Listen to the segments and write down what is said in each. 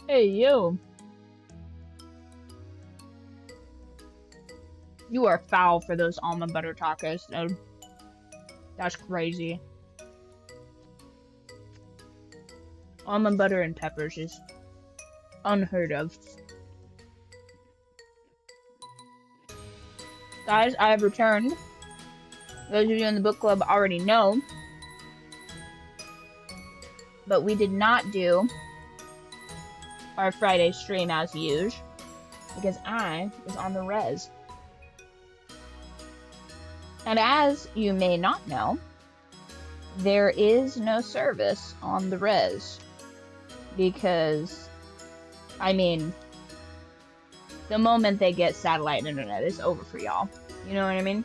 Hey, you. You are foul for those almond butter tacos, dude. That's crazy. Almond butter and peppers is unheard of. Guys, I have returned. Those of you in the book club already know. But we did not do our Friday stream as usual because I was on the res. And as you may not know, there is no service on the res because, I mean, the moment they get satellite internet, it's over for y'all. You know what I mean?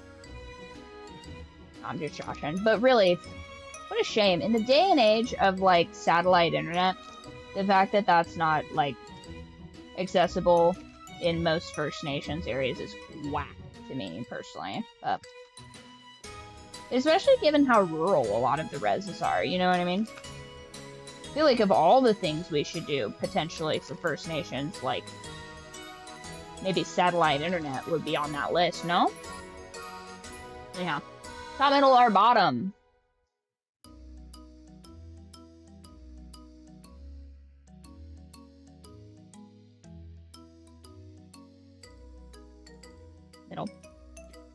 I'm just joshing. But really, what a shame. In the day and age of, like, satellite internet, the fact that that's not, like, accessible in most First Nations areas is whack to me, personally. But especially given how rural a lot of the reses are, you know what I mean? I feel like of all the things we should do, potentially, for First Nations, like, maybe satellite internet would be on that list, no? Yeah. Top, middle, or bottom? Middle.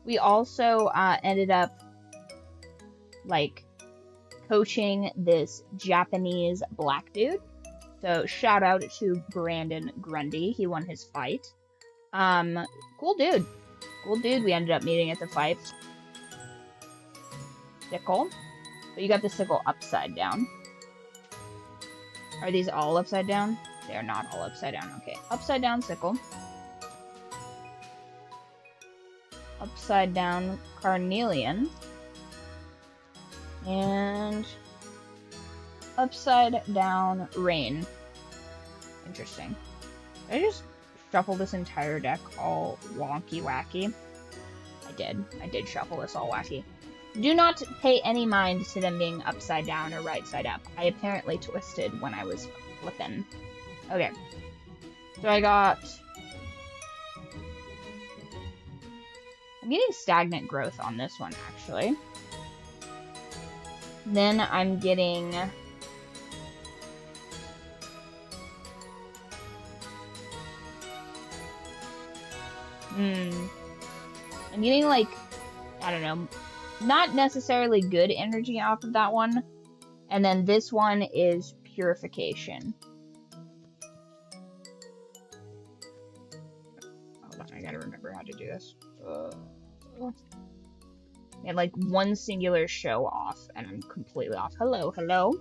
We also ended up, like, coaching this Japanese black dude. So shout out to Brandon Grundy. He won his fight. Cool dude. Cool dude we ended up meeting at the fight. Sickle. But you got the sickle upside down. Are these all upside down? They are not all upside down. Okay. Upside down sickle. Upside down carnelian. And upside down rain. Interesting. Did I just shuffle this entire deck all wonky wacky? I did shuffle this all wacky. Do not pay any mind to them being upside down or right side up. I apparently twisted when I was flipping. Okay. So I got... I'm getting stagnant growth on this one, actually. Then I'm getting... I'm getting, like, I don't know, not necessarily good energy off of that one. And then this one is purification. Hold on, I gotta remember how to do this. And like one singular show off, and I'm completely off. Hello, hello.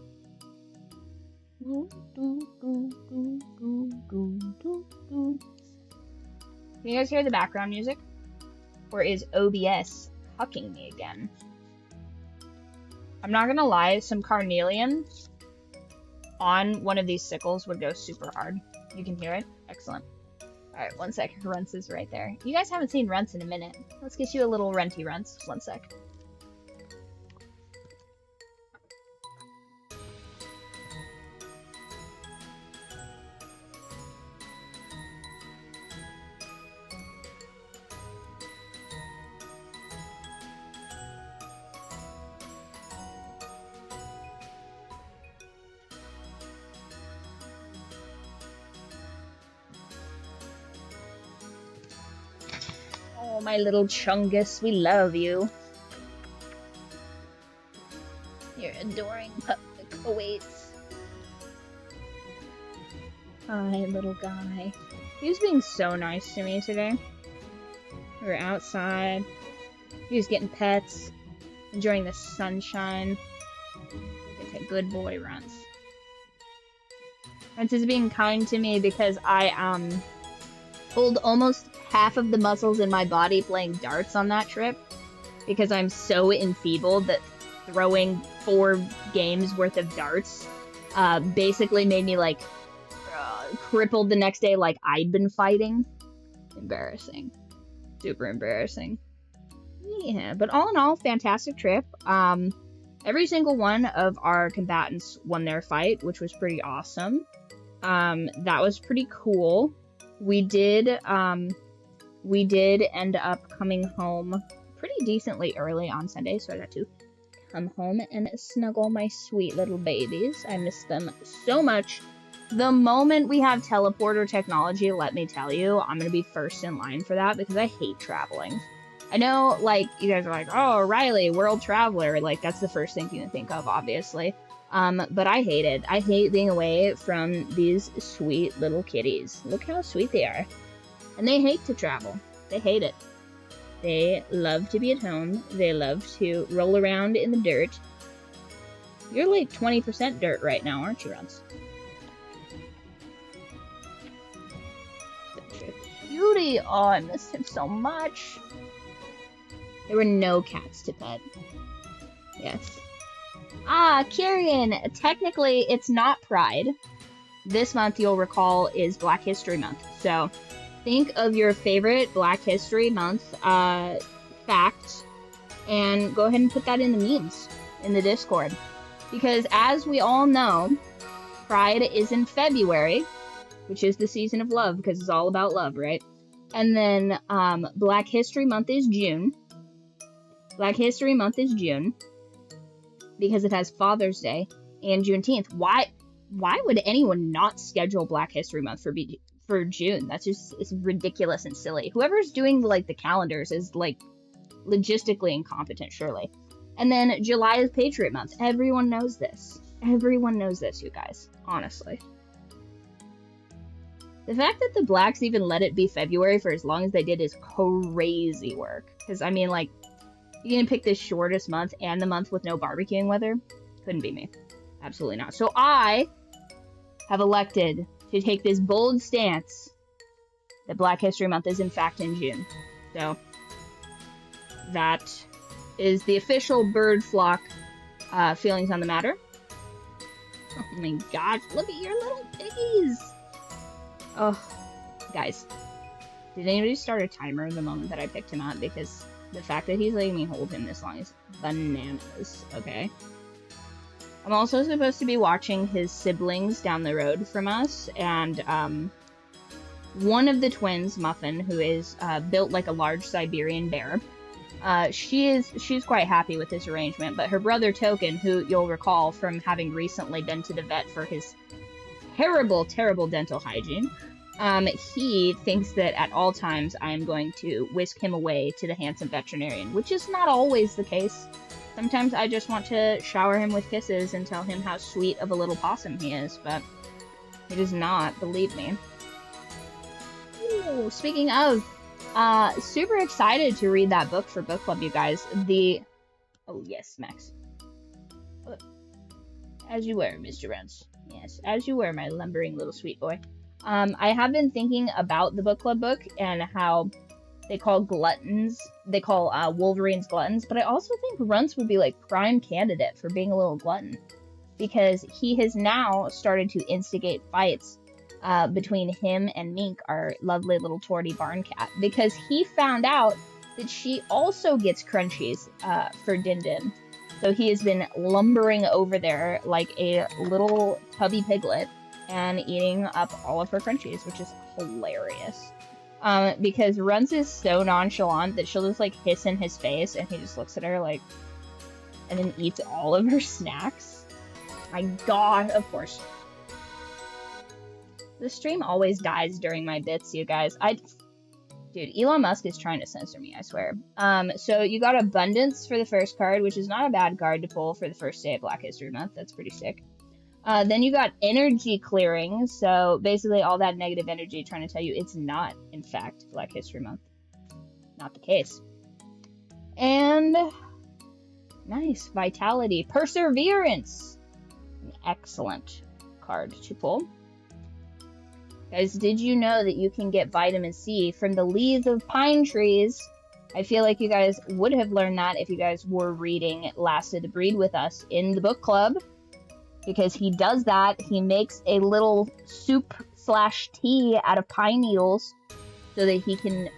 Can you guys hear the background music? Or is OBS hucking me again? I'm not gonna lie, some carnelian on one of these sickles would go super hard. You can hear it? Excellent. Alright, 1 sec. Runts is right there. You guys haven't seen Runts in a minute. Let's get you a little runty Runts. 1 sec. Oh, my little Chungus, we love you. Your adoring public awaits. Hi, little guy. He was being so nice to me today. We were outside. He was getting pets, enjoying the sunshine. It's a good boy, Runts. Runts is being kind to me because I, pulled almost half of the muscles in my body playing darts on that trip because I'm so enfeebled that throwing 4 games worth of darts basically made me like crippled the next day like I'd been fighting. Embarrassing. Super embarrassing. Yeah, but all in all, fantastic trip. Every single one of our combatants won their fight, which was pretty awesome. That was pretty cool. We did end up coming home pretty decently early on Sunday, so I got to come home and snuggle my sweet little babies. I miss them so much. The moment we have teleporter technology, let me tell you, I'm gonna be first in line for that because I hate traveling. I know, like, you guys are like, oh, Riley, world traveler, like, that's the first thing you can think of, obviously. But I hate it. I hate being away from these sweet little kitties. Look how sweet they are. And they hate to travel. They hate it. They love to be at home. They love to roll around in the dirt. You're like 20% dirt right now, aren't you, Runs? Such a cutie. Oh, I miss him so much. There were no cats to pet. Yes. Ah, Kyrian! Technically, it's not Pride. This month, you'll recall, is Black History Month. So, think of your favorite Black History Month fact, and go ahead and put that in the memes in the Discord. Because as we all know, Pride is in February, which is the season of love, because it's all about love, right? And then Black History Month is June. Black History Month is June, because it has Father's Day and Juneteenth. Why would anyone not schedule Black History Month for June? That's just, it's ridiculous and silly. Whoever's doing, like, the calendars is, like, logistically incompetent, surely. And then July is Patriot Month. Everyone knows this. Everyone knows this, you guys. Honestly. The fact that the blacks even let it be February for as long as they did is crazy work. Because, I mean, like, you're gonna pick the shortest month and the month with no barbecuing weather? Couldn't be me. Absolutely not. So I have elected to take this bold stance that Black History Month is in fact in June. So that is the official Byrd flock feelings on the matter. Oh my gosh, look at your little piggies! Oh, guys, did anybody start a timer the moment that I picked him up? Because the fact that he's letting me hold him this long is bananas, okay? I'm also supposed to be watching his siblings down the road from us, and one of the twins, Muffin, who is built like a large Siberian bear, she's quite happy with this arrangement, but her brother Token, who you'll recall from having recently been to the vet for his terrible, terrible dental hygiene, he thinks that at all times I am going to whisk him away to the handsome veterinarian, which is not always the case. Sometimes I just want to shower him with kisses and tell him how sweet of a little possum he is, but he does not, believe me. Ooh, speaking of, super excited to read that book for book club, you guys. Oh yes, Max. As you were, Mr. Rents. Yes, as you were, my lumbering little sweet boy. I have been thinking about the book club book and how they call Wolverines gluttons, but I also think Runts would be like prime candidate for being a little glutton, because he has now started to instigate fights between him and Mink, our lovely little torty barn cat, because he found out that she also gets crunchies for Din Din. So he has been lumbering over there like a little tubby piglet and eating up all of her crunchies, which is hilarious. Because Runs is so nonchalant that she'll just like hiss in his face and he just looks at her like, and then eats all of her snacks. My god, of course. The stream always dies during my bits, you guys. Dude, Elon Musk is trying to censor me, I swear. So you got Abundance for the first card, which is not a bad card to pull for the first day of Black History Month. That's pretty sick. Then you got Energy Clearing, so basically all that negative energy trying to tell you it's not, in fact, Black History Month. Not the case. And nice, Vitality. Perseverance! An excellent card to pull. Guys, did you know that you can get vitamin C from the leaves of pine trees? I feel like you guys would have learned that if you guys were reading Lasted to Breed with us in the book club. Because he does that. He makes a little soup/tea out of pine needles so that he can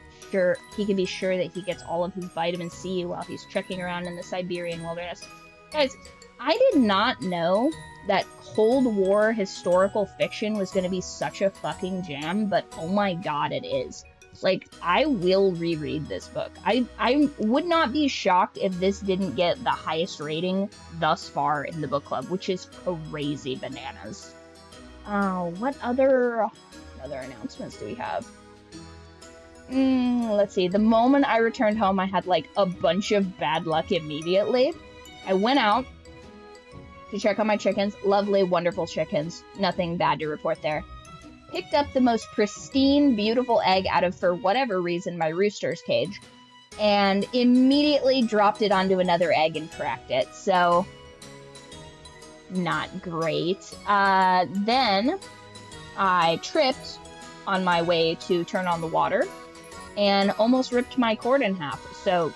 be sure that he gets all of his vitamin C while he's trekking around in the Siberian wilderness. Guys, I did not know that Cold War historical fiction was going to be such a fucking jam, but oh my god, it is. Like, I will reread this book. I would not be shocked if this didn't get the highest rating thus far in the book club, which is crazy bananas. What other announcements do we have? Let's see. The moment I returned home, I had, like, a bunch of bad luck immediately. I went out to check on my chickens. Lovely, wonderful chickens. Nothing bad to report there. Picked up the most pristine, beautiful egg out of, for whatever reason, my rooster's cage, and immediately dropped it onto another egg and cracked it, so not great. Then I tripped on my way to turn on the water and almost ripped my cord in half, so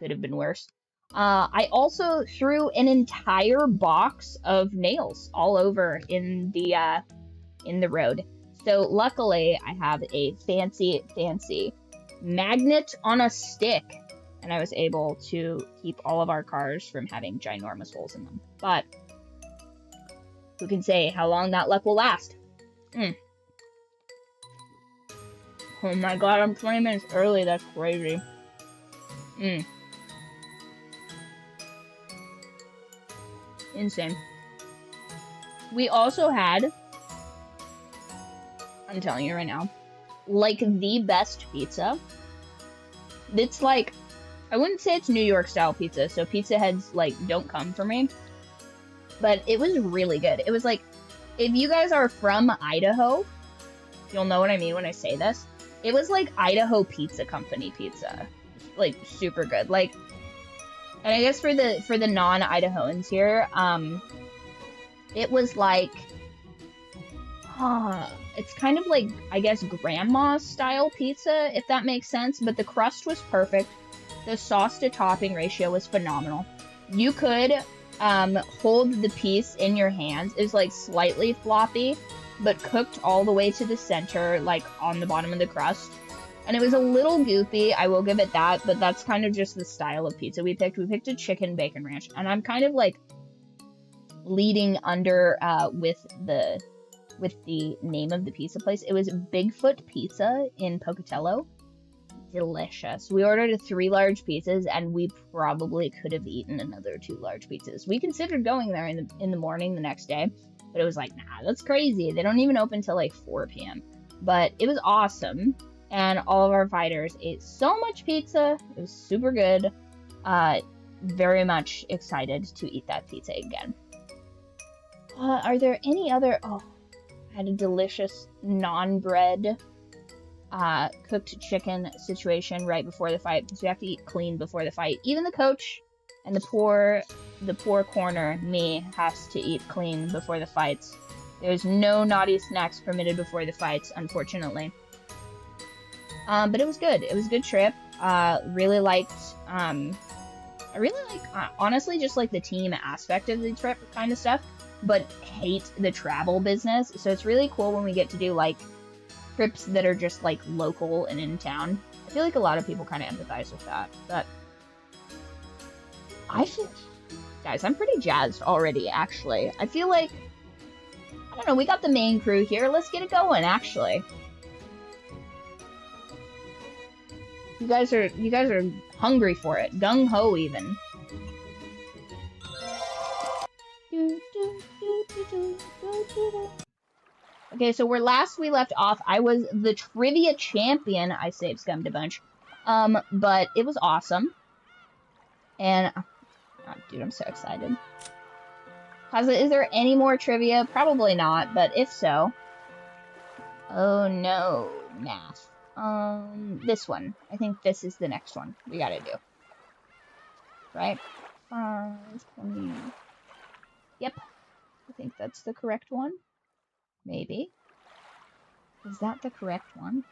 could have been worse. I also threw an entire box of nails all over in the road. So luckily I have a fancy magnet on a stick, and I was able to keep all of our cars from having ginormous holes in them. But who can say how long that luck will last? Oh my god, I'm 20 minutes early, that's crazy. Insane. We also had, I'm telling you right now, like, the best pizza. It's like, I wouldn't say it's New York style pizza, so pizza heads, like, don't come for me. But it was really good. It was like, if you guys are from Idaho, you'll know what I mean when I say this. It was like Idaho Pizza Company pizza. Like, super good. Like, and I guess for the non-Idahoans here, it was like, it's kind of like, I guess, grandma's style pizza, if that makes sense, but the crust was perfect. The sauce to topping ratio was phenomenal. You could hold the piece in your hands. It was like slightly floppy, but cooked all the way to the center, like on the bottom of the crust. And it was a little goopy, I will give it that, but that's kind of just the style of pizza we picked. We picked a chicken bacon ranch, and I'm kind of like leading under with the name of the pizza place. It was Bigfoot Pizza in Pocatello. Delicious. We ordered 3 large pizzas, and we probably could have eaten another 2 large pizzas. We considered going there in the morning the next day, but it was like, nah, that's crazy. They don't even open till like 4 p.m. But it was awesome, and all of our fighters ate so much pizza. It was super good. Very much excited to eat that pizza again. Are there any other... Oh, I had a delicious non-bread cooked chicken situation right before the fight, because we have to eat clean before the fight. Even the coach and the poor corner, me, has to eat clean before the fights. There's no naughty snacks permitted before the fights, unfortunately. But it was good. It was a good trip. Really liked, I really like, honestly, just like the team aspect of the trip kind of stuff, but hate the travel business. So it's really cool when we get to do, like, trips that are just, like, local and in town. I feel like a lot of people kind of empathize with that, but guys, I'm pretty jazzed already, actually. I feel like, I don't know, we got the main crew here. Let's get it going, actually. You guys are hungry for it. Gung-ho, even. Okay, so where last we left off, I was the trivia champion. I saved scummed a bunch. But it was awesome. And, oh, dude, I'm so excited. Kaza, is there any more trivia? Probably not, but if so... Oh no, math. This one. I think this is the next one we gotta do. Right? 20... Yep. I think that's the correct one. Maybe. Is that the correct one?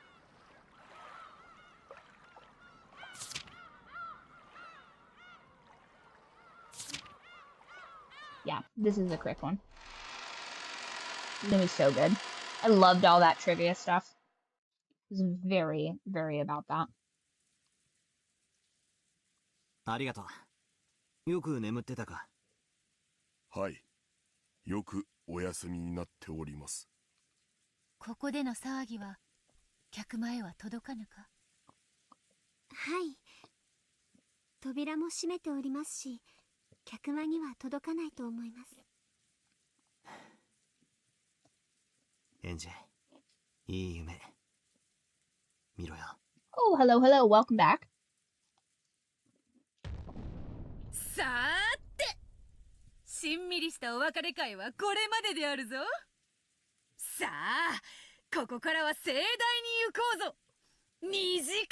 Yeah, this is the correct one. It's gonna be so good. I loved all that trivia stuff. I was very, very about that. ありがとう。よく眠ってたか。はい。よくお休みになっております。ここでの騒ぎは客前は届かぬか？はい。扉も閉めておりますし、客間には届かないと思います。エンジェ、いい夢見ろよ。Oh, hello, hello, welcome back. さーて、しんみりしたお別れ会はこれまでであるぞ。さあ、ここからは盛大に行こうぞ。二次会だ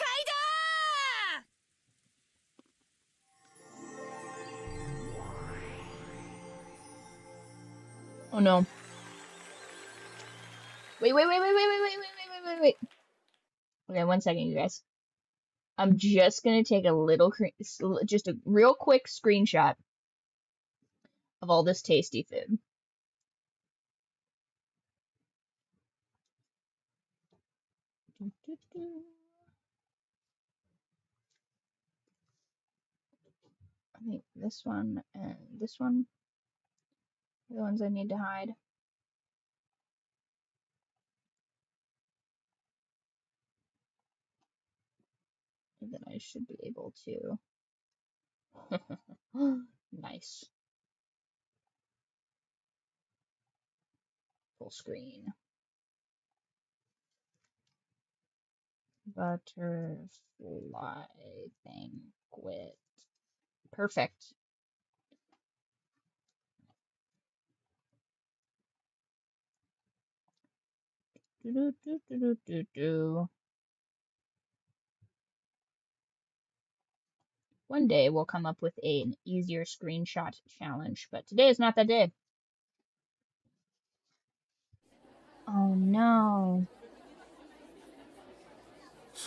ー Oh no. Wait. Okay, 1 second, you guys. I'm just gonna take just a real quick screenshot of all this tasty food. I think this one and this one are the ones I need to hide. And then I should be able to. Nice. Full screen. Butterfly banquet. Perfect. One day we'll come up with an easier screenshot challenge, but today is not that day. Oh no.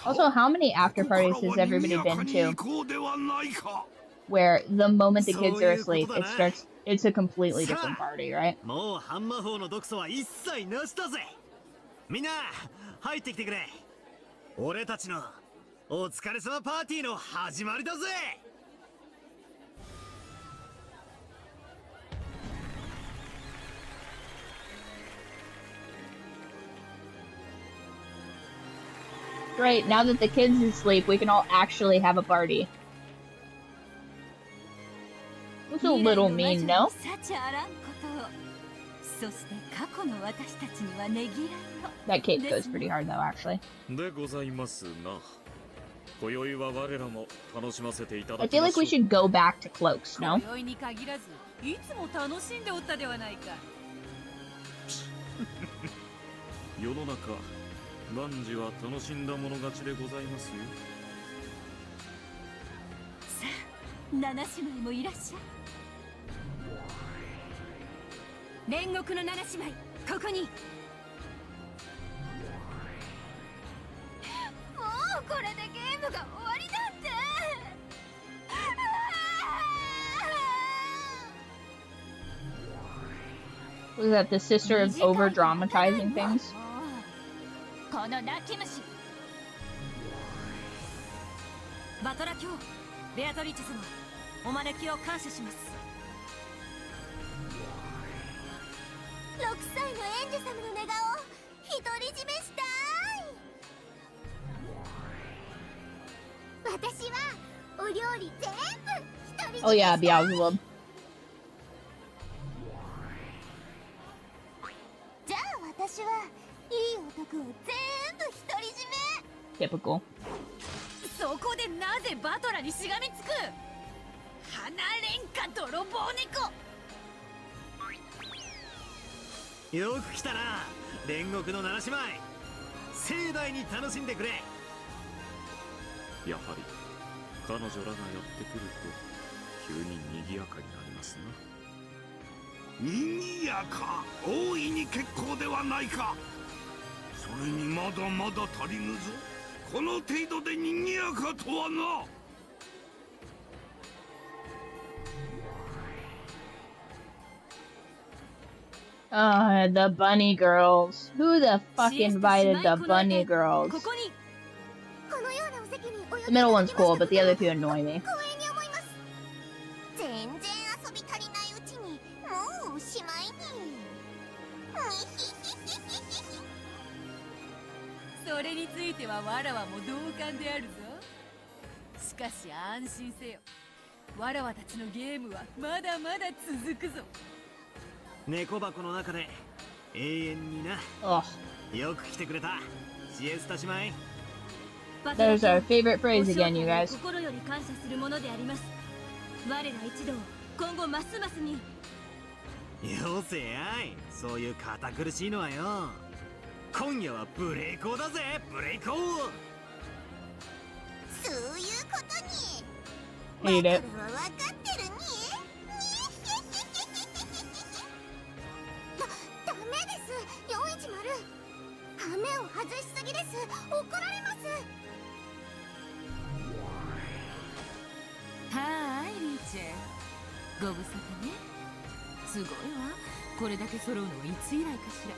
Also, how many after parties has everybody been to? Where the moment the kids are asleep, it's a completely different party, right? もうハンマー砲の毒素は一切なしだぜ。みんな入ってきてくれ。俺たちのお疲れ様パーティーの始まりだぜ。Great, now that the kids are asleep, we can all actually have a party. Looks a little mean, no? That cape goes pretty hard though, actually. I feel like we should go back to cloaks, no? 万事は楽しんだもの勝ちでございますよ。さあ、七姉妹もいらっしゃい。煉獄の七姉妹、ここに。もうこれでゲームが終わりなんて。Was that the sister of over dramatizing things? この泣き虫。バトラ卿、ベアトリーチェ様、お招きを感謝します。6歳のエンジェ様の寝顔を独り占めしたい。私はお料理全部独り占めしたい。Oh yeah, Beelzebub. じゃあ私はいい男を全部独り占め。 Typical. そこでなぜバトラにしがみつく。離れんか泥棒猫。よく来たな、煉獄の七姉妹。盛大に楽しんでくれ。やはり彼女らがやってくると急に賑やかになりますな。賑やか、大いに結構ではないか。それにまだまだ足りぬぞ。この程度で賑やかとはな。The bunny girls. Who the fuck invited the bunny girls? The middle one's cool, but the other two annoy me. れについてはわらわも同感であるぞ。しかし安心せよ、わらわたちのゲームはまだまだ続くぞ。猫箱の中で永遠にな。 Ugh. よく来てくれた。シエスタ姉妹。 There's our favorite phrase again, you guys. 心より感謝するものであります。我ら一同今後ますますに。よせやい、そういう堅苦しいのはよ。今夜はブレイコーだぜ、ブレイコー。そういうことに Hate it. は分かってるにダメです410。羽目を外しすぎです。怒られます。はーい、リーチェル。ご無沙汰ね。すごいわ。これだけ揃うのはいつ以来かしら。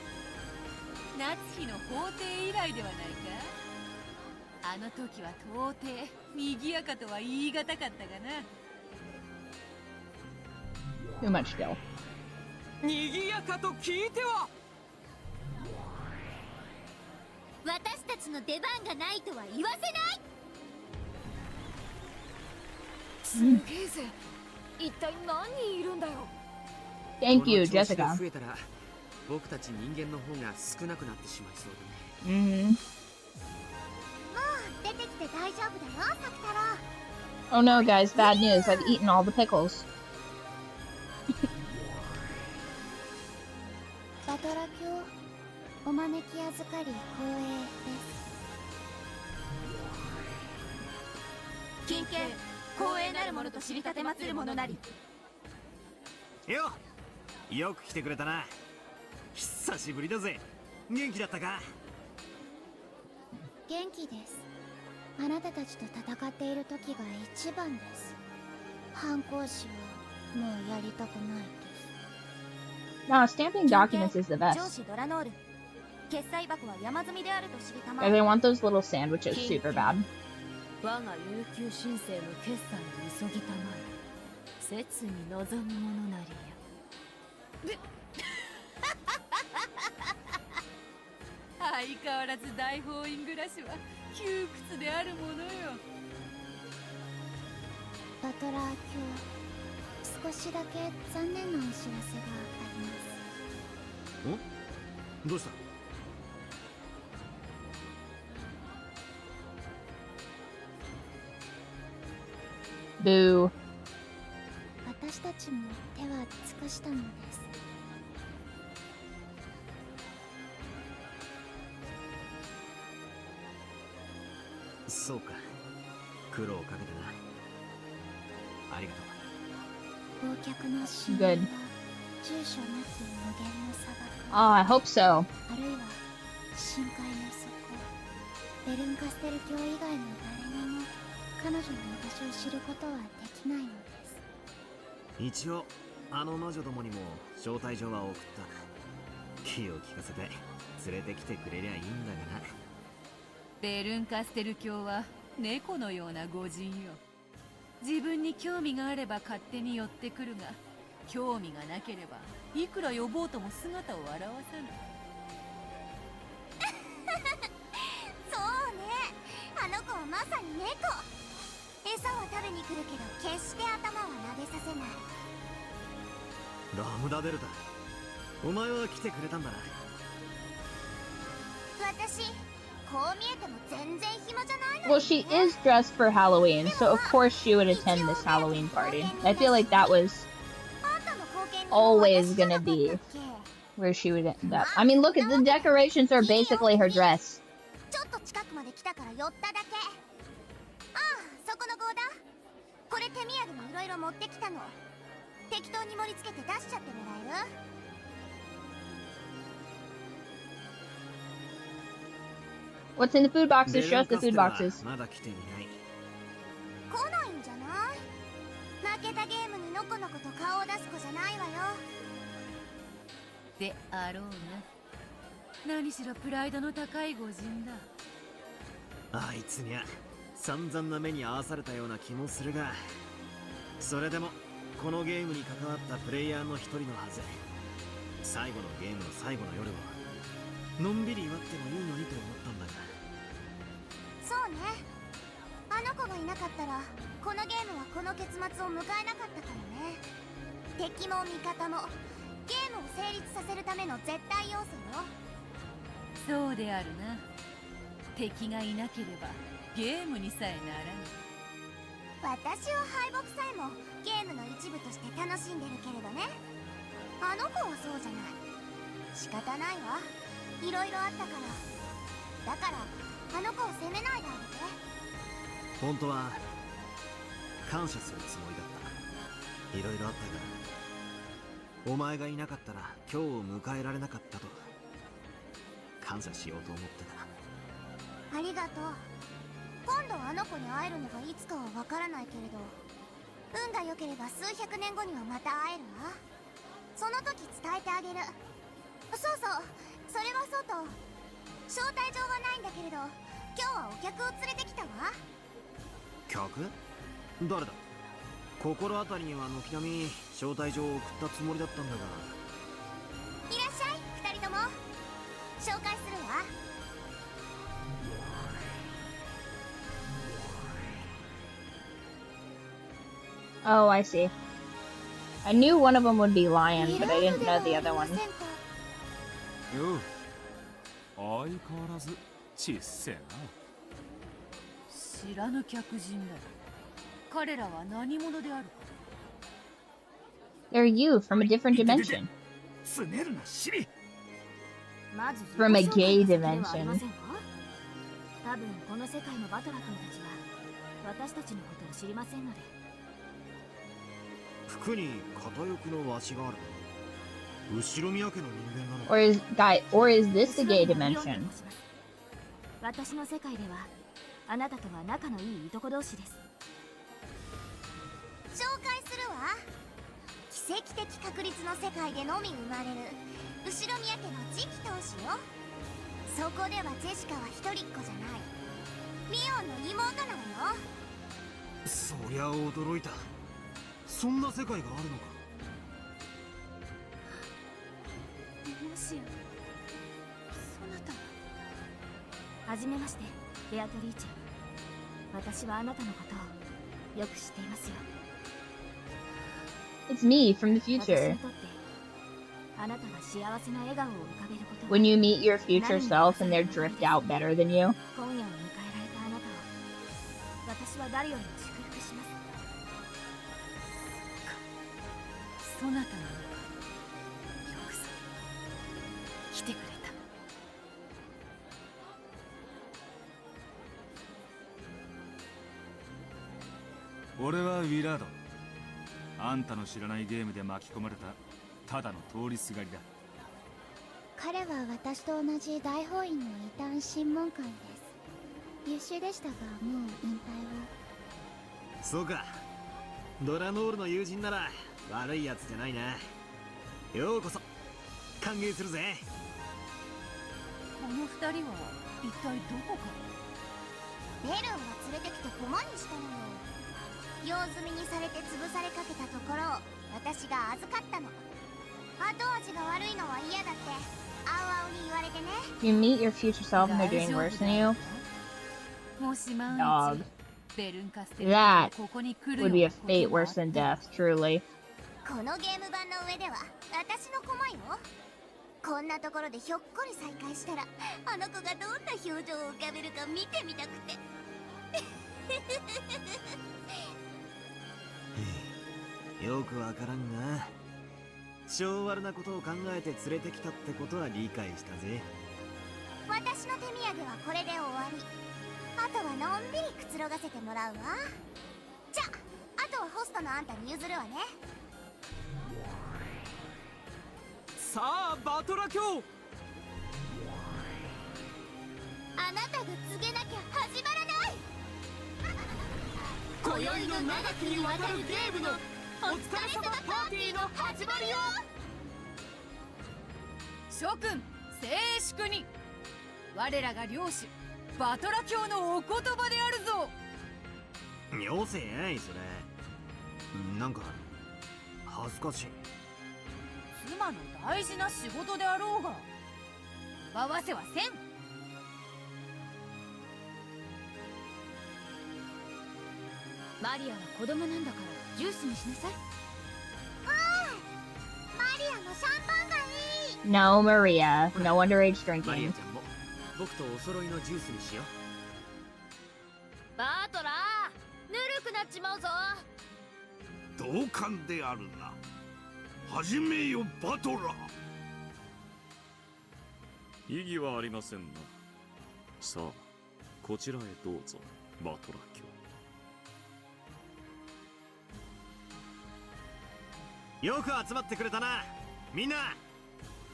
夏日の法廷以来ではないか。あの時は到底賑やかとは言い難かったがな。Too much still. 賑やかと聞いては。私たちの出番がないとは言わせない。すげえぜ。一体何人いるんだよ。Thank you, この調子で Jessica. 増えたら僕たち人間の方が少なくなってしまいそうだね。Mm-hmm. もう出てきて大丈夫だよ、サク太郎。 Oh no, guys, bad news. I've eaten all the pickles. バトラ卿、お招き預かり光栄です。金券光栄なるものと知り立てまつるものなり。よく来てくれたな。久しぶりだぜ。元気だったか？元気です。あなたたちと戦っている時が一番です。反抗師はもうやりたくないです。No, stamping documents is the 上 best. 司ドラノール。決済箱は山積みであると知りたま I want those little sandwiches super bad. 我が悠久申請の決済に急ぎたまえ。切に望むものなりや。相変わらず大法院暮らしは窮屈であるものよ。バトラー卿、少しだけ残念なお知らせがあります。どうした？Boo. 私たちも手は尽くしたのです。そうか、苦労をかけたな。ありがとう。忘却の深淵 Good. は住所なき無限の砂漠、 Oh, I hope so. あるいは深海の底。ベルンカステル教以外の誰にも彼女の居場所を知ることはできないのです。一応あの魔女どもにも招待状は送った。気を利かせて連れてきてくれりゃいいんだがな。ベルンカステル教は猫のような御人よ。自分に興味があれば勝手に寄ってくるが、興味がなければいくら呼ぼうとも姿を現さない。そうね、あの子はまさに猫。餌は食べに来るけど決して頭は撫でさせない。ラムダデルタ、お前は来てくれたんだな。私こう見えても全然暇じゃないの Well, に she ね。 is dressed for Halloween, so of course she would attend this Halloween party. I feel like that was あんたの貢献に always 私じゃ gonna なかったっ be け？ where she would end up. I mean, look at the decorations are basically her dress. ちょっと近くまで来たから寄っただけ。ああ、そこの号だ。これ手土産もいろいろ持ってきたの。適当に盛り付けて出しちゃってもらえる？ What's in the food boxes? ベ Show ルン us the カステ food ルは boxes. まだ来ていない。来ないんじゃない？負けたゲームにのこのこと顔を出す子じゃないわよ。であろうな。何しろプライドの高い御人だ。あいつにゃ散々な目に遭わされたような気もするが、それでもこのゲームに関わったプレイヤーの一人のはず。最後のゲームの最後の夜をのんびり祝ってもいいのにと思ったんだが。いなかったらこのゲームはこの結末を迎えなかったかもね。敵も味方もゲームを成立させるための絶対要素よ。そうであるな。敵がいなければゲームにさえならん。私は敗北さえもゲームの一部として楽しんでるけれどね。あの子はそうじゃない。仕方ないわ、いろいろあったから。だからあの子を責めないであげて。本当は感謝するつもりだった。いろいろあったからお前がいなかったら今日を迎えられなかったと感謝しようと思ってた。ありがとう。今度あの子に会えるのがいつかはわからないけれど、運が良ければ数百年後にはまた会えるわ。その時伝えてあげる。そうそう、それはそうと招待状はないんだけれど今日はお客を連れてきたわ。客？誰だ？心当たりには軒並み招待状を送ったつもりだったんだが。いらっしゃい、二人とも。紹介するわ。Oh, I see. I knew one of them would be Lion, but I didn't know the other one. よう、相変わらずちっせえな。知らぬ客人だ。彼らは何者であるか。 They're you from a different dimension. つねるな、シリ。まず From a 自己 gay 紹介が必要ではありま dimension. せんか？多分この世界のバトラ君たちは私たちのことを知りませんので。服に片翼のわしがある。後ろ宮家の人間なの Or is this the gay dimension? 私の世界ではあなたとは仲のいいいとこ同士です。紹介するわ。奇跡的確率の世界でのみ生まれる後ろ宮家の次期当主よ。そこではジェシカは一人っ子じゃない。ミオンの妹なのよ。そりゃ驚いた。そんな世界があるのか。もしやそなたは。はじめまして、ベアトリーチェ。私はあなたのことをよく知っていますよ。 It's me from the 私 future. にとってあなたが幸せな笑顔を浮かべることは When you meet your future self and they're drift out better than you. 今夜を迎えられたあなたを私は誰よりも祝福します。そなたのよくぞ来てくれた。俺はウィラード。あんたの知らないゲームで巻き込まれたただの通りすがりだ。彼は私と同じ大法院の異端審問官です。優秀でしたがもう引退を。そうか、ドラノールの友人なら悪いやつじゃないな。ようこそ歓迎するぜ。この二人は一体どこか。ベルンが連れてきて駒にしたのよ。用済みにされて潰されかけたところを私が預かったの。後味が悪いのは嫌だって青々に言われてね。 You meet your future self and they're doing worse than you. もし万 Dog. 一ベルンカステル That ここに来る would よ be う a なこと fate があ worse った than death, truly. このゲーム版の上では私の駒よ。こんなところでひょっこり再会したらあの子がどんな表情を浮かべるか見てみたくて。よくわからんが、性悪なことを考えて連れてきたってことは理解したぜ。私の手土産はこれで終わり。あとはのんびりくつろがせてもらうわ。じゃあとはホストのあんたに譲るわね。さあバトラ卿、あなたが告げなきゃ始まらない。今宵の長きにわたるゲームのお疲れ様パーティーの始まりよ。諸君静粛に。我らが領主バトラ卿のお言葉であるぞ。よせやいそれ。なんか恥ずかしい。妻の大事な仕事であろうがわわせはせん。マリアは子供なんだからジュースにしなさい。マリアのシャンパンがいい。 No, Maria. No underage マリア drinking. ちゃんも僕とお揃いのジュースにしよう。バートラー、ぬるくなっちまうぞ。同感であるな。始めよバトラー。異議はありませんな。さあこちらへどうぞバトラー卿。よく集まってくれたなみんな。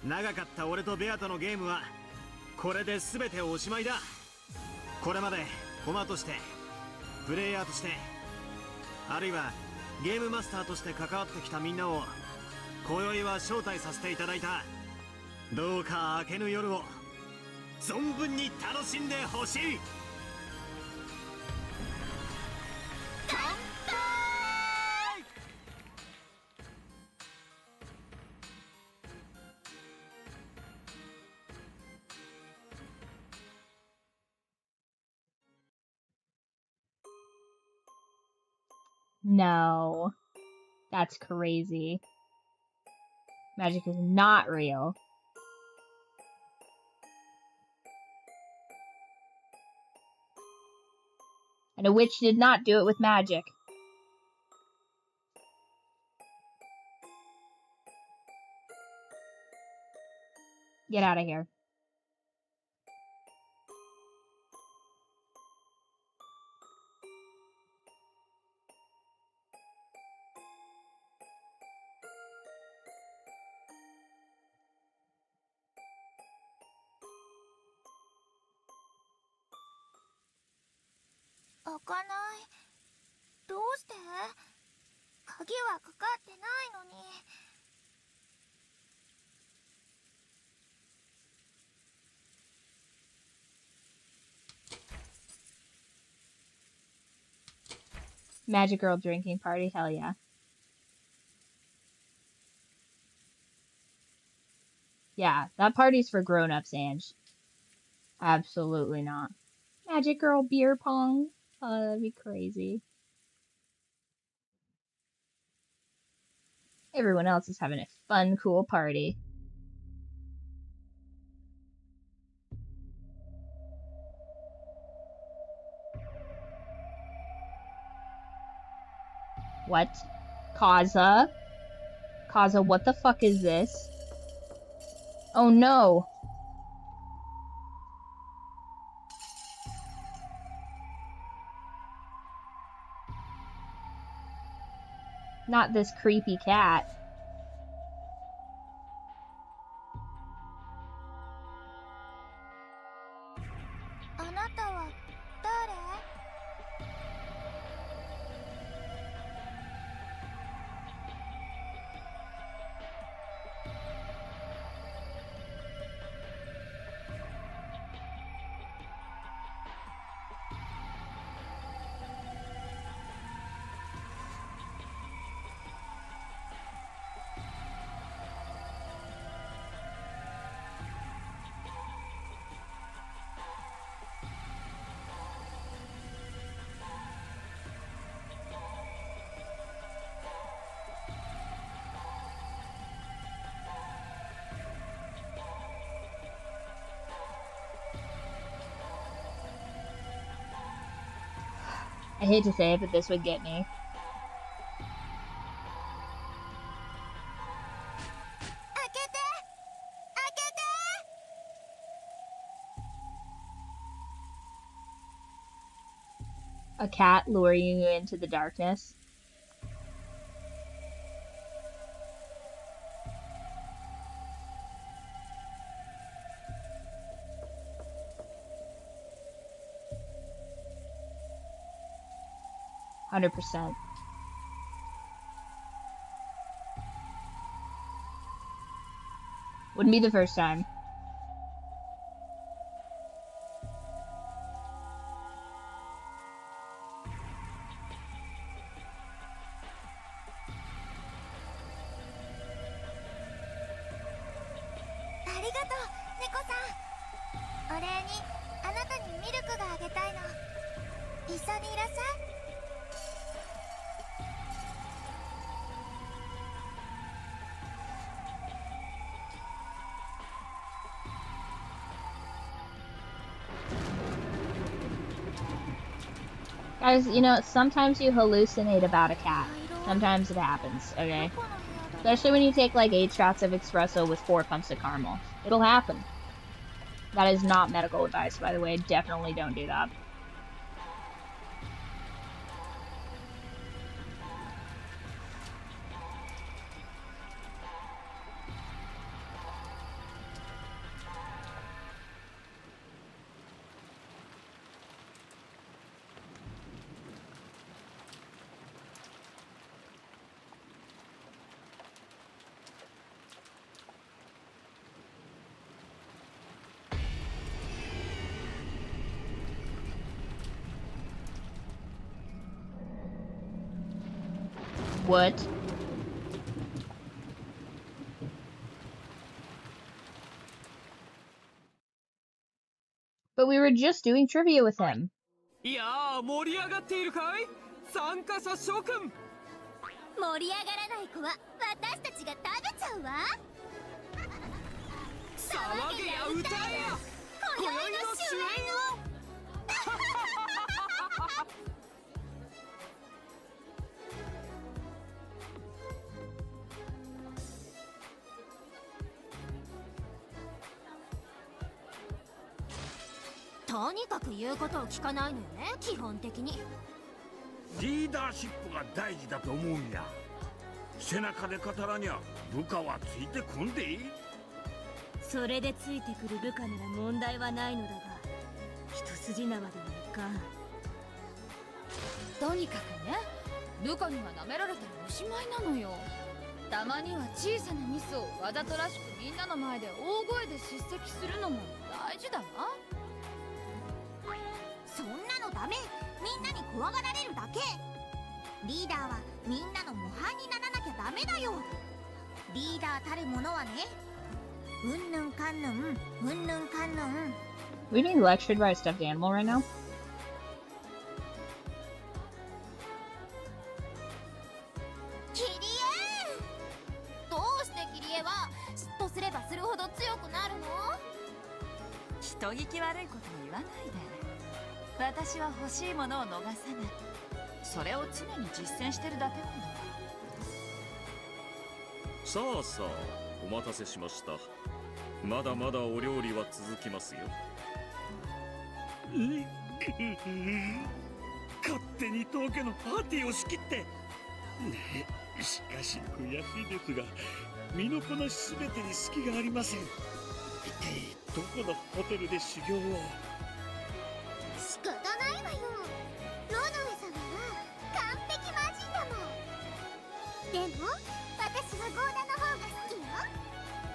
長かった俺とベアとのゲームはこれで全ておしまいだ。これまで駒としてプレイヤーとしてあるいはゲームマスターとして関わってきたみんなを今宵は招待させていただいた。どうか明けぬ夜を存分に楽しんでほしい。乾杯。No. That's crazy. Magic is not real. And a witch did not do it with magic. Get out of here.開かない。どうして？鍵はかかってないのに。Magic girl drinking party, hell yeah. Yeah, that party's for grown-ups, Ange. Absolutely not. Magic girl beer pong? Oh, that'd be crazy. Everyone else is having a fun, cool party. What? Kaza? Kaza, what the fuck is this? Oh no! Not this creepy cat. I hate to say it, but this would get me. A cat luring you into the darkness. %. Wouldn't be the first time. Guys, you know, sometimes you hallucinate about a cat. Sometimes it happens, okay? Especially when you take like 8 shots of espresso with 4 pumps of caramel. It'll happen. That is not medical advice, by the way. Definitely don't do that. What? But we were just doing trivia with him. いやー、盛り上がっているかい？参加者諸君。盛り上がらない子は私たちが食べちゃうわ。騒げや歌えや、今宵の主演よ。とにかく言うことを聞かないのよね、基本的に。リーダーシップが大事だと思うんや。背中で語らにゃ部下はついてこんでいい。それでついてくる部下なら問題はないのだが、一筋縄ではいかん。とにかくね、部下には舐められたらおしまいなのよ。たまには小さなミスをわざとらしくみんなの前で大声で叱責するのも大事だわ。そんなのダメ。みんなに怖がられるだけ。リーダーはみんなの模範にならなきゃダメだよ。リーダーたるものはね、うんぬんかんぬん、うんぬんかんぬん。 We being lectured by a stuffed animal right now? キリエ、どうしてキリエは嫉妬すればするほど強くなるの？人聞き悪いことを言わないで。私は欲しいものを逃さない。それを常に実践してるだけなんだ。さあさあ、お待たせしました。まだまだお料理は続きますよ。勝手に当家のパーティーを仕切って。しかし悔しいですが、身のこなし全てに隙がありません。一体どこのホテルで修行を。仕方ないわよ。ロードウェ様は完璧魔人だもん。でも私はゴーダの方が好きよ。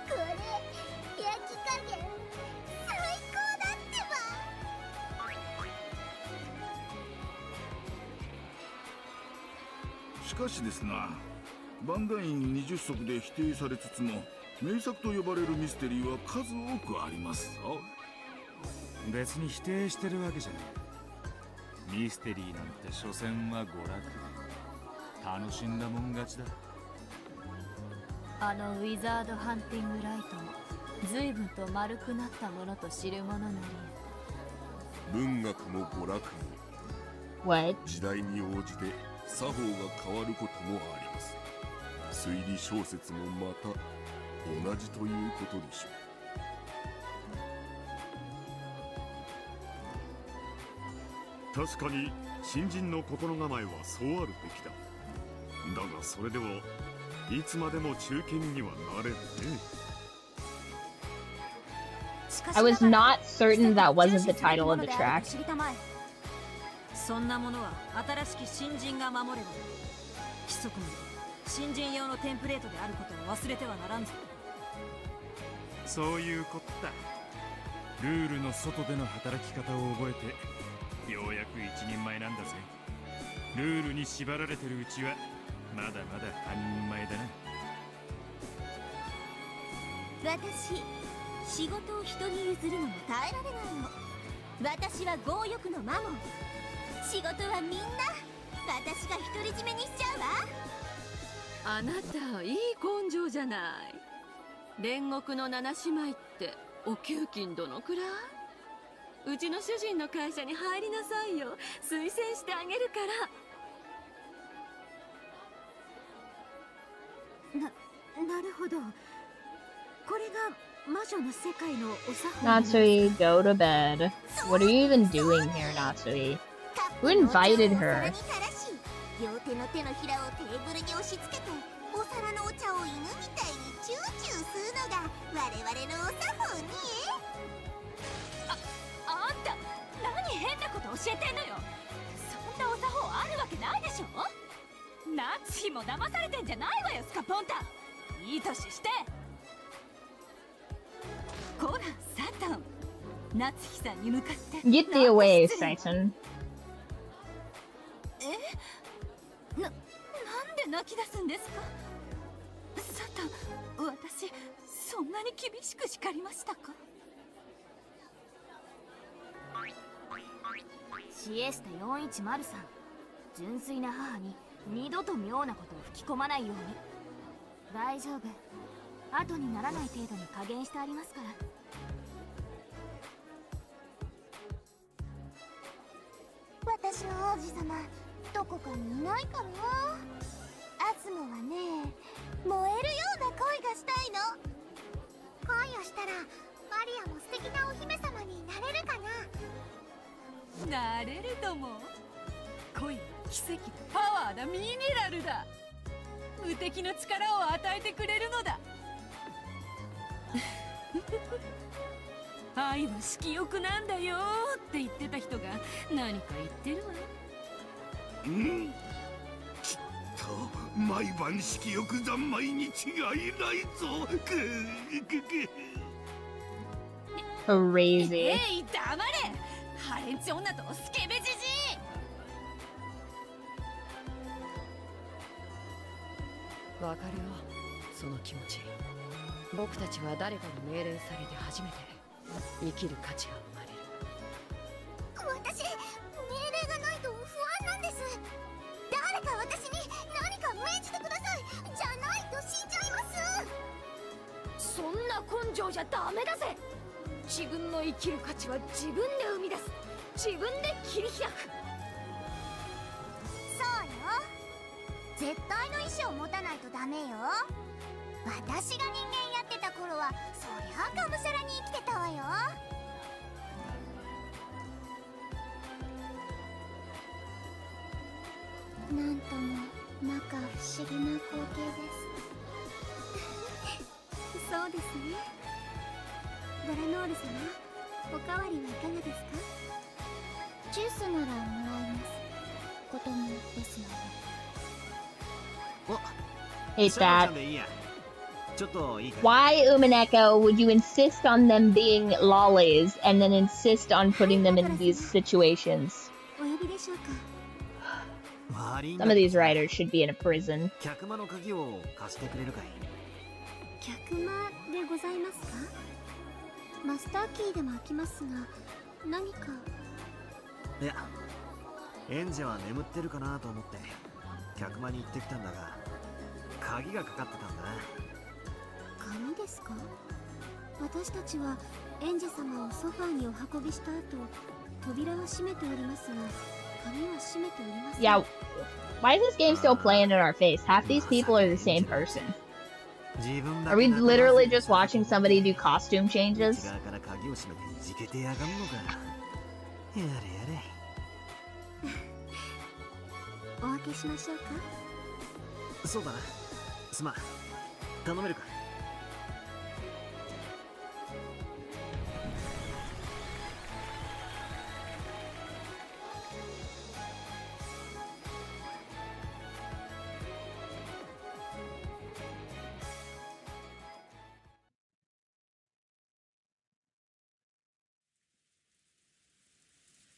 これ焼き加減最高だってば。しかしですな、バンダイン20足で否定されつつも名作と呼ばれるミステリーは数多くありますぞ。別に否定してるわけじゃない。ミステリーなんて所詮は娯楽。楽しんだもん勝ちだ。あのウィザードハンティングライトも随分と丸くなったものと知るものなり。文学も娯楽も What? 時代に応じて作法が変わることもあります。推理小説もまた同じということでしょう。確かに新人の心構えはそうあるべきだ。だがそれではいつまでも中堅にはなれるね。I was not certain that wasn't the title of the track. そんなものは新しき新人が守れば、規則も新人用のテンプレートであることを忘れてはならんぞ。そういうこった。ルールの外での働き方を覚えてようやく一人前なんだぜ。ルールに縛られてるうちはまだまだ半人前だな。私、仕事を人に譲るのも耐えられないの。私は強欲のマモン。仕事はみんな私が独り占めにしちゃうわ。あなたいい根性じゃない。煉獄の七姉妹ってお給金どのくらい？うちの主人の会社に入りなさいよ。推薦してあげるから。なるほど。これが魔女の世界のお作法。 Natsui, go to bed. What are you even doing here, Natsui? Who invited her? 両手の手のひらをテーブルに押し付けて、お皿のお茶を犬みたいにチューチュー吸うのが我々のお作法に。あんた何変なこと教えてんのよ。そんなお作法あるわけないでしょ。夏日も騙されてんじゃないわよ、スカポンタ。いい年して。こらサタン、夏日さんに向かって Get the away, Satan. なんで泣き出すんですか。サタン、私そんなに厳しく叱りましたか。シエスタ4103、純粋な母に二度と妙なことを吹き込まないように。大丈夫、後にならない程度に加減してありますから。私の王子様、どこかにいないかな。アズモはね、燃えるような恋がしたいの。恋をしたらマリアも素敵なお姫様になれるかな。なれるとも。恋は奇跡だ、パワーだ、ミネラルだ。無敵の力を与えてくれるのだ。愛は色欲なんだよって言ってた人が何か言ってるわ。うん、きっと毎晩色欲三昧に違いないぞ。Crazy. えい、黙れ。ハレンチ女とスケベジジイ。わかるよ、その気持ち。僕たちは誰かに命令されて初めて生きる価値が生まれる。私、命令がないと不安なんです。誰か私に何か命じてください。じゃないと死んじゃいます。そんな根性じゃダメだぜ。自分の生きる価値は自分で生み出す。自分で切り開く。そうよ、絶対の意志を持たないとダメよ。私が人間やってた頃はそりゃがむしゃらに生きてたわよ。なんとも摩訶不思議な光景ですそうですね。ドラノール様、おかわりはいかがですか。ジュースならもらいます。子供ですので。Hate シャン that. でいいや。ちょっといいか。 Why, Umineko, would you insist on them being lollies and then insist on putting them in these situations? お呼びでしょうか。Some of these writers should be in a prison. 客間の鍵を貸してくれるかい。客間でございますか。マスターキーでも開きますが、何か。いや、演者は眠ってるかなと思って客間に行ってきたんだが、鍵がかかってたんだ。鍵ですか。私たちは演者様をソファーにお運びした後、扉は閉めておりますが、鍵は閉めておりません。 Yeah, why is this game still playing in our face? Half these people are the same person. Are we literally just watching somebody do costume changes? 内側から鍵を閉めていじけてやがんのか。やれやれ。お開けしましょうか。そうだな。すまん。頼めるか。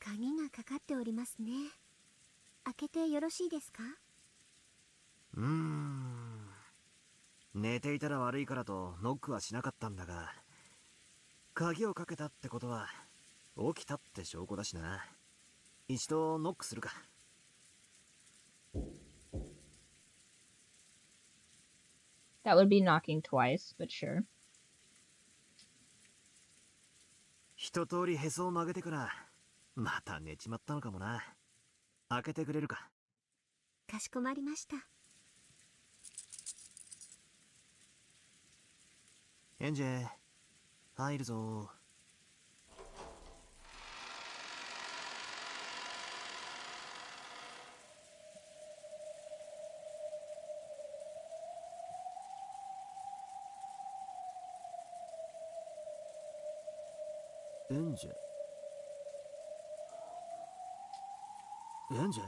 鍵がかかっておりますね。開けてよろしいですか。寝ていたら悪いからとノックはしなかったんだが、鍵をかけたってことは起きたって証拠だしな。一度ノックするか。That would be knocking twice, but sure. 一通りへそを曲げてからまた寝ちまったのかもな。開けてくれるか。かしこまりました。エンジェ入るぞ。エンジェエンジェ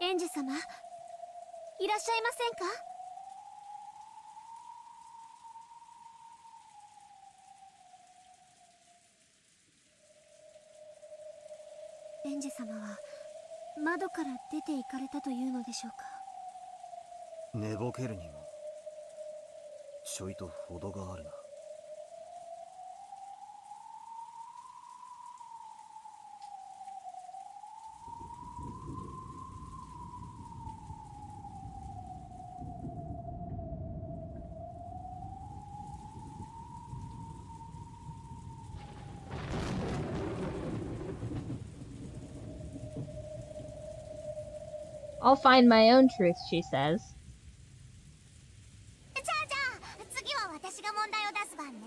エンジ様、いらっしゃいませんか？エンジ様は窓から出て行かれたというのでしょうか？寝ぼけるにもちょいと程があるな。I'll find my own truth, she says. じゃあ次は私が問題を出す番ね。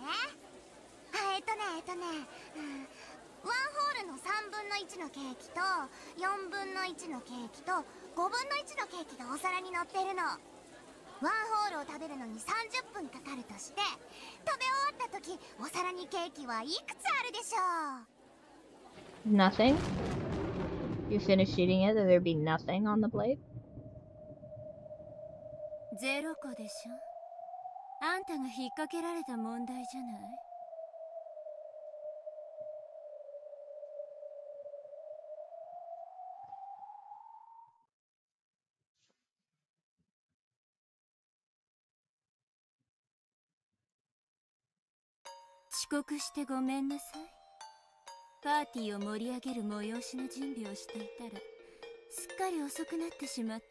ワンホールの3分の1のケーキと4分の1のケーキと5分の1のケーキがお皿に乗ってるの。ワンホールを食べるのに30分かかるとして、食べ終わった時お皿にケーキはいくつあるでしょう？ Nothing? You finish eating it, and there'd be nothing on the plate? 0個でしょ。あんたが引っ掛けられた問題じゃない。遅刻してごめんなさい。パーティーを盛り上げる催しの準備をしていたらすっかり遅くなってしまって。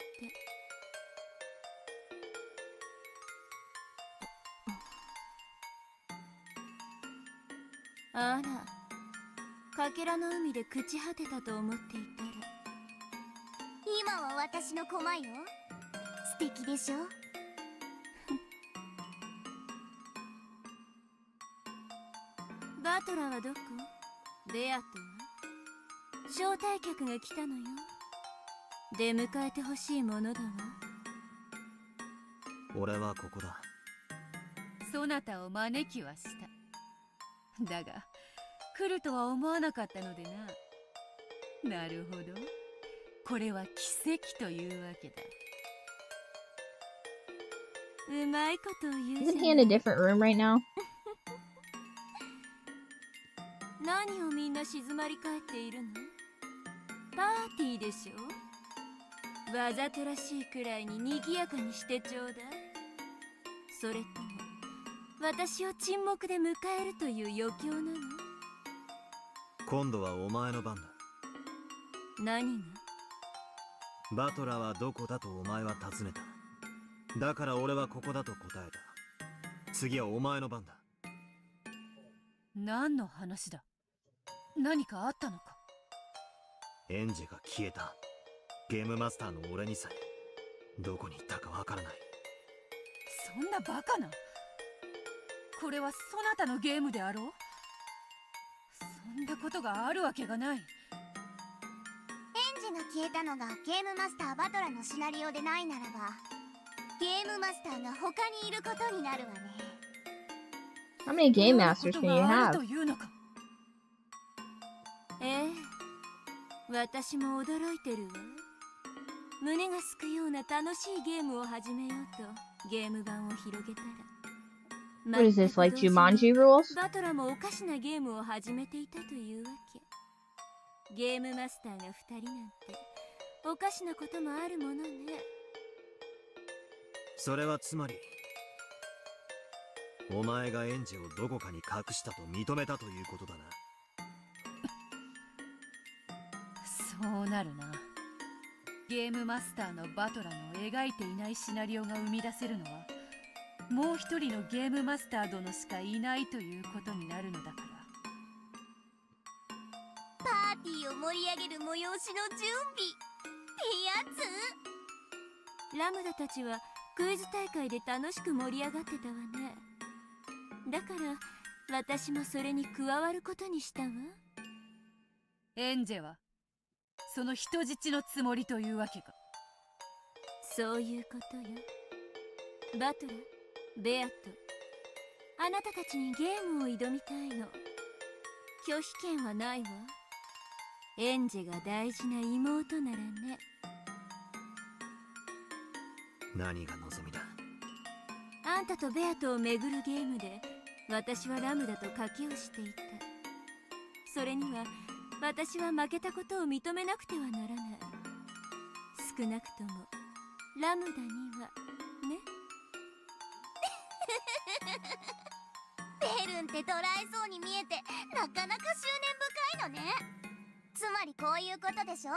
あら、かけらの海で朽ち果てたと思っていたら。今は私の駒よ。素敵でしょ？バトラはどこ？ベアとは？招待客が来たのよ。出迎えてほしいものだわ。俺はここだ。そなたを招きはした。だが来るとは思わなかったのでな。なるほど、これは奇跡というわけだ。うまいことを言うじゃ Isn't ない。 he in a different room right now? 何をみんな静まり返っているの？パーティーでしょ。わざとらしいくらいに賑やかにしてちょうだい。それとも私を沈黙で迎えるという余興なの？今度はお前の番だ。何が？バトラーはどこだとお前は尋ねた。だから俺はここだと答えた。次はお前の番だ。何の話だ？何かあったのか？エンジェが消えた。ゲームマスターの俺にさえどこに行ったかわからない。そんなバカな。これはそなたのゲームであろう？そんなことがあるわけがない。エンジが消えたのがゲームマスターバトラのシナリオでないならば、ゲームマスターが他にいることになるわね。How many game masters can you have? というのか？ええ、私も驚いてるわ。胸がすくような楽しいゲームを始めようとゲーム版を広げたら、 What is this, like Jumanji rules? バトラもおかしなゲームを始めていたというわけ。ゲームマスターが2人なんておかしなこともあるものね。それはつまりお前がエンジェをどこかに隠したと認めたということだな。そうなるな。ゲームマスターのバトラの描いていないシナリオが生み出せるのはもう一人のゲームマスター殿しかいないということになるのだから。パーティーを盛り上げる催しの準備ってやつ。ラムダたちはクイズ大会で楽しく盛り上がってたわね。だから私もそれに加わることにしたわ。エンジェはその人質のつもりというわけか。そういうことよ。バトラ、ベアト、あなたたちにゲームを挑みたいの。拒否権はないわ。エンジェが大事な妹ならね。何が望みだ。あんたとベアトを巡るゲームで私はラムダと賭けをしていた。それには私は負けたことを認めなくてはならない。少なくともラムダにはね。ベルンってドライそうに見えてなかなか執念深いのね。つまりこういうことでしょ。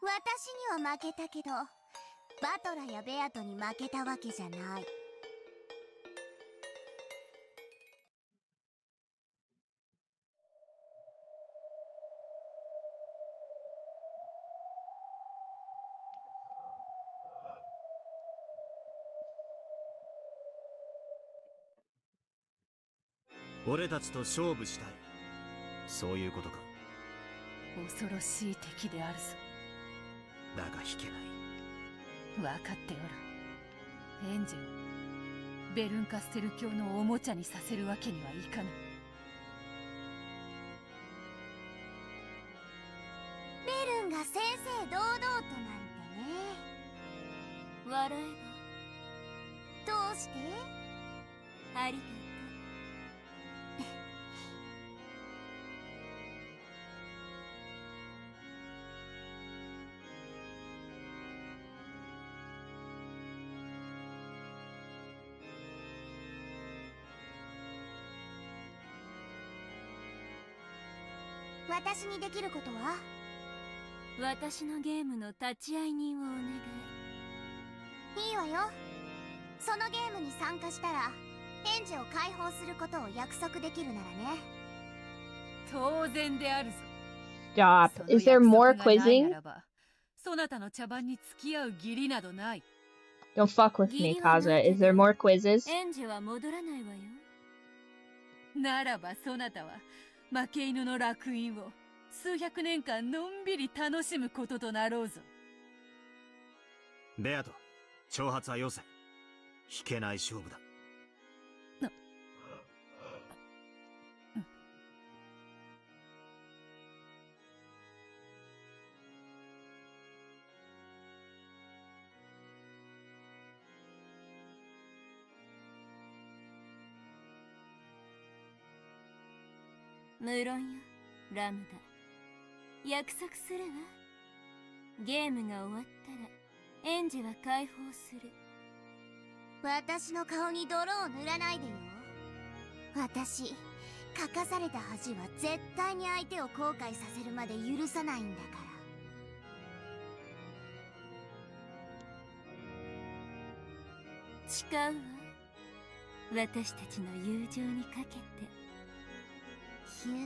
私には負けたけどバトラやベアトに負けたわけじゃない。俺たちと勝負したい、そういうことか。恐ろしい敵であるぞ。だが引けない。分かっておる。エンジェをベルンカステル教のおもちゃにさせるわけにはいかない。ベルンが正々堂々となんてね。笑えどうして？ばありがとう。私にできることは？私のゲームの立ち会い人をお願い。いいわよ。そのゲームに参加したらエンジェを解放することを約束できるならね。当然であるぞ。 Stop. Is there more quizzing? そなたの茶番に付き合う義理などない。 Don't fuck with me, Kaza. Is there more quizzes? エンジェは戻らないわよ。ならばそなたは負け犬の烙印を数百年間のんびり楽しむこととなろうぞ。ベアト、挑発はよせ。引けない勝負だ。無論よ、ラムダ。約束するわ。ゲームが終わったらエンジェは解放する。私の顔に泥を塗らないでよ。私、書かされた恥は絶対に相手を後悔させるまで許さないんだから。誓うわ。私たちの友情にかけて。ヒュー。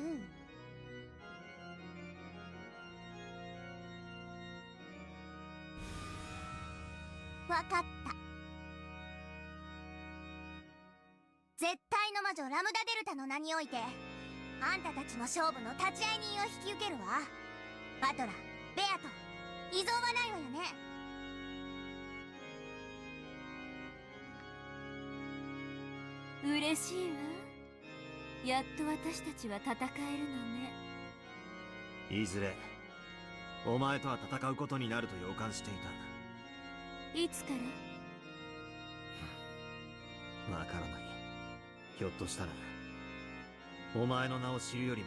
わかった。絶対の魔女ラムダデルタの名においてあんたたちの勝負の立ち会い人を引き受けるわ。バトラ、ベアト、異存はないわよね。嬉しいわ。やっと私たちは戦えるのね。いずれお前とは戦うことになると予感していた。いつから？わからない。ひょっとしたらお前の名を知るより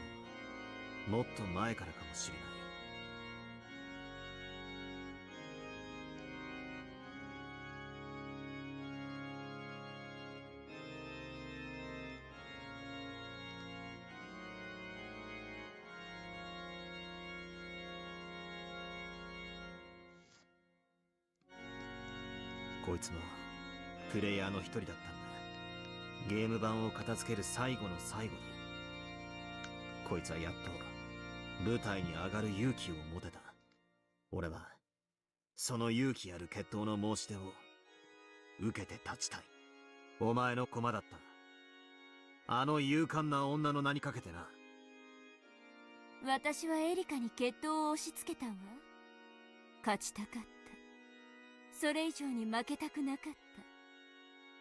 ももっと前からかもしれない。こいつもプレイヤーの一人だったんだ。ゲーム版を片付ける最後の最後にこいつはやっと舞台に上がる勇気を持てた。俺はその勇気ある決闘の申し出を受けて立ちたい。お前の駒だった。あの勇敢な女の名にかけてな。私はエリカに決闘を押し付けたわ。勝ちたかった。それ以上に負けたくなかっ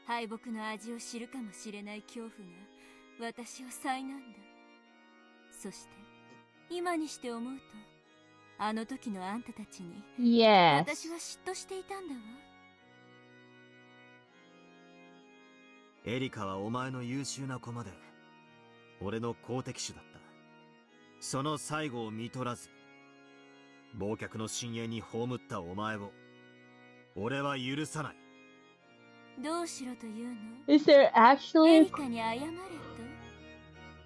た。敗北の味を知るかもしれない恐怖が私を災難だ。そして今にして思うと、あの時のあんたたちに Yes. 私は嫉妬していたんだわ。エリカはお前の優秀な駒で俺の好敵手だった。その最後を見取らず忘却の深淵に葬ったお前を俺は許さない。どうしろというの？ Is there エ actually リカに謝れと。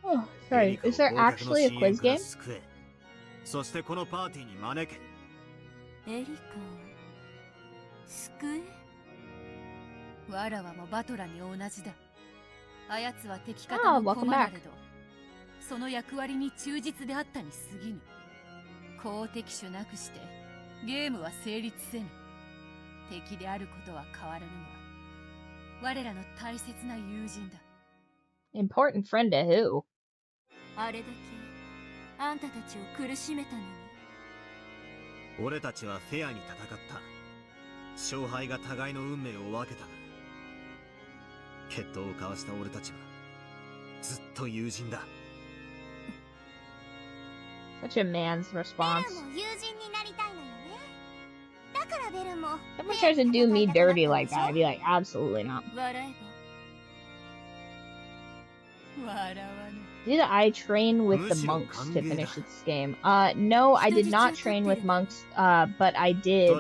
Oh, sorry. Is there actually a quiz game? そしてこのパーティーに招け。エリカを救え。わらわもバトラに同じだ。あやつは敵方 Ah, の welcome 駒な back. れど、その役割に忠実であったに過ぎぬ。好敵手なくしてゲームは成立せぬ。敵であることは変わらぬが、我らの大切な友人だ。Important friend to who? あれだけあんたたちを苦しめたのに。俺たちはフェアに戦った。勝敗が互いの運命を分けた。決闘を交わした俺たちはずっと友人だ。 Such a man's ベ response. ルも友人になりたいのよね。だからベルも Someone tries to do me dirty like that, I'd be like, absolutely not. 笑えば。笑わぬ。Did I train with the monks to finish this game? No, I did not train with monks, but I did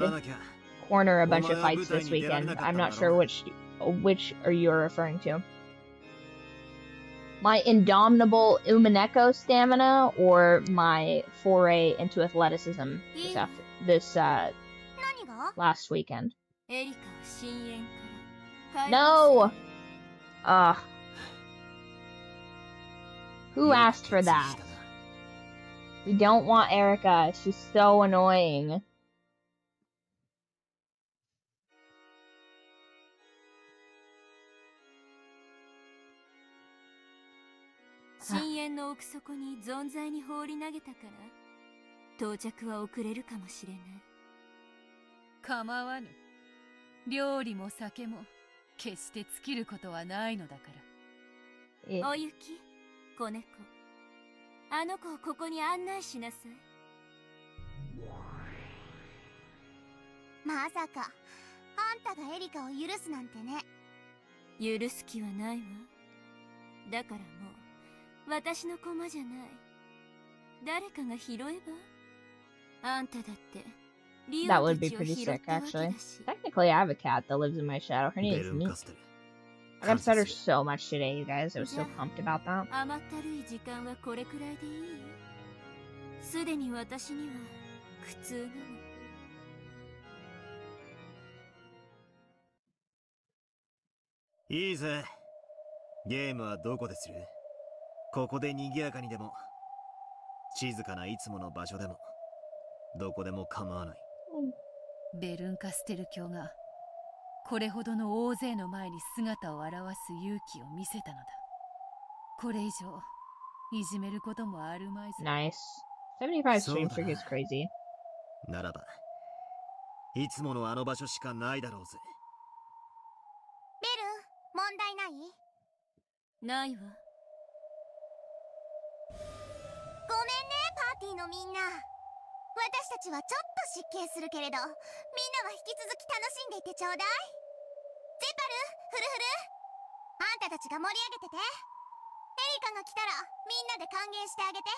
corner a bunch of fights this weekend. I'm not sure which are you referring to. My indomitable Umineko stamina or my foray into athleticism this 何が？ last weekend? エリカを深淵から。 No! Ugh. Who asked for that? We don't want Erica. She's so annoying. 深淵の奥底に存在に放り投げたから到着は遅れるかもしれない。構わぬ。料理も酒も決して尽きることはないのだから。おゆき、子猫、あの子をここに案内しなさい。まさかあんたがエリカを許すなんてね。許す気はないわ。だからもう私の駒じゃない。誰かが拾えば。あんただってリオ That た would be ちを pretty 拾っ sick, たわけだ actually. し。 Technically, I have a cat that lives in my shadow. Her name is Meek. I got to set her so much today, you guys. I was so pumped about that. 甘ったるい時間はこれくらいでいいよ。すでに私には苦痛なの。いいぜ。ゲームはどこでする？ここで賑やかにでも、静かないつもの場所でも、どこでも構わない。ベルンカステル教がこれほどの大勢の前に姿を現す勇気を見せたのだ。これ以上いじめることもあるまいぞ。 Nice. 75 stream streak is crazy. ならば、いつものあの場所しかないだろうぜ。ベル、問題ない？ないわ。ごめんね、パーティーのみんな。私たちはちょっと失敬するけれど、みんなは引き続き楽しんでいてちょうだい。ゼパル、フルフル、あんたたちが盛り上げてて。エリカが来たらみんなで歓迎してあげて。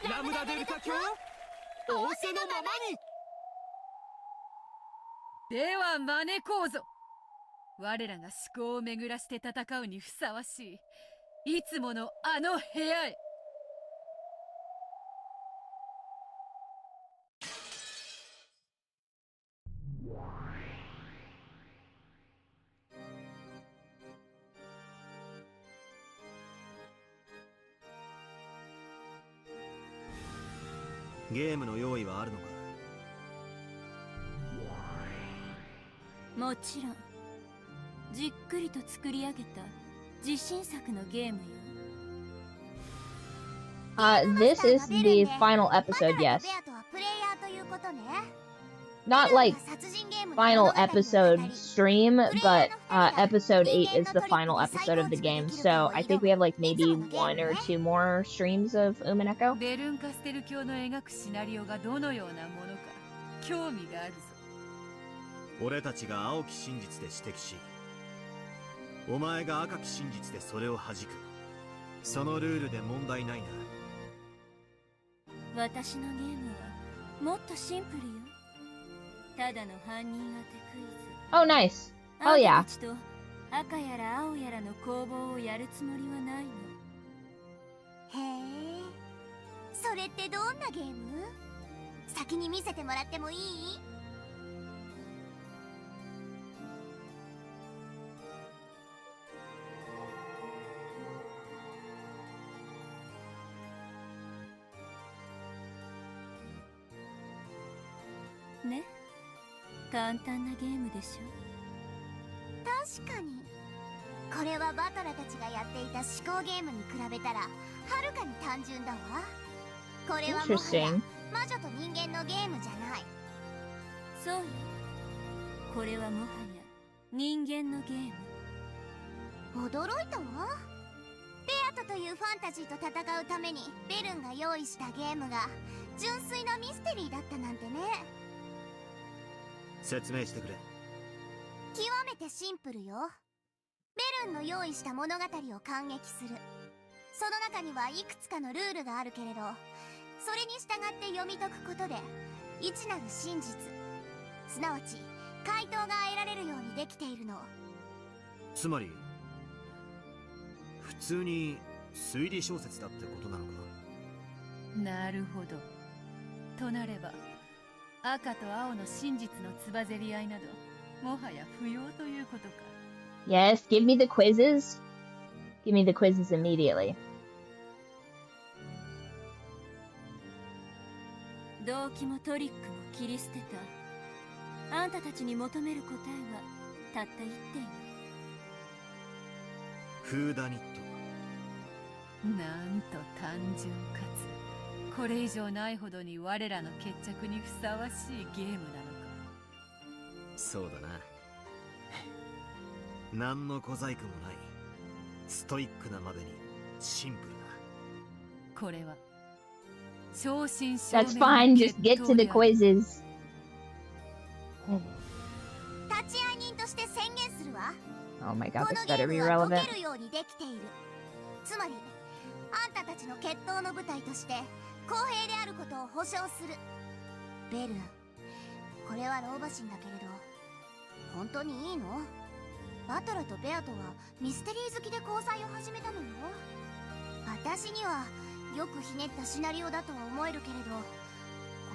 ラムダデルタ教仰せのままに。では招こうぞ。我らが思考を巡らして戦うにふさわしいいつものあの部屋へ。ゲームの用意はあるのか？もちろんじっくりと作り上げた自信作のゲームよ。This is the final episode, yes. Not like final episode stream, but episode 8 is the final episode of the game, so I think we have like maybe 1 or 2 more streams of Umineko. ベルンカステル教の描くシナリオがどのようなものか興味があるぞ。俺たちが青き真実で指摘し、お前が赤き真実でそれを弾く。そのルールで問題ないな。私のゲームはもっとシンプルよ。ただの犯人当てクイズ。 Oh, nice. Oh, あ yeah. んたたちと赤やら青やらの攻防をやるつもりはないの。へえ、それってどんなゲーム？先に見せてもらってもいい？ね、簡単なゲームでしょ。確かにこれはバトラたちがやっていた思考ゲームに比べたらはるかに単純だわ。これはもはや魔女と人間のゲームじゃない。そうよ、これはもはや人間のゲーム。驚いたわ。ベアトというファンタジーと戦うためにベルンが用意したゲームが純粋なミステリーだったなんてね。説明してくれ。極めてシンプルよ。ベルンの用意した物語を感激する。その中にはいくつかのルールがあるけれど、それに従って読み解くことで未知なる真実、すなわち回答が得られるようにできているの。つまり普通に推理小説だってことなのか？なるほど。となれば赤と青の真実のつばぜり合いなどもはや不要ということか。 Yes, give me the quizzes. Give me the quizzes immediately. 動機もトリックも切り捨てたあんたたちに求める答えはたった一点よ。フーダニット。なんと単純かつこれ以上ないほどに我らの決着にふさわしいゲームなのか。そうだな。何の小細工もないストイックなまでにシンプルな。これは正真正銘 That's fine, just get to the quizzes. 立ち会い人として宣言するわ。 Oh my god, こ this のゲ better ー be ムは relevant. 解けるようにできている。つまりあんたたちの決闘の舞台として公平であることを保証する。ベルン、これは老婆心だけれど本当にいいの？バトラとベアとはミステリー好きで交際を始めたのよ。私にはよくひねったシナリオだとは思えるけれど、こ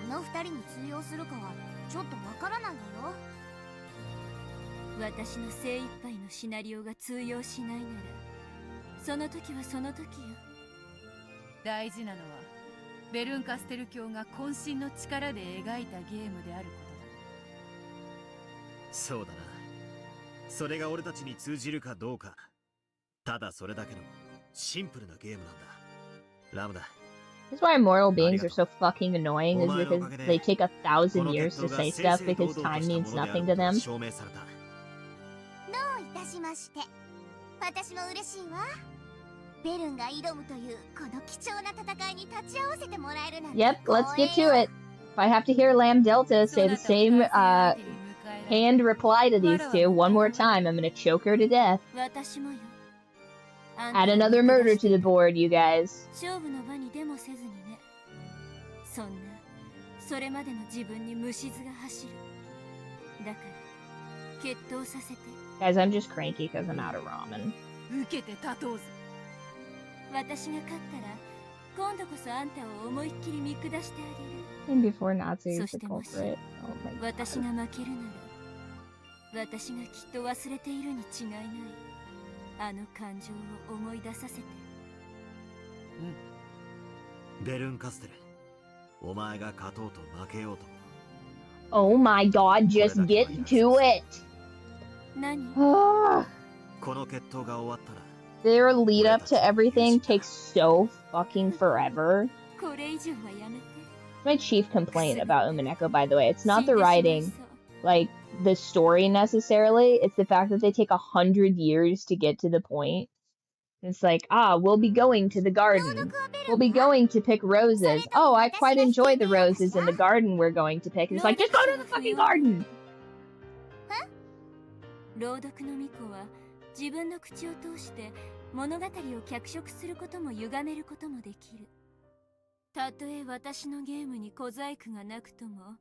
の二人に通用するかはちょっとわからないわよ。私の精一杯のシナリオが通用しないならその時はその時よ。大事なのはベルンカステル教が渾身の力で描いたゲームであることだ。そうだな。それが俺たちに通じるかどうか。ただそれだけのシンプルなゲームなんだ。ラムだ。That's why immortal beings are so fucking annoying, is because they take 1,000 years to say stuff because time means nothing to them. どういたしまして。私も嬉しいわ。ベルンが挑むというこの貴重な戦いに立ち会わせてもらえるなんて。 Yep, let's get to it. If I have to hear Lamb Delta say the same hand reply to these two one more time, I'm gonna choke her to death. 私もよ。 Add another murder to the board, you guys. 勝負の場にでもせずにね。そんなそれまでの自分に虫唾が走る。だから決闘させて。 Guys, I'm just cranky because I'm out of ramen. 受けて立とうぜ。私が勝ったら今度こそあんたを思いっきり見下してあげる。 And before Natsu is the culprit. Oh my god. 私が負けるなら私がきっと忘れているに違いない。あの感情を思い出させて。ベルンカステル、お前が勝とうと負けようと。 Oh my god, just get to it! 何 この決闘が終わったら Their lead up to everything takes so fucking forever. これ以上はやめて。 My chief complaint about Umineko, by the way. It's not the writing, like, the story necessarily. It's the fact that they take 100 years to get to the point. It's like, we'll be going to the garden. We'll be going to pick roses. Oh, I quite enjoy the roses in the garden we're going to pick. It's like, just go to the fucking garden! 朗読の巫女は自分の口を通して物語を脚色することも歪めることもできる。たとえ私のゲームに小細工がなくとも、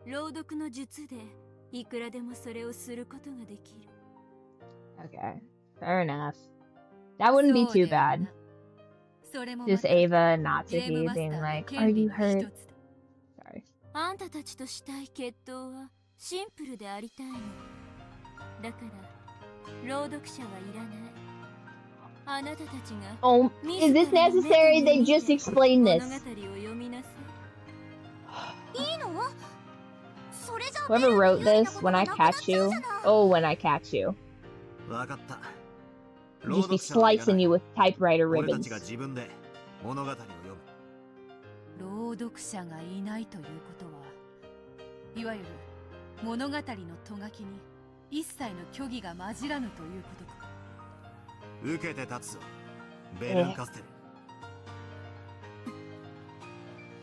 朗読の術でいくらでもそれをすることができる。 Okay, fair enough. That wouldn't be too bad. Just Ava and Natsuki being like, are you hurt? Sorry. あんたたちとしたい決闘はシンプルでありたいの。だから朗読者はいらない。あなたたちが Oh, is this necessary? They just explained this. 物語を読みなさい。いいの？それじゃ Whoever wrote this, when I catch you. Oh, when I catch you. わかった。 Just be slicing you with typewriter 俺た ribbons. ちが自分で物語を読む。朗読者がいないということはいわゆる物語のとがきに一切の虚偽が混じらぬということか。受けて立つぞ、ベルンカステル。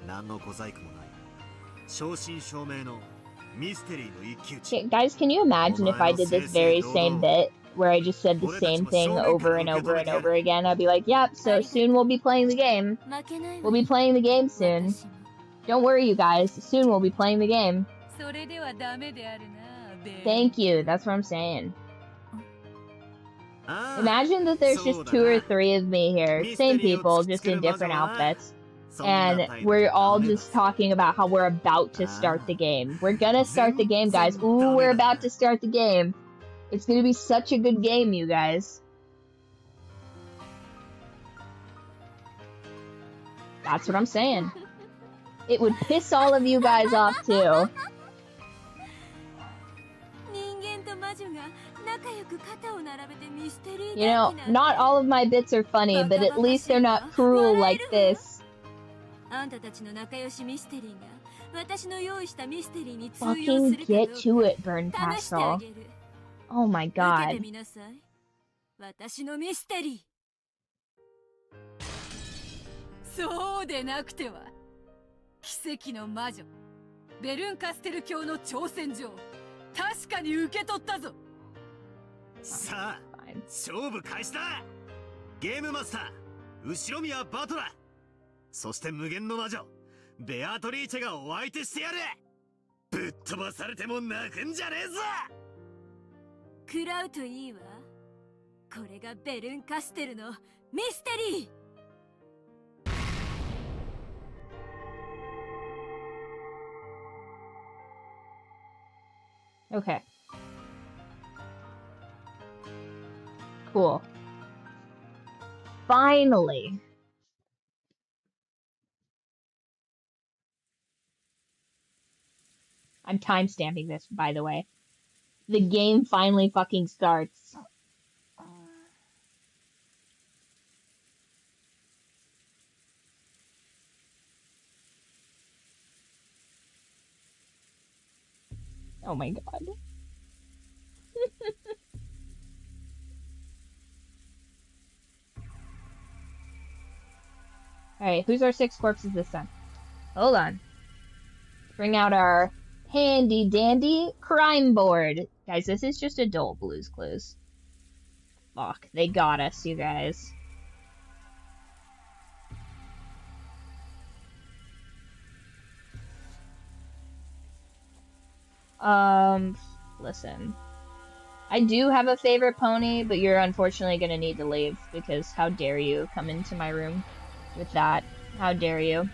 何の小細工もない正真正銘のミステリーの一騎打ち。 Guys, can you imagine if I did this very same bit where I just said the same thing over and over and over again? I'd be like, yep, so soon we'll be playing the game. We'll be playing the game soon. Don't worry, you guys. Soon we'll be playing the game. Thank you. That's what I'm saying. Imagine that there's just 2 or 3 of me here. Same people, just in different outfits. And we're all just talking about how we're about to start the game. We're gonna start the game, guys. Ooh, we're about to start the game. It's gonna be such a good game, you guys. That's what I'm saying. It would piss all of you guys off, too. You know, not all of my bits are funny, but at least they're not cruel like this. Fucking get to it, Burn Castle. Oh my god. そうでなくては奇跡の魔女ベルンカステル教の挑戦状確かに受け取ったぞ。さあ勝負開始だ。ゲームマスター後ろ宮バトラー、そして無限の魔女ベアトリーチェがお相手してやる。ぶっ飛ばされても泣くんじゃねえぞ。食らうといいわ。これがベルンカステルのミステリー。 Okay. Cool. Finally. I'm timestamping this, by the way. The game finally fucking starts. Oh my god. Alright, who's our 6 corpses this time? Hold on. Bring out our handy dandy crime board. Guys, this is just adult Blue's Clues. Fuck, they got us, you guys. Listen. I do have a favorite pony, but you're unfortunately gonna need to leave, because how dare you come into my room with that? How dare you?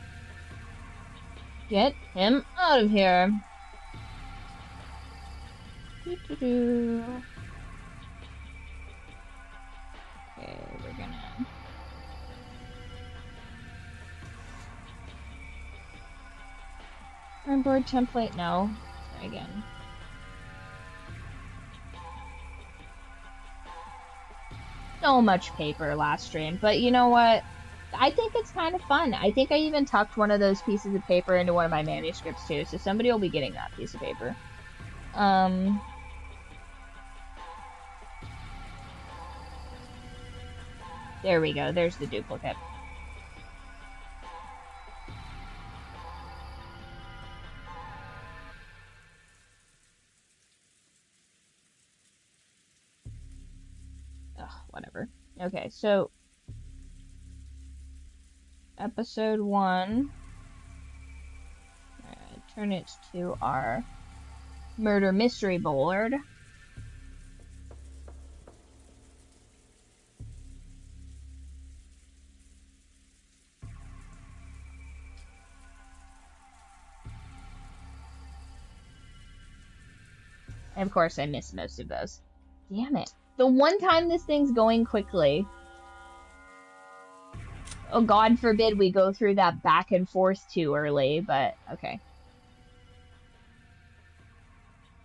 Get him out of here. Doo-doo-doo. Okay, we're gonna... Turn board template, no. Try again. So much paper last stream, but you know what? I think it's kind of fun. I think I even tucked one of those pieces of paper into one of my manuscripts too, so somebody will be getting that piece of paper. There we go. There's the duplicate. Ugh, whatever. Okay, so episode 1. Turn it to our murder mystery board. And of course, I missed most of those. Damn it. The one time this thing's going quickly. Oh, God forbid we go through that back and forth too early, but okay.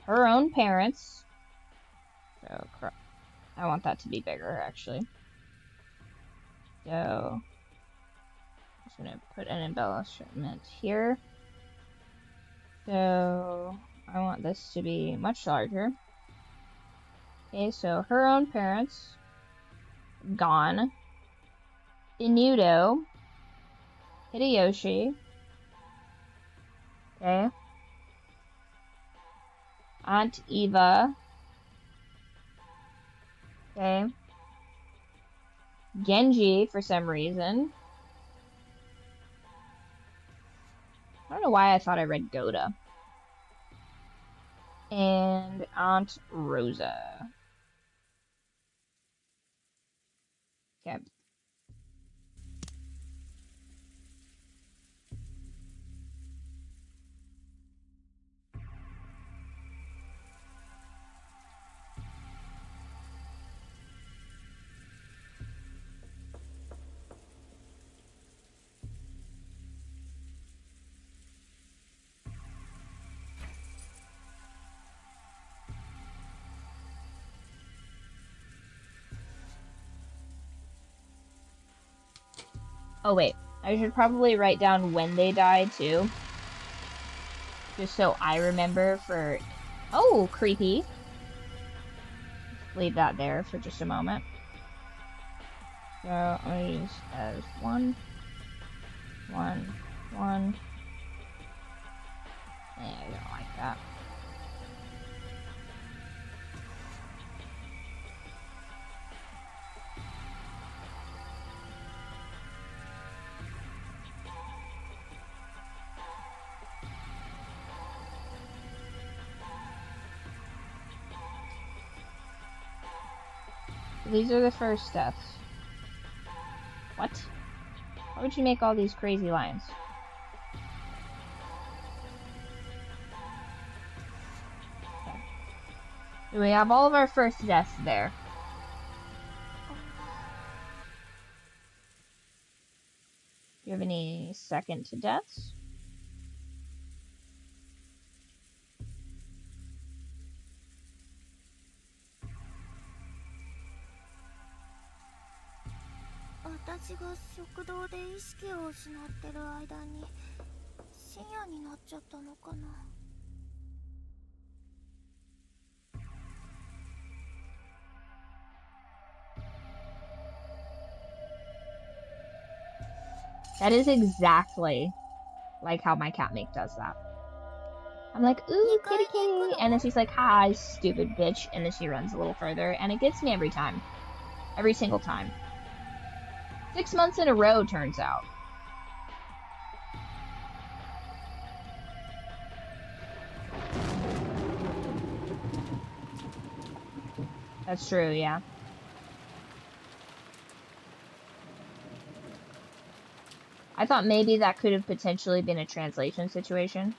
Her own parents. So, I want that to be bigger, actually. So, I'm just gonna put an embellishment here. So, I want this to be much larger. Okay, so her own parents. Gone. Inudo. Hideyoshi. Okay. Aunt Eva. Okay. Genji, for some reason. I don't know why I thought I read Goda. And Aunt Rosa. Okay. Oh wait, I should probably write down when they died too. Just so I remember for... Oh, creepy. Leave that there for just a moment. So, I'm gonna use as 1, 1, 1. I don't like that. These are the first deaths. What? Why would you make all these crazy lines? Okay. So we have all of our first deaths there. Do you have any second deaths? That is exactly like how my catmate does that. I'm like, ooh, kitty kitty, and then she's like, hi, stupid bitch, and then she runs a little further, and it gets me every time. Every single time. 6 months in a row, turns out. That's true, yeah. I thought maybe that could have potentially been a translation situation.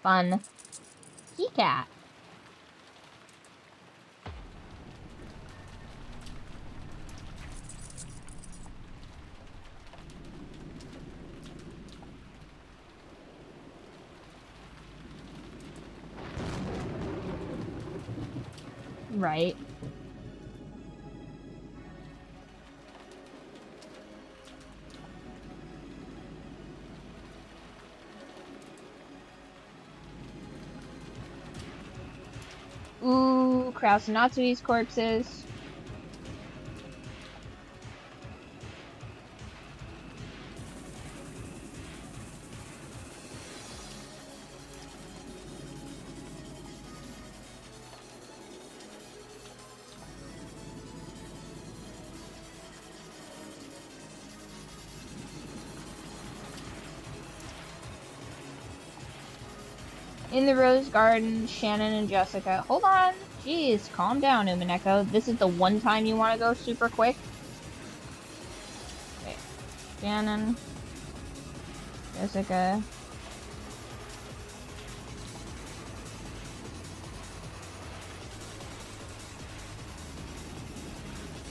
Fun. Key cat. Right. Ooh, Kraus and Natsui's corpses. In the Rose Garden, Shannon and Jessica. Hold on. Jeez, calm down, Umineko. This is the one time you want to go super quick? Okay. Shannon. Jessica.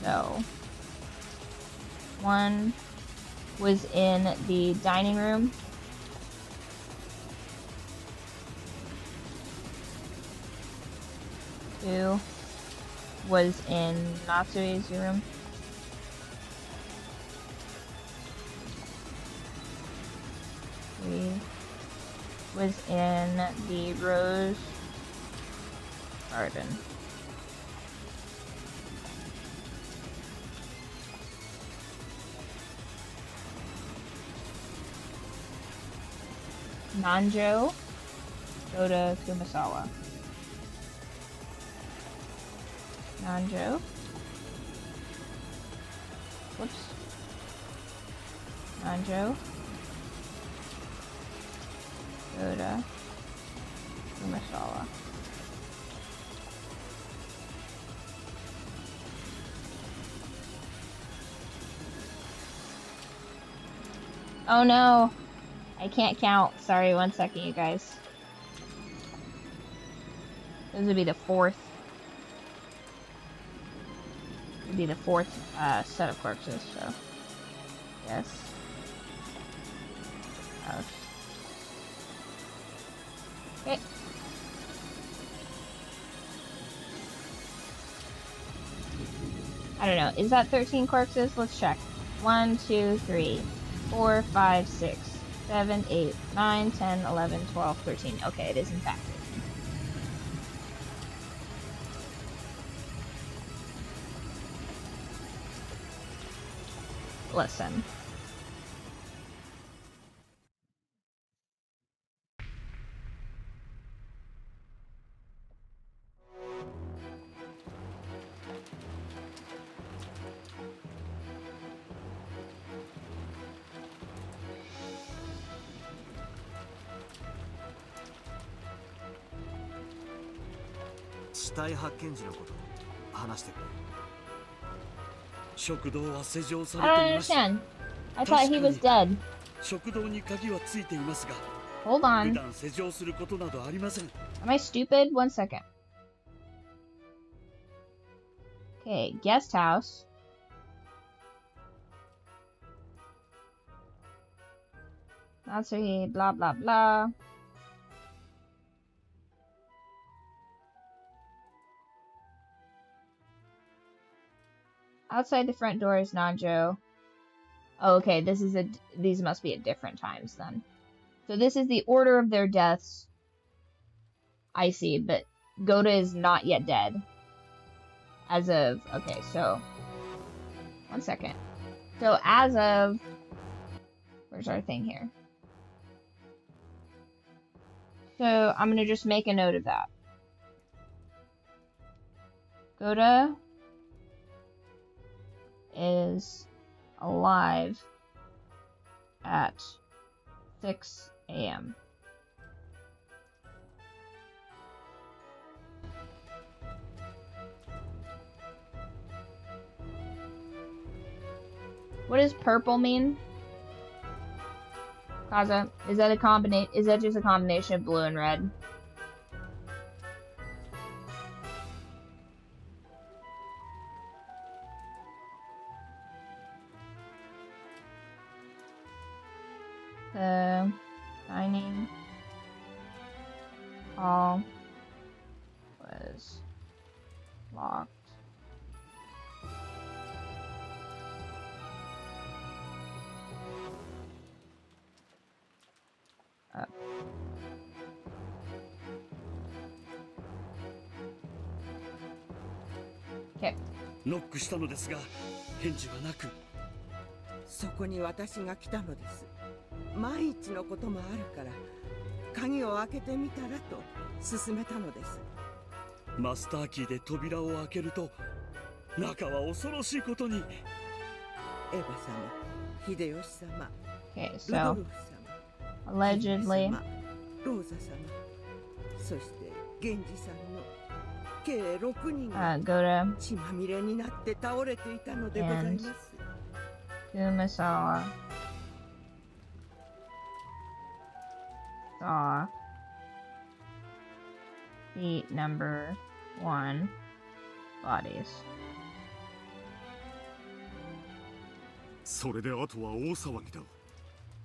So. One was in the dining room. Two was in Natsui's room. Three was in the Rose Garden. Nanjo, go to Kumasawa. Nanjo. Whoops. Nanjo. Go to Kumasawa. Oh no! I can't count. Sorry, 1 second, you guys. This would be the fourth. Would be the fourth set of corpses. So, yes. House. Okay. I don't know. Is that 13 corpses? Let's check. 1, 2, 3, 4, 5, 6, 7, 8, 9, 10, 11, 12, 13. Okay, it is in fact 13. Listen.死体発見時のこと話してくれ。食堂は施錠さ I れ don't ていました。 understand. I thought he was dead. 食堂に鍵はついていますが、 Hold 普 on. 段施錠することなどありません。 Am I stupid? 1 second. Okay, guest house. Natsui, blah blah blah. Outside the front door is Nanjo. Oh, okay, these must be at different times then. So this is the order of their deaths. I see, but Goda is not yet dead. As of, okay, so 1 second. So as of, where's our thing here? So I'm gonna just make a note of that. Goda is alive at 6 a.m. What does purple mean? Kaza, is that a combination? Is that just a combination of blue and red? The dining hall was locked. Up. Okay. ノックしたのですが返事はなく。そこに私が来たのです。万一のこともあるから鍵を開けてみたらと勧めたのです。マスターキーで扉を開けると中は恐ろしいことに。エヴァ様、秀吉様、 Okay, ル so ドルフ様、 allegedly, ローザ様、そして源氏さんの計6人が go to 血まみれになって倒れていたのでございます。 Kumasawa saw the number 1 bodies. それであとは大騒ぎだ。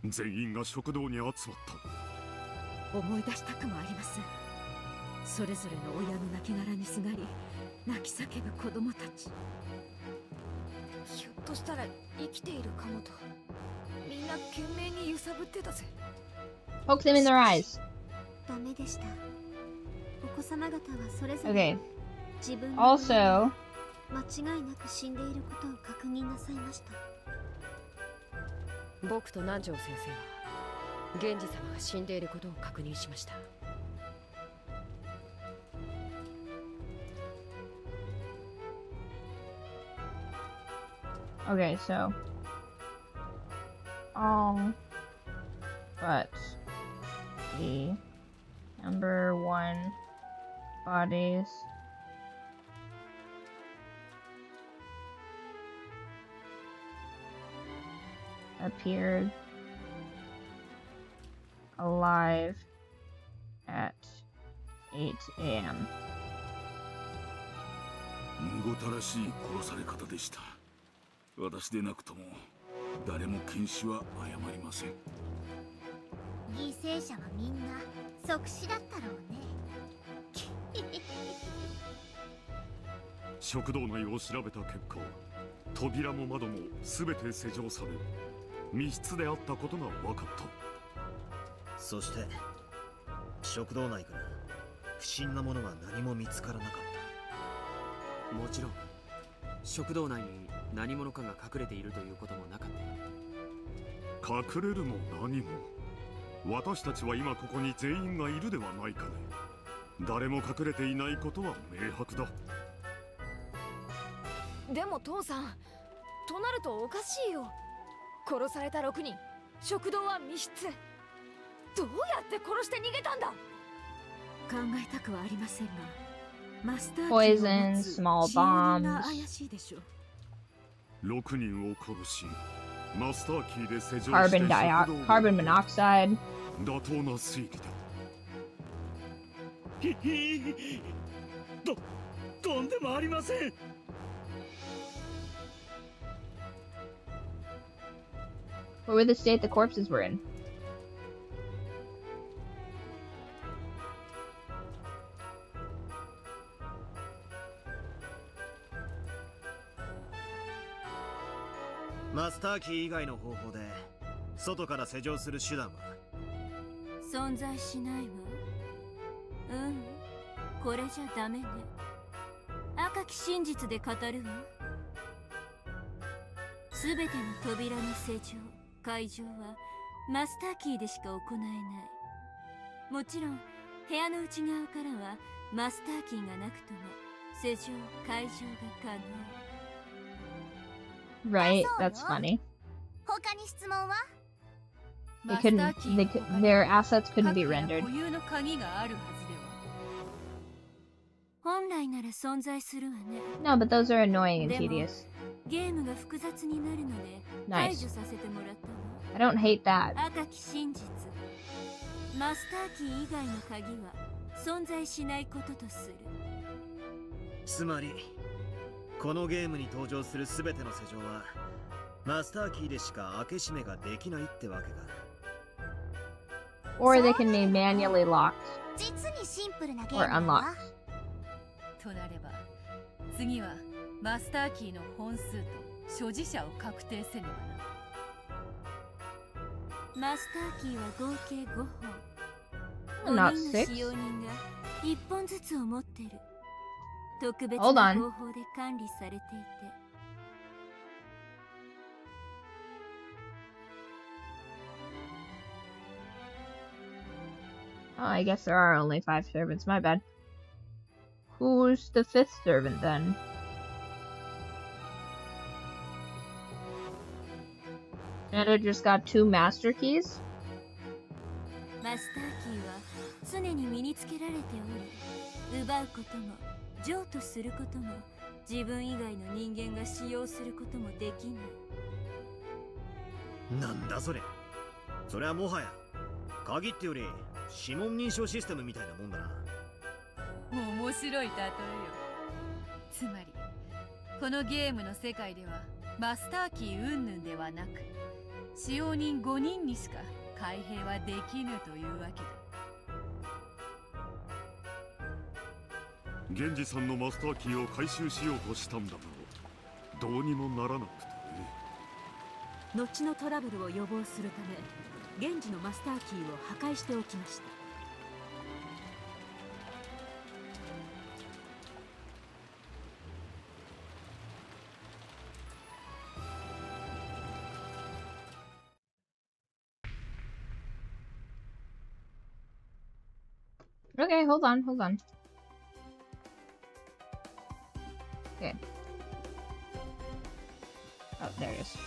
全員が食堂に集まった。思い出したくもあります。それぞれの親の亡骸にすがり泣き叫ぶ子供たち。ひょっとしたら生きているかもと。みんな懸命に揺さぶってたぜ。 Poke them in their eyes. ダメでした。お子様方はそれぞ Okay. れ自分の Also, 間違いなく死んでいることを確認なさいました。僕と南條先生は源氏様が死んでいることを確認しました。okay, so all but the number 1 bodies appeared alive at 8 a.m. むごたらしい殺され方でした。私でなくとも誰も検視は謝りません。犠牲者はみんな即死だったろうね。食堂内を調べた結果、扉も窓も全て施錠され、密室であったことが分かった。そして食堂内から不審なものは何も見つからなかった。もちろん食堂内に何者かが隠れているということもなかったよ。隠れるも何も、私たちは今ここに全員がいるではないかね。誰も隠れていないことは明白だ。でも父さん、となるとおかしいよ。殺された6人、食堂は密室。どうやって殺して逃げたんだ。考えたくはありませんが、マスターキーを Poison, 持つ small 死因が bombs. 怪しいでしょう。 6人を殺し、マスターキーで施錠して carbon monoxide. 妥当な推理だ。ひひとんでもありません。What were the state the corpses were in? マスターキー以外の方法で外から施錠する手段は存在しないわ。これじゃダメね。赤き真実で語るわ。すべての扉の施錠、解錠はマスターキーでしか行えない。もちろん部屋の内側からはマスターキーがなくとも施錠、解錠が可能。Right, that's funny. 他に質問は？ Their assets couldn't be rendered. 固有の鍵があるはずでは。本来なら存在するわね。 No, but those are annoying and でも tedious. ゲームが複雑になるので Nice. 排除させてもらったわ。 I don't hate that. 赤き真実、マスターキー以外の鍵は存在しないこととする。つまりこのゲームに登場する全ての施錠はマスターキーでしか開け閉めができないってわけか。 Or they can be manually locked 実にシンプルなゲー or ムだ unlocked. わ。となれば次はマスターキーの本数と所持者を確定せねばな。マスターキーは合計5本。 Not 5人の six. 使用人が1本ずつを持ってる。特別 Hold な on. 方法で管理されていて。 Oh, I guess there are only 5 servants. My bad. Who's the 5th servant then? Netta just got 2 master keys? マスターキーは常に身につけられており、奪うことも譲渡することも自分以外の人間が使用することもできない。なんだそれ。それはもはや鍵ってより指紋認証システムみたいなもんだな。面白い例えよ。つまりこのゲームの世界ではマスターキー云々ではなく使用人5人にしか開閉はできぬというわけだ。源氏さんのマスターキーを回収しようとしたんだがどうにもならなくてね。後のトラブルを予防するため源氏のマスターキーを破壊しておきました。Okay, hold on. Okay. Oh, there it is.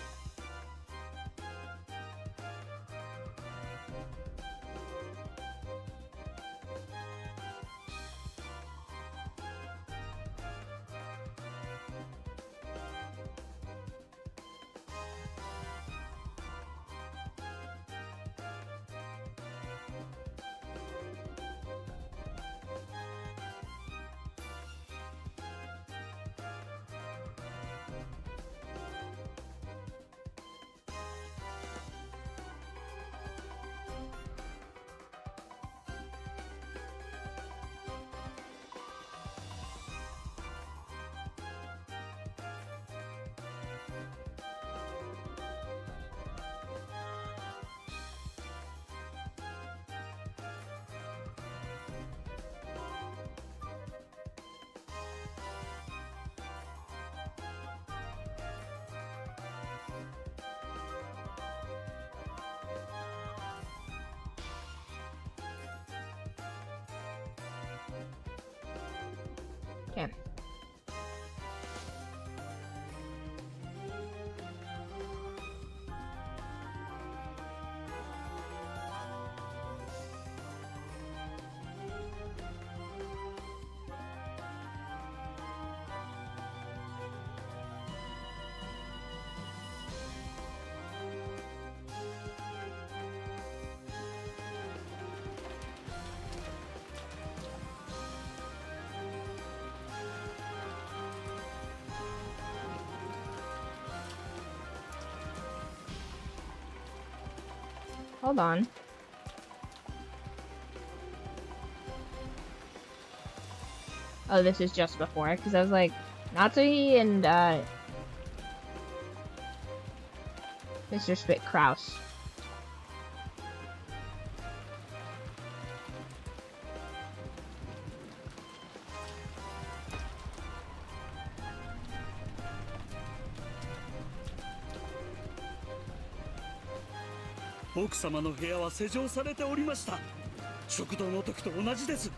Okay. Hold on. Oh, this is just before, because I was like, Natsuhi and, Mr. Spit Kraus.「奥様の部屋は施錠されておりました。食堂の時と同じです。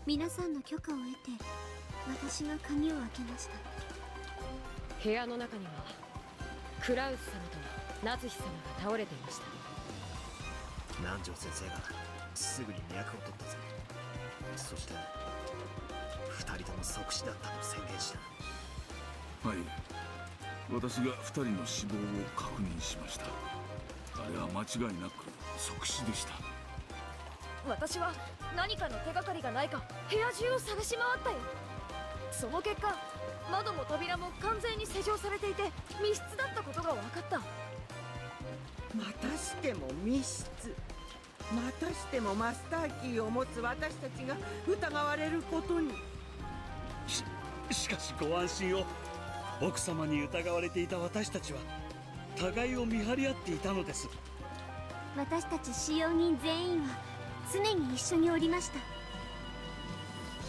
皆さんの許可を得て私が鍵を開けました。部屋の中にはクラウス様と夏日様が倒れていました。南條先生がすぐに脈を取ったぜ。そして二人とも即死だったと宣言した。はい、私が2人の死亡を確認しました。あれは間違いなく即死でした。私は何かの手がかりがないか部屋中を探し回ったよ。その結果、窓も扉も完全に施錠されていて密室だったことが分かった。またしても密室、またしてもマスターキーを持つ私たちが疑われることに。しかしご安心を。奥様に疑われていた私たちは互いを見張り合っていたのです。私たち使用人全員は常に一緒におりました。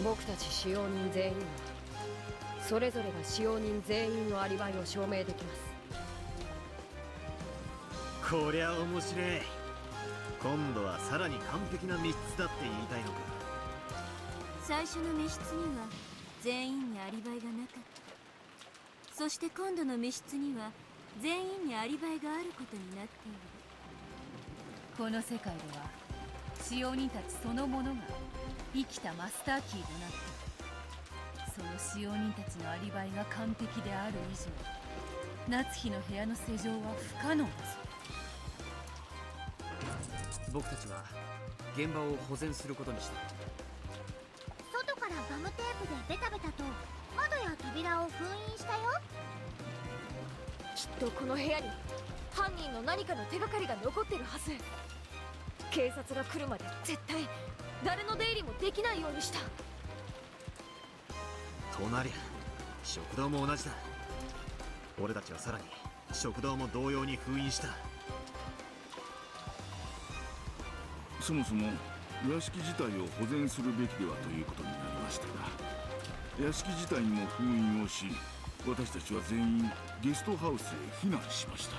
僕たち使用人全員はそれぞれが使用人全員のアリバイを証明できます。こりゃ面白い。今度はさらに完璧な密室だって言いたいのか。最初の密室には全員にアリバイがなかった。そして今度の密室には全員にアリバイがあることになっている。この世界では使用人たちそのものが生きたマスターキーとなっている。その使用人たちのアリバイが完璧である以上、夏日の部屋の施錠は不可能だぞ。僕たちは現場を保全することにした。外からガムテープでベタベタと窓や扉を封印したよ。きっとこの部屋に犯人の何かの手がかりが残ってるはず。警察が来るまで絶対誰の出入りもできないようにした。となりゃ食堂も同じだ。俺たちはさらに食堂も同様に封印した。そもそも屋敷自体を保全するべきではということになりましたが、屋敷自体にも封印をし、私たちは全員ゲストハウスへ避難しました。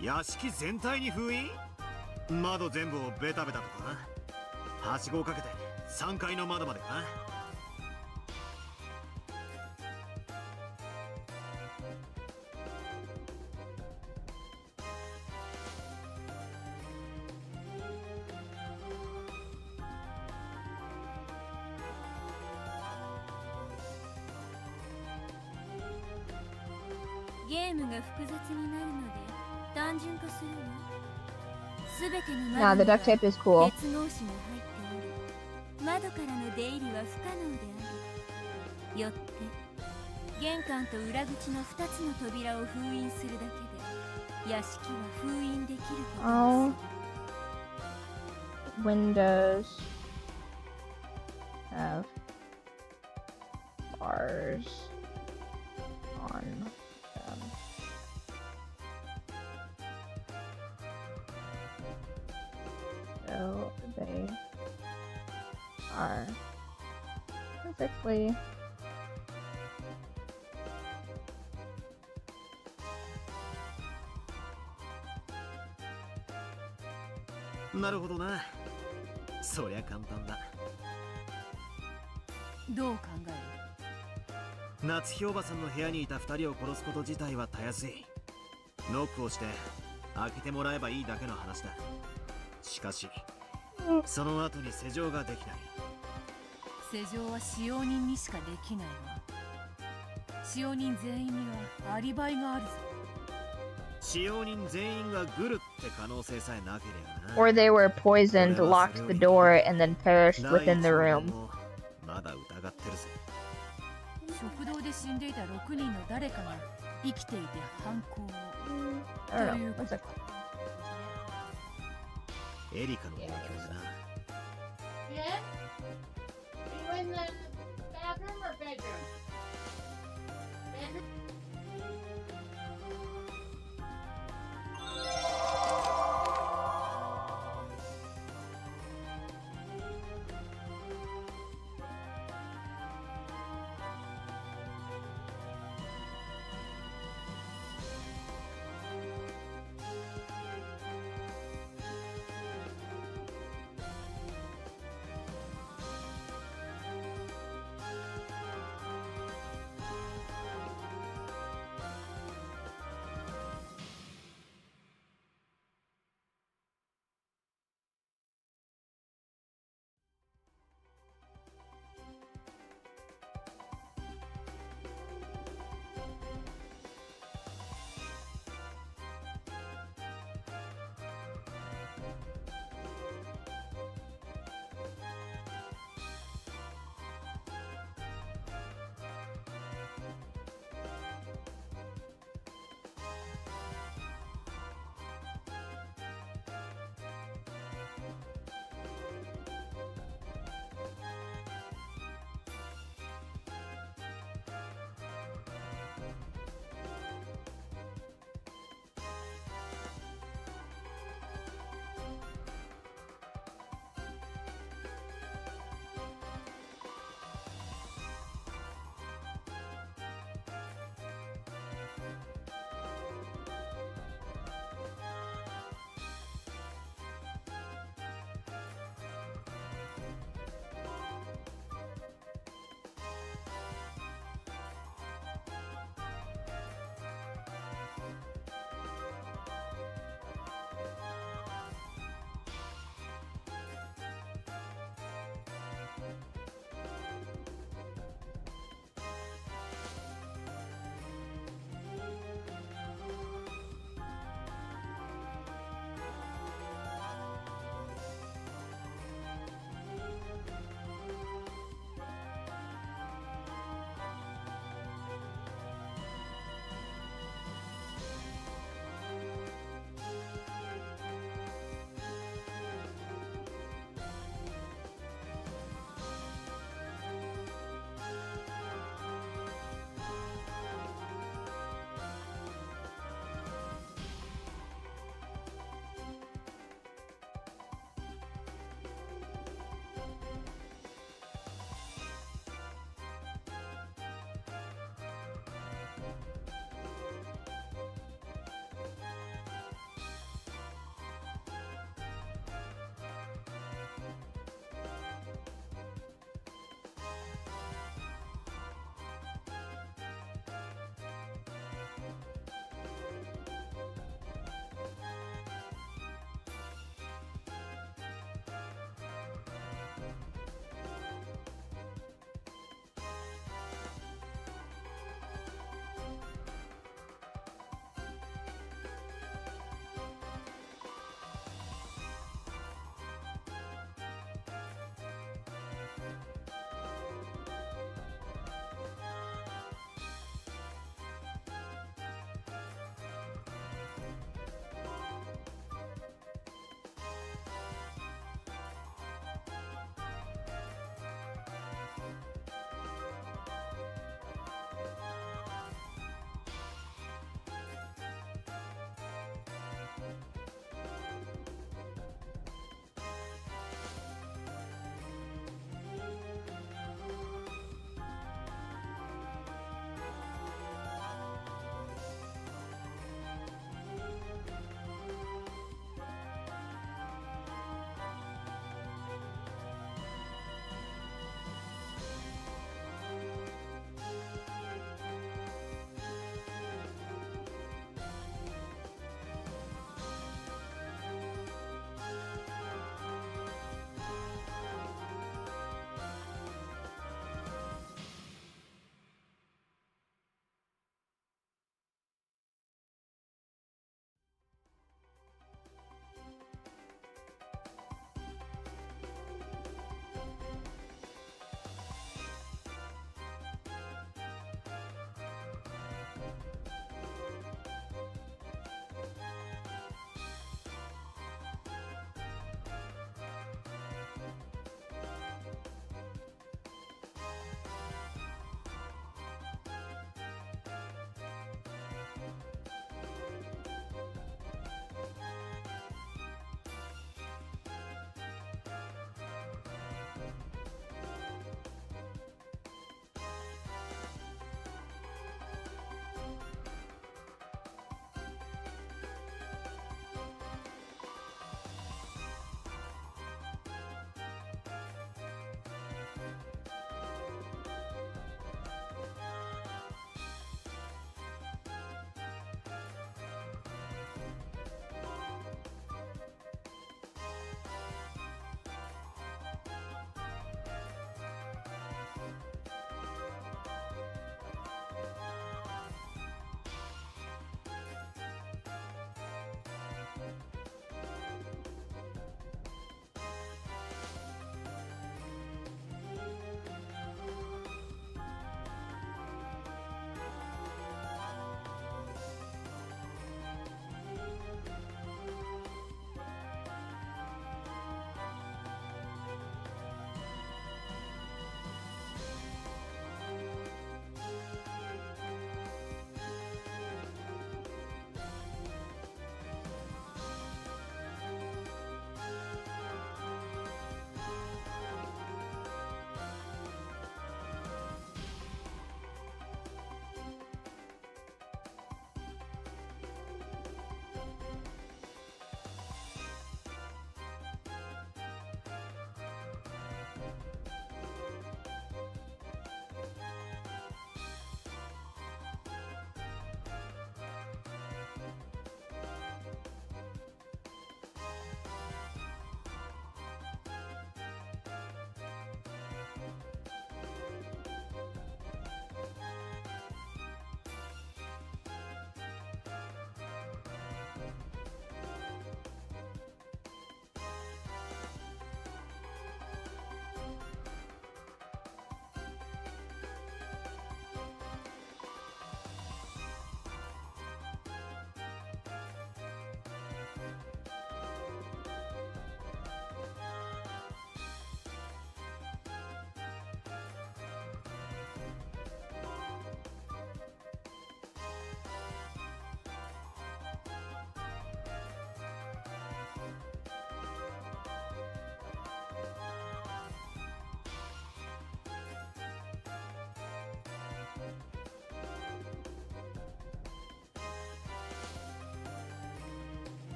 屋敷全体に封印？窓全部をベタベタとか？はしごをかけて3階の窓までか？ゲームが複雑になるので単純化するわ。すべての Nah, 窓 the には duct tape is cool. 鉄格子が入っており、窓からの出入りは不可能である。よって玄関と裏口の2つの扉を封印するだけで屋敷は封印できること Oh. にする。 Windows have bars on them. So they are physicallyなるほどな。そりゃ簡単だ。どう考える？夏日おばさんの部屋にいた2人を殺すこと自体はたやすい。ノックをして開けてもらえばいいだけの話だ。しかしその後に施錠ができない。施錠は使用人にしかできないわ。使用人全員にはアリバイがあるぞ。使用人全員がグルって可能性さえなければな。 or they were poisoned, locked the door, and then perished within the room. まだ疑ってるぜ。食堂で死んでいた6人の誰かが生きていて犯行を。 I don't とい know. うこ What's と that? エリカの影響だな。 Yeah? Are you in the bathroom or bedroom? Bedroom?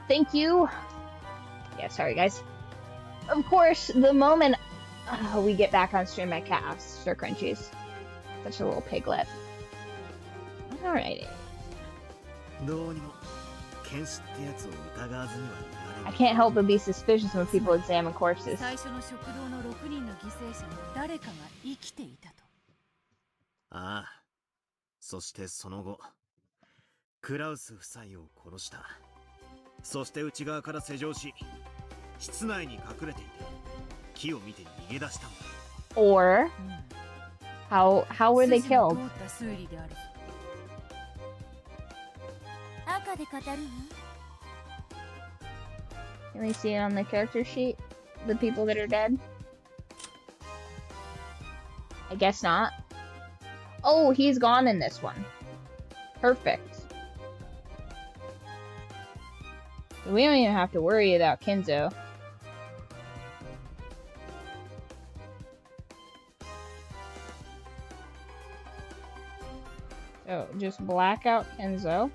Thank you. Yeah, sorry guys. Of course, the moment we get back on stream, my cat asks for crunchies. Such a little piglet. Alrighty. I can't help but be suspicious when people examine corpses. 最初の食堂の6人の犠牲者の誰かが生きていたと。ああ。そしてその後、クラウス夫妻を殺した。そして内側から施錠し、室内に隠れていて、木を見て逃げ出したんだ。Or how were they killed? 通った推理である。赤で語るの？ Can we see it on the character sheet? The people that are dead? I guess not. Oh, he's gone in this one. Perfect. We don't even have to worry about Kenzo. So, just black out Kenzo.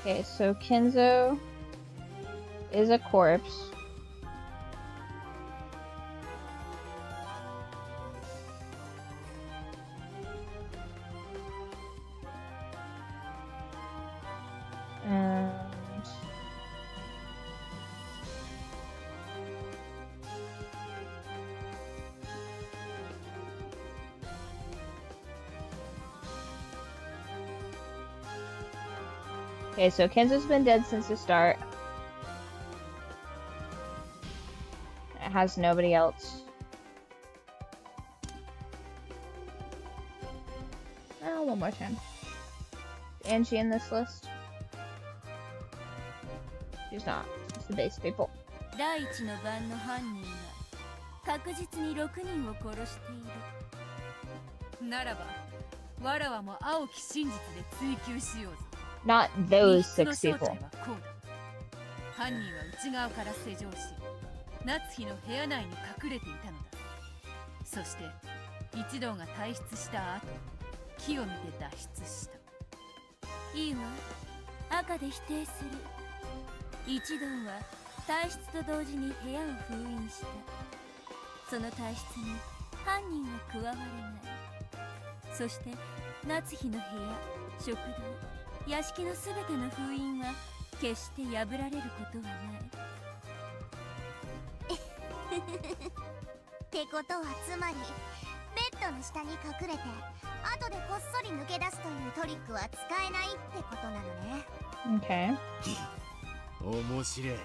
Okay, so Kenzo is a corpse. And okay, so Kenzo's been dead since the start. It has nobody else. Oh, one more time. Is Angie in this list? She's not. It's the base people. 第一の番の犯人は確実に6人を殺している。ならば、わらわも青き真実で追求しようぞ。Not those 3つの 6 正 people. 体はこうだ。犯人は内側から施錠し、夏日の部屋内に隠れていたのだ。そして一同が退出した後、木を見て脱出した。いいわ。赤で否定する。一同は退出と同時に部屋を封印した。その退出に犯人は加われない。そして夏日の部屋、食堂、屋敷のすべての封印は決して破られることはない。ってことはつまりベッドの下に隠れて後でこっそり抜け出すというトリックは使えないってことなのね。 Okay. 面白い。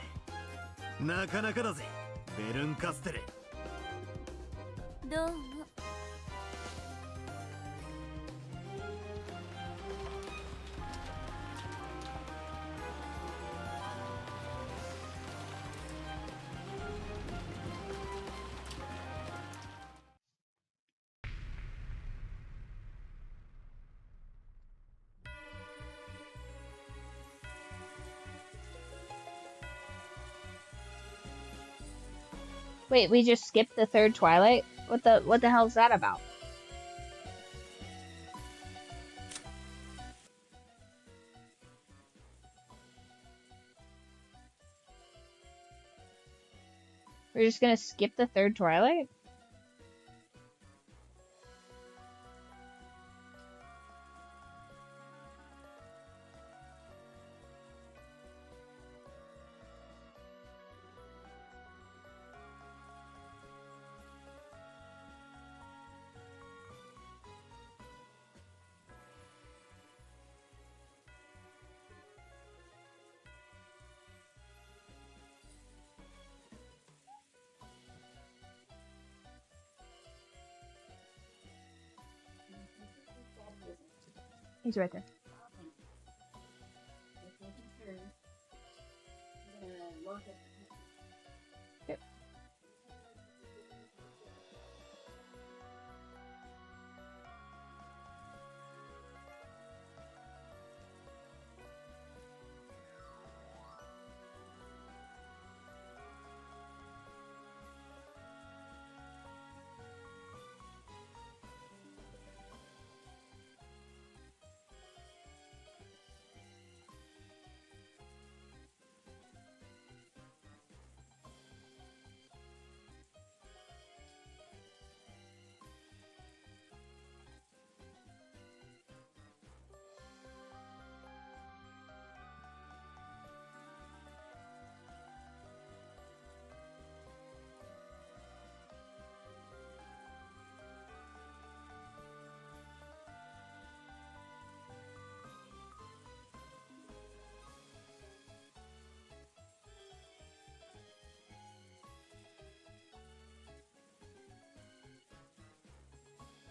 なかなかだぜ、ベルンカステレ。どうも。Wait, we just skipped the third Twilight? What the hell is that about? We're just gonna skip the third Twilight? He's right there.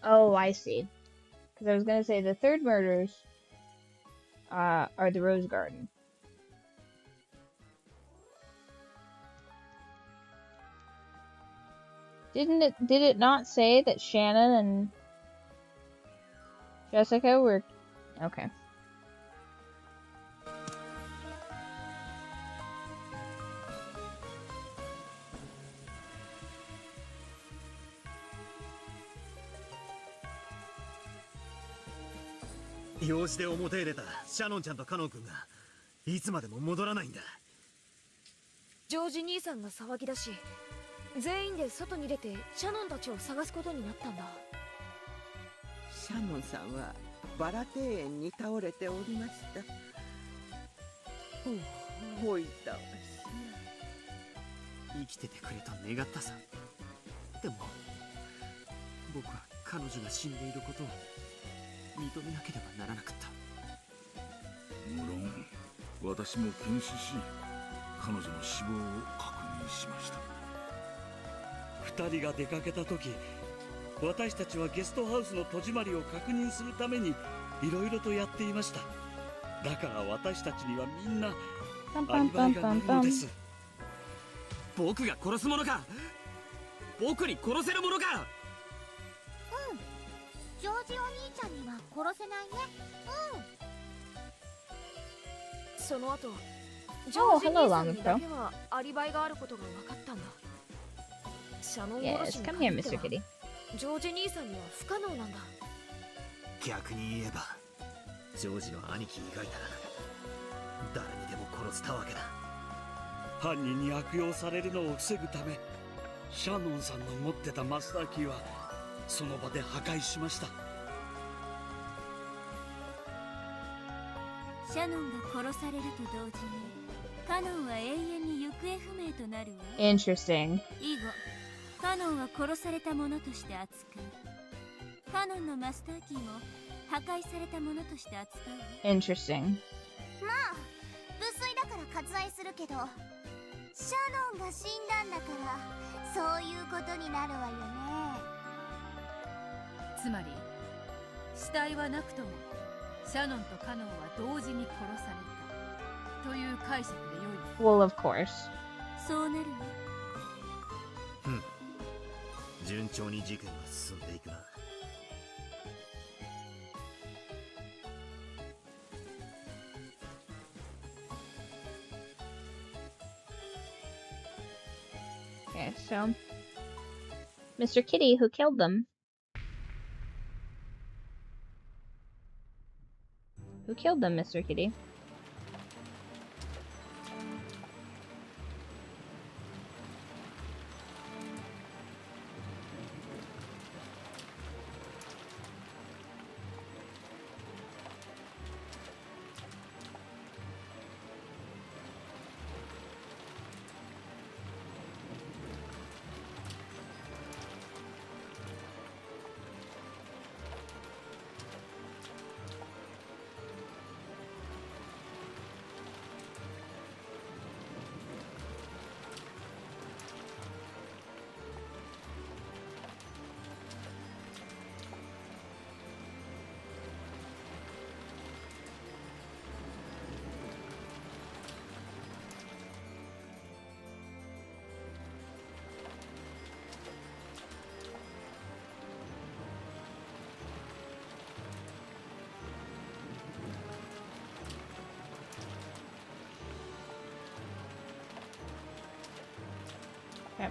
Oh, I see. Because I was gonna say the third murders are the Rose Garden. Did it not say that Shannon and Jessica were okay?「用事で表へ出たシャノンちゃんとカノン君がいつまでも戻らないんだ」。ジョージ兄さんが騒ぎ出し、全員で外に出てシャノンたちを探すことになったんだ。シャノンさんはバラ庭園に倒れておりました。ほいたわし生きててくれと願ったさ。でも僕は彼女が死んでいることを認めなければならなかった。無論私も検視し彼女の死亡を確認しました。2人が出かけた時、私たちはゲストハウスの戸締まりを確認するためにいろいろとやっていました。だから私たちにはみんなアリバイがないのです。僕が殺すものか？僕に殺せるものか？うん、ジョージお兄ちゃんには殺せないね。その後ジョージ兄さんにだけはアリバイがあることが分かったんだ。シャノン殺しに関してはジョージ兄さんには不可能なんだ。逆に言えばジョージの兄貴以外なら誰にでも殺せたわけだ。犯人に悪用されるのを防ぐため、シャノンさんの持ってたマスターキーはその場で破壊しました。シャノンが殺されると同時にカノンは永遠に行方不明となるわ。 Interesting. 以後カノンは殺されたものとして扱う。カノンのマスターキーも破壊されたものとして扱うわ。 Interesting. まあ無粋だから割愛するけど、シャノンが死んだんだからそういうことになるわよね。つまり死体はなくともシャノンとカノンは同時に殺されたという解釈で良い。 Well, of course. そうなるわ。順調に事件は進んでいくな。Okay, so Mr. Kitty, who killed them? Who killed them, Mr. Kitty? Okay.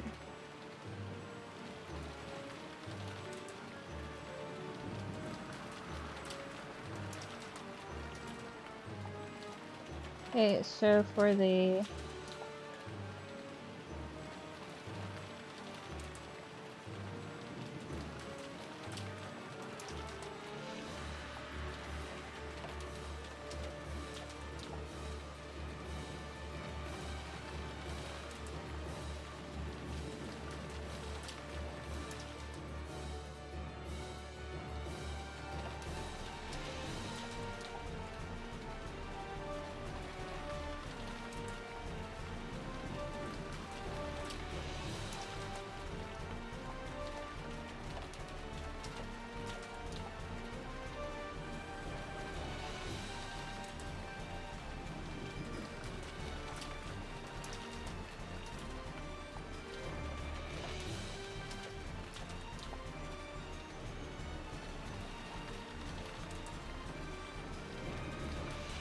Okay, so for the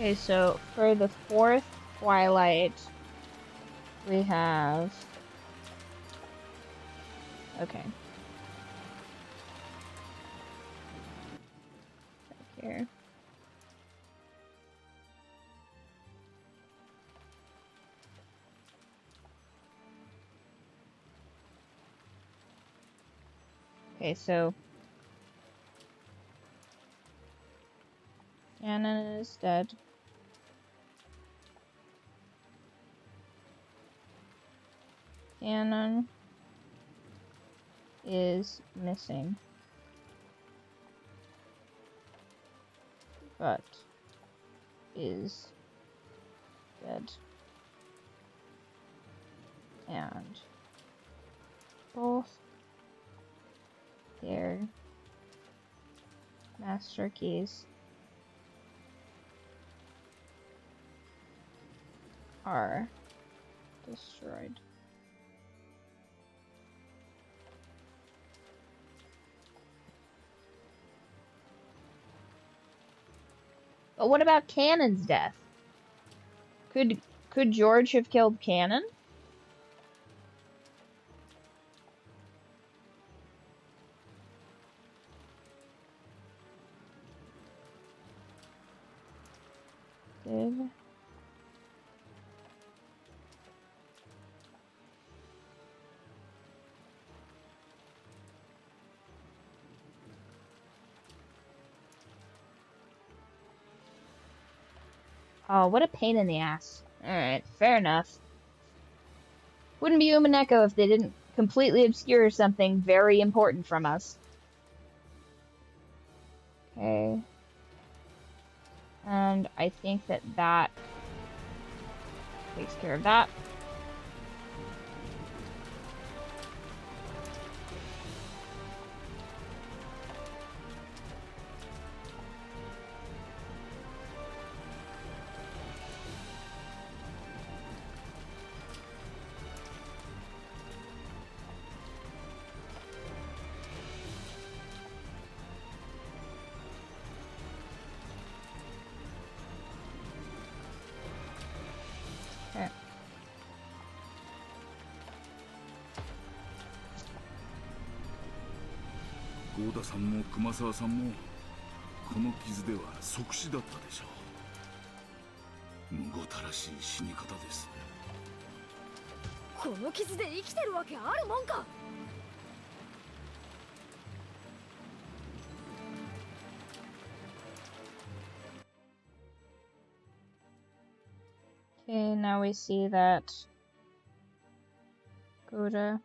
Okay, so for the fourth Twilight, we have... Okay. Back here. Okay, so... Ganon is dead. Ganon is missing. But is dead. And both their master keys are destroyed. But what about Canon's death? Could George have killed Canon? Did Oh, what a pain in the ass. Alright, fair enough. Wouldn't be Umineko if they didn't completely obscure something very important from us. Okay. And I think that that takes care of that.合田さんも熊沢さんもこの傷では即死だったでしょう。むごたらしい死に方です。この傷で生きてるわけあるもんか。Okay, now we see that Goda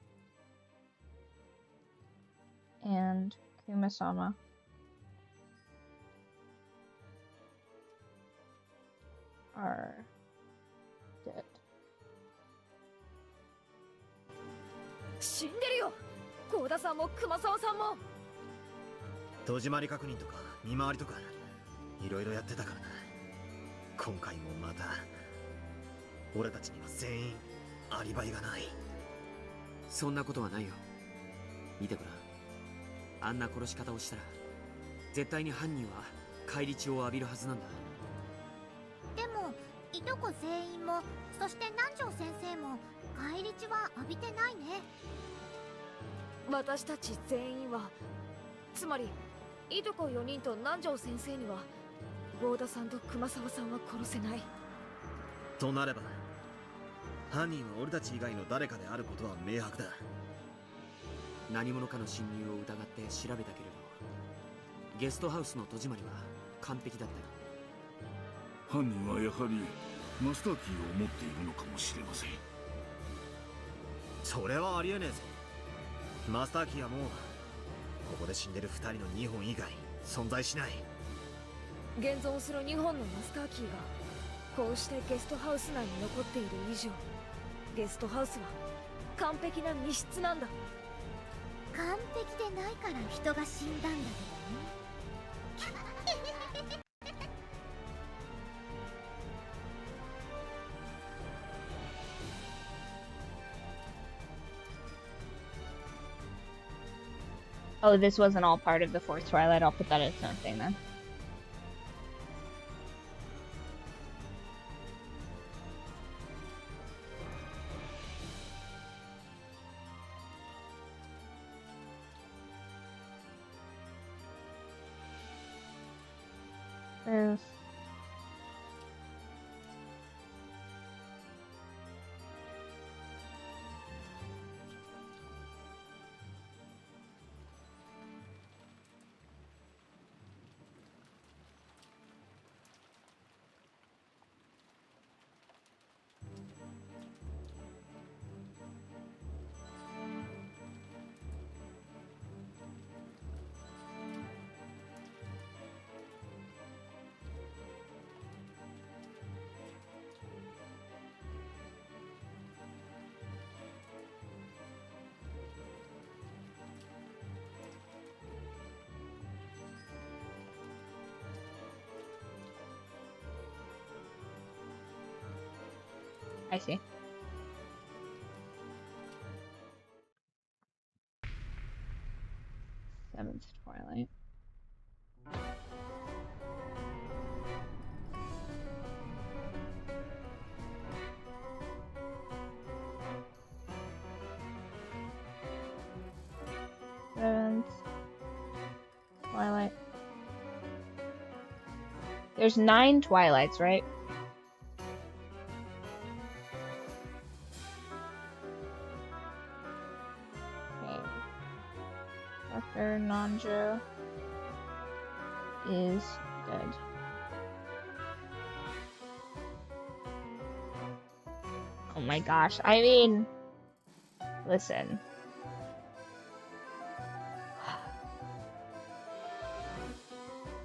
and Kumasama are dead. 死んでるよ。合田さんも熊沢さんも。戸締まり確認とか見回りとかいろいろやってたからな。今回もまた俺たちには全員アリバイがない。そんなことはないよ。見てごらん。あんな殺し方をしたら絶対に犯人は返り血を浴びるはずなんだ。でもいとこ全員もそして南條先生も返り血は浴びてないね。私たち全員は、つまりいとこ4人と南條先生には合田さんと熊沢さんは殺せない。となれば犯人は俺たち以外の誰かであることは明白だ。何者かの侵入を疑って調べたけれど、ゲストハウスの戸締まりは完璧だったよ。犯人はやはりマスターキーを持っているのかもしれません。それはありえねえぞ。マスターキーはもうここで死んでる2人の2本以外存在しない。現存する2本のマスターキーがこうしてゲストハウス内に残っている以上、ゲストハウスは完璧な密室なんだ。完璧でないから人が死んだんだけどね。Oh, this wasn't all part of the fourth Twilight. I'll put that as something then. There's... I see. Seventh Twilight. Seventh Twilight. There's 9 Twilights, right? Dr. Nanjo is dead. Oh my gosh, I mean, listen.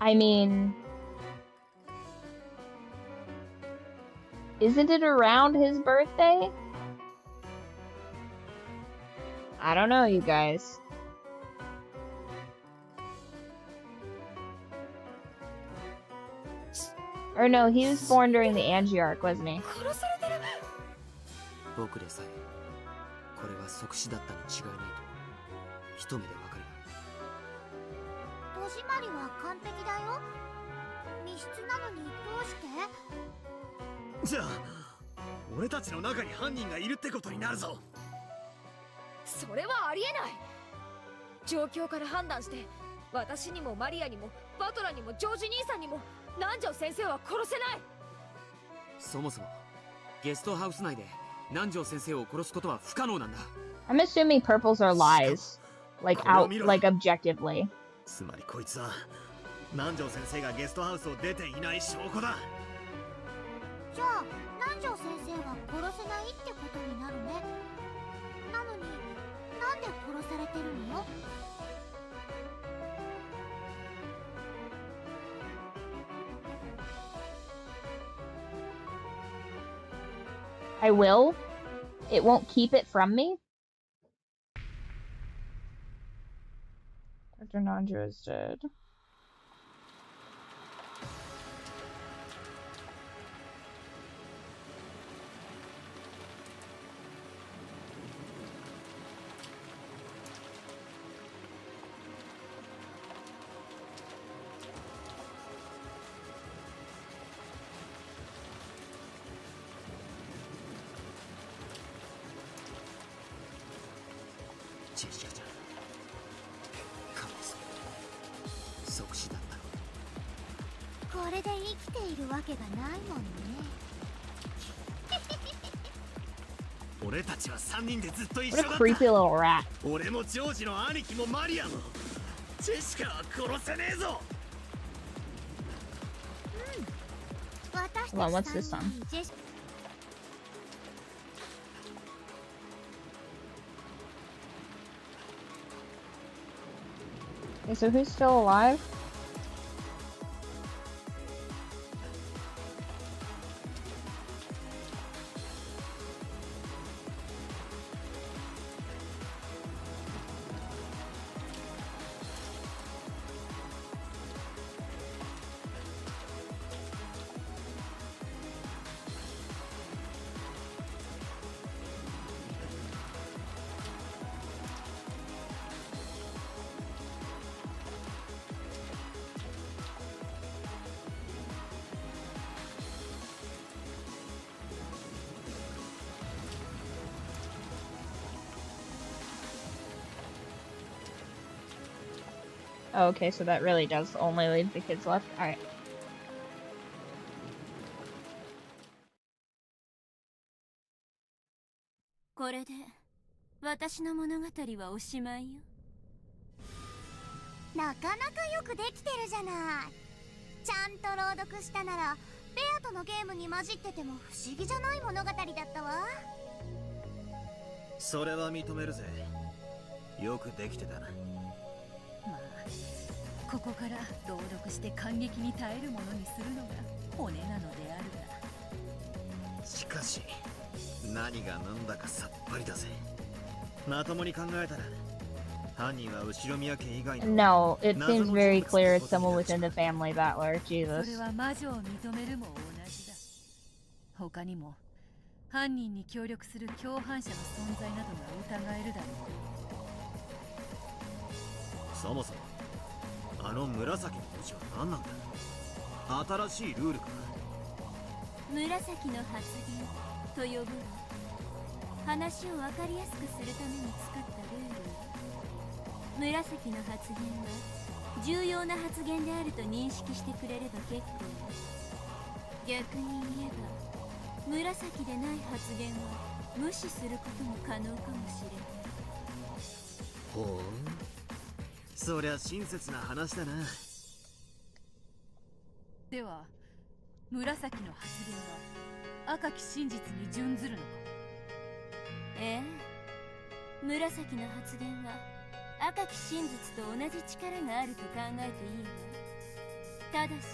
I mean, isn't it around his birthday? I don't know, you guys. Or no, he was born during the Angiarch, wasn't he? 僕でさえこれは即死だったに違いないと一目でわかる。戸締まりは完璧だよ。密室なのにどうして？じゃあ俺たちの中に犯人がいるってことになるぞ。それはありえない。状況から判断して私にもマリアにもバトラにもジョージ兄さんにも南條先生は殺せない。そもそもゲストハウス内で南條先生を殺すことは不可能なんだ。I'm assuming purples are lies. Like objectively. つまりこいつは南條先生がゲストハウスを出ていない証拠だ。じゃあ南條先生は殺せないってことになるね。なのになんで殺されてるの？I will. It won't keep it from me. Dr. Nanjo is dead. What a creepy little rat. Hold on, what's this song? Okay, so who's still alive? Oh, okay, so that really does only leave the kids left. Alright. 私の物語はおしまいよ。なかなかよくできてるじゃない。ちゃんと朗読したならベアとのゲームに混じってても不思議じゃない物語だったわ。それは認めるぜ。よくできてたな。まあここから朗読して感激に耐えるものにするのが骨なのであるが、しかし何が何だかさっぱりだぜ。まともに考えたら犯人は後宮家以外の No, it seems very clear it's someone within the family battler. そ Jesus. れは魔女を認めるも同じだ。他にも犯人に協力する共犯者の存在などが疑えるだろう。そもそもあの紫の文字は何なんだ。新しいルールか。紫の発言と呼ぶの。話を分かりやすくするために作ったルール。紫の発言は重要な発言であると認識してくれれば結構。逆に言えば紫でない発言は無視することも可能かもしれない。ほう、そりゃ親切な話だな。では紫の発言は赤き真実に準ずるのか。ええ、紫の発言は赤き真実と同じ力があると考えていいわ。ただし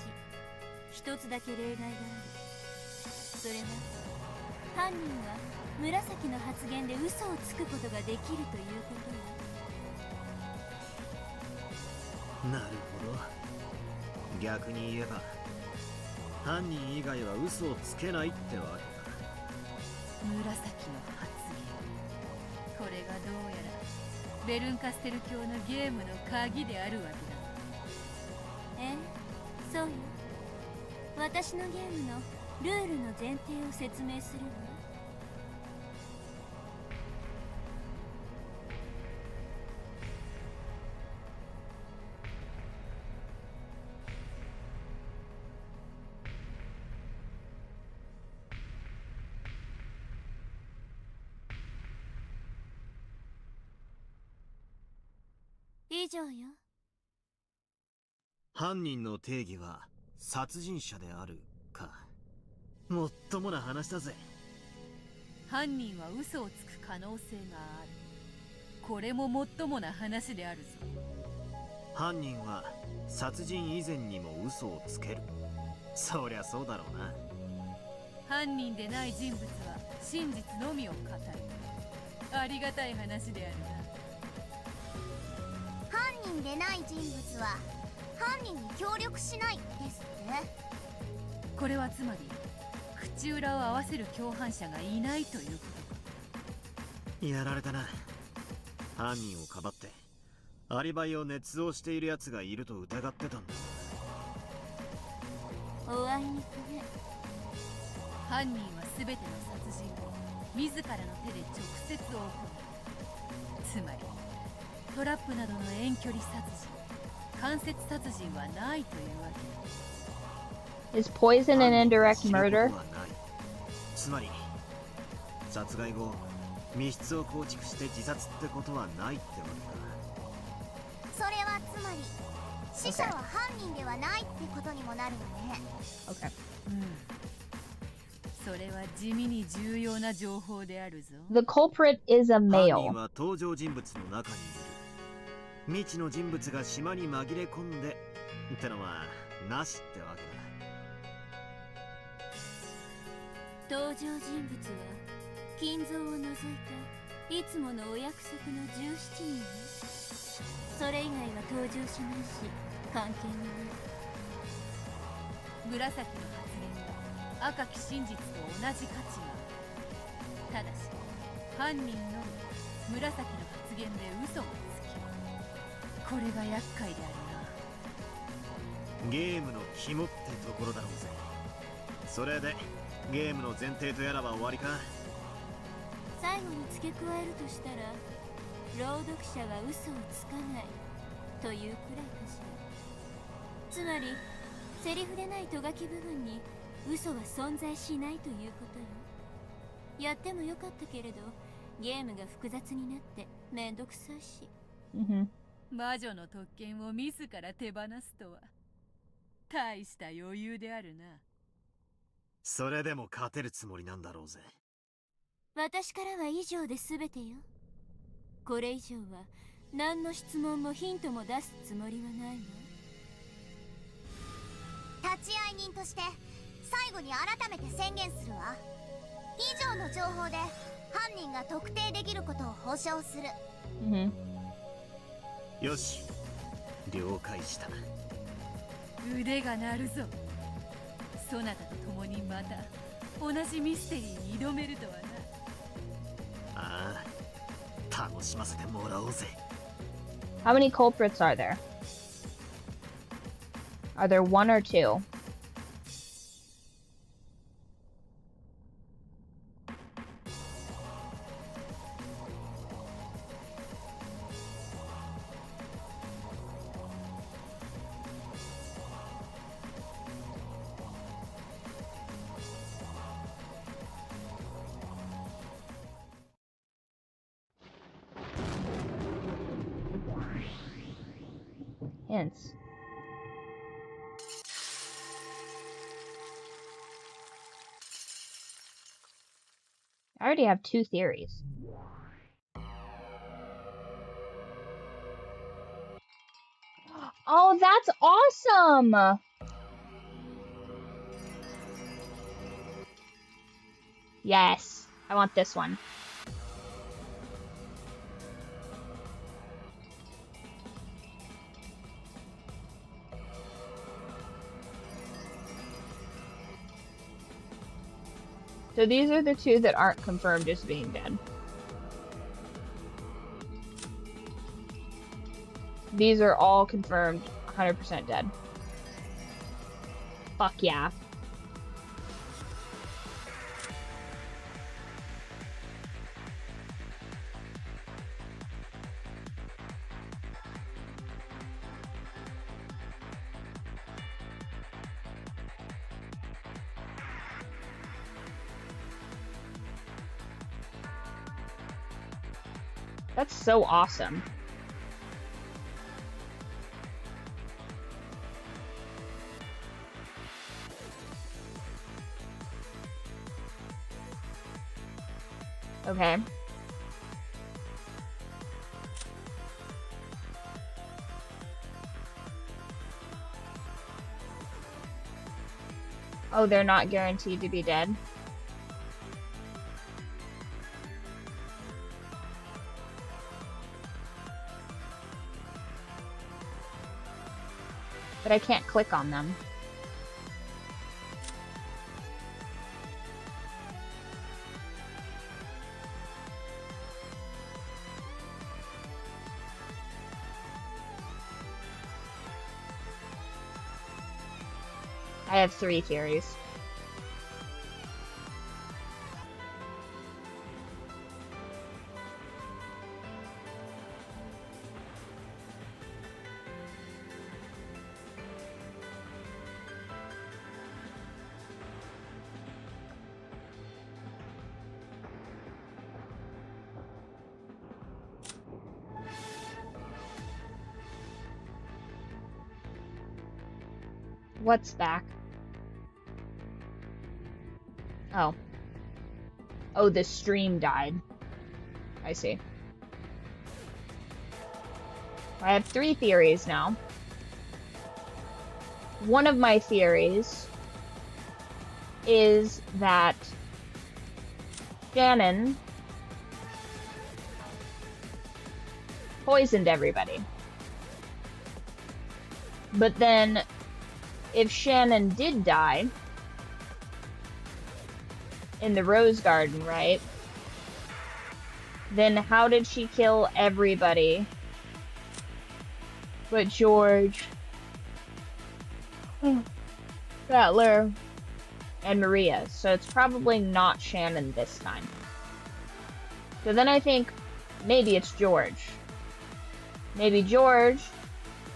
一つだけ例外がある。それは犯人は紫の発言で嘘をつくことができるということよ。なるほど。逆に言えば犯人以外は嘘をつけないってわけか。紫の発言、これがどうやらベルンカステル教のゲームの鍵であるわけだ。ええ、そうよ。私のゲームのルールの前提を説明するわ。以上よ。犯人の定義は殺人者であるか。もっともな話だぜ。犯人は嘘をつく可能性がある。これももっともな話であるぞ。犯人は殺人以前にも嘘をつける。そりゃそうだろうな。犯人でない人物は真実のみを語る。ありがたい話であるな。犯人でない人物は犯人に協力しないですって。これはつまり口裏を合わせる共犯者がいないということか。やられたな。犯人をかばってアリバイを捏造している奴がいると疑ってたんだ。おあいにくね。犯人は全ての殺人を自らの手で直接行う。つまりトラップなどの遠距離殺人、間接殺人はないというわけだ。Is poison an indirect murder? つまり殺害後密室を構築して自殺ってことはないってわけか。それはつまり死者は犯人ではないってことにもなるわね。 Okay. それは地味に重要な情報であるぞ。 The culprit is a 犯人 male. は登場人物の中にいる。未知の人物が島に紛れ込んでってのはなしってわけ登場人物は金蔵を除いたいつものお約束の17人よ。それ以外は登場しないし関係もない。紫の発言は赤き真実と同じ価値がある。ただし犯人のみ紫の発言で嘘をつき、これが厄介であるな。ゲームの肝ってところだろうぜ。それでゲームの前提とやらは終わりか。最後に付け加えるとしたら朗読者は嘘をつかないというくらいかしら。つまりセリフでないとがき部分に嘘は存在しないということよ。やってもよかったけれどゲームが複雑になってめんどくさいし。魔女の特権を自ら手放すとは大した余裕であるな。それでも勝てるつもりなんだろうぜ。私からは以上で全てよ。これ以上は何の質問もヒントも出すつもりはないわ。立ち会い人として最後に改めて宣言するわ。以上の情報で犯人が特定できることを保証する。よし、了解した。腕が鳴るぞ。そなたと共にまた同じミステリーに挑めるとはな。ああ、楽しませてもらおうぜ。How many culprits are there? Are there one or two? Hints. I already have 2 theories. Oh, that's awesome! Yes, I want this one. So these are the 2 that aren't confirmed as being dead. These are all confirmed 100% dead. Fuck yeah. That's so awesome. Okay. Oh, they're not guaranteed to be dead. But I can't click on them. I have 3 theories. What's back? Oh. Oh, the stream died. I see. I have 3 theories now. One of my theories is that Shannon poisoned everybody. But then, if Shannon did die in the Rose Garden, right? Then how did she kill everybody but George, Rattler, and Maria? So it's probably not Shannon this time. So then I think maybe it's George. Maybe George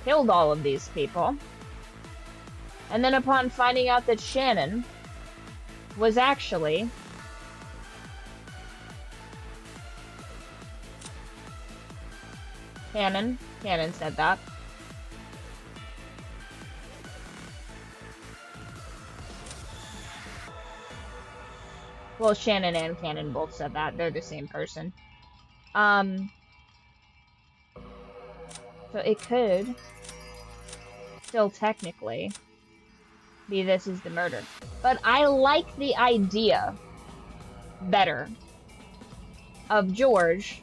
killed all of these people. And then upon finding out that Shannon was actually Canon said that. Well, Shannon and Canon both said that. They're the same person. So it could still technically be this is the murder. But I like the idea better of George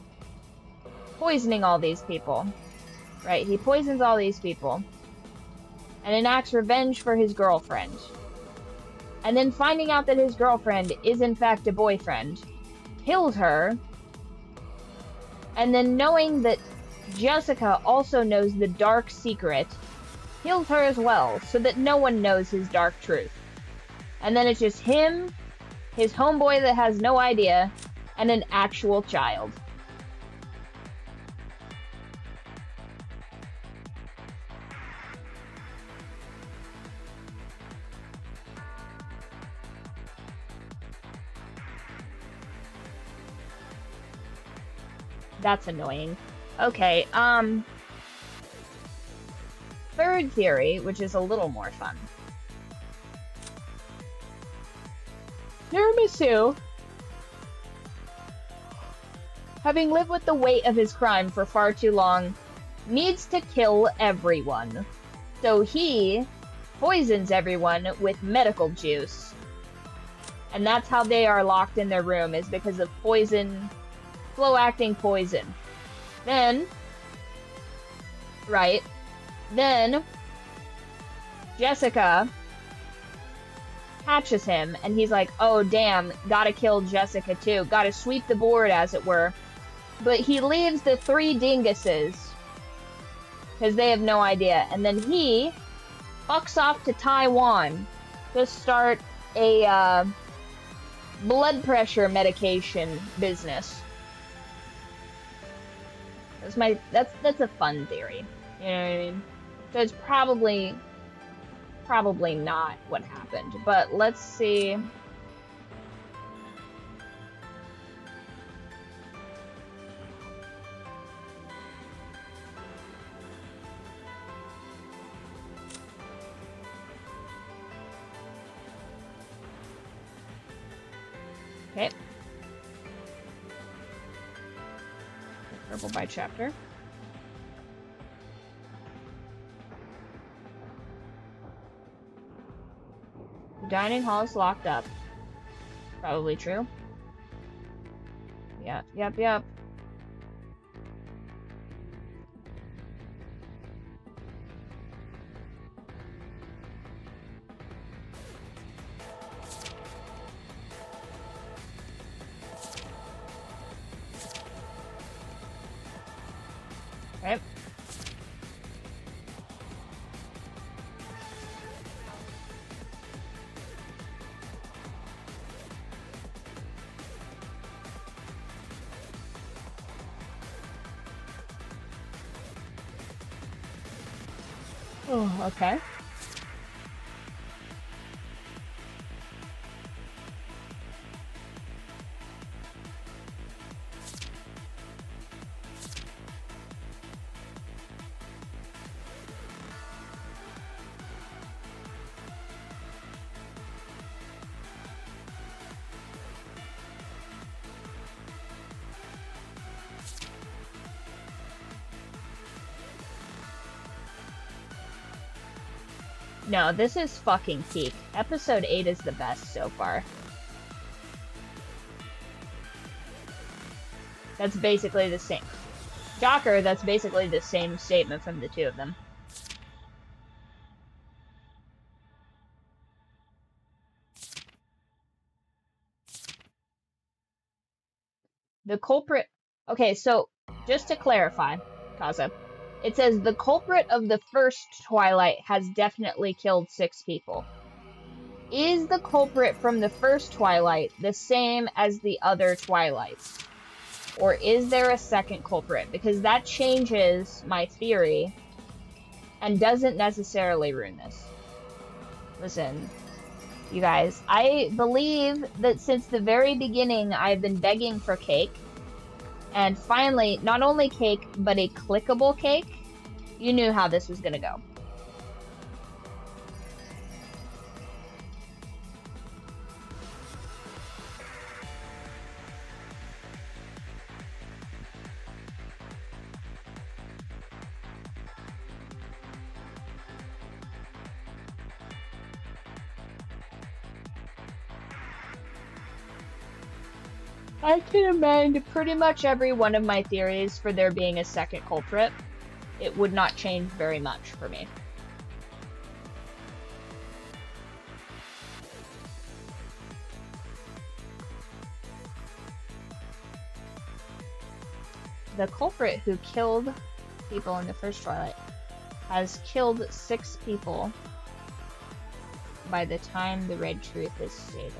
poisoning all these people. Right? He poisons all these people and enacts revenge for his girlfriend. And then finding out that his girlfriend is in fact a boyfriend, kills her, and then knowing that Jessica also knows the dark secret, kills her as well, so that no one knows his dark truth. And then it's just him, his homeboy that has no idea, and an actual child. That's annoying. Okay, third theory, which is a little more fun. Tiramisu, having lived with the weight of his crime for far too long, needs to kill everyone. So he poisons everyone with medical juice. And that's how they are locked in their room, is because of poison, slow-acting poison. Then, right, then Jessica catches him, and he's like, oh damn, gotta kill Jessica too, gotta sweep the board, as it were. But he leaves the 3 dinguses, because they have no idea, and then he fucks off to Taiwan to start a blood pressure medication business. That's a fun theory. You know what I mean? So it's probably not what happened. But let's see. Okay. Purple by chapter. The dining hall is locked up. Probably true. Yep. Okay. Oh, okay. No, this is fucking peak. Episode 8 is the best so far. That's basically the same. Shocker, that's basically the same statement from the two of them. The culprit... Okay, so, just to clarify, Kaza. It says, the culprit of the first Twilight has definitely killed 6 people. Is the culprit from the first Twilight the same as the other Twilights? Or is there a second culprit? Because that changes my theory and doesn't necessarily ruin this. Listen, you guys, I believe that since the very beginning I've been begging for cake. And finally, not only cake, but a clickable cake. You knew how this was gonna go. I can amend pretty much every one of my theories for there being a second culprit. It would not change very much for me. The culprit who killed people in the first Twilight has killed 6 people by the time the red truth is stated.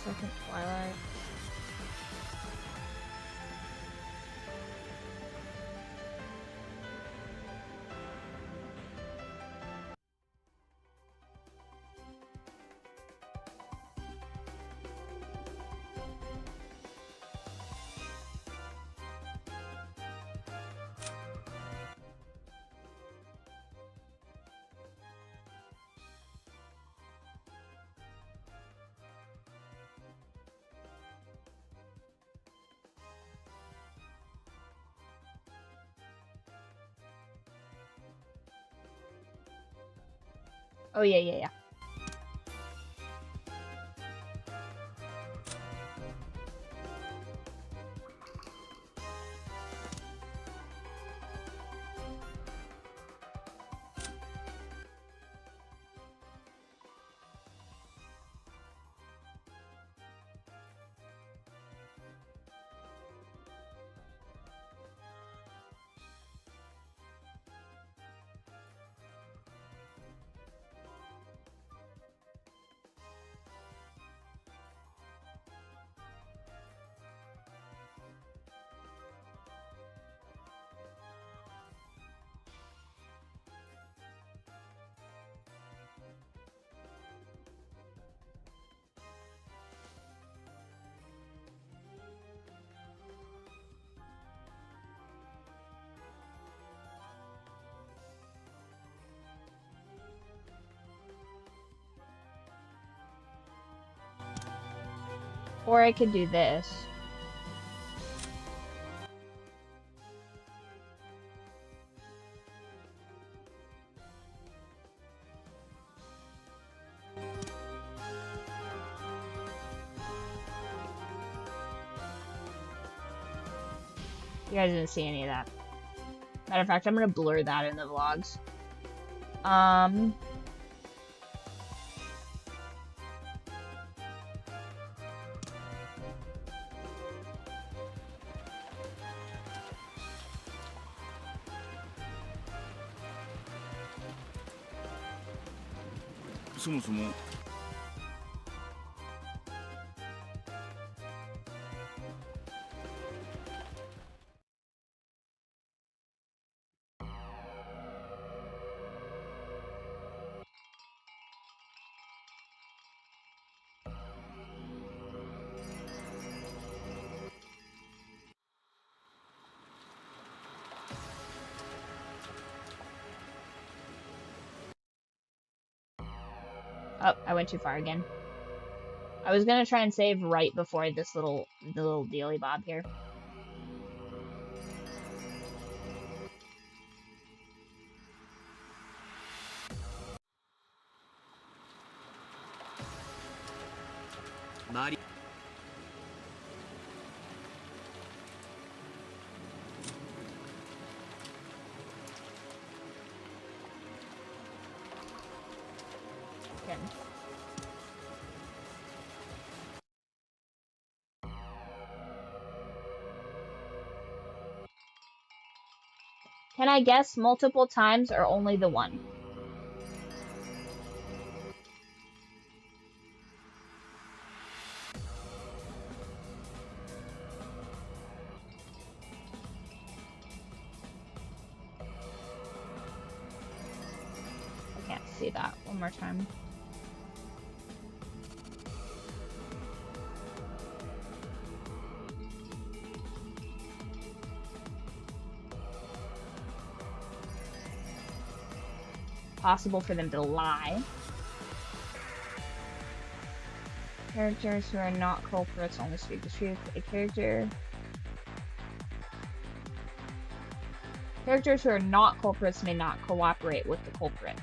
Second Twilight. Oh, yeah. Or I could do this. You guys didn't see any of that. Matter of fact, I'm gonna blur that in the vlogs.そもそもOh, I went too far again. I was gonna try and save right before this little dealy bob here. Mari. Can I guess multiple times or only the one? I can't see that. One more time. Possible for them to lie. Characters who are not culprits only speak the truth. Characters who are not culprits may not cooperate with the culprit.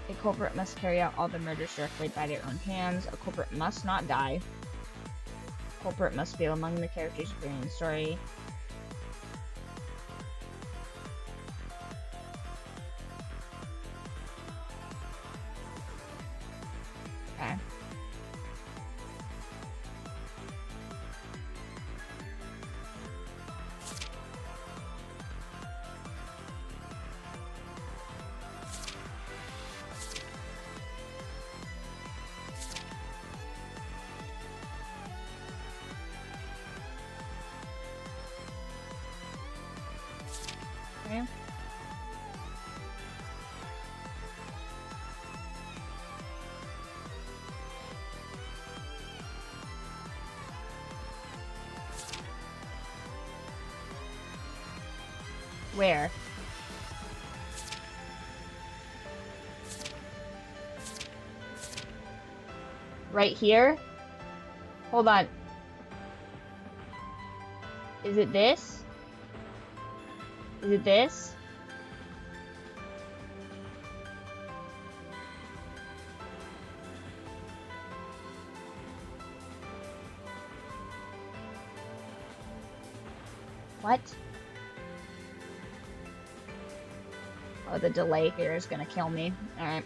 A culprit must carry out all the murders directly by their own hands. A culprit must not die. A culprit must be among the characters appearing in the story. Okay. Okay. Where? Right here? Hold on. Is it this? Is it this? What? Oh, the delay here is gonna kill me. Alright.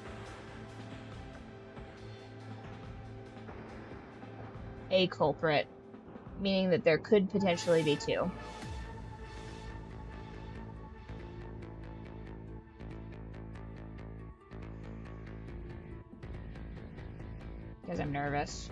A culprit. Meaning that there could potentially be two. Because I'm nervous.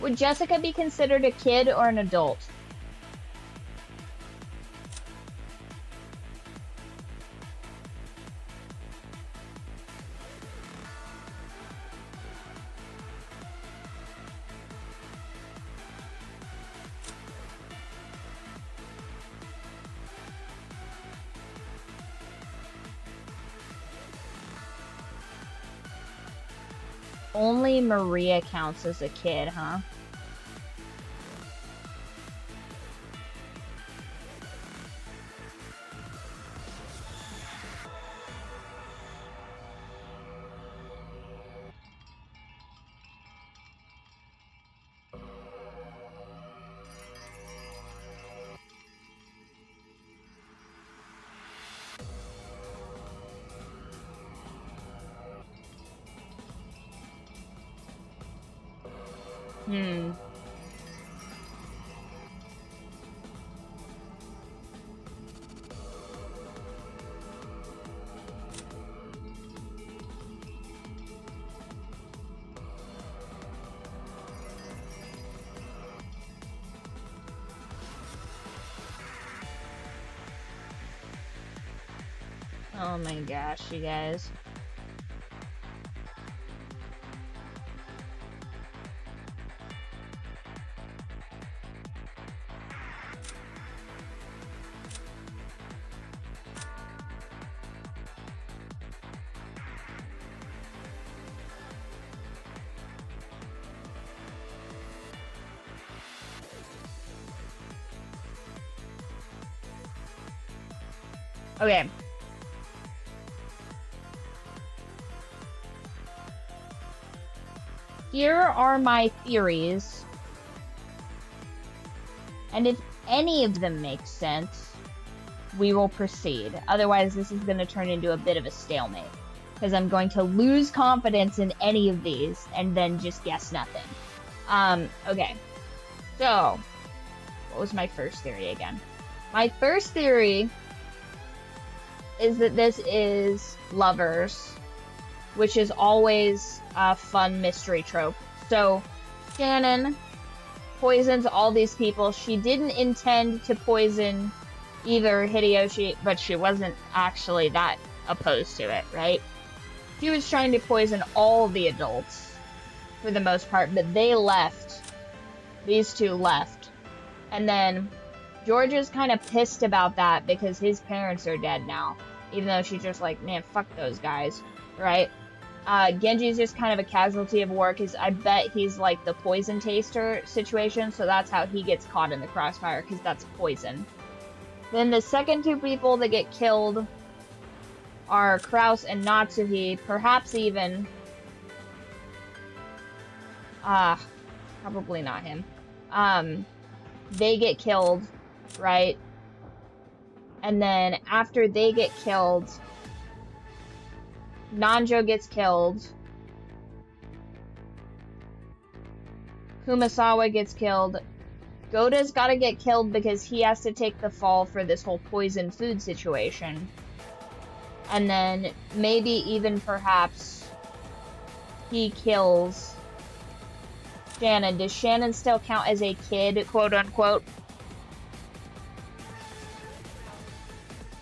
Would Jessica be considered a kid or an adult? Only Maria counts as a kid, huh? Hmm. Oh my gosh, you guys. Okay. Here are my theories. And if any of them make sense, we will proceed. Otherwise, this is going to turn into a bit of a stalemate. Because I'm going to lose confidence in any of these and then just guess nothing. Okay. So, what was my first theory again? My first theory is that this is lovers, which is always a fun mystery trope. So, Shannon poisons all these people. She didn't intend to poison either Hideyoshi, but she wasn't actually that opposed to it, right? She was trying to poison all the adults for the most part, but they left. These two left. And then George is kind of pissed about that because his parents are dead now. Even though she's just like, man, fuck those guys, right? Genji's just kind of a casualty of war because I bet he's like the poison taster situation, so that's how he gets caught in the crossfire, because that's poison. Then the second two people that get killed are Kraus and Natsuhi, perhaps even... probably not him. They get killed, right? And then after they get killed, Nanjo gets killed. Kumasawa gets killed. Goda's gotta get killed because he has to take the fall for this whole poison food situation. And then maybe even perhaps he kills Shannon. Does Shannon still count as a kid, quote unquote?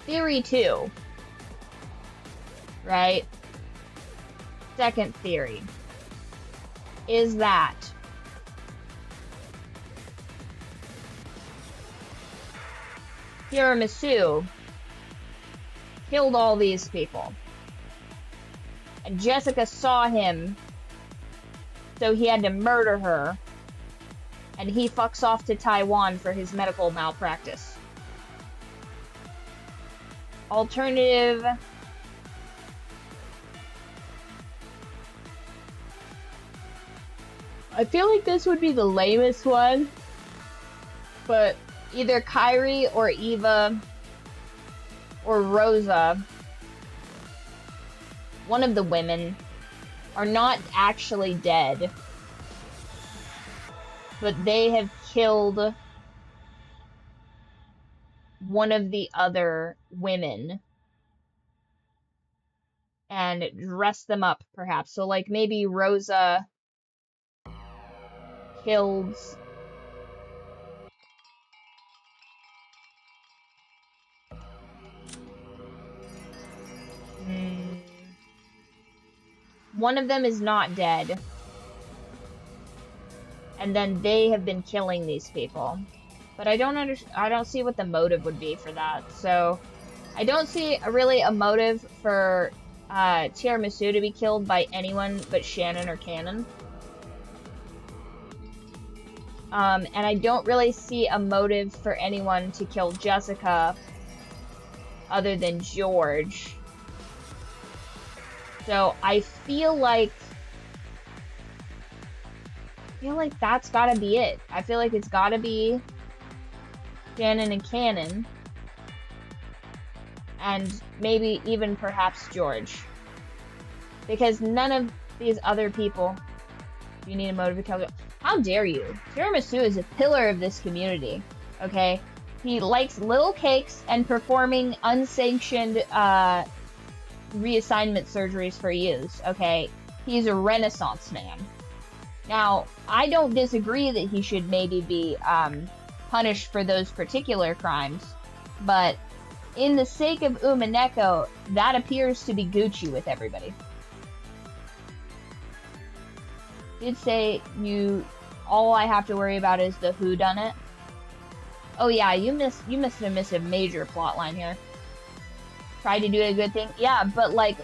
Theory 2. Right? Second theory is that Tiramisu killed all these people. And Jessica saw him, so he had to murder her. And he fucks off to Taiwan for his medical malpractice. Alternative... I feel like this would be the lamest one, but either Kairi or Eva or Rosa, one of the women, are not actually dead, but they have killed one of the other women and dressed them up, perhaps. So, like, maybe Rosa killed one of them is not dead, and then they have been killing these people. But I don't see what the motive would be for that. So I don't see really a motive for Tiramisu to be killed by anyone but Shannon or Cannon. And I don't really see a motive for anyone to kill Jessica other than George. So I feel like that's gotta be it. I feel like it's gotta be Shannon and Cannon. And maybe even perhaps George. Because none of these other people... You need a motive to kill... How dare you? Tiramisu is a pillar of this community, okay? He likes little cakes and performing unsanctioned reassignment surgeries for youths, okay? He's a Renaissance man. Now, I don't disagree that he should maybe be punished for those particular crimes, but in the sake of Umineko, that appears to be Gucci with everybody. Did say all I have to worry about is the whodunit. Oh yeah, you missed a major plot line here. Tried to do a good thing. Yeah, but like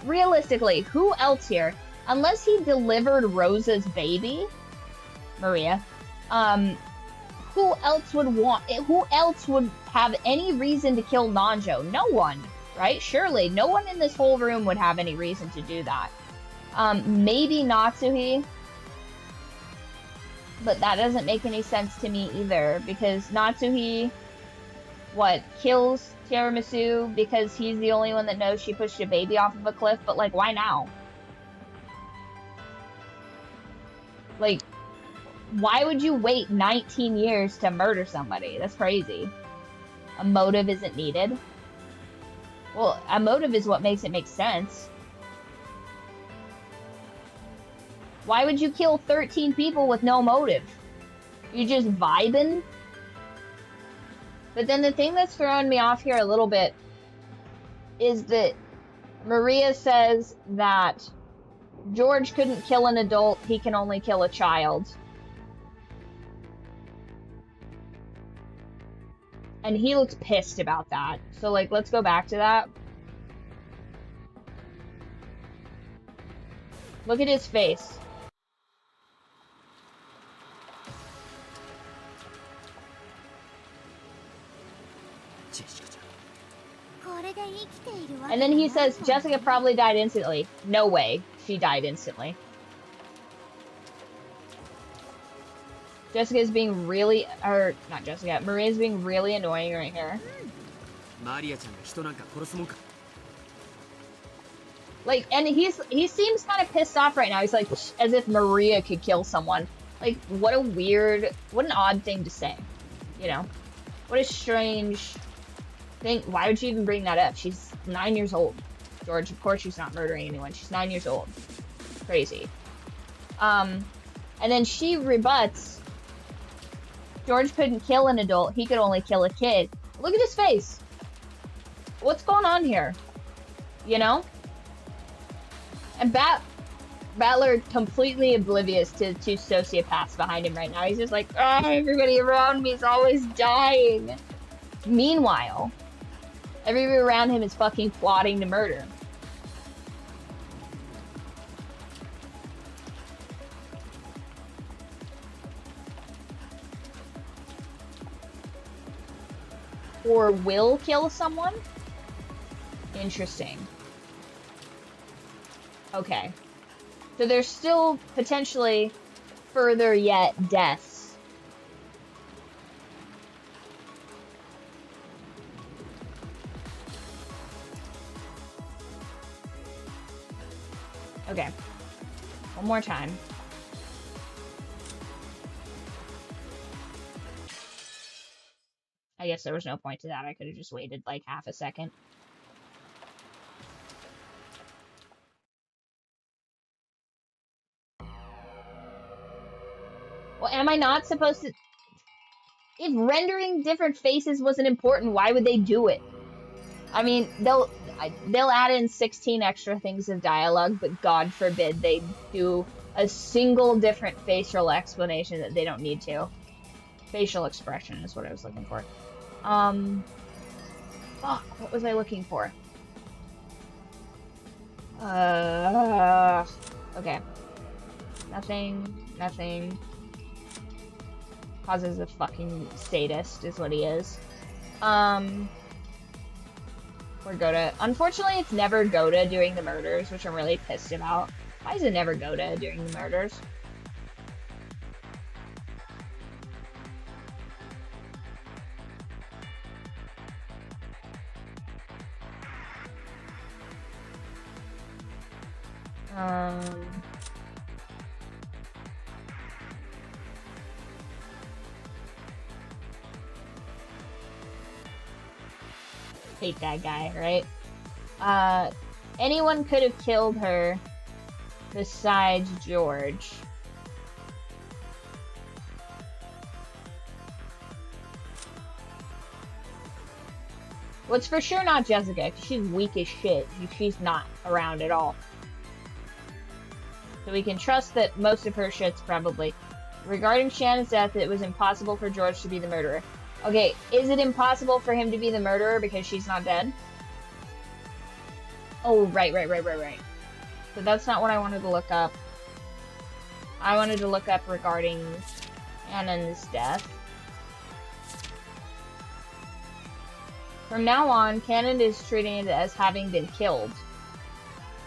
realistically, who else here? Unless he delivered Rosa's baby, Maria, Who else would have any reason to kill Nanjo? No one, right? Surely, no one in this whole room would have any reason to do that. Maybe Natsuhi, but that doesn't make any sense to me either, because Natsuhi, kills Tiramisu because he's the only one that knows she pushed a baby off of a cliff, but, like, why now? Like, why would you wait 19 years to murder somebody? That's crazy. A motive isn't needed. Well, a motive is what makes it make sense. Why would you kill 13 people with no motive? You just vibing? But then the thing that's throwing me off here a little bit is that Maria says that George couldn't kill an adult, he can only kill a child. And he looks pissed about that. So, like, let's go back to that. Look at his face. And then he says, Jessica probably died instantly. No way. She died instantly. Jessica's being really, or not Jessica, Maria's being really annoying right here. Like, and he seems kind of pissed off right now. He's like, as if Maria could kill someone. Like, what an odd thing to say. You know? What a strange thing. Why would you even bring that up? She's 9 years old. George, of course she's not murdering anyone. She's 9 years old. Crazy. And then she rebuts, George couldn't kill an adult, he could only kill a kid. Look at his face. What's going on here? You know? And Battler completely oblivious to two sociopaths behind him right now. He's just like, oh, everybody around me is always dying. Meanwhile, everybody around him is fucking plotting to murder. Or will kill someone? Interesting. Okay. So there's still potentially further yet deaths. Okay. One more time. I guess there was no point to that. I could have just waited like half a second. Well, am I not supposed to... If rendering different faces wasn't important, why would they do it? I mean, they'll add in 16 extra things of dialogue, but God forbid they do a single different facial explanation that they don't need to. Facial expression is what I was looking for. Fuck, what was I looking for? Okay. Nothing. Causes a fucking sadist is what he is. Or Goda. Unfortunately, it's never Goda doing the murders, which I'm really pissed about. Why is it never Goda doing the murders? Hate that guy, right? Anyone could have killed her besides George. Well, it's for sure not Jessica, because she's weak as shit. She's not around at all. So we can trust that most of her shit's probably... Regarding Shannon's death, it was impossible for George to be the murderer. Okay, is it impossible for him to be the murderer because she's not dead? Oh, right. So that's not what I wanted to look up. I wanted to look up regarding Shannon's death. From now on, canon is treating it as having been killed.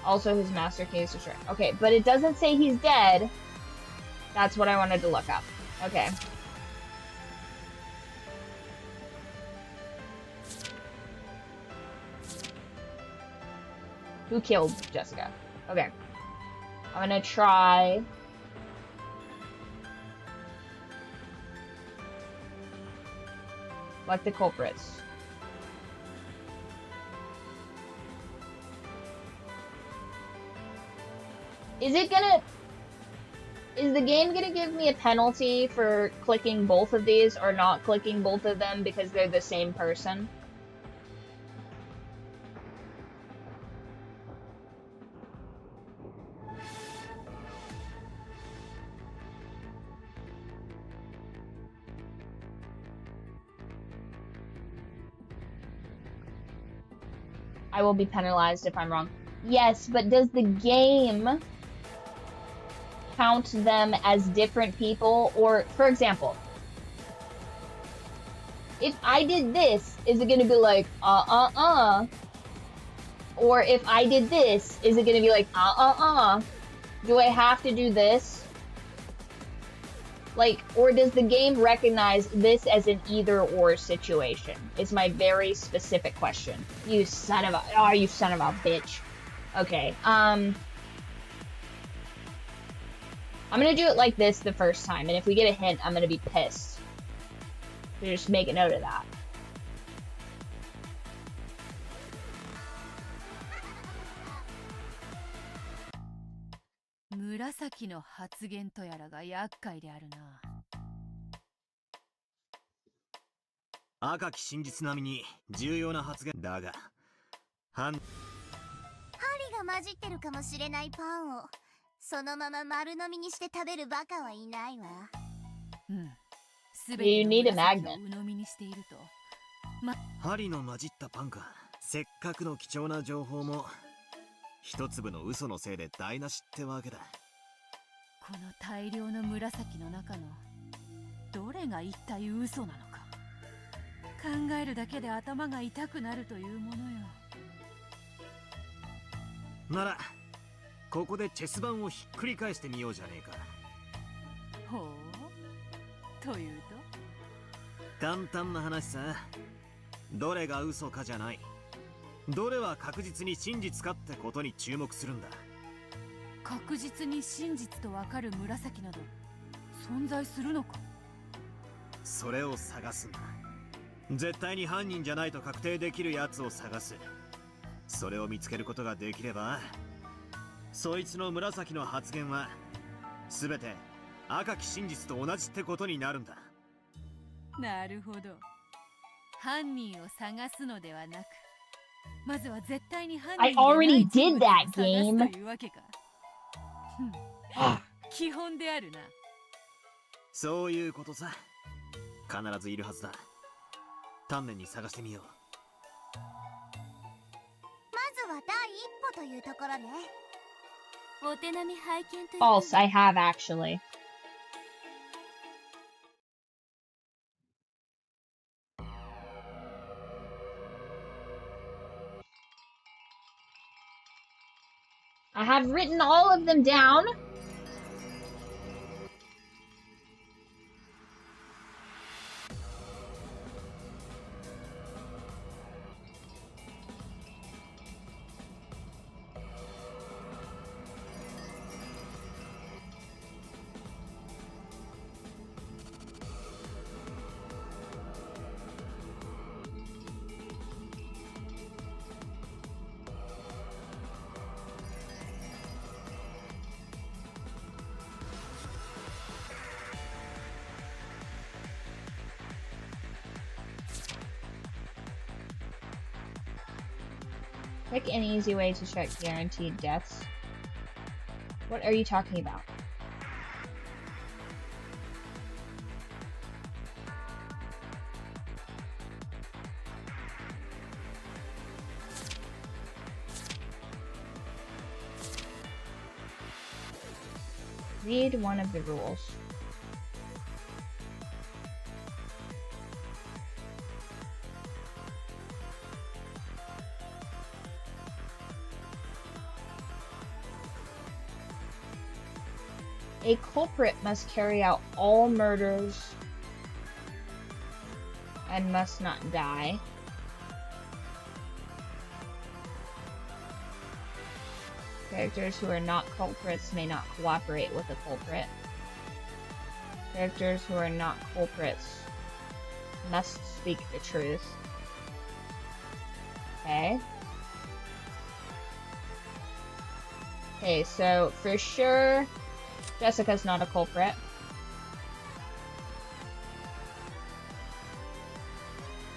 Also, his master key is destroyed. Okay, but it doesn't say he's dead. That's what I wanted to look up. Okay. Who killed Jessica? Okay. I'm gonna try... Select the culprits. Is the game gonna give me a penalty for clicking both of these or not clicking both of them because they're the same person? I will be penalized if I'm wrong. Yes, but does the game count them as different people? Or, for example, if I did this, is it gonna be like, Or if I did this, is it gonna be like, Do I have to do this? Like, or does the game recognize this as an either-or situation? Is my very specific question. You son of a... Oh, you son of a bitch. Okay, I'm gonna do it like this the first time, and if we get a hint, I'm gonna be pissed. So just make a note of that. Murasakiの発言とやらが厄介であるな。赤き真実並みに重要な発言だが、針が混じってるかもしれないパンをそのまま丸飲みにして食べるバカはいないわ。うん。すべての紫を鵜呑みにしていると。針の混じったパンか。せっかくの貴重な情報も一粒の嘘のせいで台無しってわけだ。この大量の紫の中のどれが一体嘘なのか考えるだけで頭が痛くなるというものよ。ならここでチェス盤をひっくり返してみようじゃねえか。ほうというと簡単な話さ。どれが嘘かじゃない、どれは確実に真実かってことに注目するんだ。確実に真実とわかる紫など存在するのか。それを探すんだ。絶対に犯人じゃないと確定できるやつを探す。それを見つけることができれば、そいつの紫の発言は全て赤き真実と同じってことになるんだ。なるほど。犯人を探すのではなく、まずは絶対に犯人 I already did that game. というわけか。基本であるな。そういうことさ。必ずいるはずだ。丹念に探してみよう。まずは第一歩というところね。お手並み拝見という。 False, I have actually. I have written all of them down. Quick and easy way to check guaranteed deaths. What are you talking about? Read one of the rules. A culprit must carry out all murders and must not die. Characters who are not culprits may not cooperate with the culprit. Characters who are not culprits must speak the truth. Okay. Okay, so for sure, Jessica's not a culprit.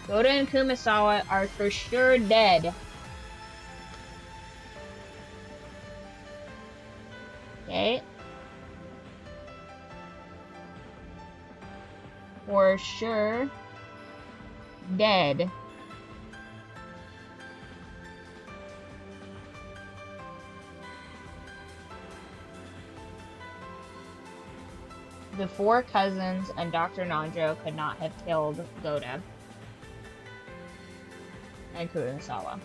Goda and Kumasawa are for sure dead. Okay. For sure, dead. The four cousins and Dr. Nanjo could not have killed Goda and Kurosawa.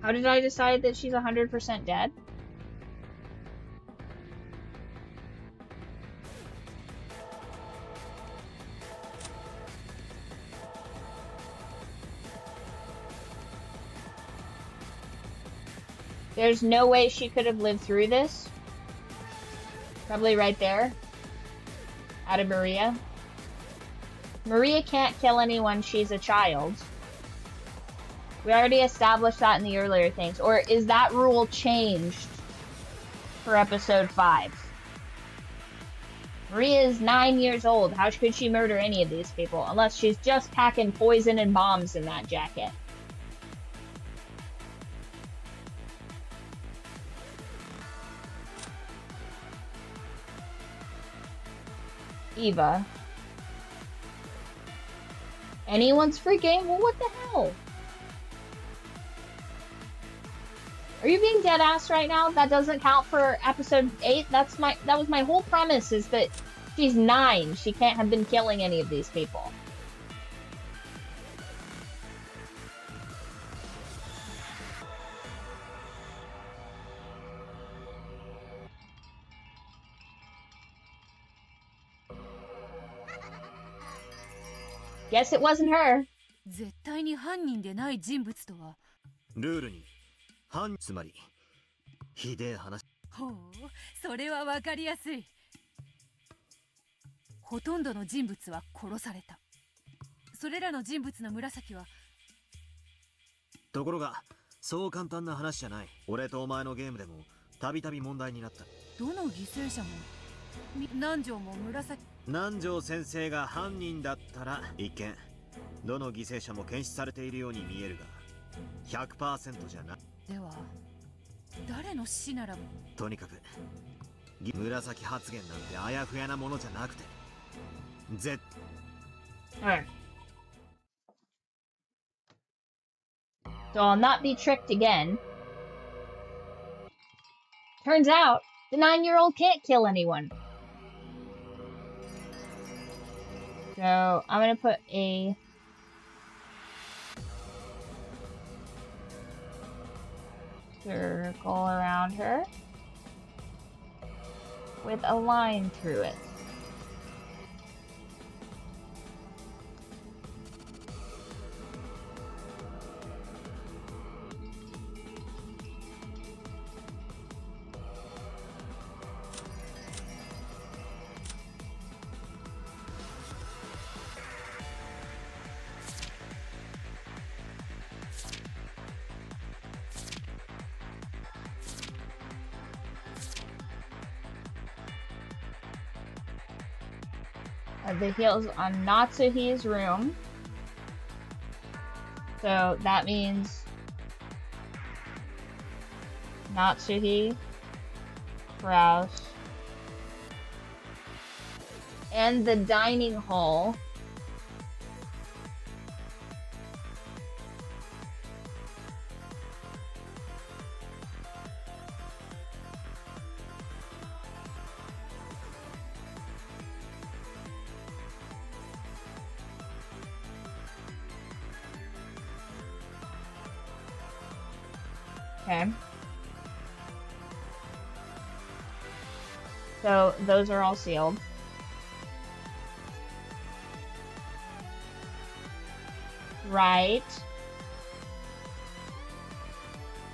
How did I decide that she's 100% dead? There's no way she could have lived through this. Probably right there. Out of Maria. Maria can't kill anyone, she's a child. We already established that in the earlier things. Or is that rule changed for episode 5? Maria is 9 years old. How could she murder any of these people? Unless she's just packing poison and bombs in that jacket. Eva. Anyone's free game? Well, what the hell? Are you being dead ass right now? That doesn't count for episode 8? That was my whole premise, is that she's 9. She can't have been killing any of these people. Guess it wasn't her. 絶対に犯人でない人物とは。ルールにつまりひでえ話。ほう、それはわかりやすい。ほとんどの人物は殺された。それらの人物の紫は。ところがそう簡単な話じゃない。俺とお前のゲームでもたびたび問題になった。どの犠牲者も南條も紫。南條先生が犯人だったら一見どの犠牲者も検出されているように見えるが 100% じゃない。では誰の死なら。とにかく紫発言なんてあやふやなものじゃなくてAlright. So I'll not be tricked again. Turns out, the 9-year-old can't kill anyone. So I'm gonna put a circle around her with a line through it. The heels on Natsuhi's room. So that means Natsuhi, Kraus, and the dining hall. Okay. So those are all sealed. Right.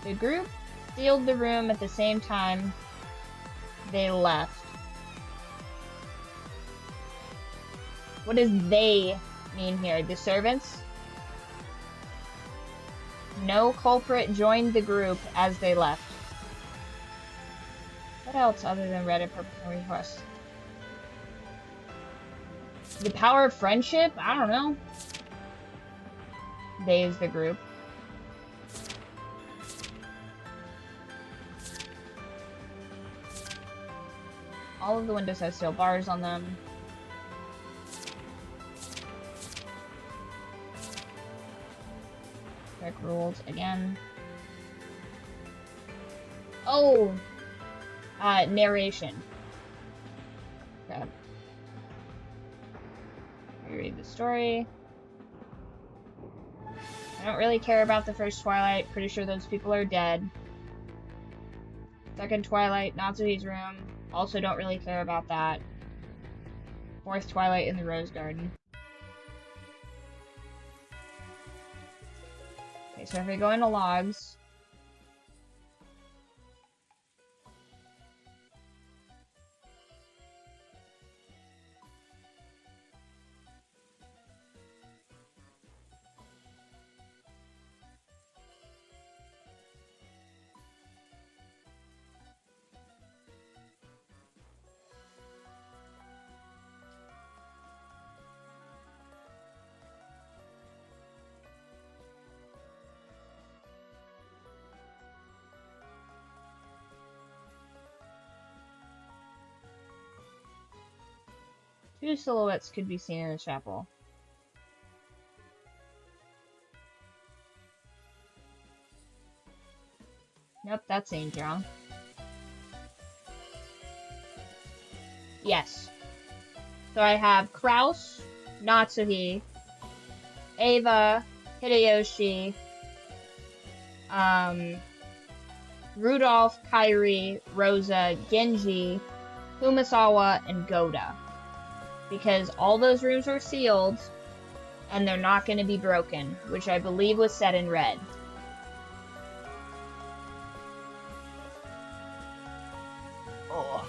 The group sealed the room at the same time they left. What does they mean here? The servants? No culprit joined the group as they left. What else other than Reddit purpose and request? The power of friendship? I don't know. They is the group. All of the windows have steel bars on them. Check rules again. Oh! Narration. Okay. I read the story. I don't really care about the first Twilight. Pretty sure those people are dead. Second Twilight, Natsuhi's room. Also don't really care about that. Fourth Twilight in the Rose Garden. Okay, so if we go into logs. Two silhouettes could be seen in the chapel. Nope, that's Angel. Yes. So I have Kraus, Natsuhi, Ava, Hideyoshi, Rudolph, Kairi, Rosa, Genji, Kumasawa, and Goda. Because all those rooms were sealed, and they're not going to be broken, which I believe was set in red. Oh.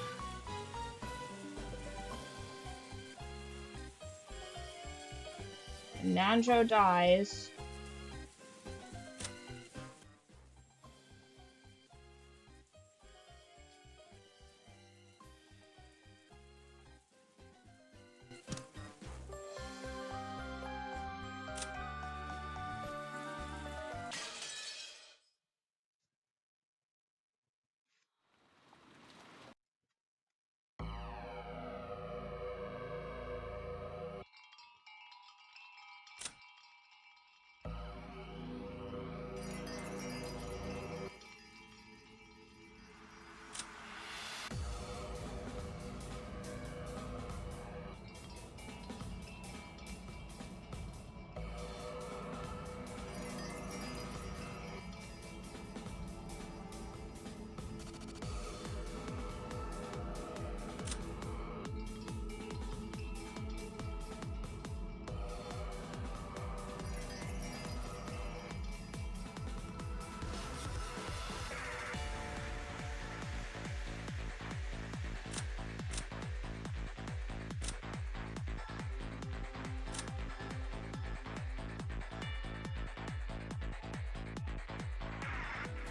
Nanjo dies.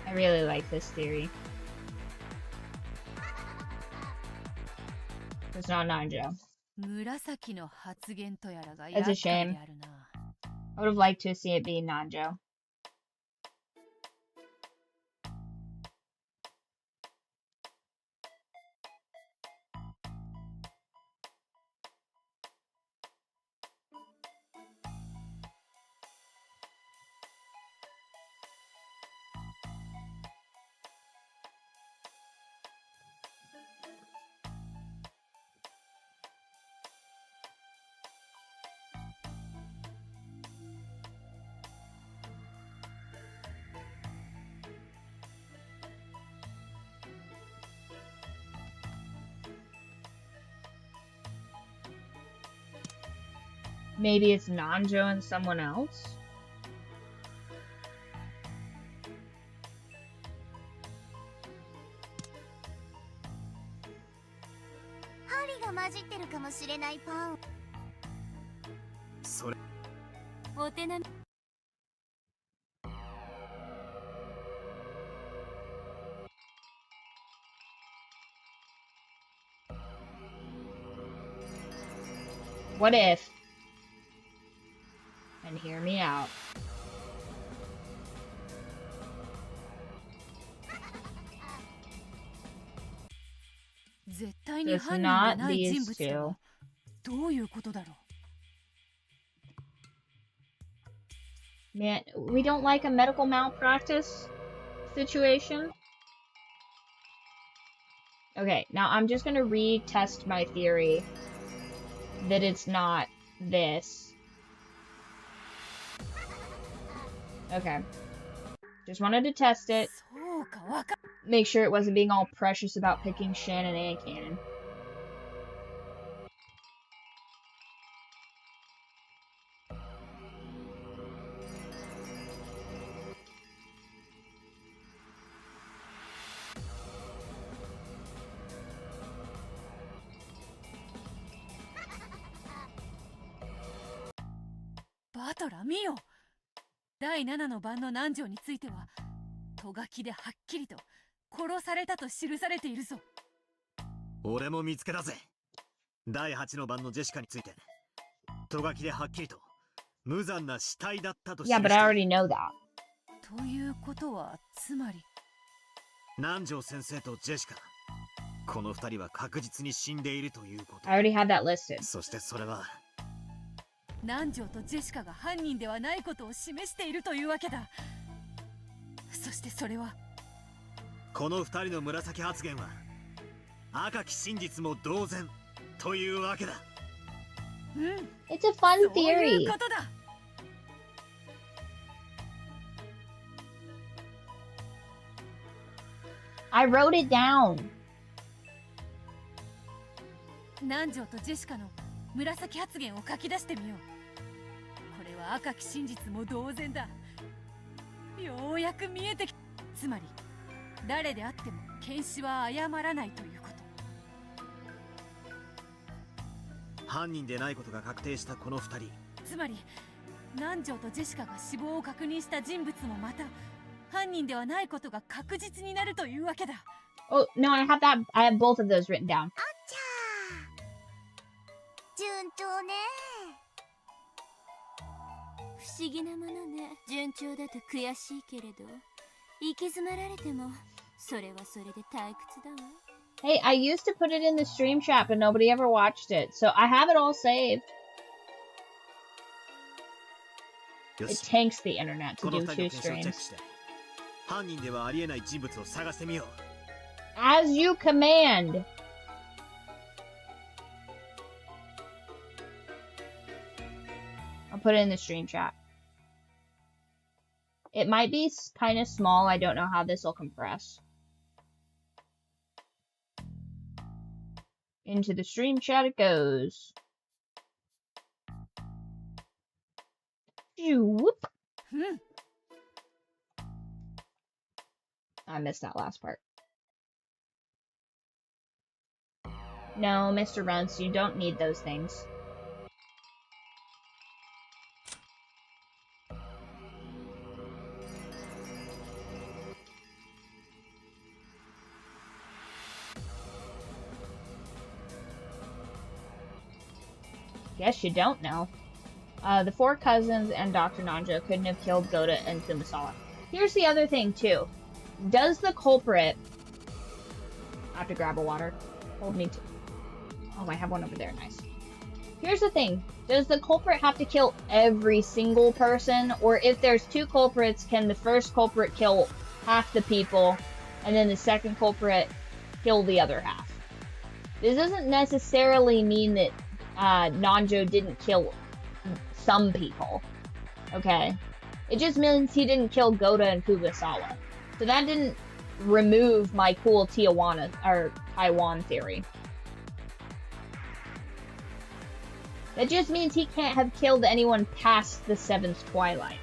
I really like this theory. It's not Nanjo. It's a shame. I would have liked to see it be Nanjo. Maybe it's Nanjo and someone else? What if? And hear me out. It's not these two. Man, we don't like a medical malpractice situation. Okay, now I'm just gonna retest my theory that it's not this. Okay. Just wanted to test it. Make sure it wasn't being all precious about picking Shannon and Cannon. Batola, 見よ。第7の番の南條については、ト書きではっきりと殺されたと記されているぞ。俺も見つけたぜ。第8の番のジェシカについて、ト書きではっきりと無残な死体だったと記している。Yeah, but I already know that. ということは、つまり南條先生とジェシカ、この2人は確実に死んでいるということ。I already had that listed. そしてそれは南條とジェシカが犯人ではないことを示しているというわけだ。そしてそれはこの2人の紫発言は赤き真実も同然というわけだ。うん。It's a fun theory. そういうことだ。I wrote it down. 南條とジェシカの紫発言を書き出してみよう。これは赤き真実も同然だ。ようやく見えてきた。つまり誰であっても検視は謝らないということ。犯人でないことが確定したこの2人。つまり南條とジェシカが死亡を確認した人物もまた犯人ではないことが確実になるというわけだ。Oh, no, I have that. I have both of those written down. 順調ね。不思議なものね。順調だと悔しいけれど、行き詰まられてもそれはそれで退屈だわ。Hey, I used to put it in the stream chat, but nobody ever watched it, so I have it all saved. It tanks the internet to do 2 streams. 犯人ではありえない人物を探してみよう。As you command. I'll put it in the stream chat. It might be kind of small. I don't know how this will compress. Into the stream chat it goes. Whoop. I missed that last part. No, Mr. Runts, you don't need those things. Guess you don't know. The 4 cousins and Dr. Nanjo couldn't have killed Goda and Kumasawa. Here's the other thing, too. Does the culprit... I have to grab a water. Hold me to... Oh, I have one over there. Nice. Here's the thing. Does the culprit have to kill every single person? Or if there's 2 culprits, can the first culprit kill half the people, and then the second culprit kill the other half? This doesn't necessarily mean that Nanjo didn't kill some people, okay? It just means he didn't kill Goda and Kugasawa. So that didn't remove my cool Taiwan theory. That just means he can't have killed anyone past the 7th twilight.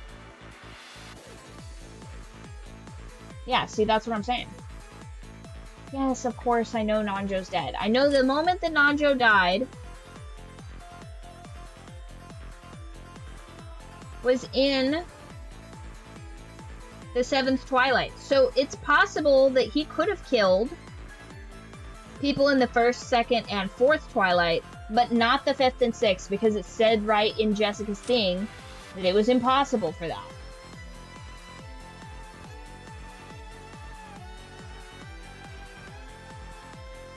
Yeah, see, that's what I'm saying. Yes, of course, I know Nanjo's dead. I know the moment that Nanjo died was in the 7th twilight. So it's possible that he could have killed people in the 1st, 2nd, and 4th twilight, but not the 5th and 6th, because it said right in Jessica's thing that it was impossible for that.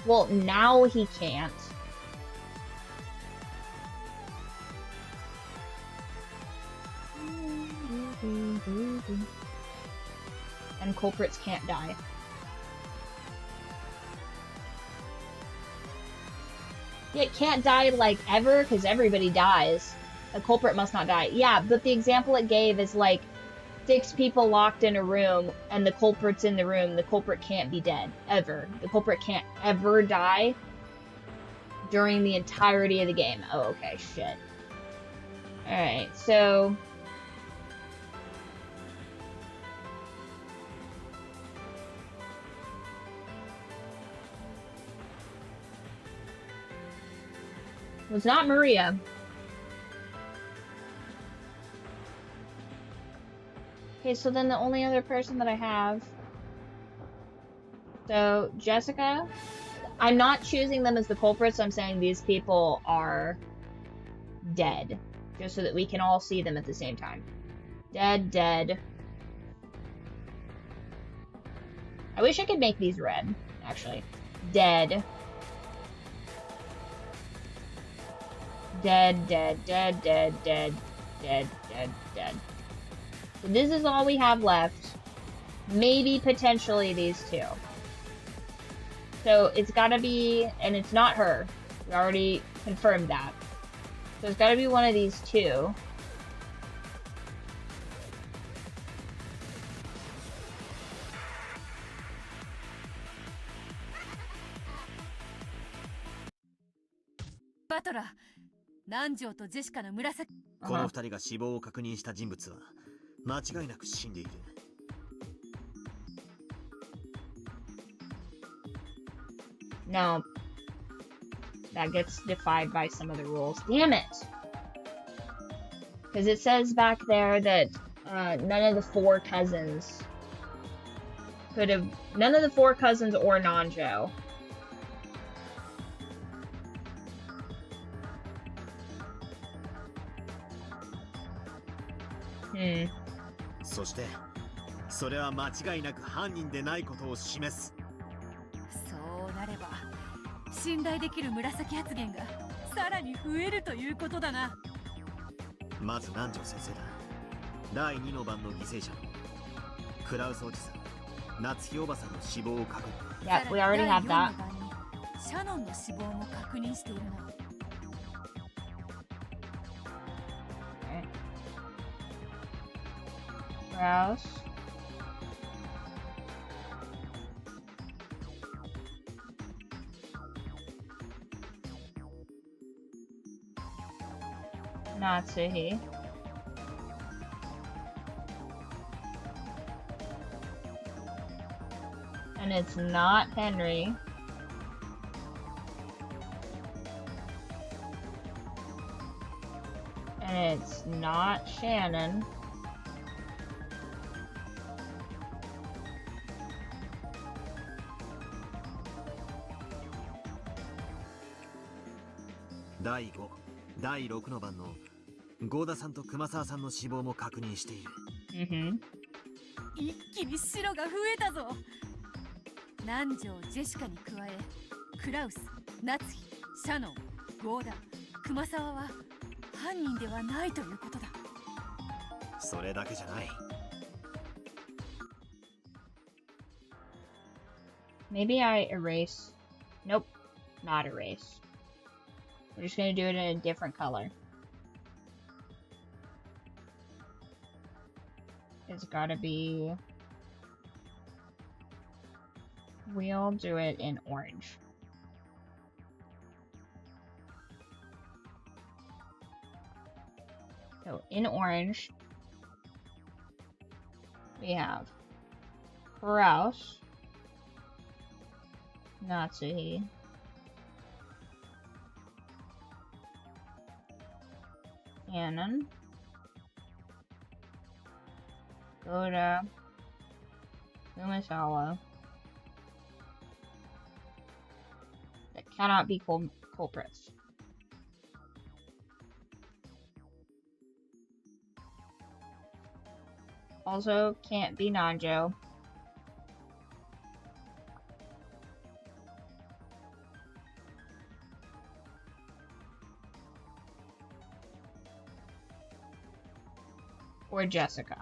Well, now he can't. And culprits can't die. Yeah, it can't die, like, ever, because everybody dies. A culprit must not die. Yeah, but the example it gave is, like, 6 people locked in a room, and the culprit's in the room. The culprit can't be dead, ever. The culprit can't ever die during the entirety of the game. Oh, okay, shit. Alright, so... It was not Maria. Okay, so then the only other person that I have... So, Jessica. I'm not choosing them as the culprits. I'm saying these people are dead. Just so that we can all see them at the same time. Dead, dead. I wish I could make these red, actually. Dead. Dead, dead, dead, dead, dead, dead, dead, dead. So this is all we have left. Maybe potentially these two. So it's gotta be, and it's not her. We already confirmed that. So it's gotta be one of these two. Butler. 南條とジェシカの紫。この2人が死亡を確認した人物は間違いなく死んでいる。No. That gets defied by some of the rules. Damn it! Because it says back there that none of the 4 cousins could have... None of the 4 cousins or Nanjo. Hmm. そして、それは間違いなく犯人でないことを示す。そうなれば、信頼できる紫発言がさらに増えるということだな。まず南條先生だ。第2の番の犠牲者のクラウスおじさん、夏日おばさんの死亡を確認。Yeah, we already have that. シャノンの死亡も確認しているな。Where else? Natsuhi. And it's not Henry. And it's not Shannon.第5、第6の番の郷田さんと熊沢さんの死亡も確認している。一気に白が増えたぞ。南條、ジェシカに加え、クラウス、夏日、シャノン、郷田、熊沢は犯人ではないということだ。それだけじゃない。Maybe I erase. Nope, not erase. We're just gonna do it in a different color. It's gotta be... We'll do it in orange. So in orange, we have Kraus, Natsuhi, Cannon, Goda, Kumasawa. That cannot be culprits. Also can't be Nanjo. Or Jessica.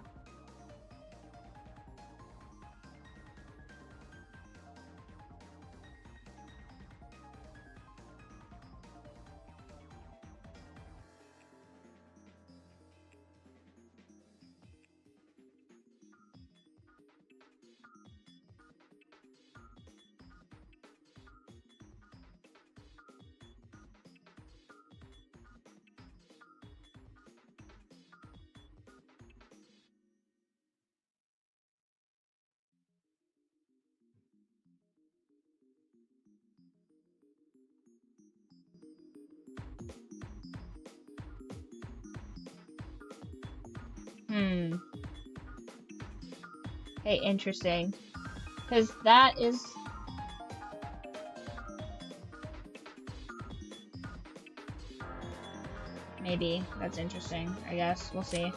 Hey, interesting. Because that is... Maybe. That's interesting, I guess. We'll see.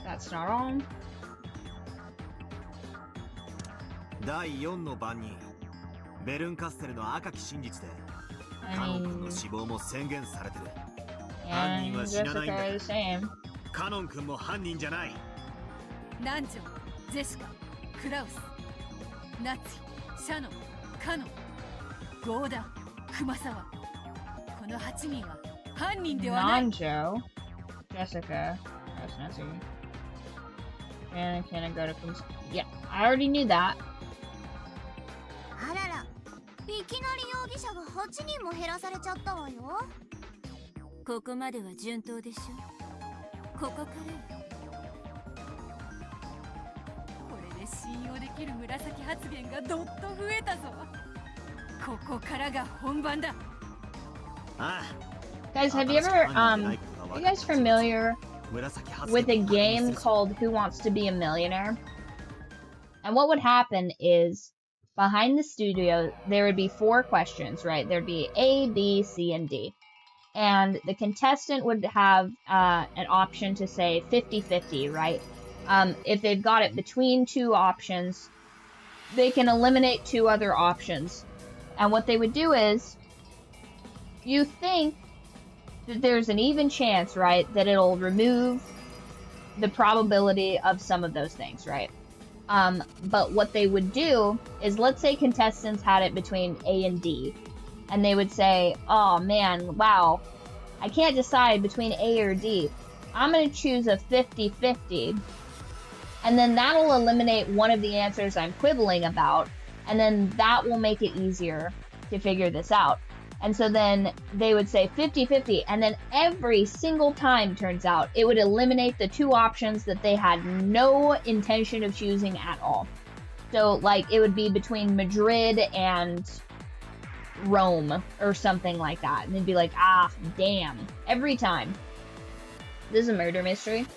That's not all. 第4の番人ベルンカステルの赤き真実でカノン君の死亡も宣言されてる。犯人は死なないんだ。カノン君も犯人じゃない。ナンジョ、ジェシカ、クラウス、ナッツィ、シャノン、カノン、ゴーダ、クマサワ。この8人は犯人ではない。Nanjo, Jessica, Natsuhi, and can I go to Kumasawa? Yeah, I already knew that. あらら、いきなり容疑者が8人も減らされちゃったわよ。ここまでは順当でしょ。ここからよ。これで信用できる紫発言がどっと増えたぞ。ここからが本番だ。Guys, have you ever, are you guys familiar with a game called Who Wants to Be a Millionaire? And what would happen is, behind the studio, there would be 4 questions, right? There'd be A, B, C, and D. And the contestant would have an option to say 50-50, right? If they've got it between 2 options, they can eliminate 2 other options. And what they would do is, you think that there's an even chance, right, that it'll remove the probability of some of those things, right? But what they would do is, let's say contestants had it between A and D, and they would say, oh man, wow, I can't decide between A or D. I'm going to choose a 50-50, and then that'll eliminate one of the answers I'm quibbling about, and then that will make it easier to figure this out. And so then they would say 50-50, and then every single time, turns out, it would eliminate the 2 options that they had no intention of choosing at all. So, like, it would be between Madrid and Rome, or something like that. And they'd be like, ah, damn. Every time. This is a murder mystery.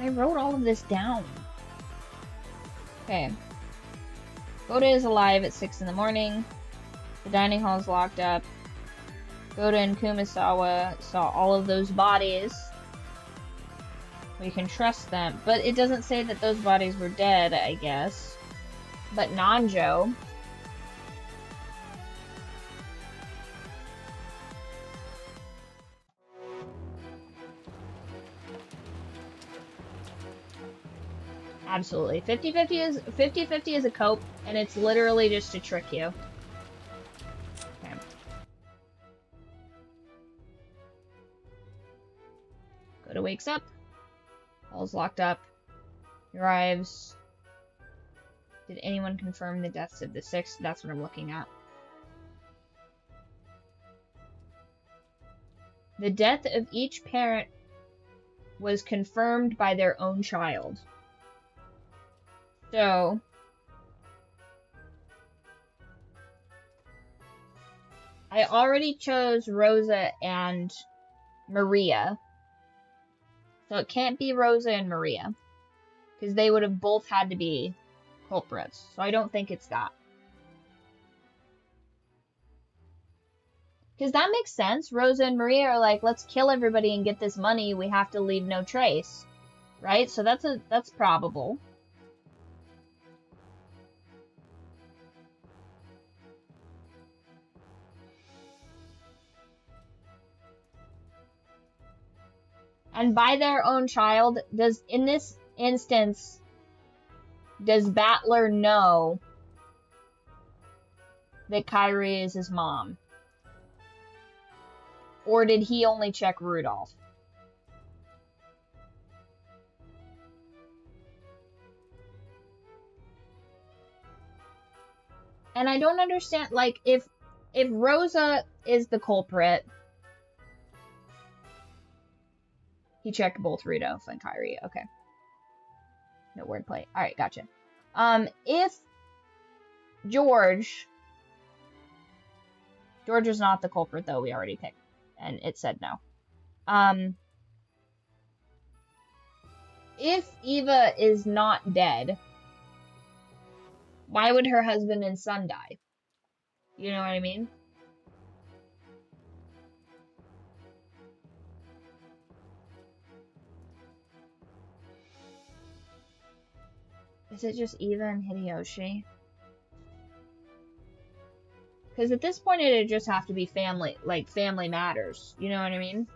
I wrote all of this down. Okay. Goda is alive at 6 in the morning. The dining hall is locked up. Goda and Kumasawa saw all of those bodies. We can trust them. But it doesn't say that those bodies were dead, I guess. But Nanjo... Absolutely. 50-50 is a cope, and it's literally just to trick you. Okay. wakes up. All's locked up. He arrives. Did anyone confirm the deaths of the 6? That's what I'm looking at. The death of each parent was confirmed by their own child. So, I already chose Rosa and Maria. So it can't be Rosa and Maria, because they would have both had to be culprits. So I don't think it's that. Because that makes sense. Rosa and Maria are like, let's kill everybody and get this money. We have to leave no trace. Right? So that's probable. And by their own child, in this instance, does Battler know that Kyrie is his mom? Or did he only check Rudolph? And I don't understand, like, if Rosa is the culprit, he checked both Rudolph and Kyrie. Okay. No wordplay. Alright, gotcha. If George is not the culprit, though, we already picked. And it said no. If Eva is not dead, why would her husband and son die? You know what I mean? Is it just Eva and Hideyoshi? Because at this point, it'd just have to be family, like, family matters. You know what I mean?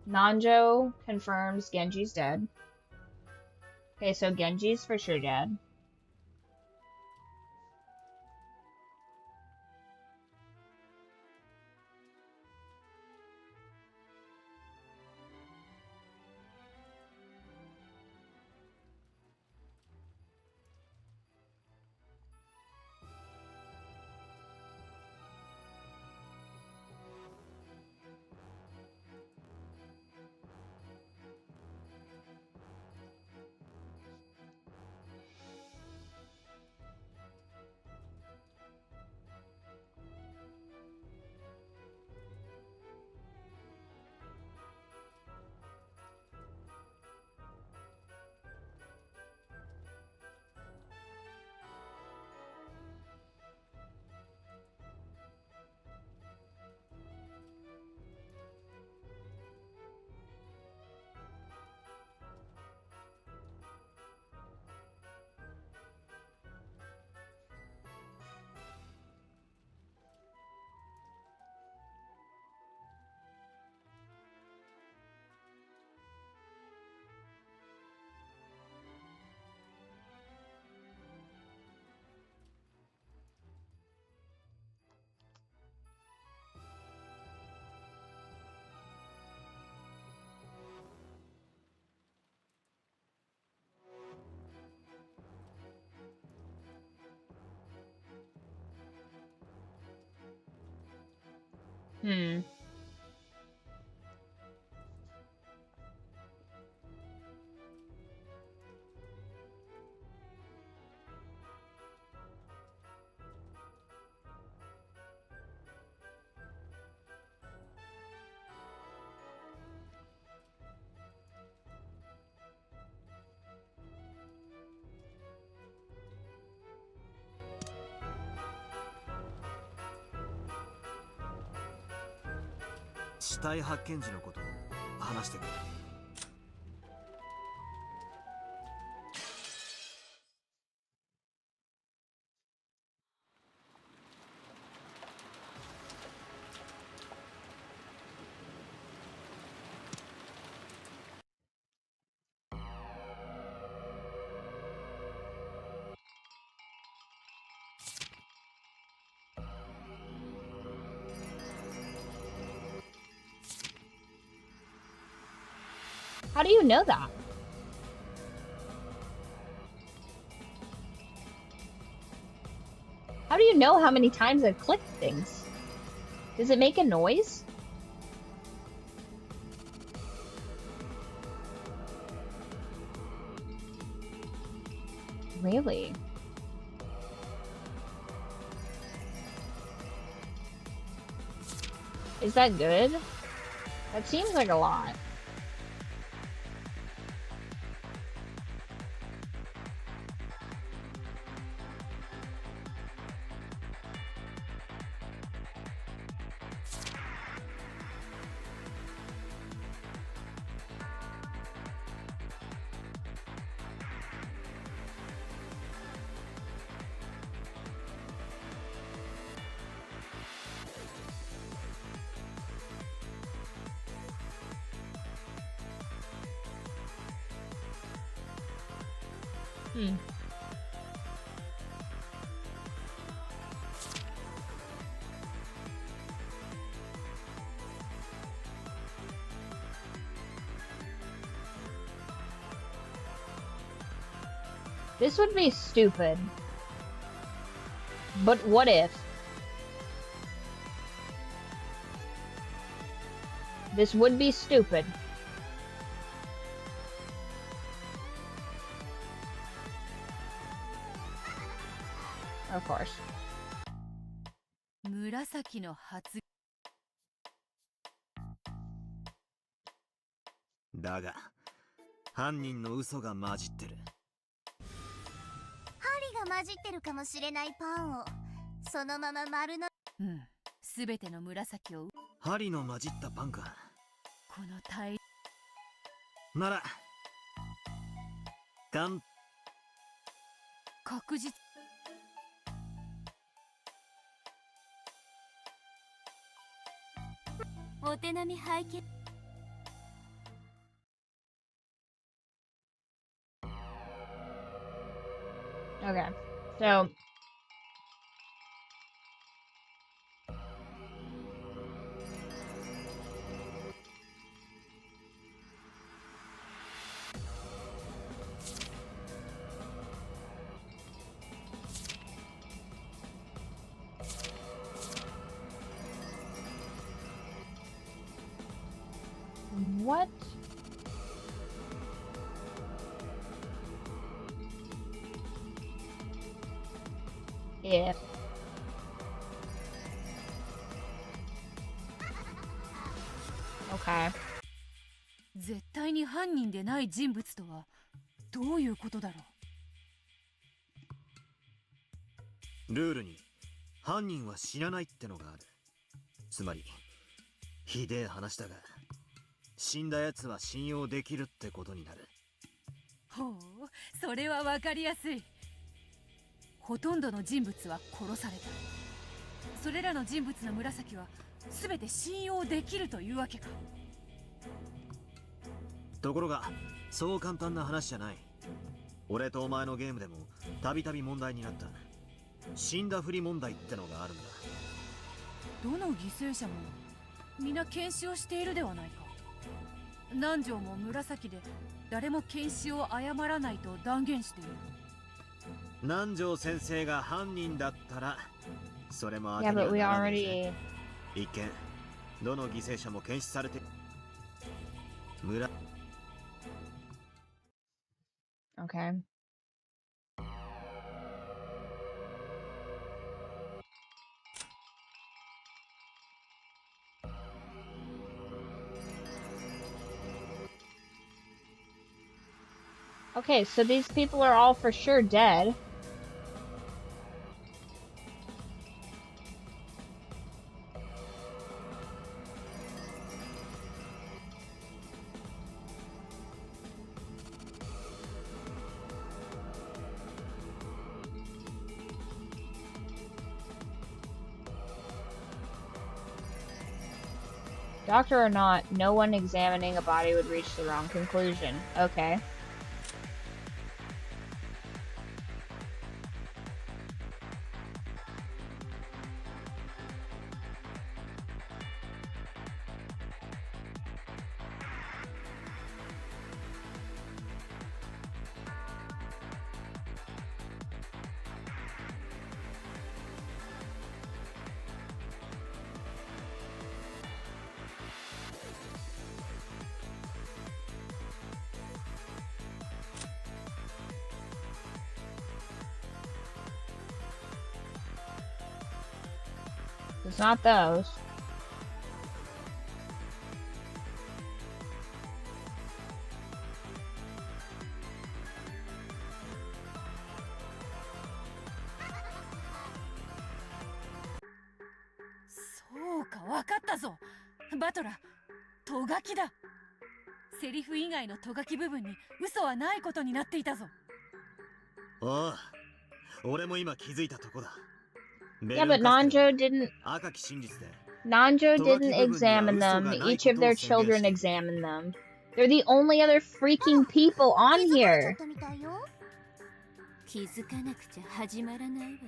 Nanjo confirms Genji's dead. Okay, so Genji's for sure dead. Hmm.死体発見時のことを話してくれ。How do you know that? How do you know how many times I've clicked things? Does it make a noise? Really? Is that good? That seems like a lot. This would be stupid. But what if? This would be stupid. Of course. 紫の発だが、犯人の嘘が混じってる。針が混じってるかもしれないパンをそのまま丸の。すべての紫を。針の混じったパンか。この体なら、確実。お手並み拝見。Okay, so what? If okay. 絶対に犯人でない人物とはどういうことだろう。ルールに犯人は死なないってのがある。つまりひでえ話だが、死んだ奴は信用できるってことになる。ほう、それはわかりやすい。ほとんどの人物は殺された。それらの人物の紫は全て信用できるというわけか。ところがそう簡単な話じゃない。俺とお前のゲームでもたびたび問題になった死んだふり問題ってのがあるんだ。どの犠牲者も皆検視をしているではないか。南條も紫で誰も検視を誤らないと断言している。南條先生が犯人だったらそれも当て Yeah, には but we ならないぜ。 already 一見どの犠牲者も検視されて村 okay. Okay, so these people are all for sure dead. Doctor or not, no one examining a body would reach the wrong conclusion. Okay. It's not those.そうか、わかったぞ。バトラ、ト書きだ。セリフ以外のト書き部分に嘘はないことになっていたぞ。ああ、俺も今気づいたとこだ。 Yeah, but Nanjo didn't examine them. Each of their children examined them. They're the only other freaking people on here. 気づかなくちゃ始まらないわよ。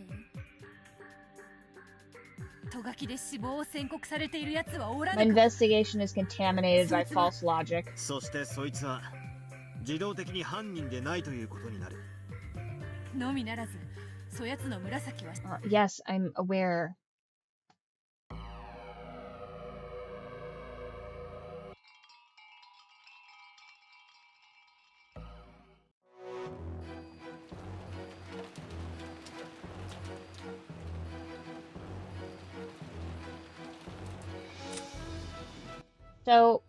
ト書きで死亡を宣告されているやつはおら My ぬか。 investigation is contaminated by false logic. そしてそいつは自動的に犯人でないということになる。のみならず、そやつの紫は。Yes, I'm aware. So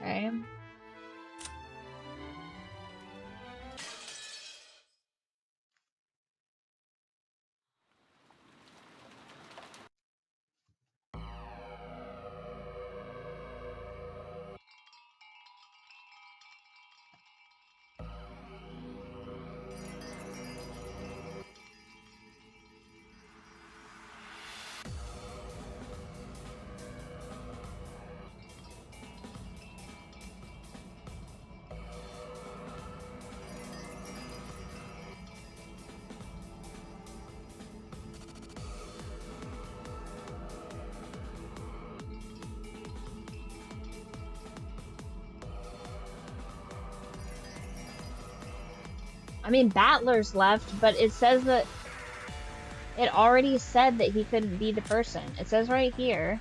okay. I mean, Battler's left, but it says that it already said that he couldn't be the person. It says right here.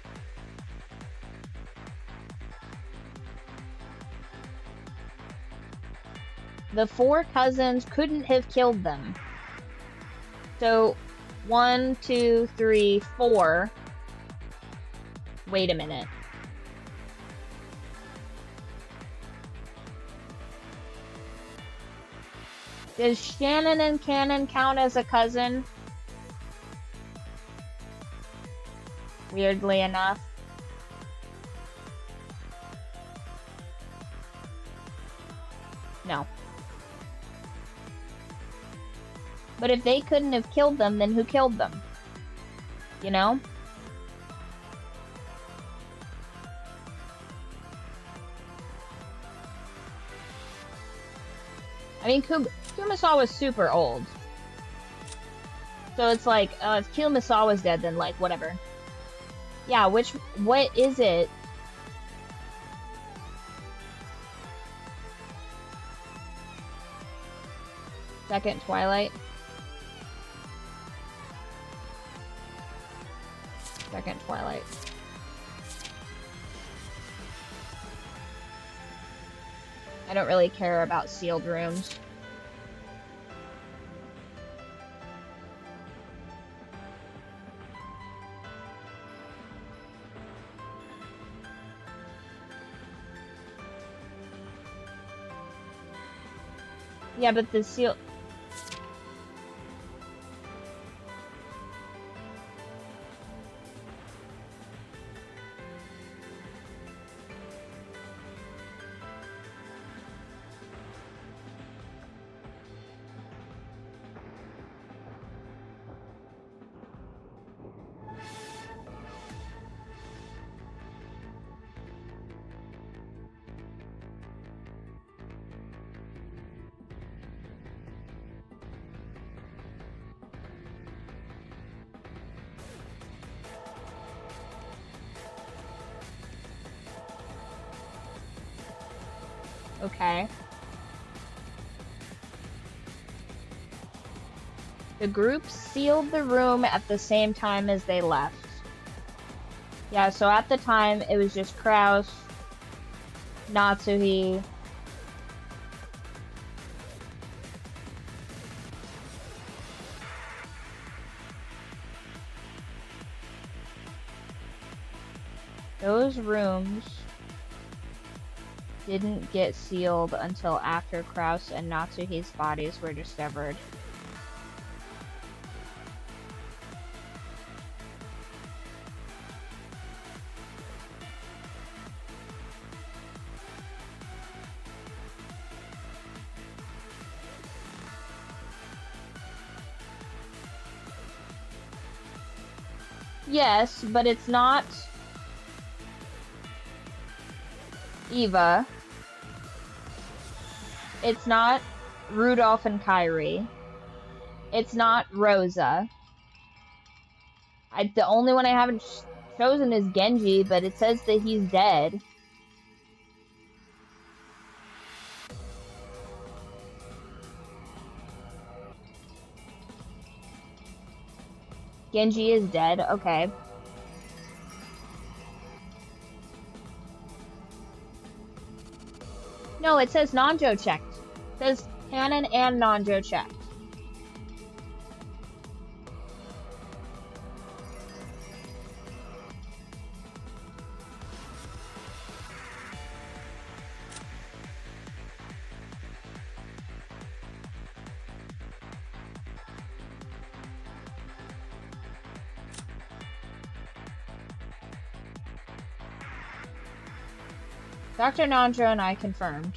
The 4 cousins couldn't have killed them. So, 1, 2, 3, 4. Wait a minute. Does Shannon and Cannon count as a cousin? Weirdly enough. No. But if they couldn't have killed them, then who killed them? You know? I mean, Kumasawa was super old. So it's like, if Kumasawa's dead, then like, whatever. Yeah, what is it? Second Twilight? Second Twilight. I don't really care about sealed rooms. Yeah, but the seal... Okay. The group sealed the room at the same time as they left. Yeah, so at the time, it was just Kraus, Natsuhi, those rooms didn't get sealed until after Kraus and Natsuhi's bodies were discovered. Yes, but it's not Eva. It's not Rudolph and Kyrie. It's not Rosa. The only one I haven't chosen is Genji, but it says that he's dead. Genji is dead, okay. No, it says Nanjo checked. It says Canon and Nanjo checked. Dr. Nanjo and I confirmed.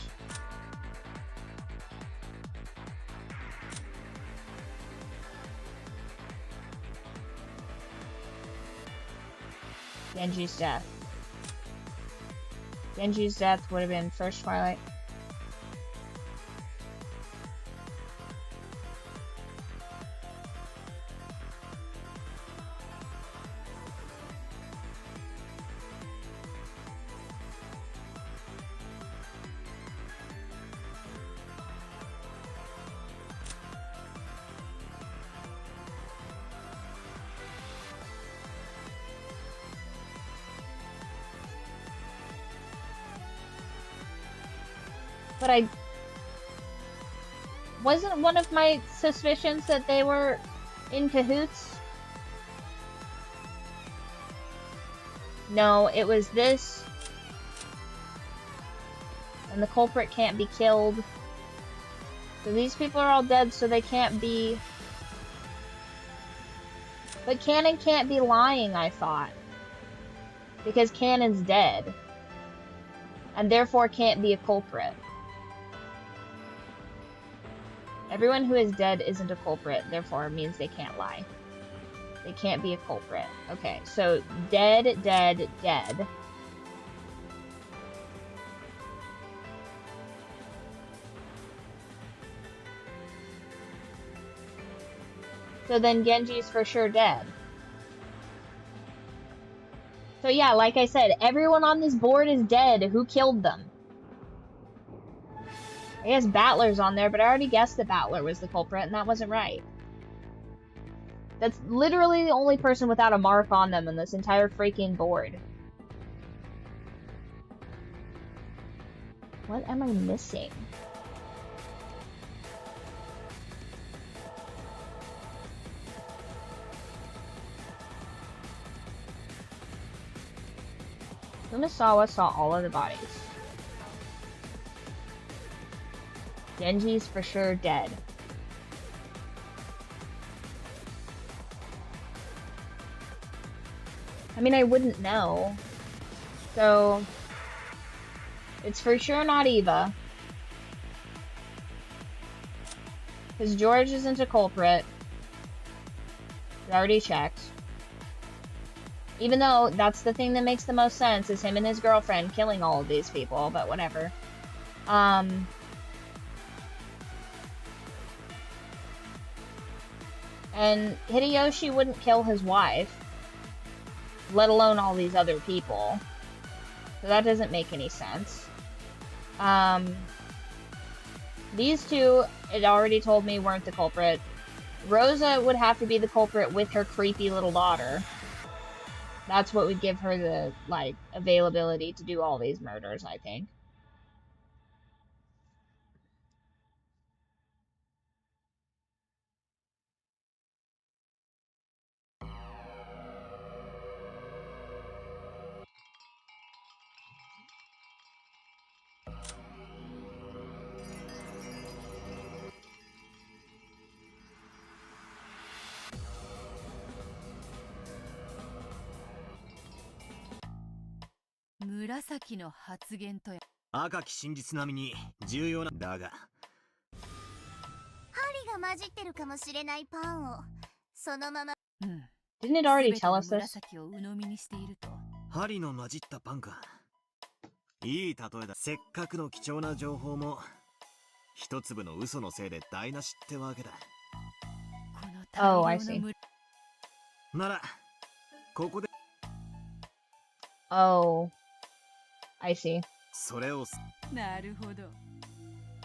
Genji's death. Genji's death would have been first Twilight. But wasn't one of my suspicions that they were in cahoots? No, it was this. And the culprit can't be killed. So these people are all dead, so they can't be... But Canon can't be lying, I thought. Because Canon's dead. And therefore can't be a culprit. Everyone who is dead isn't a culprit, therefore it means they can't lie. They can't be a culprit. Okay, so dead, dead, dead. So then Genji's for sure dead. So yeah, like I said, everyone on this board is dead. Who killed them? I guess Battler's on there, but I already guessed that Battler was the culprit, and that wasn't right. That's literally the only person without a mark on them in this entire freaking board. What am I missing? Kumasawa saw all of the bodies. Genji's for sure dead. I mean, I wouldn't know. So, it's for sure not Eva. Because George isn't a culprit. We already checked. Even though that's the thing that makes the most sense, is him and his girlfriend killing all of these people, but whatever. And Hideyoshi wouldn't kill his wife, let alone all these other people. So that doesn't make any sense. These two, it already told me, weren't the culprit. Rosa would have to be the culprit with her creepy little daughter. That's what would give her the, like, availability to do all these murders, I think.赤き真実並みに重要なだが針が混じってるかもしれないパンをそのまま Didn't it already tell us this? 針の混じったパンか。いい例えだ。せっかくの貴重な情報も一粒の嘘のせいで台無しってわけだ。Oh, I see. ならここで Oh, I see. それを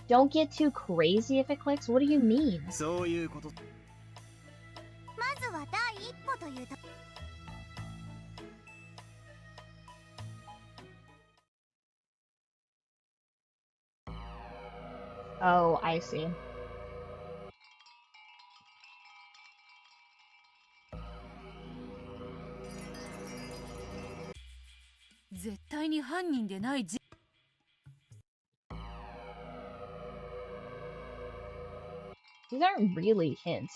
Don't get too crazy if it clicks. What do you mean? そういうこと。まずは第一歩というと Oh, I see. These aren't really hints.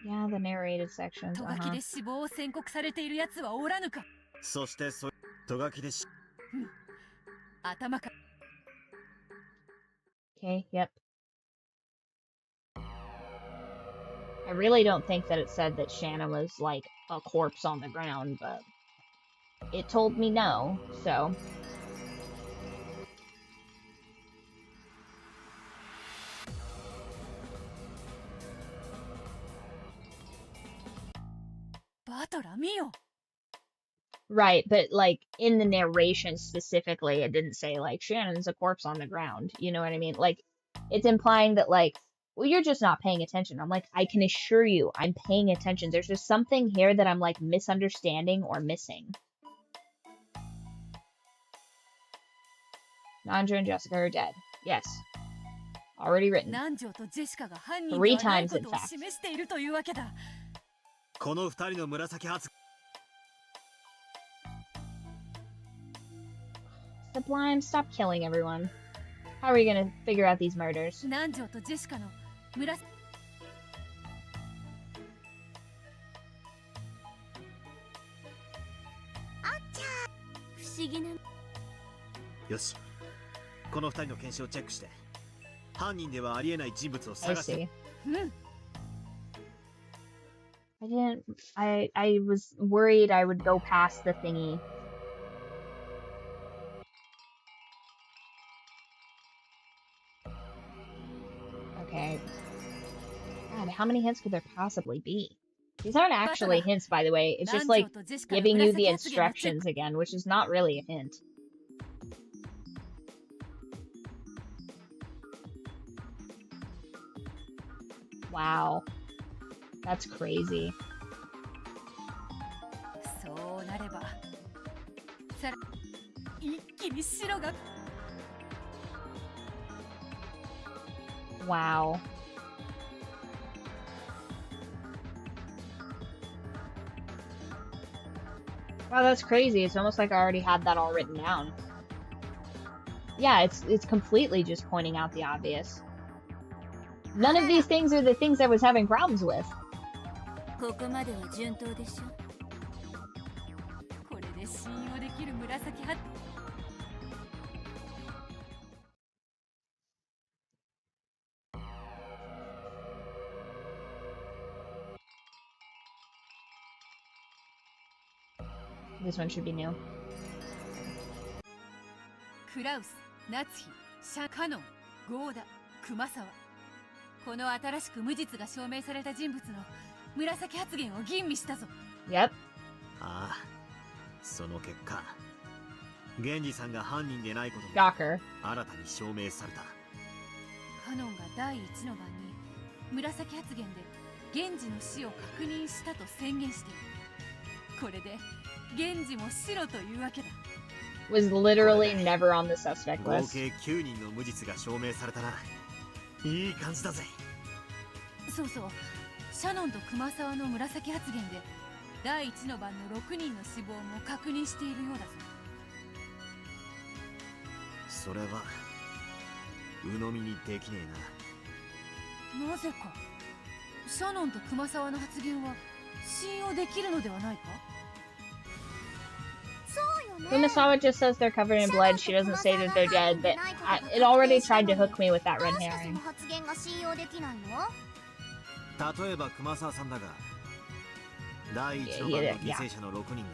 Yeah, the narrated sections. そしてトガキでし Okay, yep. I really don't think that it said that Shanna was like a corpse on the ground, but it told me no, so. Right, but like in the narration specifically, it didn't say like Shannon's a corpse on the ground. You know what I mean? Like it's implying that like, well, you're just not paying attention. I'm like, I can assure you, I'm paying attention. There's just something here that I'm like misunderstanding or missing. Nandra and Jessica are dead. Yes. Already written. 3 times, in fact. この二人の紫発 Sublime, stop killing everyone. How are we gonna figure out these murders? Fushigi よし。この二人の検視をチェックして、犯人ではありえない人物を I 探して。I was worried I would go past the thingy. Okay. God, how many hints could there possibly be? These aren't actually hints, by the way. It's just like giving you the instructions again, which is not really a hint. Wow. That's crazy. Wow. Wow, that's crazy. It's almost like I already had that all written down. Yeah, it's completely just pointing out the obvious. None of these things are the things I was having problems with. ここまでは順当でしょ。これで信用できる紫ハッ This one should be new. クラウス、夏日、シャカノン、ゴーダ、熊沢。この新しく無実が証明された人物の紫発言を吟味したぞ。Yep. ああ、その結果、源氏さんが犯人でないことが Shocker. 新たに証明された。カノンが第一の晩に紫発言で源氏の死を確認したと宣言している。これで源氏も白というわけだ。Was literally never on the suspect 合 list. 計9人の無実が証明されたな。いい感じだぜ。そうそう、シャノンと熊沢の紫発言で第一の晩の6人の死亡も確認しているようだぞ。それは鵜呑みにできねえなぜかシャノンと熊沢の発言は信用できるのではないか。 Kumasawa just says they're covered in blood. She doesn't say that they're dead. But it already tried to hook me with that red herring. 例えば熊沢さんだが、第一の晩の犠牲者の6人が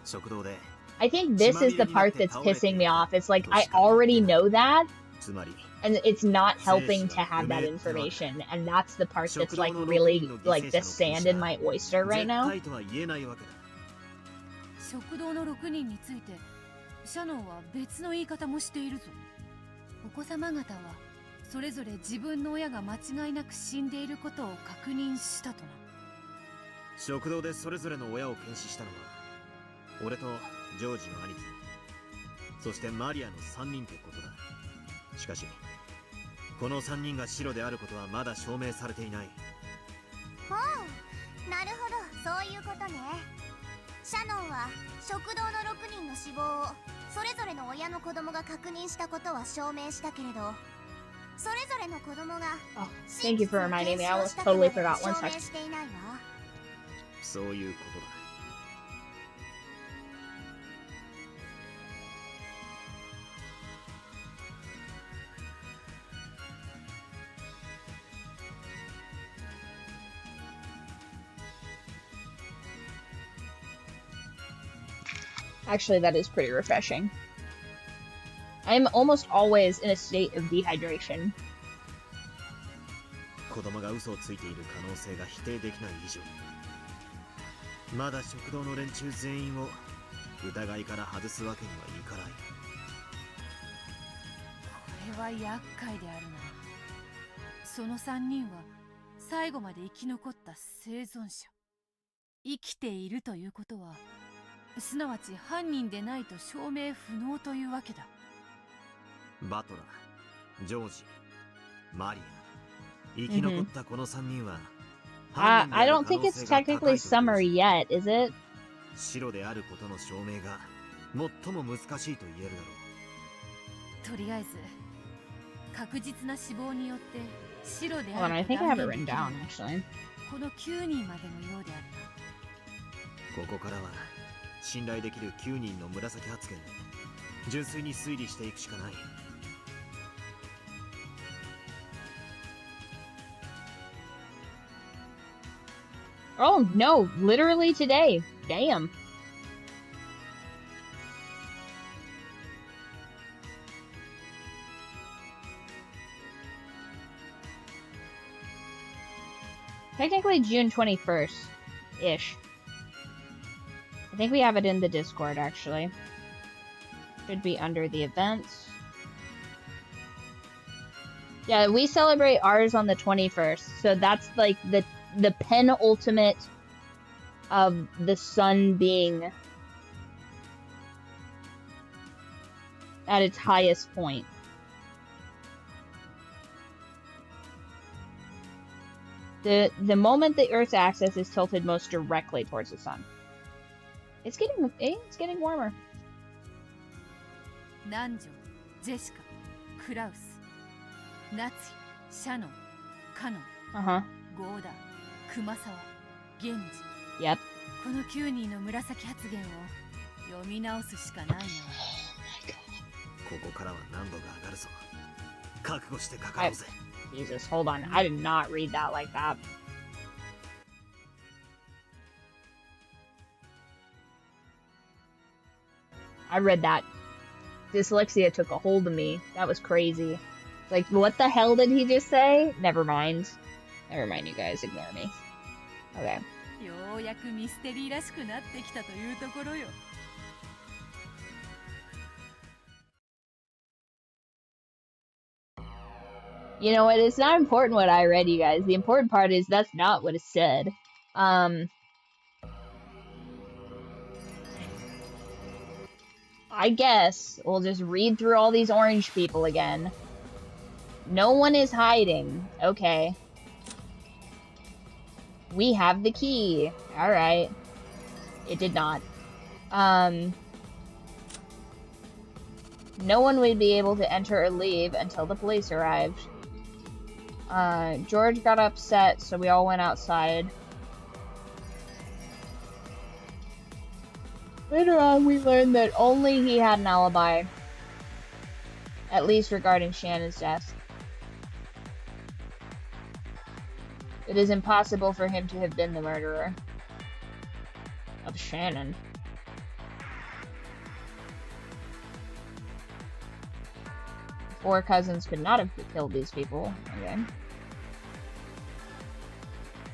食堂で I think this is the part that's pissing me off. It's like I already know that, and it's not helping to have that information. And that's the part that's like really like the sand in my oyster right now. 食堂の6人についてシャノンは別の言い方もしているぞ。お子様方はそれぞれ自分の親が間違いなく死んでいることを確認したとな。食堂でそれぞれの親を検視したのは俺とジョージの兄貴、そしてマリアの3人ってことだ。しかしこの3人が白であることはまだ証明されていない。おう、なるほど、そういうことね。シャノンは食堂の6人の死亡をそれぞれの親の子供が確認したことは証明したけれど、それぞれの子供が Thank you for reminding me. I totally forgot. One 証明 sec. していないわ。そういうことだ。Actually, that is pretty refreshing. I'm almost always in a state of dehydration. 子供が嘘をついている可能性が否定できない以上、まだ食堂の連中全員を疑いから外すわけにはいかない。これは厄介であるな。その3人は最後まで生き残った生存者。生きているということはすなわち犯人でないと証明不能というわけだ。バトラー、ジョージ、マリア、生き残ったこの3人は、I don't think it's technically summary yet, is it? 白であることの証明が最も難しいと言えるだろう。とりあえず確実な死亡によって白である Hold on, I think I have it written down, actually. この9人までのようであるな。ここからは信頼できる9人の紫発言で純粋に推理していくしかない。Oh no, literally today. Damn. Technically June 21st-ish. I think we have it in the Discord, actually. Should be under the events. Yeah, we celebrate ours on the 21st, so that's like the penultimate of the sun being at its highest point. The moment the Earth's axis is tilted most directly towards the sun. It's getting warmer. ナンジョ、ジェシカ、クラウス、ナツィ、シャノン、カノン、ゴーダ、熊沢、ゲンジ。Yep. この9人の紫発言を読み直すしかないな。ここからは難度が上がるぞ。覚悟してかかろうぜ。Jesus, hold on. I did not read that like that. I read that. Dyslexia took a hold of me. That was crazy. Like, what the hell did he just say? Never mind. Never mind, you guys. Ignore me. Okay. ようやくミステリーらしくなってきたというところよ。You know what? It's not important what I read, you guys. The important part is that's not what it said. I guess we'll just read through all these orange people again. No one is hiding. Okay. We have the key. Alright. It did not. No one would be able to enter or leave until the police arrived. George got upset, so we all went outside. Later on, we learned that only he had an alibi. At least regarding Shannon's death. It is impossible for him to have been the murderer of Shannon. Four cousins could not have killed these people. Okay.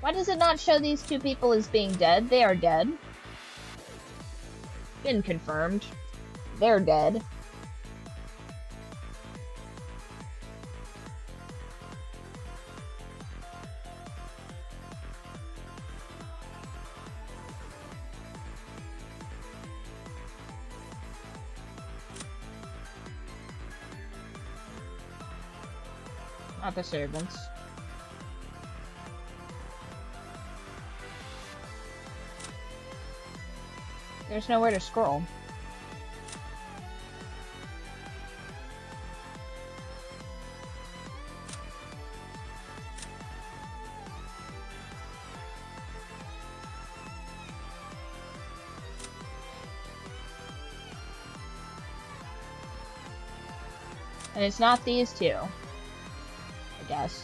Why does it not show these two people as being dead? They are dead. Been confirmed. They're dead. Not the servants. There's nowhere to scroll. And it's not these two, I guess.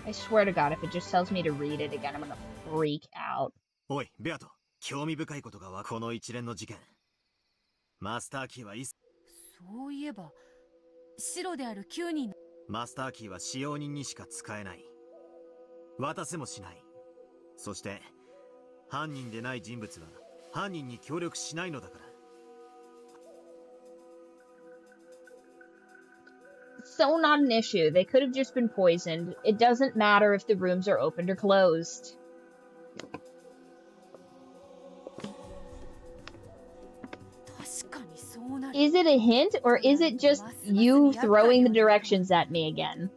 I swear to God, if it just tells me to read it again, I'm gonna freak out. おい、ベアト、興味深いことがこの一連の事件。マスターキーはそういえば、白である9人のマスターキーは使用人にしか使えない。渡せもしない。そして、犯人でない人物は犯人に協力しないのだから。So not an issue. They could have just been poisoned. It doesn't matter if the rooms are opened or closed. Is it a hint, or is it just you throwing the directions at me again?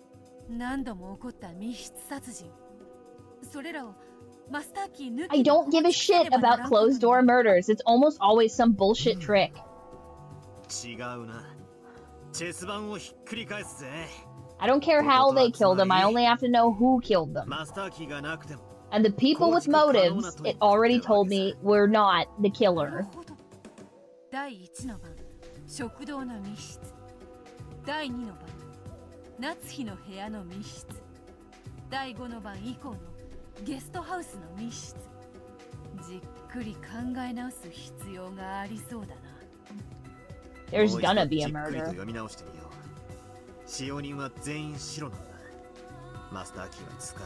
何度も起こった密室殺人。それらをマスターキー抜き I don't give a shit about closed door murders. It's almost always some bullshit trick. 違うな。チェス盤をひっくり返すぜ。I don't care how they killed them. I only have to know who killed them. マスターキーがなくても。And the people with motives, it already told me, were not the killer. 第1の番、食堂の密室。第2の番、夏日の部屋の密室。第5の番以降のゲストハウスの密室。じっくり考え直す必要がありそうだな。There's gonna be a murder. 読み直してみよう。使用人は全員白なんだ。マスターキーは使え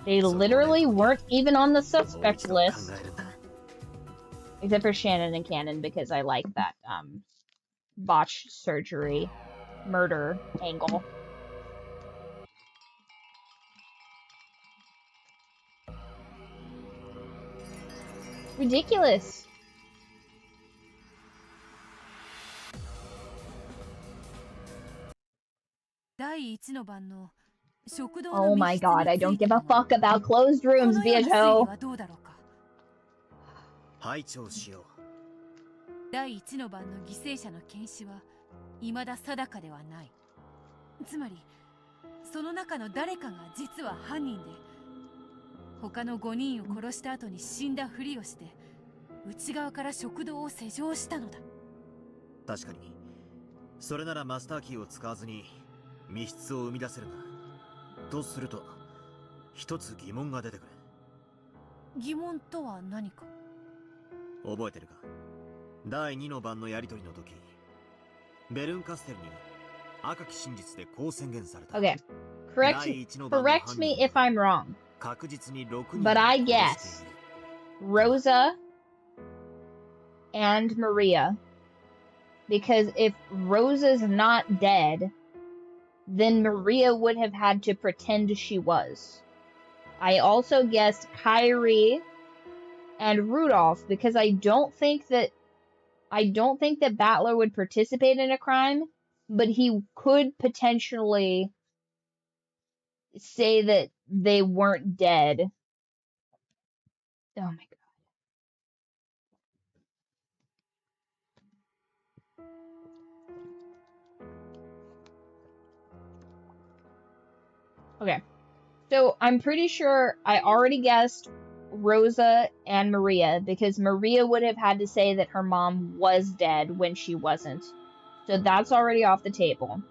ない。They literally weren't even on the suspect list. Except for Shannon and Cannon, because I like that botch surgery murder angle. Ridiculous. Oh my god, I don't give a fuck about closed rooms, Byrd. 拝聴しよう。第1の番の犠牲者の検視は未だ定かではない。つまりその中の誰かが実は犯人で、他の5人を殺した後に死んだふりをして内側から食道を施錠したのだ。確かにそれならマスターキーを使わずに密室を生み出せるな。とすると一つ疑問が出てくる。疑問とは何か。覚えてるか、第2の番のやり取りの時、ベルンカステルに赤き真実でこう宣言された。 Okay. Correct me if I'm wrong. 確実に6人 But I guess Rosa and Maria. Because if Rosa's not dead, then Maria would have had to pretend she was. I also guessed Kyrie and Rudolph because I don't think that Battler would participate in a crime, but he could potentially say that they weren't dead. Oh my god. Okay. So I'm pretty sure I already guessed Rosa and Maria because Maria would have had to say that her mom was dead when she wasn't. So that's already off the table.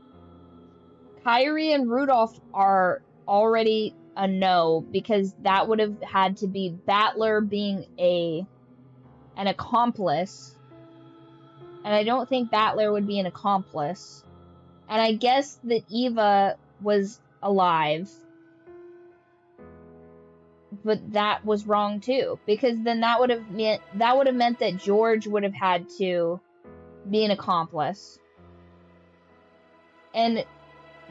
Kyrie and Rudolph are already a no because that would have had to be Battler being an accomplice. And I don't think Battler would be an accomplice. And I guess that Eva was alive. But that was wrong too, because then that would have meant that George would have had to be an accomplice. And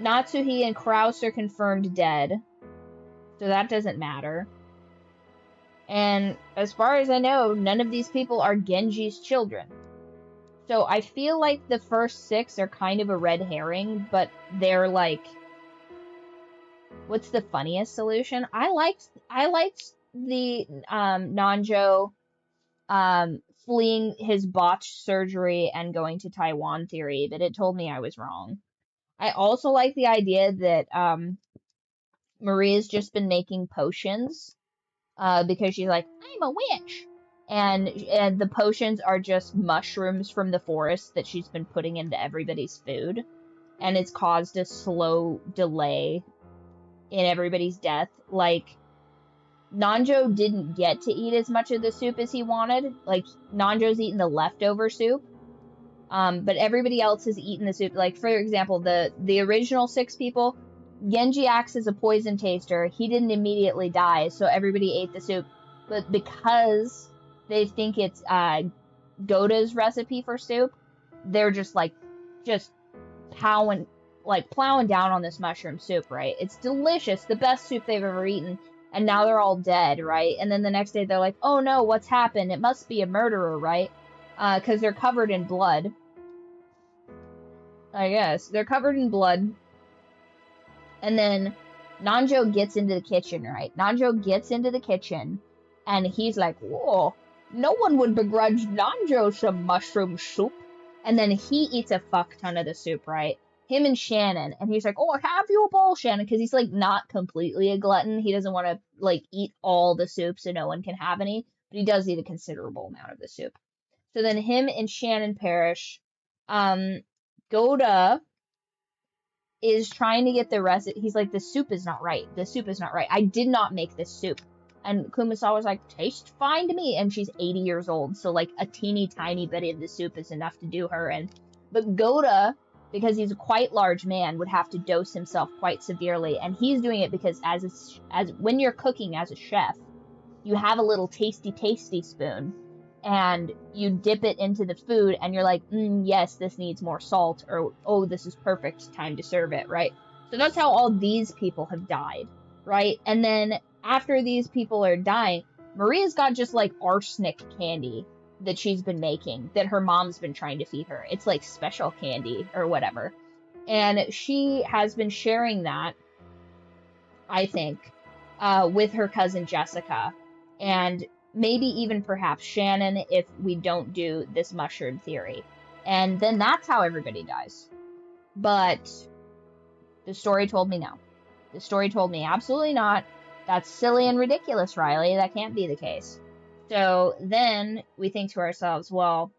Natsuhi and Kraus are confirmed dead, so that doesn't matter. And as far as I know, none of these people are Genji's children. So I feel like the first 6 are kind of a red herring, but they're like, what's the funniest solution? I liked the Nanjo fleeing his botched surgery and going to Taiwan theory, but it told me I was wrong. I also like the idea that Maria's just been making potions because she's like, I'm a witch. And the potions are just mushrooms from the forest that she's been putting into everybody's food. And it's caused a slow delay in everybody's death. Like, Nanjo didn't get to eat as much of the soup as he wanted. Like, Nanjo's eaten the leftover soup. But everybody else has eaten the soup. Like, for example, the original 6 people, Genji acts as a poison taster. He didn't immediately die, so everybody ate the soup. But because they think it's Goda's recipe for soup, they're just plowing down on this mushroom soup, right? It's delicious, the best soup they've ever eaten, and now they're all dead, right? And then the next day they're like, oh no, what's happened? It must be a murderer, right? Because they're covered in blood. I guess. They're covered in blood. And then Nanjo gets into the kitchen, right? Nanjo gets into the kitchen, and he's like, whoa, no one would begrudge Nanjo some mushroom soup. And then he eats a fuck ton of the soup, right? Him and Shannon. And he's like, oh, have you a bowl, Shannon? Because he's, like, not completely a glutton. He doesn't want to, like, eat all the soup so no one can have any. But he does eat a considerable amount of the soup. So then him and Shannon perish. Goda is trying to get the recipe. He's like, the soup is not right. The soup is not right. I did not make this soup. And Kumasawa's like, tastes fine to me. And she's 80 years old. So, like, a teeny tiny bit of the soup is enough to do her in. But Goda, because he's a quite large man, would have to dose himself quite severely. And he's doing it because as when you're cooking as a chef, you have a little tasty spoon. And you dip it into the food, and you're like, yes, this needs more salt, or, oh, this is perfect, time to serve it, right? So that's how all these people have died, right? And then, after these people are dying, Maria's got just, like, arsenic candy that she's been making, that her mom's been trying to feed her. It's, like, special candy, or whatever. And she has been sharing that, I think, with her cousin Jessica, and maybe even perhaps Shannon if we don't do this mushroom theory. And then that's how everybody dies. But the story told me no. The story told me absolutely not. That's silly and ridiculous, Riley. That can't be the case. So then we think to ourselves, well,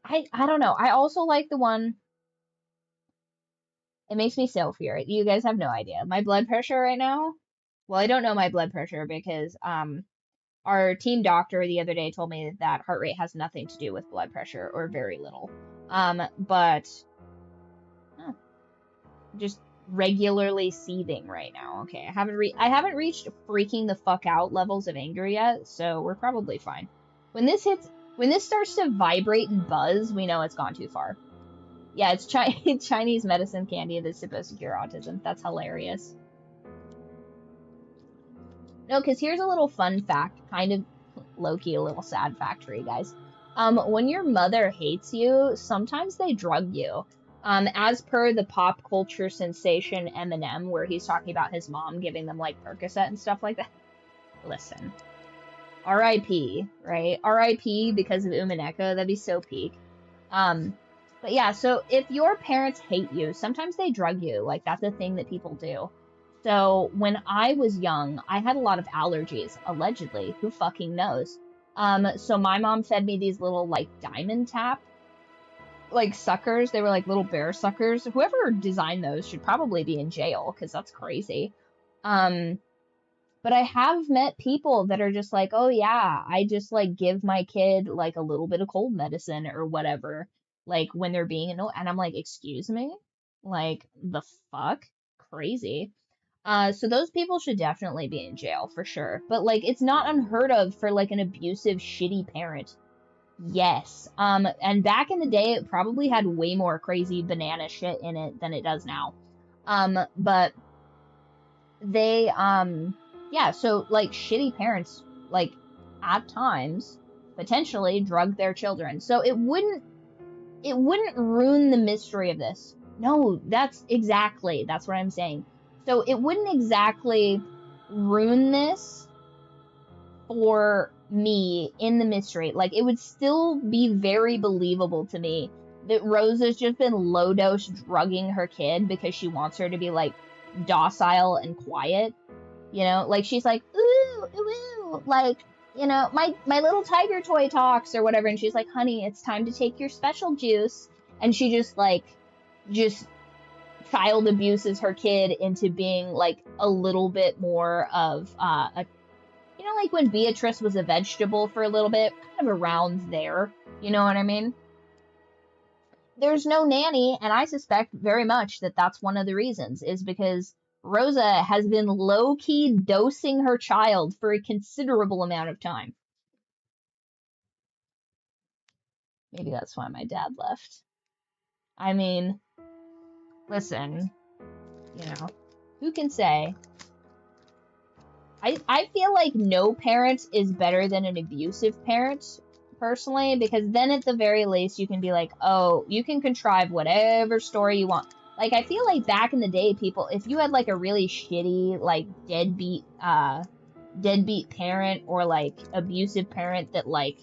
I don't know. I also like the one. It makes me so furious. You guys have no idea. My blood pressure right now. Well, I don't know my blood pressure because our team doctor the other day told me that heart rate has nothing to do with blood pressure or very little. But just regularly seething right now. Okay, I haven't reached freaking the fuck out levels of anger yet, so we're probably fine. When this starts to vibrate and buzz, we know it's gone too far. Yeah, it's Chinese medicine candy that's supposed to cure autism. That's hilarious. No, because here's a little fun fact, kind of low-key, a little sad fact for you guys. When your mother hates you, sometimes they drug you. As per the pop culture sensation Eminem, where he's talking about his mom giving them, like, Percocet and stuff like that. Listen. R.I.P., right? R.I.P. because of Umineko. That'd be so peak. But yeah, so if your parents hate you, sometimes they drug you. Like, that's a thing that people do. So when I was young, I had a lot of allergies, allegedly. Who fucking knows? So my mom fed me these little, like, diamond tap, like, suckers. They were like little bear suckers. Whoever designed those should probably be in jail, because that's crazy. But I have met people that are just like, oh yeah, I just, like, give my kid, like, a little bit of cold medicine or whatever, like, when they're being annoyed. And I'm like, excuse me? Like, the fuck? Crazy. So those people should definitely be in jail, for sure. But, like, it's not unheard of for, like, an abusive, shitty parent. Yes. And back in the day, it probably had way more crazy banana shit in it than it does now. But they, yeah, so, like, shitty parents, like, at times, potentially drug their children. So it wouldn't ruin the mystery of this. No, that's what I'm saying. So it wouldn't exactly ruin this for me in the mystery. Like, it would still be very believable to me that Rosa's just been low-dose drugging her kid because she wants her to be, like, docile and quiet. You know, like, she's like, ooh, ooh, like, you know, my little tiger toy talks or whatever, and she's like, honey, it's time to take your special juice. And she just child abuses her kid into being, like, a little bit more of, you know, like when Beatrice was a vegetable for a little bit, kind of around there, you know what I mean? There's no nanny, and I suspect very much that that's one of the reasons, is because Rosa has been low-key dosing her child for a considerable amount of time. Maybe that's why my dad left. I mean, listen, you know, who can say? I feel like no parent is better than an abusive parent, personally, because then at the very least you can be like, oh, you can contrive whatever story you want. Like, I feel like back in the day, people, if you had, like, a really shitty, like, deadbeat parent or, like, abusive parent that, like,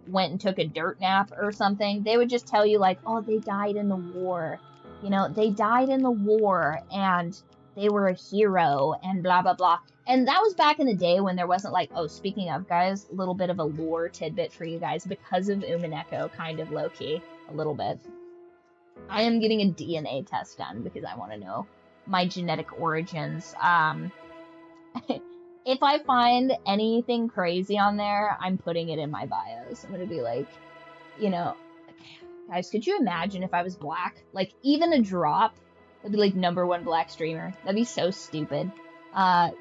went and took a dirt nap or something, they would just tell you, like, oh, they died in the war. You know, they died in the war, and they were a hero, and blah, blah, blah. And that was back in the day when there wasn't, like, oh, speaking of, guys, a little bit of a lore tidbit for you guys, because of Umineko, kind of low-key, a little bit. I am getting a DNA test done because I want to know my genetic origins. If I find anything crazy on there, I'm putting it in my bios. I'm going to be like, you know, guys, could you imagine if I was black? Like, even a drop would be, like, #1 black streamer. That'd be so stupid.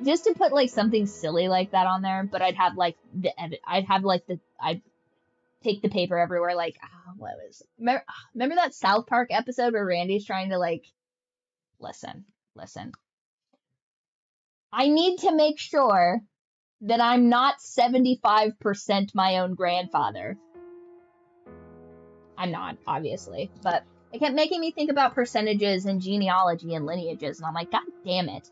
Just to put, like, something silly like that on there, but I'd have, like, I'd take the paper everywhere, like, what was it? Remember that South Park episode where Randy's trying to, like, listen. I need to make sure that I'm not 75% my own grandfather. I'm not, obviously, but it kept making me think about percentages and genealogy and lineages, and I'm like, god damn it.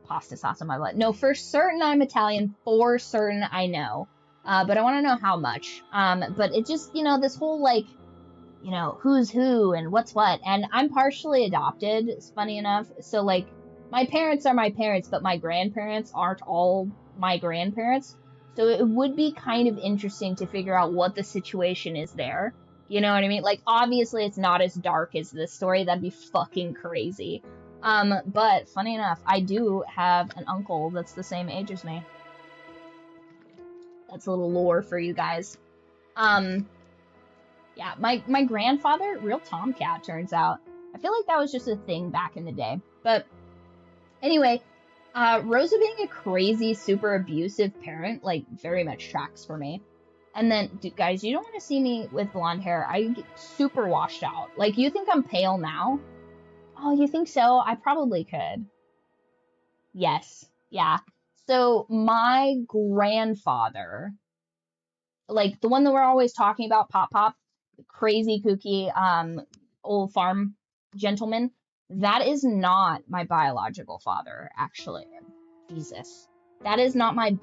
Pasta sauce on my butt. No, for certain I'm Italian, for certain I know. But I want to know how much. But it just, you know, this whole, like, you know, who's who and what's what. And I'm partially adopted, it's funny enough. So, like, my parents are my parents, but my grandparents aren't all my grandparents. So it would be kind of interesting to figure out what the situation is there. You know what I mean? Like, obviously it's not as dark as this story. That'd be fucking crazy. But funny enough, I do have an uncle that's the same age as me. That's a little lore for you guys. Yeah, my grandfather, real tomcat, turns out. I feel like that was just a thing back in the day. But anyway, Rosa being a crazy, super abusive parent, like, very much tracks for me. And then, guys, you don't want to see me with blonde hair. I get super washed out. Like, you think I'm pale now? Oh, you think so? I probably could. Yes. Yeah. So, my grandfather, like, the one that we're always talking about, Pop, crazy, kooky, old farm gentleman, that is not my biological father, actually. Jesus. That is not my...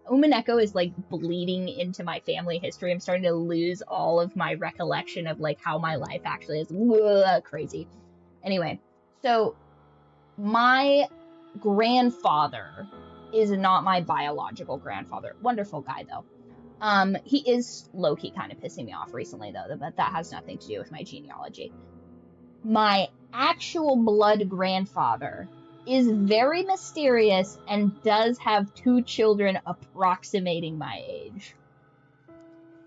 Umineko is, like, bleeding into my family history. I'm starting to lose all of my recollection of, like, how my life actually is. Ugh, crazy. Anyway, so my grandfather is not my biological grandfather. Wonderful guy, though. He is low-key kind of pissing me off recently, though, but that has nothing to do with my genealogy. My actual blood grandfather is very mysterious and does have 2 children approximating my age.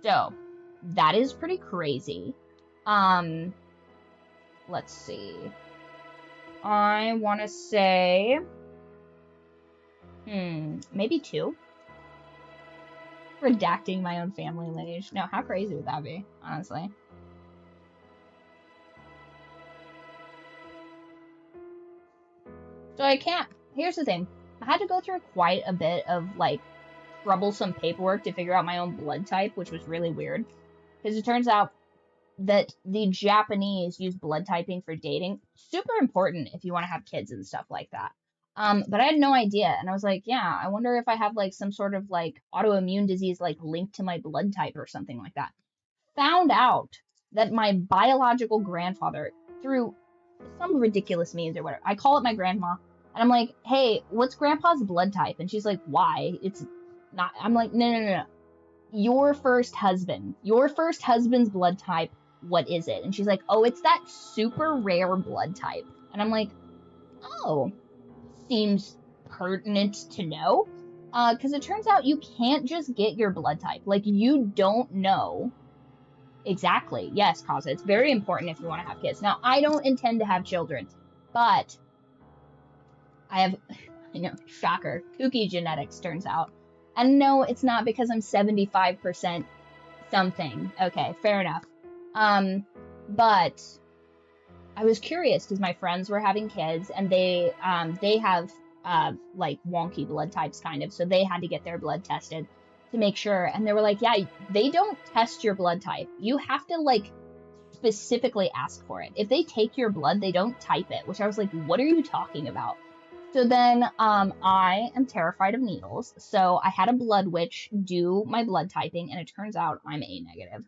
So, that is pretty crazy. Let's see. I want to say... maybe 2? Redacting my own family lineage. No, how crazy would that be, honestly? So I can't. Here's the thing. I had to go through quite a bit of, like, troublesome paperwork to figure out my own blood type, which was really weird. Because it turns out that the Japanese use blood typing for dating. Super important if you want to have kids and stuff like that. But I had no idea. And I was like, yeah, I wonder if I have, like, some sort of, like, autoimmune disease, like, linked to my blood type or something like that. Found out that my biological grandfather, through some ridiculous means or whatever, I call it my grandma. And I'm like, hey, what's grandpa's blood type? And she's like, why? It's not. I'm like, no. Your first husband's blood type, what is it? And she's like, oh, it's that super rare blood type. And I'm like, oh, seems pertinent to know. Because it turns out you can't just get your blood type. Like, you don't know. Exactly. Yes, Kaza. It's very important if you want to have kids. Now, I don't intend to have children, but I have, shocker, kooky genetics, turns out. And no, it's not because I'm 75% something. Okay, fair enough. But I was curious because my friends were having kids and they have, like, wonky blood types, kind of, so they had to get their blood tested to make sure. And they were like, yeah, they don't test your blood type. You have to, like, specifically ask for it. If they take your blood, they don't type it, which I was like, what are you talking about? So then, I am terrified of needles, so I had a blood witch do my blood typing, and it turns out I'm A negative.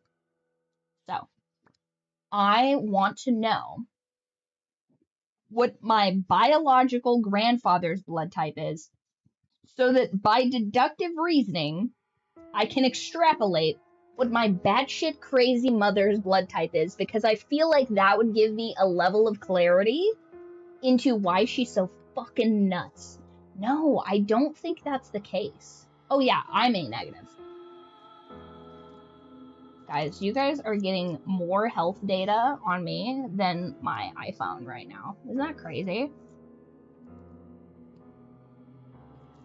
So, I want to know what my biological grandfather's blood type is, so that by deductive reasoning, I can extrapolate what my batshit crazy mother's blood type is, because I feel like that would give me a level of clarity into why she's so fucking nuts. No, I don't think that's the case. Oh yeah, I'm A negative. Guys, you guys are getting more health data on me than my iPhone right now. Isn't that crazy?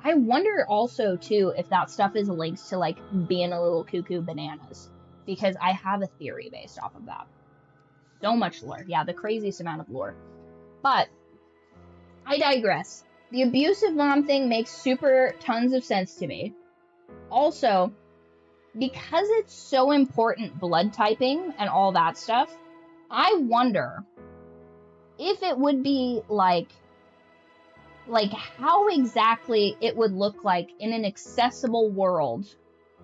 I wonder also, too, if that stuff is linked to, like, being a little cuckoo bananas. Because I have a theory based off of that. So much lore. Yeah, the craziest amount of lore. But I digress. The abusive mom thing makes super tons of sense to me. Also, because it's so important, blood typing and all that stuff, I wonder if it would be like how exactly it would look like in an accessible world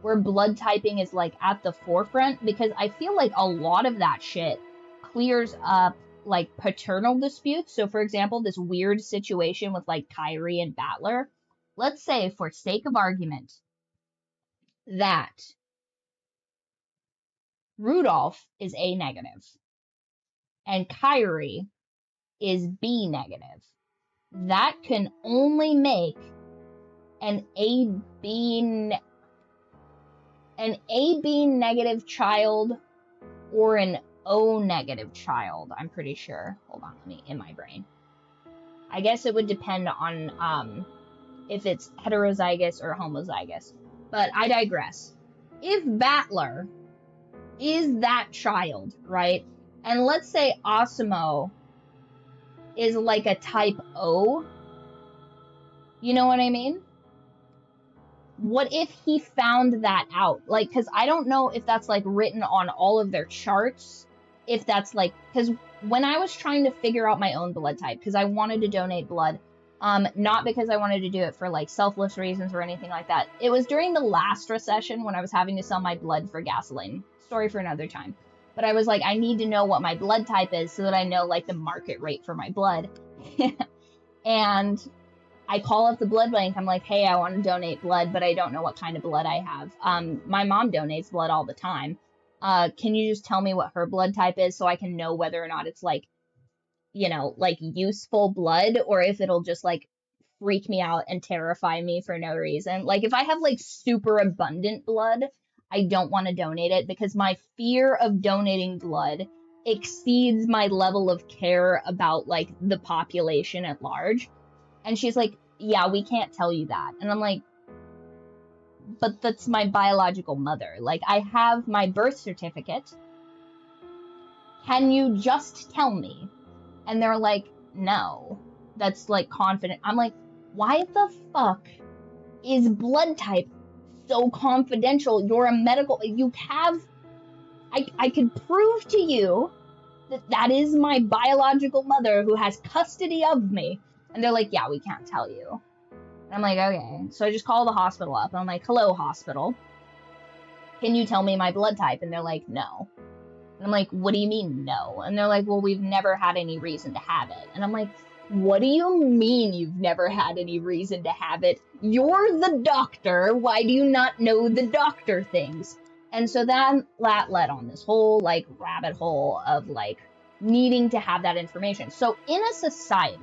where blood typing is, like, at the forefront, because I feel like a lot of that shit clears up like paternal disputes. So for example, this weird situation with like Kyrie and Battler. Let's say, for sake of argument, that Rudolph is A negative and Kyrie is B negative. That can only make an AB negative child or an O negative child, I'm pretty sure. Hold on, let me, in my brain. I guess it would depend on if it's heterozygous or homozygous. But I digress. If Battler is that child, right? And let's say Osimo is like a type O. You know what I mean? What if he found that out? Like, because I don't know if that's like written on all of their charts. If that's like, because when I was trying to figure out my own blood type, because I wanted to donate blood, not because I wanted to do it for like selfless reasons or anything like that. It was during the last recession when I was having to sell my blood for gasoline. Story for another time. But I was like, I need to know what my blood type is so that I know like the market rate for my blood. And I call up the blood bank. I'm like, hey, I want to donate blood, but I don't know what kind of blood I have. My mom donates blood all the time. Can you just tell me what her blood type is so I can know whether or not it's like, you know, like useful blood, or if it'll just like freak me out and terrify me for no reason. Like if I have like super abundant blood, I don't want to donate it because my fear of donating blood exceeds my level of care about like the population at large. And she's like, yeah, we can't tell you that. And I'm like, but that's my biological mother. Like, I have my birth certificate. Can you just tell me? And they're like, no. That's, like, confident. I'm like, why the fuck is blood type so confidential? You're a medical... You have... I could prove to you that that is my biological mother who has custody of me. And they're like, yeah, we can't tell you. And I'm like, okay. So I just call the hospital up. And I'm like, hello, hospital. Can you tell me my blood type? And they're like, no. And I'm like, what do you mean, no? And they're like, well, we've never had any reason to have it. And I'm like, what do you mean you've never had any reason to have it? You're the doctor. Why do you not know the doctor things? And so that led on this whole, like, rabbit hole of, like, needing to have that information. So in a society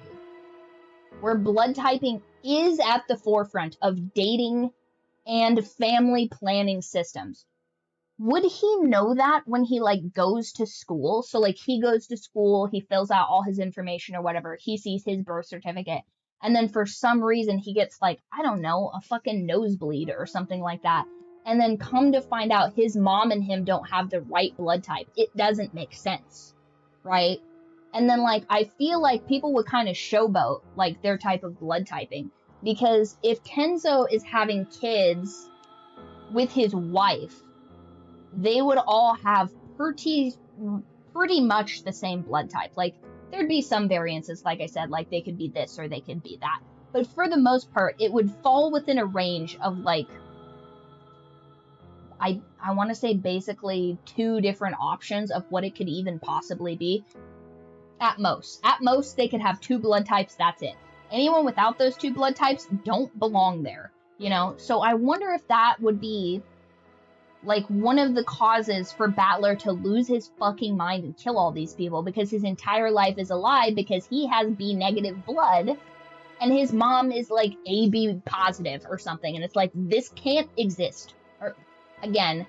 where blood typing is at the forefront of dating and family planning systems, would he know that when he, like, goes to school? So, like, he goes to school, he fills out all his information or whatever, he sees his birth certificate, and then for some reason he gets, like, I don't know, a fucking nosebleed or something like that, and then come to find out his mom and him don't have the right blood type. It doesn't make sense, right? And then, like, I feel like people would kind of showboat, like, their type of blood typing. Because if Kenzo is having kids with his wife, they would all have pretty much the same blood type. Like, there'd be some variances, like I said, like, they could be this or they could be that. But for the most part, it would fall within a range of, like, I want to say basically 2 different options of what it could even possibly be. At most. At most, they could have 2 blood types, that's it. Anyone without those 2 blood types don't belong there, you know? So I wonder if that would be, like, one of the causes for Battler to lose his fucking mind and kill all these people, because his entire life is a lie because he has B negative blood, and his mom is, like, AB positive or something, and it's like, this can't exist. Or, again...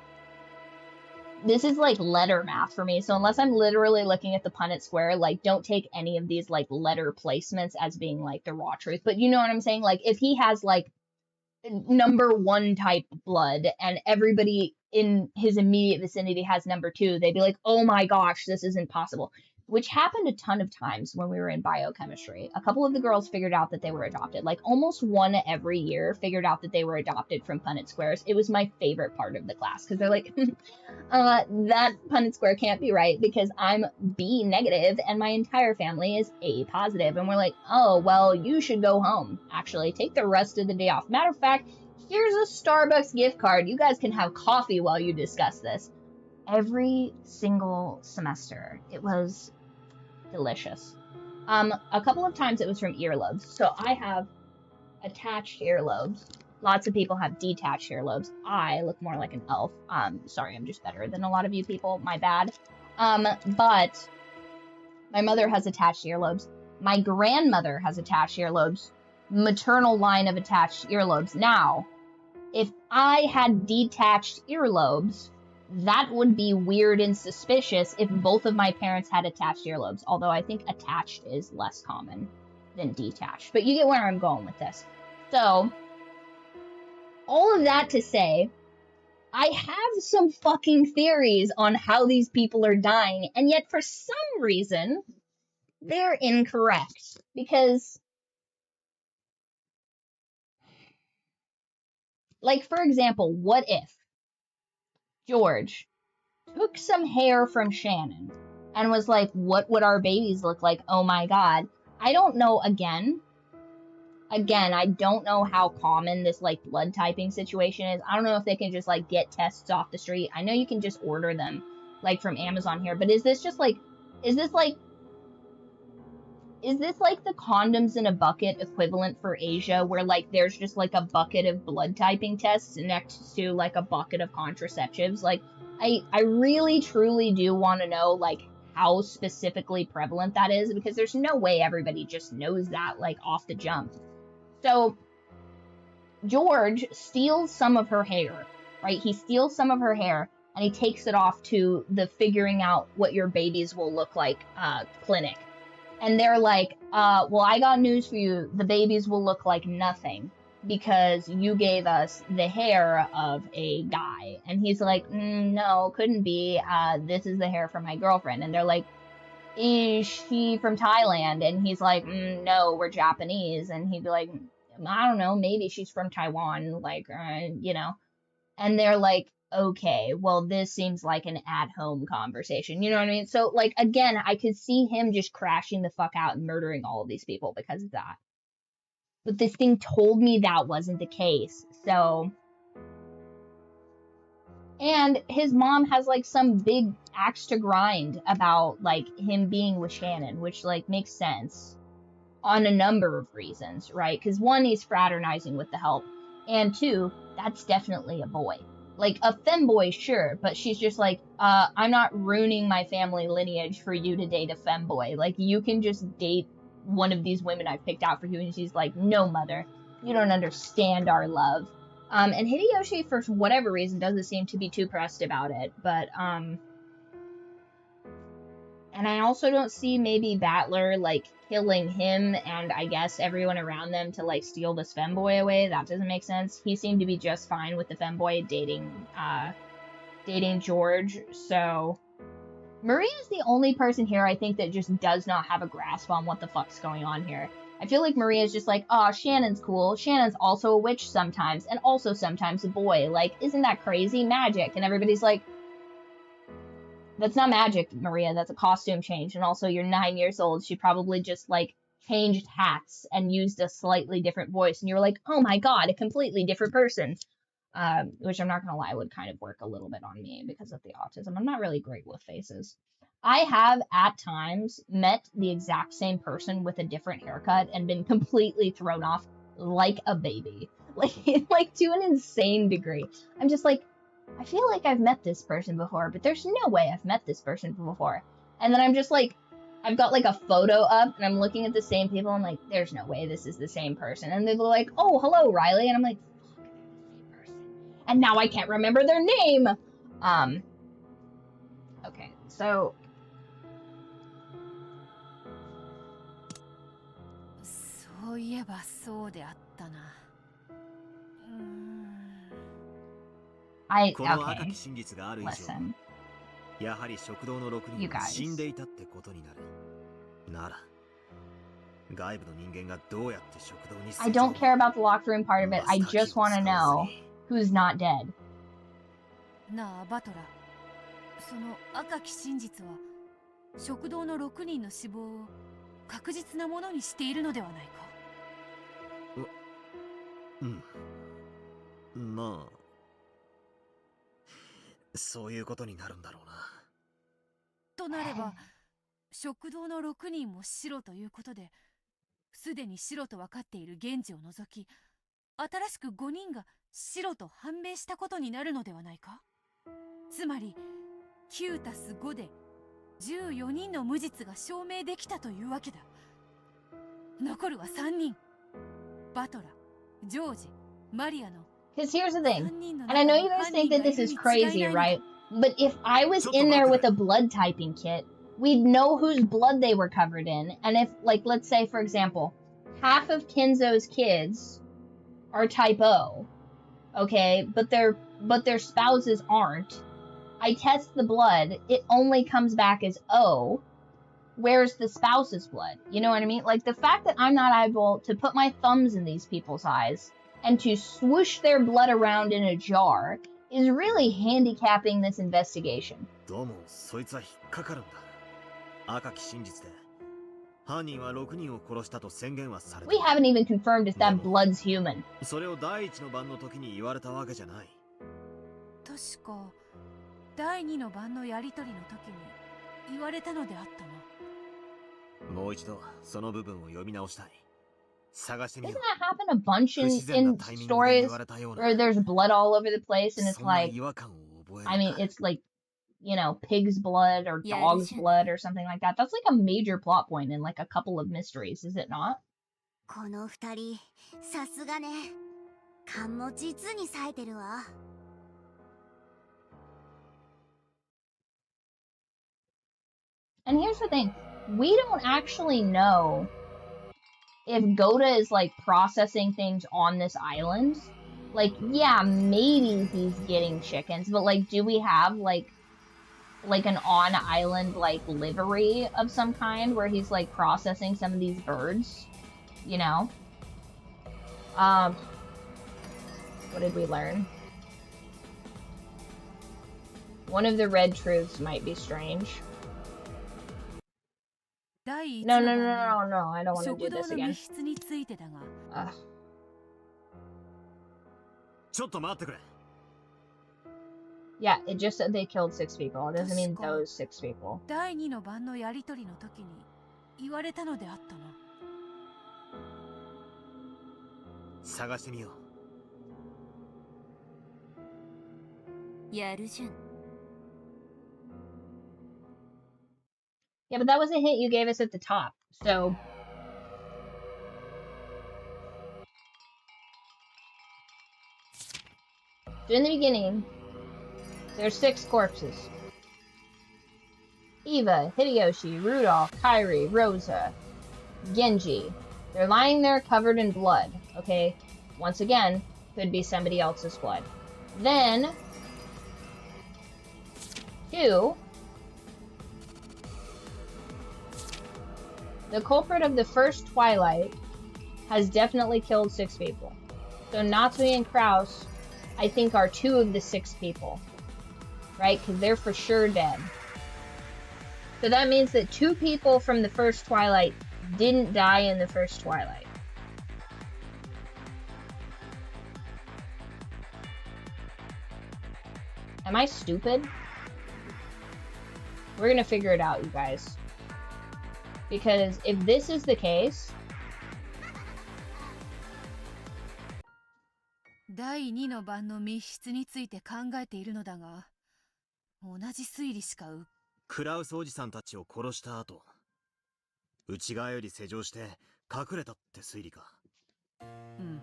This is, like, letter math for me, so unless I'm literally looking at the Punnett square, like, don't take any of these, like, letter placements as being, like, the raw truth. But you know what I'm saying? Like, if he has, like, number 1 type blood, and everybody in his immediate vicinity has number 2, they'd be like, oh my gosh, this isn't possible. Which happened a ton of times when we were in biochemistry. A couple of the girls figured out that they were adopted. Like, almost one every year figured out that they were adopted from Punnett squares. It was my favorite part of the class, because they're like, that Punnett square can't be right, because I'm B negative, and my entire family is A positive. And we're like, oh, well, you should go home. Actually, take the rest of the day off. Matter of fact, here's a Starbucks gift card. You guys can have coffee while you discuss this. Every single semester, it was delicious. A couple of times it was from earlobes. So I have attached earlobes. Lots of people have detached earlobes. I look more like an elf. Sorry, I'm just better than a lot of you people. My bad. But my mother has attached earlobes. My grandmother has attached earlobes. Maternal line of attached earlobes. Now, if I had detached earlobes, that would be weird and suspicious if both of my parents had attached earlobes. Although I think attached is less common than detached. But you get where I'm going with this. So, all of that to say, I have some fucking theories on how these people are dying, and yet for some reason, they're incorrect. Because, like, for example, what if George took some hair from Shannon and was like, what would our babies look like? Oh my god. I don't know, again, I don't know how common this, like, blood typing situation is. I don't know if they can just, like, get tests off the street. I know you can just order them, like, from Amazon here, but is this like the condoms in a bucket equivalent for Asia, where, like, there's just, like, a bucket of blood typing tests next to, like, a bucket of contraceptives? Like, I really, truly do want to know, like, how specifically prevalent that is, because there's no way everybody just knows that, like, off the jump. So, George steals some of her hair, right? He steals some of her hair, and he takes it off to the figuring out what your babies will look like clinic. And they're like, well, I got news for you. The babies will look like nothing because you gave us the hair of a guy. And he's like, no, couldn't be. This is the hair from my girlfriend. And they're like, is she from Thailand? And he's like, no, we're Japanese. And he'd be like, I don't know, maybe she's from Taiwan, like, you know. And they're like, okay, well, this seems like an at-home conversation, you know what I mean? So, like, again, I could see him just crashing the fuck out and murdering all of these people because of that. But this thing told me that wasn't the case, so... And his mom has, like, some big axe to grind about, like, him being with Shannon, which, like, makes sense on a number of reasons, right? Because one, he's fraternizing with the help, and two, that's definitely a boy. Like, a femboy, sure, but she's just like, I'm not ruining my family lineage for you to date a femboy. Like, you can just date one of these women I've picked out for you. And she's like, no, mother, you don't understand our love. And Hideyoshi, for whatever reason, doesn't seem to be too pressed about it, but, and I also don't see maybe Battler, like, killing him and I guess everyone around them to, like, steal this femboy away. That doesn't make sense. He seemed to be just fine with the femboy dating George, so... Maria's the only person here, I think, that just does not have a grasp on what the fuck's going on here. I feel like Maria's just like, oh, Shannon's cool. Shannon's also a witch sometimes, and also sometimes a boy. Like, isn't that crazy? Magic. And everybody's like, that's not magic, Maria. That's a costume change. And also, you're 9 years old. She probably just, like, changed hats and used a slightly different voice. And you're like, oh my god, a completely different person. Which I'm not gonna lie would kind of work a little bit on me because of the autism. I'm not really great with faces. I have, at times, met the exact same person with a different haircut and been completely thrown off like a baby. Like to an insane degree. I'm just like, I feel like I've met this person before, but there's no way I've met this person before. And then I'm just like, I've got like a photo up and I'm looking at the same people. I'm like, there's no way this is the same person. And they're like, oh, hello, Riley. And I'm like, fuck, they're the same person. And now I can't remember their name. Okay, so. Okay, listen. やはり食堂の6人は死んでいたってことになる。なら、外部の人間がどうやって食堂に I don't care about the locker room part of it. I just want to know who's not dead. なあ、バトラ。その赤き真実は食堂の6人の死亡を確実なものにしているのではないか。うん。まあ。そういうことになるんだろうな。となれば、食堂の6人も白ということで、すでに白と分かっている源氏を除き、新しく5人が白と判明したことになるのではないか。つまり 9+5 で14人の無実が証明できたというわけだ。残るは3人。バトラ、ジョージ、マリアの。 Because here's the thing, and I know you guys think that this is crazy, right? But if I was in there with a blood typing kit, we'd know whose blood they were covered in. And if, like, let's say, for example, half of Kinzo's kids are type O, okay, but their spouses aren't. I test the blood, it only comes back as O. Where's the spouse's blood? You know what I mean? Like, the fact that I'm not able to put my thumbs in these people's eyes and to swoosh their blood around in a jar is really handicapping this investigation. どうもそいつは引っかかるんだ。赤き真実で犯人は6人を殺したと宣言はされた。 We haven't even confirmed if that blood's human. それを第一の番の時に言われたわけじゃない。確か第2の番のやり取りの時に言われたのであったな。もう一度その部分を読み直したい。探してみよう。 Doesn't that happen a bunch in stories where there's blood all over the place and it's like, I mean, it's like, you know, pig's blood or dog's blood or something like that. That's like a major plot point in like a couple of mysteries, is it not? この二人、さすがね。勘も実に冴えてるわ。And here's the thing, we don't actually know if Goda is like processing things on this island. Like, yeah, maybe he's getting chickens, but like, do we have like an on island like livery of some kind where he's like processing some of these birds? You know? What did we learn? One of the red truths might be strange. No, I don't want to do this again. ちょっと待ってくれ。 Yeah, it just said they killed 6 people. It doesn't mean those 6 people. 第2の番のやり取りの時に言われたのであったな。探してみよう。やるじゃん。 Yeah, but that was a hint you gave us at the top, so... So in the beginning, there's 6 corpses. Eva, Hideyoshi, Rudolph, Kairi, Rosa, Genji. They're lying there covered in blood, okay? Once again, could be somebody else's blood. Then, 2... The culprit of the first Twilight has definitely killed 6 people. So Natsui and Kraus, I think, are 2 of the 6 people. Right? Because they're for sure dead. So that means that 2 people from the first Twilight didn't die in the first Twilight. Am I stupid? We're gonna figure it out, you guys. Because if this is the case... 第2の番の密室について考えているのだが、同じ推理しかクラウスおじさんたちを殺した後、内側より施錠して隠れたって推理か。うん。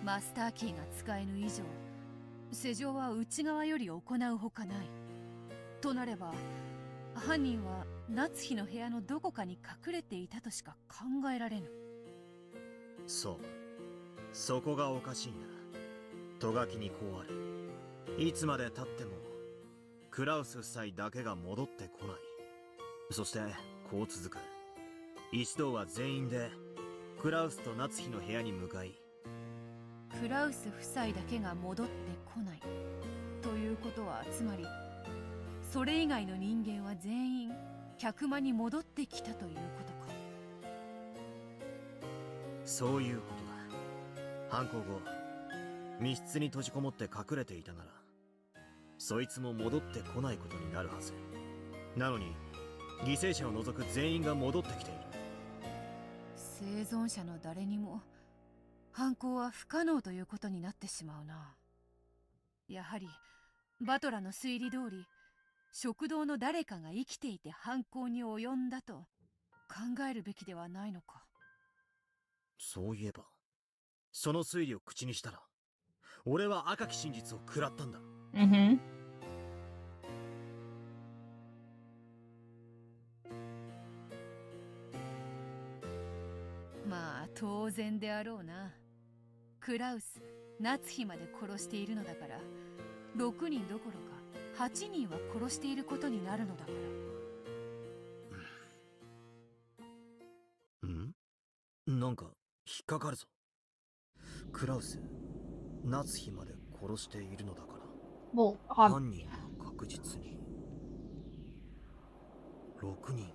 マスターキーが使えぬ以上、施錠は内側より行うほかない。となれば、犯人は夏日の部屋のどこかに隠れていたとしか考えられぬ。そう。そこがおかしいんだ。トガキにこうある。いつまで経ってもクラウス夫妻だけが戻ってこない。そしてこう続く。一同は全員でクラウスと夏日の部屋に向かい、クラウス夫妻だけが戻ってこないということは、つまりそれ以外の人間は全員客間に戻ってきたということか。そういうことだ。犯行後密室に閉じこもって隠れていたなら、そいつも戻ってこないことになるはず。なのに犠牲者を除く全員が戻ってきている。生存者の誰にも犯行は不可能ということになってしまうな。やはりバトラの推理通り、食堂の誰かが生きていて犯行に及んだと考えるべきではないのか。そういえばその推理を口にしたら俺は赤き真実を食らったんだ。まあ当然であろうな。クラウス、夏日まで殺しているのだから、6人どころか8人は殺していることになるのだから。なんか引っかかるぞ。クラウス、夏日まで殺しているのだから、犯人は確実に6人。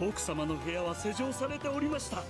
奥様の部屋は施錠されておりました。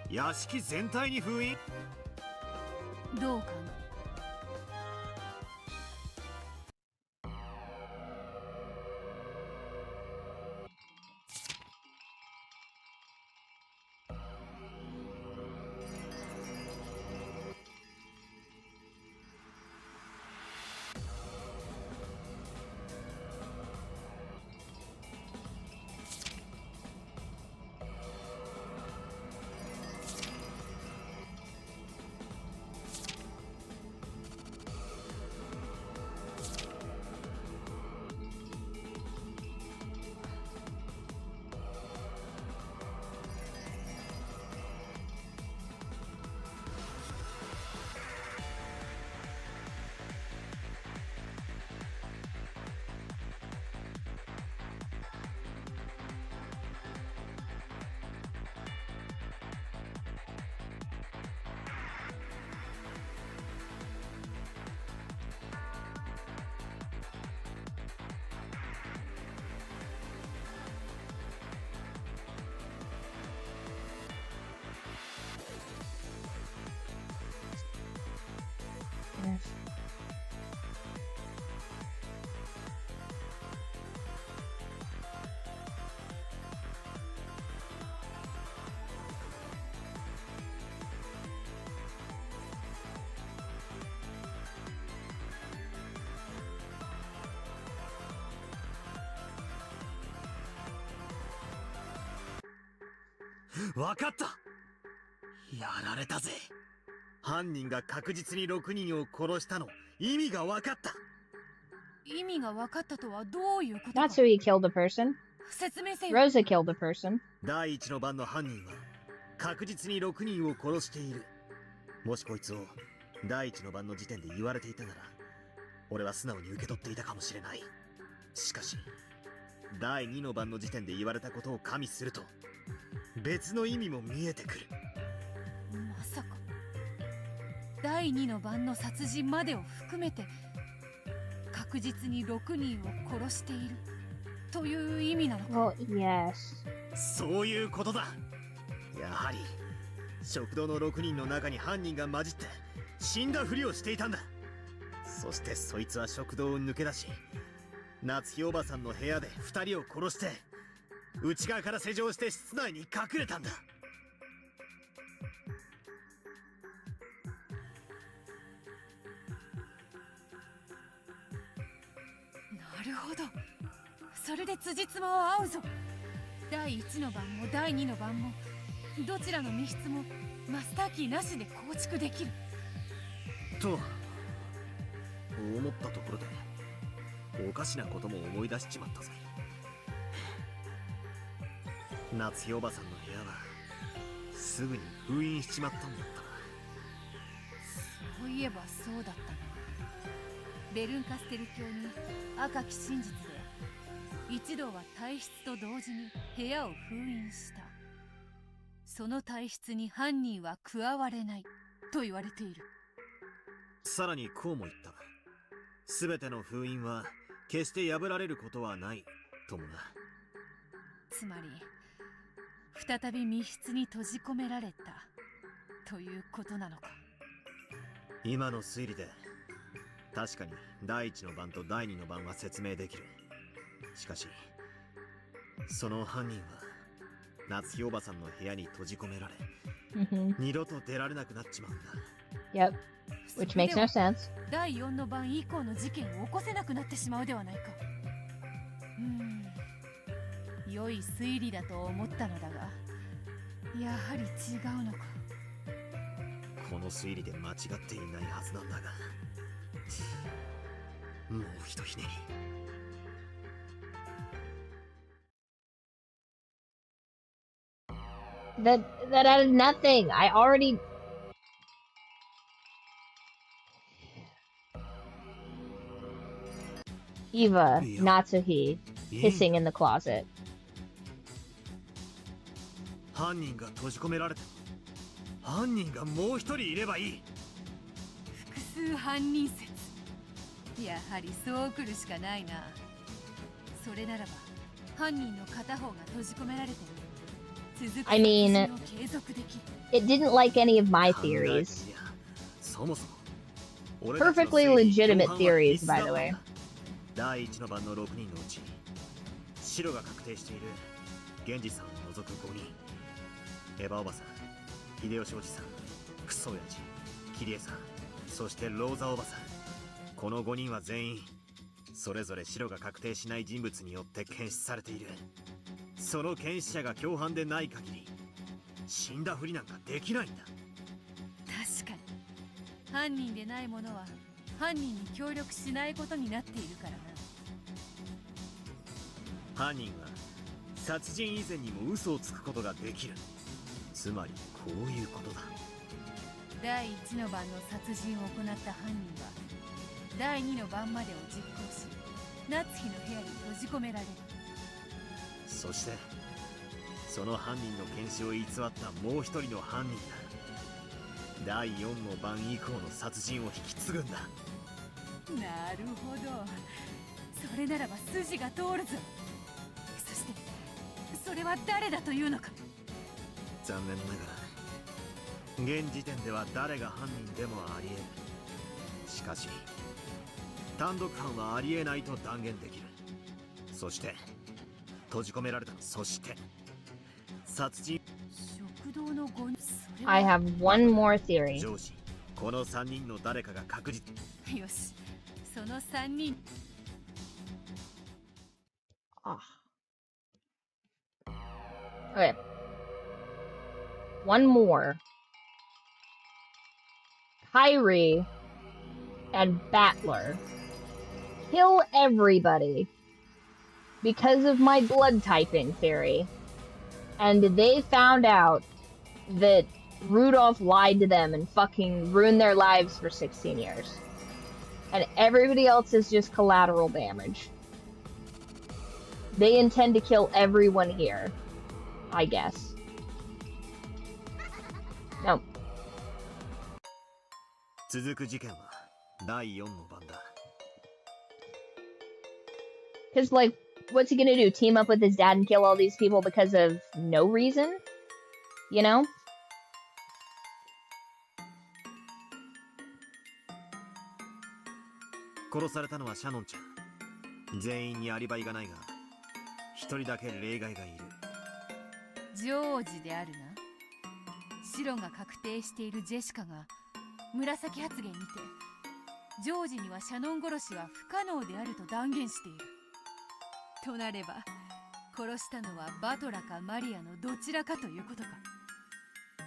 屋敷全体に封印？どうかな。わかった。やられたぜ。犯人が確実に6人を殺したの、意味がわかった。意味が分かったとはどういうことか。 Natsui killed a person. 説明せよ。 Rosa killed a person. 第一の番の犯人は確実に6人を殺している。もしこいつを第一の番の時点で言われていたなら、俺は素直に受け取っていたかもしれない。しかし第2の番の時点で言われたことを加味すると、別の意味も見えてくる。まさか第2の番の殺人までを含めて確実に6人を殺しているという意味なのか。 Well, yes. そういうことだ。やはり食堂の6人の中に犯人が混じって死んだふりをしていたんだ。そしてそいつは食堂を抜け出し、夏日おばさんの部屋で2人を殺して、内側から施錠して室内に隠れたんだ。なるほど。それで辻褄は合うぞ。第1の番も第2の番もどちらの密室もマスターキーなしで構築できると思ったところで、おかしなことも思い出しちまったぜ。夏日おばさんの部屋はすぐに封印しちまったんだったな。そういえばそうだったな。ベルンカステル教に赤き真実で一同は体質と同時に部屋を封印した。その体質に犯人は加われないと言われている。さらにこうも言った。すべての封印は決して破られることはないともな。つまり再び密室に閉じ込められたということなのか。今の推理で確かに第一の番と第二の番は説明できる。しかしその犯人は夏日おばさんの部屋に閉じ込められ、二度と出られなくなっちまうんだ。 Yep. Which makes no sense. 第4の番以降の事件を起こせなくなってしまうではないか。良い推理だと思ったのだが、やはり違うのか。この推理で間違っていないはずなんだが、もうひとひねり。That added nothing. I already. Eva, Natsuhi, hissing in the closet. 犯人が閉じ込められても犯人がもう一人いればいい。複数犯人説。やはりそう来るしかないな。それならば犯人の片方が閉じ込められてる。続く I mean, 殺人を継続できる。 it didn't like any of my theories. そもそも Perfectly legitimate theories, by the way. 第一の番の6人のうち白が確定している源氏さんを除く5人、エヴァおばさん、秀吉おじさん、クソ親父、キリエさん、そしてローザおばさん。この5人は全員それぞれ白が確定しない人物によって検出されている。その検出者が共犯でない限り死んだふりなんかできないんだ。確かに犯人でない者は犯人に協力しないことになっているからな。犯人は殺人以前にも嘘をつくことができる。つまりこういうことだ。第1の番の殺人を行った犯人は第2の番までを実行し、夏日の部屋に閉じ込められる。そしてその犯人の検視を偽ったもう一人の犯人だ。第4の番以降の殺人を引き継ぐんだ。なるほど。それならば筋が通るぞ。そしてそれは誰だというのか。残念ながら現時点では誰が犯人でもあり得る。しかし単独犯はありえないと断言できる。そして閉じ込められた。そして殺人。食堂の5人。 I have one more theory. 上司、この3人の誰かが確実。よし、その3人。Ah. Okay. One more. Kyrie and Battler kill everybody because of my blood typing theory. And they found out that Rudolph lied to them and fucking ruined their lives for 16 years. And everybody else is just collateral damage. They intend to kill everyone here, I guess. No. 続く事件は第4の番だ。 Because, like, what's he gonna do? Team up with his dad and kill all these people because of no reason? You know? 殺されたのはシャノンちゃん。全員にアリバイがないが、一人だけ例外がいる。ジョージであるな。白が確定しているジェシカが紫発言にて、ジョージにはシャノン殺しは不可能であると断言している。となれば、殺したのはバトラかマリアのどちらかということか。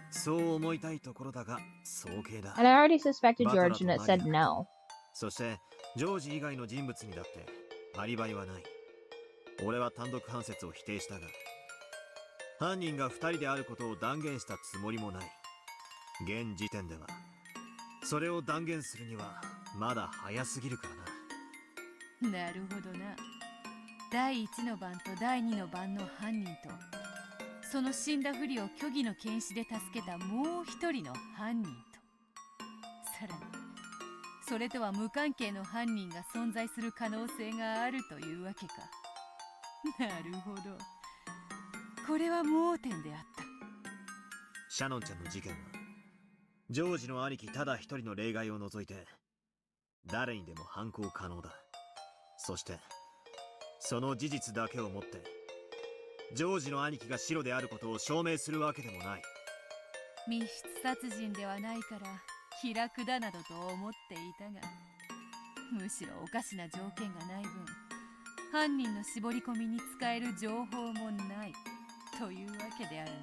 そう思いたいところだが、早計だ。 And I already suspected George and it said no. そして、ジョージ以外の人物にだってアリバイはない。俺は単独判説を否定したが、犯人が2人であることを断言したつもりもない。現時点では、それを断言するにはまだ早すぎるからな。なるほどな。第1の番と第2の番の犯人と、その死んだふりを虚偽の検視で助けたもう一人の犯人と、さらにそれとは無関係の犯人が存在する可能性があるというわけか。なるほど。これは盲点であった。シャノンちゃんの事件は、ジョージの兄貴ただ一人の例外を除いて、誰にでも犯行可能だ。そして、その事実だけをもって、ジョージの兄貴が白であることを証明するわけでもない。密室殺人ではないから気楽だなどと思っていたが、むしろおかしな条件がない分、犯人の絞り込みに使える情報もないというわけであるな。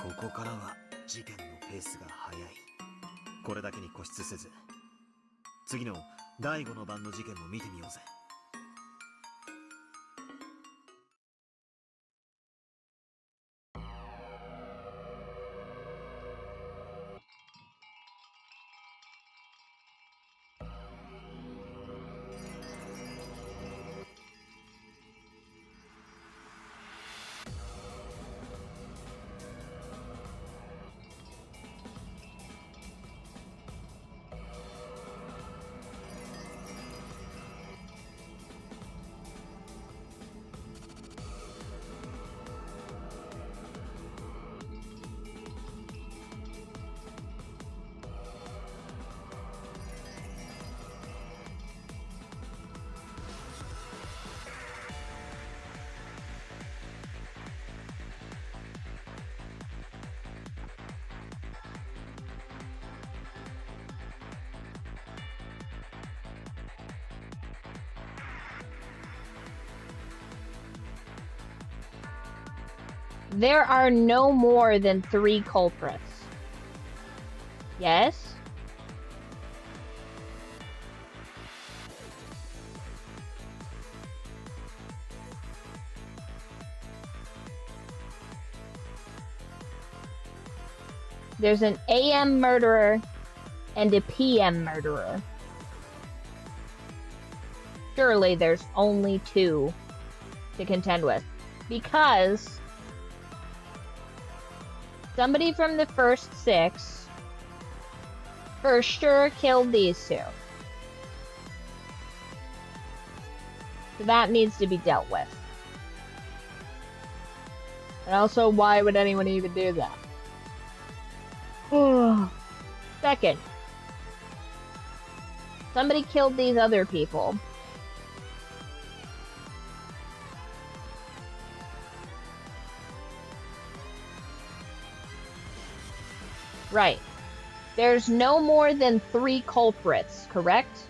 ここからは事件のペースが速い。これだけに固執せず、次の第5の番の事件も見てみようぜ。There are no more than 3 culprits. Yes? There's an AM murderer and a PM murderer. Surely there's only 2 to contend with. Because somebody from the first 6 for sure killed these 2. So that needs to be dealt with. And also, why would anyone even do that? Second, somebody killed these other people. Right. There's no more than 3 culprits, correct?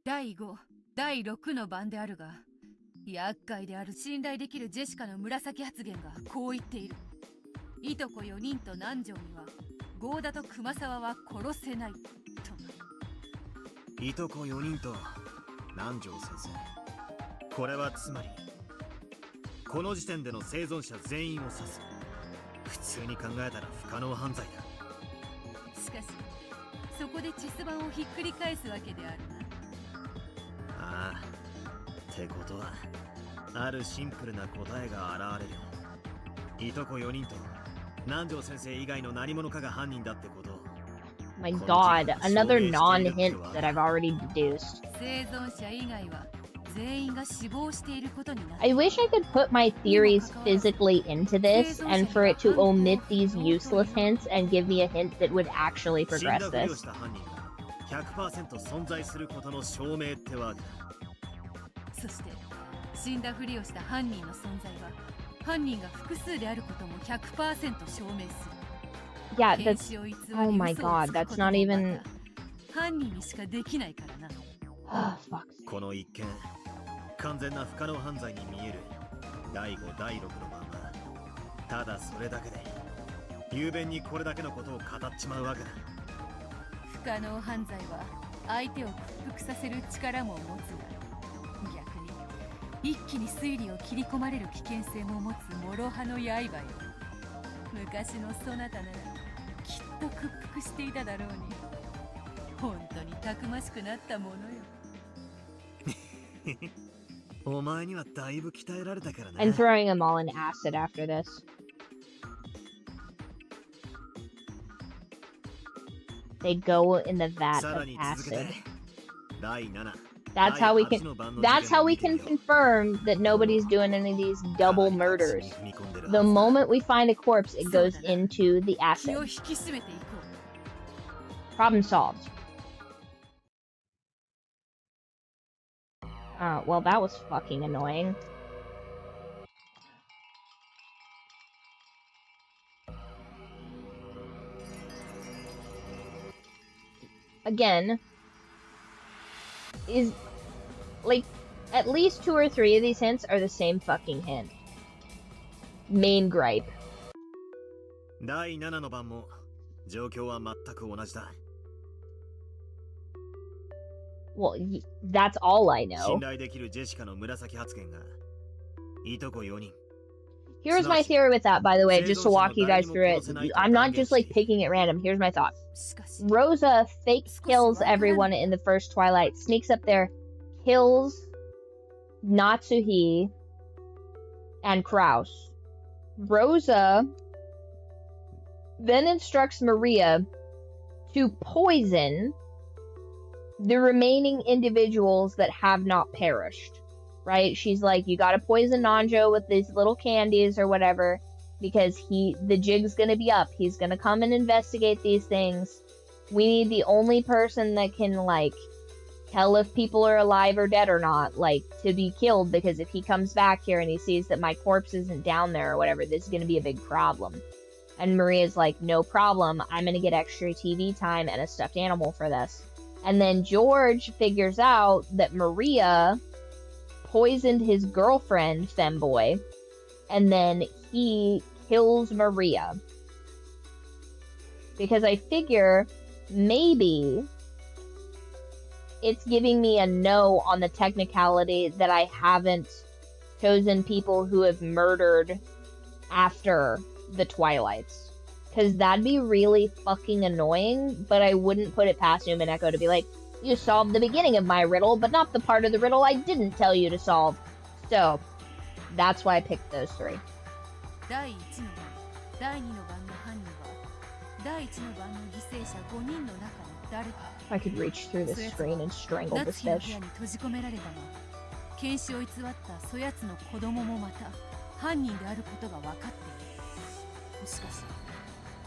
第5、第6の番であるが、厄介である信頼できるジェシカの紫発言がこう言っている。いとこ4人と南條には郷田と熊沢は殺せないと。いとこ4人と南條先生、これはつまりこの時点での生存者全員を指す。普通に考えたら不可能犯罪だ。しかしそこでチス盤をひっくり返すわけであるな。ああ、ってことはあるシンプルな答えが現れる。いとこ4人と南條先生以外の何者かが犯人だってこと。My god, another non-hint that I've already deduced. 生存者以外は全員が死亡していることになる。I wish I could put my theories physically into this and for it to omit these useless hints and give me a hint that would actually progress this. 100% 存在することの証明ってわけだ。そして死んだふりをした犯人の存在は犯人が複数であることも 100% 証明する。Yeah, that's... Oh my god, that's not even... 犯人にしかできないからな。この一見完全な不可能犯罪に見える第5、第6の番はただそれだけで雄弁にこれだけのことを語っちまうわけだ。不可能犯罪は相手を屈服させる力も持つが、逆に一気に推理を切り込まれる危険性も持つ諸刃の刃よ。昔のそなたならきっと屈服していただろうに。本当にたくましくなったものよ。お前にはだいぶ鍛えられたからね。I'm throwing them all in acid after this. They go in the vat of acid. That's how we can confirm that nobody's doing any of these double murders. The moment we find a corpse, it goes into the acid. Problem solved. Well, that was fucking annoying. Again, is, like, at least 2 or 3 of these hints are the same fucking hint. Main gripe. 第7の番も状況は全く同じだ。Well, that's all I know. 信頼できるジェシカの紫発言がいとこ4人。Here's my theory with that, by the way, just to walk you guys through it. I'm not just like picking at random. Here's my thought. Rosa fake kills everyone in the first Twilight, sneaks up there, kills Natsuhi and Kraus. Rosa then instructs Maria to poison the remaining individuals that have not perished, right? She's like, you gotta poison Nanjo with these little candies or whatever, because the jig's gonna be up. He's gonna come and investigate these things. We need the only person that can, like, tell if people are alive or dead or not, like, to be killed, because if he comes back here and he sees that my corpse isn't down there or whatever, this is gonna be a big problem. And Maria's like, no problem, I'm gonna get extra TV time and a stuffed animal for this. And then George figures out that Maria poisoned his girlfriend, Femboy, and then he kills Maria. Because I figure maybe it's giving me a no on the technicality that I haven't chosen people who have murdered after the Twilights. Because that'd be really fucking annoying, but I wouldn't put it past Umineko to be like, you solved the beginning of my riddle, but not the part of the riddle I didn't tell you to solve. So, that's why I picked those 3. If I could reach through the screen and strangle this fish.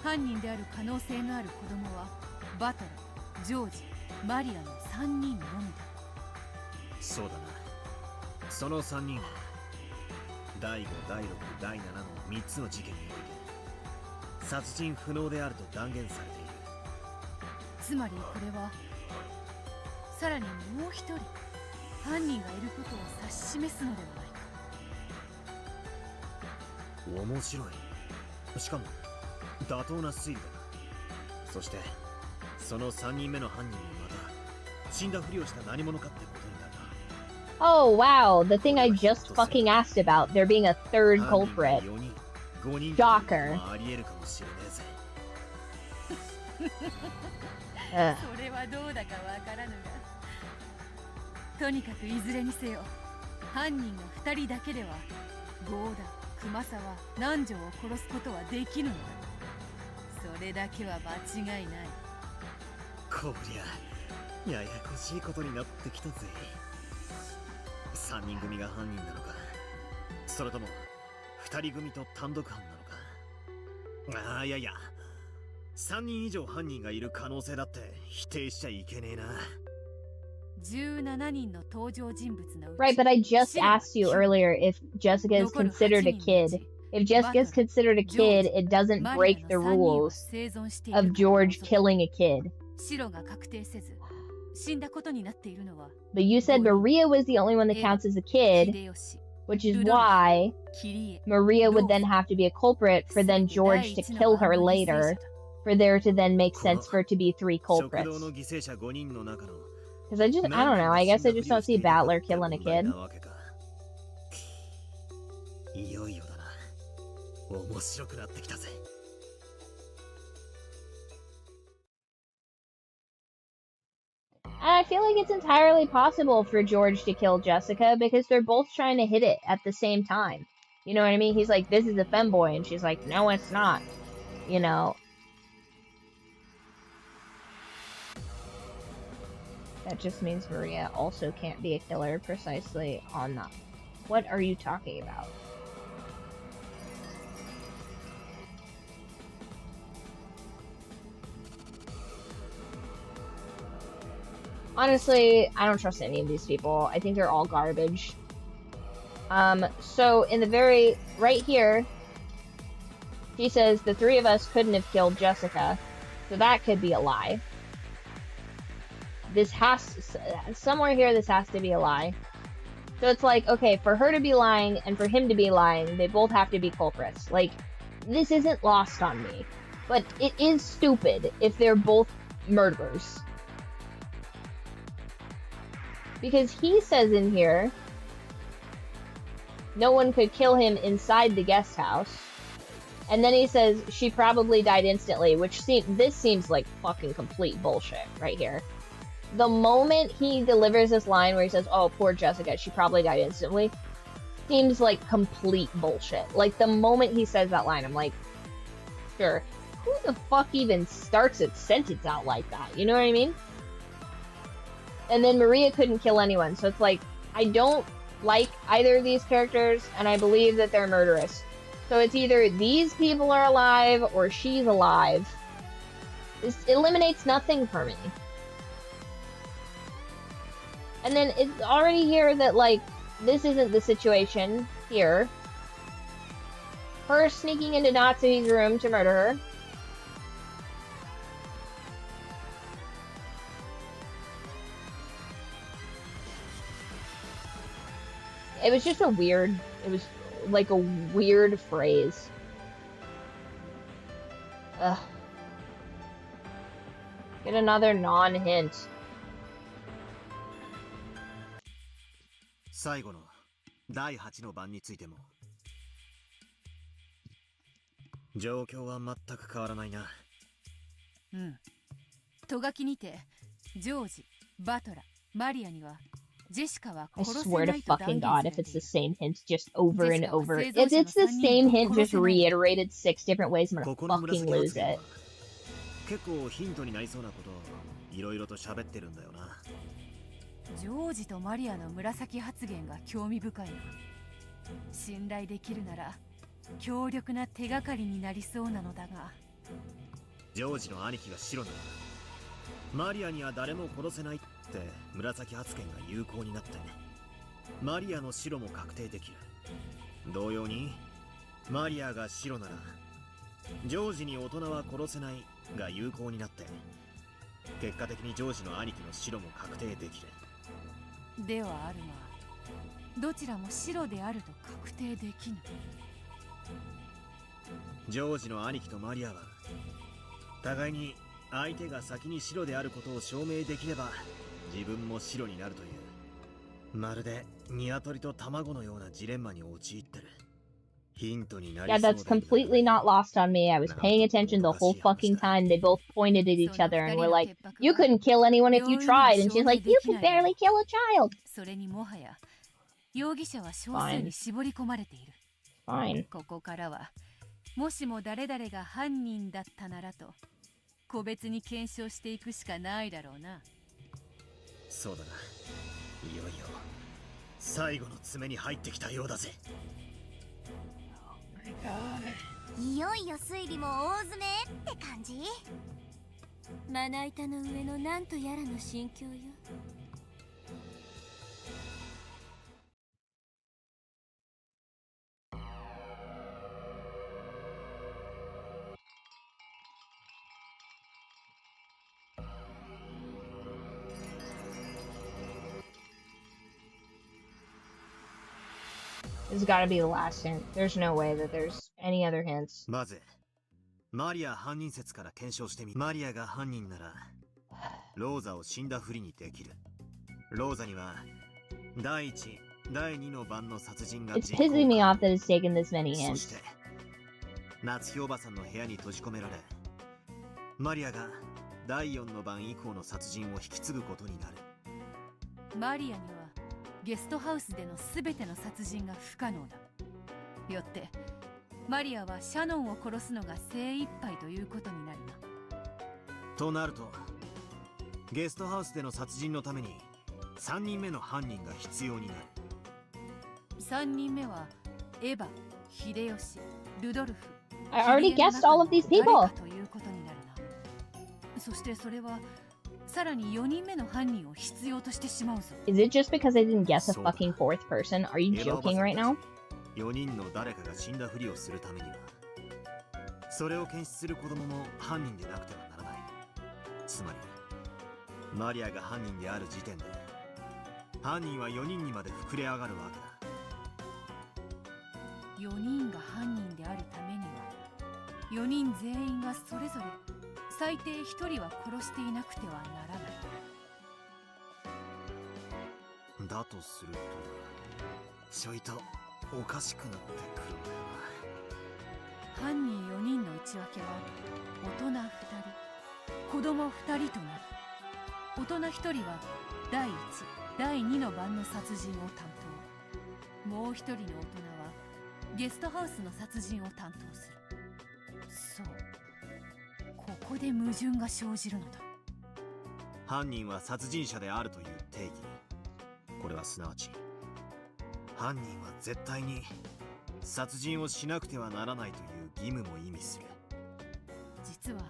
犯人である可能性のある子供はバトラ、ジョージ、マリアの3人のみだ。そうだな。その3人は第5、第6、第7の3つの事件において殺人不能であると断言されている。つまりこれはさらにもう一人犯人がいることを指し示すのではないか。面白い。しかも妥当な推理だ。そしてその3人目の犯人もまた死んだふりをした何者かってことになるな。Oh wow, the thing I just fucking asked about, there being a third culprit. Shocker. ありえるかもしれねえぜ。それはどうだかわからぬが、とにかくいずれにせよ犯人が2人だけではゴーダ、熊沢、南條を殺すことはできぬのだ。それだけは間違いない。こりゃややこしいことになってきたぜ。3人組が犯人なのか、それとも2人組と単独犯なのか。ああ、いやいや、3人以上犯人がいる可能性だって否定しちゃいけねえな。17人の登場人物のうち、 Right, but I just asked you earlier if Jessica is considered a kid. If Jessica is considered a kid, it doesn't break the rules of George killing a kid. 白が確定せず死んだことになっているのは、 But you said Maria was the only one that counts as a kid, which is why Maria would then have to be a culprit for then George to kill her later, for there to then make sense for it to be 3 culprits. Because I don't know, I guess I just don't see Battler killing a kid. いよいよだな。面白くなってきたぜ。And I feel like it's entirely possible for George to kill Jessica because they're both trying to hit it at the same time. You know what I mean? He's like, this is a femboy, and she's like, no, it's not. You know? That just means Maria also can't be a killer precisely on that. What are you talking about? Honestly, I don't trust any of these people. I think they're all garbage. So in the very right here, he says the 3 of us couldn't have killed Jessica, so that could be a lie. This somewhere here, this has to be a lie. So it's like, okay, for her to be lying and for him to be lying, they both have to be culprits. Like, this isn't lost on me, but it is stupid if they're both murderers. Because he says in here, no one could kill him inside the guest house. And then he says she probably died instantly, which this seems like fucking complete bullshit right here. The moment he delivers this line where he says, oh, poor Jessica, she probably died instantly, seems like complete bullshit. Like, the moment he says that line, I'm like, sure. Who the fuck even starts a sentence out like that? You know what I mean? And then Maria couldn't kill anyone, so it's like, I don't like either of these characters, and I believe that they're murderous. So it's either these people are alive, or she's alive. This eliminates nothing for me. And then it's already here that, like, this isn't the situation here. Her sneaking into Natsuhi's room to murder her. It was just a weird, it was like a weird phrase. Ugh. Get another non-hint. 最後の第8の番についても状況は全く変わらないな。うん。トガキにてジョージ、バトラ、マリアには I swear to fucking god if it's the same hint just over and over. If it's the same hint just reiterated 6 different ways, I'm gonna fucking lose it. 結構ヒントになりそうなことをいろいろと喋ってるんだよな。ジョージとマリアの紫発言が興味深いな。信頼できるなら強力な手がかりになりそうなのだが。ジョージの兄貴が白ならマリアには誰も殺せないって紫発言が有効になってマリアの白も確定できる。同様にマリアが白ならジョージに大人は殺せないが有効になって結果的にジョージの兄貴の白も確定できる。ではあるが、どちらも白であると確定できぬ。ジョージの兄貴とマリアは互いに相手が先に白であることを証明できれば自分も白になるという、まるで鶏と卵のようなジレンマに陥ってる。Yeah, that's completely not lost on me. I was paying attention the whole fucking time. They both pointed at each other and were like, "You couldn't kill anyone if you tried." And she's like, "You could barely kill a child." それにもはや容疑者は少数に絞り込まれている。Fine. ここからはもしも誰々が犯人だったならと個別に検証していくしかないだろうな。そうだな。いよいよ最後の詰めに入ってきたようだぜ。いよいよ推理も大詰めって感じ。まな板の上のなんとやらの心境よ。This has got to be the last hint. There's no way that there's any other hints. まずマリア犯人説から検証してみ。マリアが犯人ならローザを死んだふりにできる。ローザには第1、第2の番の殺人が It's pissing me off that it's taken this many そ hints. して夏日おばさんの部屋に閉じ込められマリアが第4の番以降の殺人を引き継ぐことになる。マリアにはゲストハウスでの全ての殺人が不可能だ。よってマリアはシャノンを殺すのが精一杯ということになるな。となるとゲストハウスでの殺人のために3人目の犯人が必要になる。3人目はエヴァ、秀吉、ルドルフ。 I already guessed all of these people. ということになるな。そしてそれはさらに4人目の犯人を必要としてしまうぞ。 Is it just because I didn't guess a fucking fourth person? Are you joking right now? 4人の誰かが死んだふりをするためにはそれを検出する子供も犯人でなくてはならない。つまりマリアが犯人である時点で犯人は4人にまで膨れ上がるわけだ。4人が犯人であるためには4人全員がそれぞれ最低1人は殺していなくてはならない。だとするとちょいとおかしくなってくるんだよな。犯人4人の内訳は大人2人、子供2人となる。大人1人は第1、第2の番の殺人を担当。もう1人の大人はゲストハウスの殺人を担当する。そう、ここで矛盾が生じるのだ。犯人は殺人者であるという定義。これはすなわち犯人は絶対に殺人をしなくてはならないという義務も意味する。実は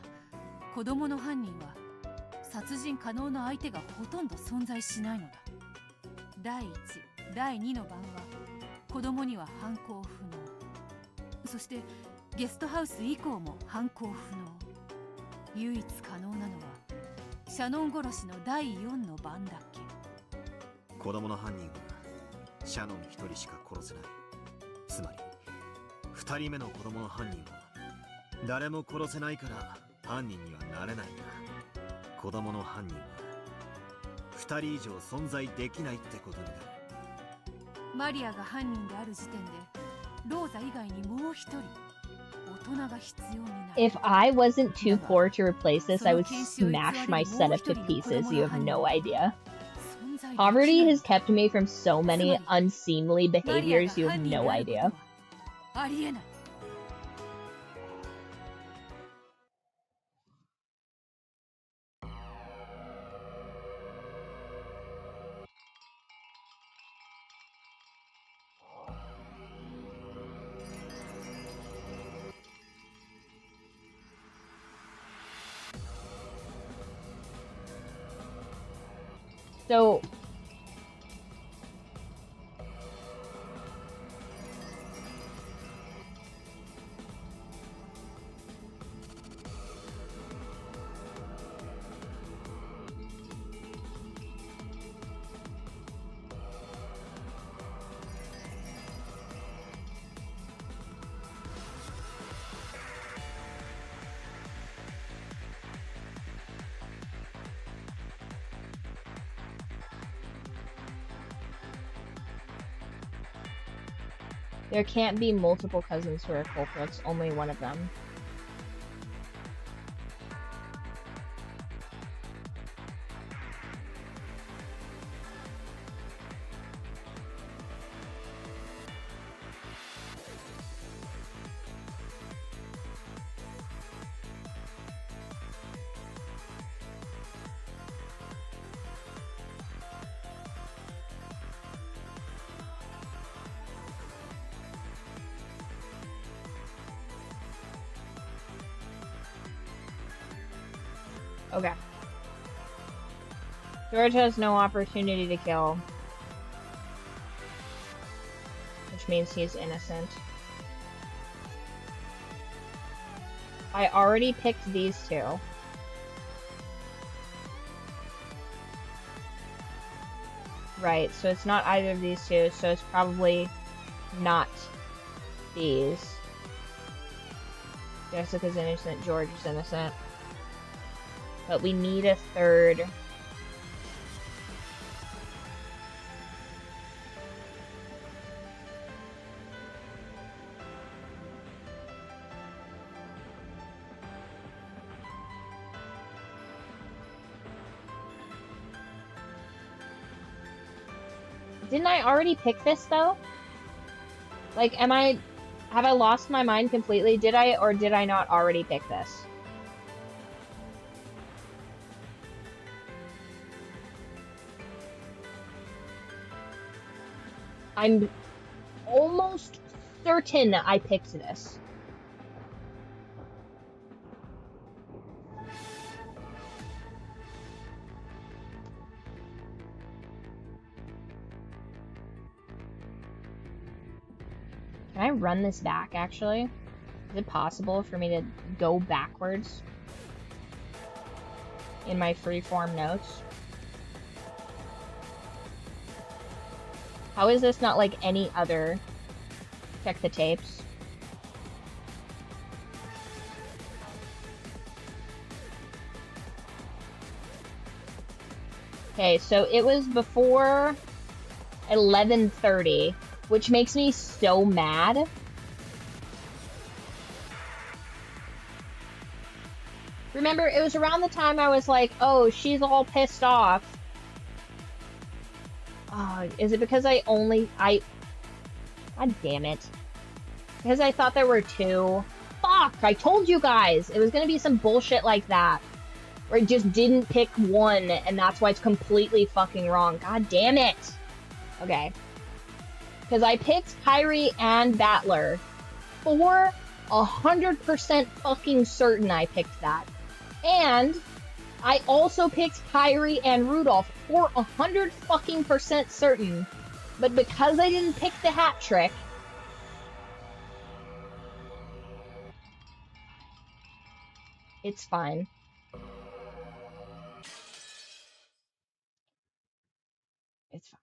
子供の犯人は殺人可能な相手がほとんど存在しないのだ。第1、第2の番は子供には犯行不能。そしてゲストハウス以降も犯行不能。唯一可能なのはシャノン殺しの第4の番だけ。子供の犯人はシャノン1人しか殺せない。つまり2人目の子供の犯人は誰も殺せないから犯人にはなれないが、子供の犯人は2人以上存在できないってことになる。マリアが犯人である時点でローザ以外にもう1人大人が必要になる。 If I wasn't too poor to replace this, I would smash my setup to pieces. You have no idea. Poverty has kept me from so many unseemly behaviors. You have no idea. ありえない。So There can't be multiple cousins who are culprits, only one of them. Okay. George has no opportunity to kill. Which means he's innocent. I already picked these two. Right, so it's not either of these two, so it's probably not these. Jessica's innocent, George is innocent. But we need a third. Didn't I already pick this though? Like, have I lost my mind completely? Did I or did I not already pick this? I'm almost certain I picked this. Can I run this back, actually? Is it possible for me to go backwards in my freeform notes? How is this not like any other? Check the tapes. Okay, so it was before 11:30, which makes me so mad. Remember, it was around the time I was like, oh, she's all pissed off. Is it because God damn it. Because I thought there were two. Fuck, I told you guys. It was gonna be some bullshit like that. Where it just didn't pick one, and that's why it's completely fucking wrong. God damn it. Okay. Because I picked Kyrie and Battler. For 100% fucking certain I picked that. And I also picked Kyrie and Rudolph for 100 fucking percent certain. But because I didn't pick the hat trick, it's fine. It's fine.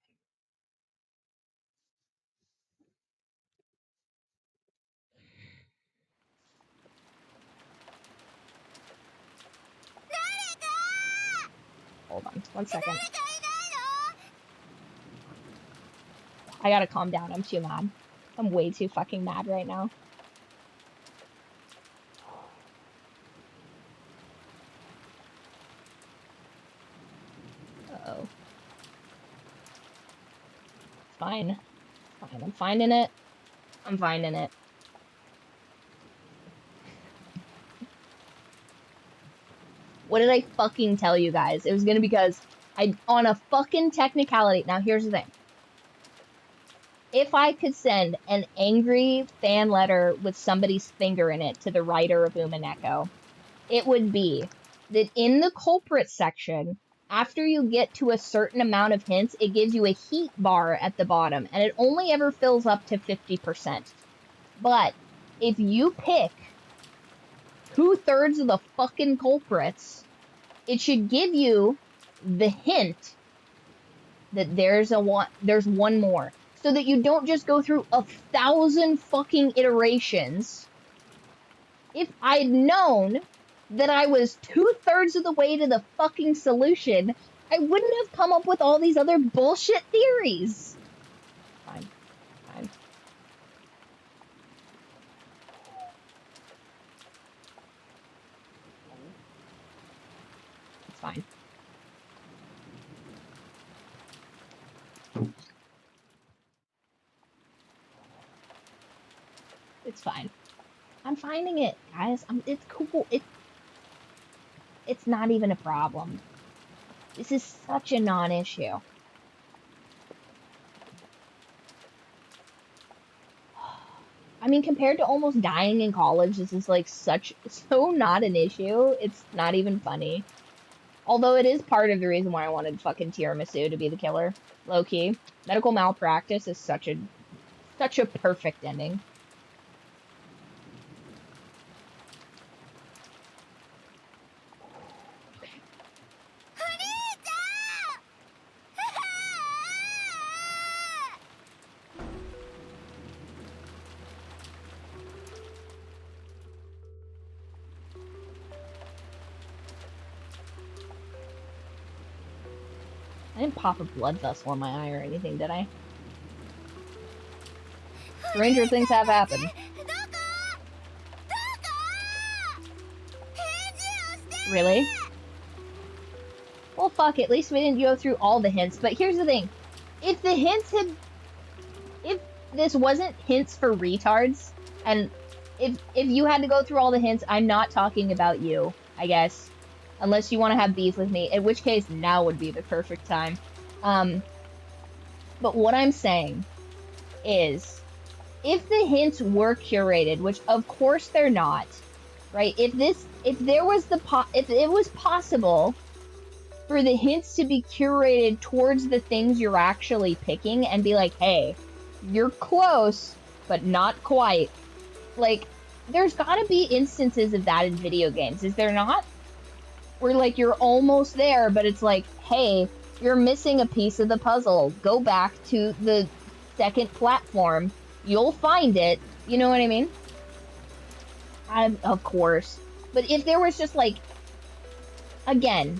Hold on, 1 second. I gotta calm down, I'm too mad. I'm way too fucking mad right now. Uh-oh. It's fine. It's fine, I'm finding it. I'm finding it. What did I fucking tell you guys? It was gonna be because on a fucking technicality. Now here's the thing. If I could send an angry fan letter with somebody's finger in it to the writer of Umineko, it would be that in the culprit section, after you get to a certain amount of hints, it gives you a heat bar at the bottom, and it only ever fills up to 50%. But if you pick 2/3 of the fucking culprits, it should give you the hint that there's one more. So that you don't just go through 1,000 fucking iterations. If I'd known that I was 2/3 of the way to the fucking solution, I wouldn't have come up with all these other bullshit theories. Fine. Fine. fine. It's fine. I'm finding it, guys. It's cool. It's not even a problem. This is such a non-issue. I mean, compared to almost dying in college, this is like so not an issue. It's not even funny. Although it is part of the reason why I wanted fucking Tiramisu to be the killer. Low key. Medical malpractice is such a perfect ending. I didn't pop a blood vessel in my eye or anything, did I? Stranger things have happened. Really? Well, fuck, at least we didn't go through all the hints. But here's the thing. If the hints had... If this wasn't hints for retards, and if you had to go through all the hints, I'm not talking about you, I guess. Unless you want to have beef with me, in which case now would be the perfect time. But what I'm saying is, if the hints were curated, which of course they're not, right? If it was possible for the hints to be curated towards the things you're actually picking and be like, hey, you're close, but not quite. Like, there's gotta be instances of that in video games, is there not? Where, like, you're almost there, but it's like, hey, you're missing a piece of the puzzle. Go back to the second platform. You'll find it. You know what I mean? Of course. But if there was just, like, again,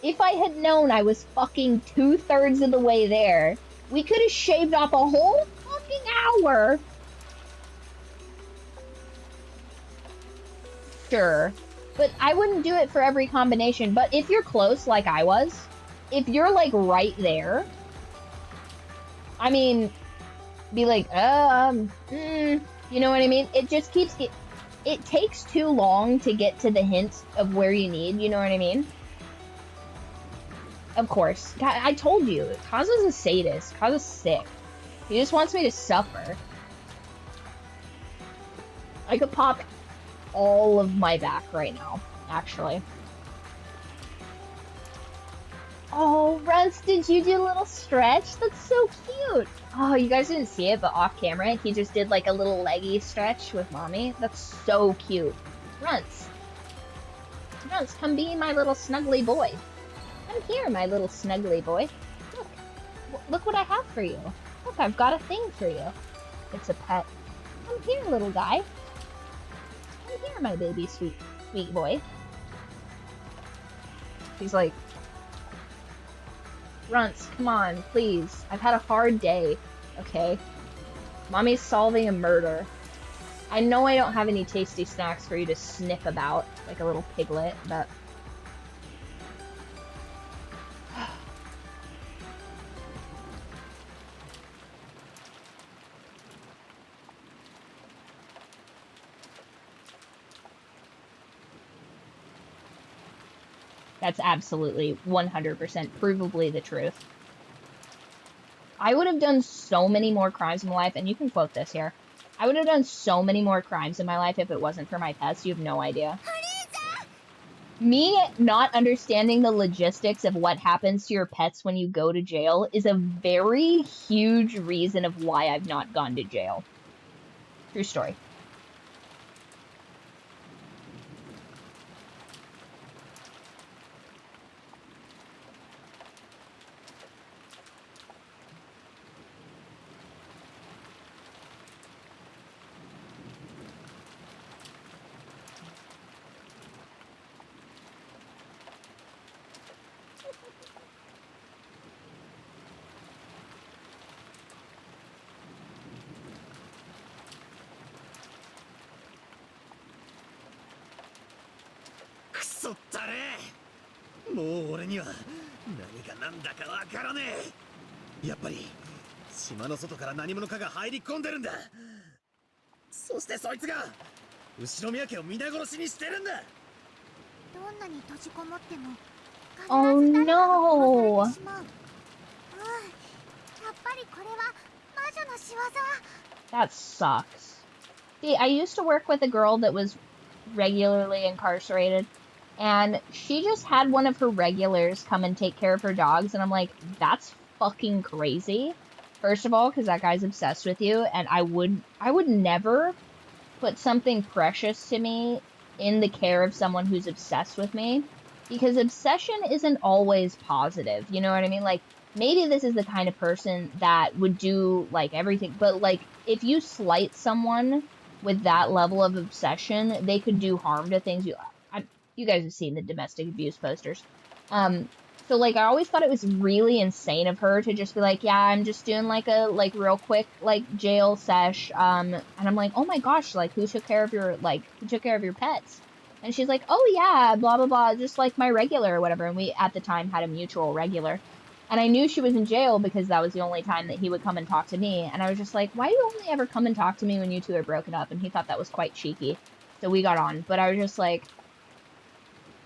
if I had known I was fucking 2/3 of the way there, we could have shaved off a whole fucking hour. Sure. But I wouldn't do it for every combination. But if you're close, like I was, if you're, like, right there, I mean, be like, you know what I mean? It just keeps it takes too long to get to the hints of where you need, you know what I mean? Of course. I told you, Kazu's a sadist. Kazu's sick. He just wants me to suffer. I could pop all of my back right now, actually. Oh, Russ, did you do a little stretch? That's so cute. Oh, you guys didn't see it, but off camera, he just did like a little leggy stretch with mommy. That's so cute. Runs. Runs, come be my little snuggly boy. Come here, my little snuggly boy. Look. Look what I have for you. Look, I've got a thing for you. It's a pet. Come here, little guy. Come here, my baby sweet boy. He's like, Runts, come on, please. I've had a hard day, okay? Mommy's solving a murder. I know I don't have any tasty snacks for you to sniff about, like a little piglet, but... That's absolutely 100% provably the truth. I would have done so many more crimes in my life, and you can quote this here. I would have done so many more crimes in my life if it wasn't for my pets. You have no idea. Me not understanding the logistics of what happens to your pets when you go to jail is a very huge reason of why I've not gone to jail. True story. もう俺には何が何だかわからねえ。やっぱり島の外から何者かが入り込んでるんだ。そしてそいつが後ろ宮家を皆殺しにしてるんだ。どんなに閉じこもっても Oh 必ず誰かが no. 殺されてしまう。やっぱりこれは魔女の仕業。 That sucks. See, I used to work with a girl that was regularly incarcerated, and she just had one of her regulars come and take care of her dogs, and I'm like, that's fucking crazy. First of all, because that guy's obsessed with you, and I would never put something precious to me in the care of someone who's obsessed with me, because obsession isn't always positive, you know what I mean? Like, maybe this is the kind of person that would do, like, everything, but, like, if you slight someone with that level of obsession, they could do harm to things. You guys have seen the domestic abuse posters. So, like, I always thought it was really insane of her to just be like, yeah, I'm just doing, like, a, like, real quick, like, jail sesh, and I'm like, oh my gosh, like, who took care of your pets? And she's like, oh yeah, blah, blah, blah, just, like, my regular or whatever, and we, at the time, had a mutual regular. And I knew she was in jail because that was the only time that he would come and talk to me. And I was just like, why do you only ever come and talk to me when you two are broken up? And he thought that was quite cheeky. So we got on. But I was just like,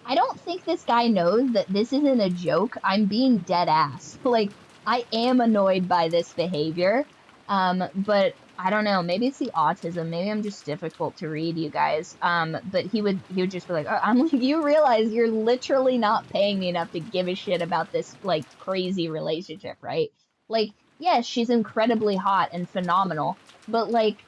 I don't think this guy knows that this isn't a joke. I'm being dead ass. Like, I am annoyed by this behavior. But I don't know. Maybe it's the autism. Maybe I'm just difficult to read, you guys. But he would just be like, oh, I'm like, you realize you're literally not paying me enough to give a shit about this, like, crazy relationship, right? Like, yes, she's incredibly hot and phenomenal, but, like,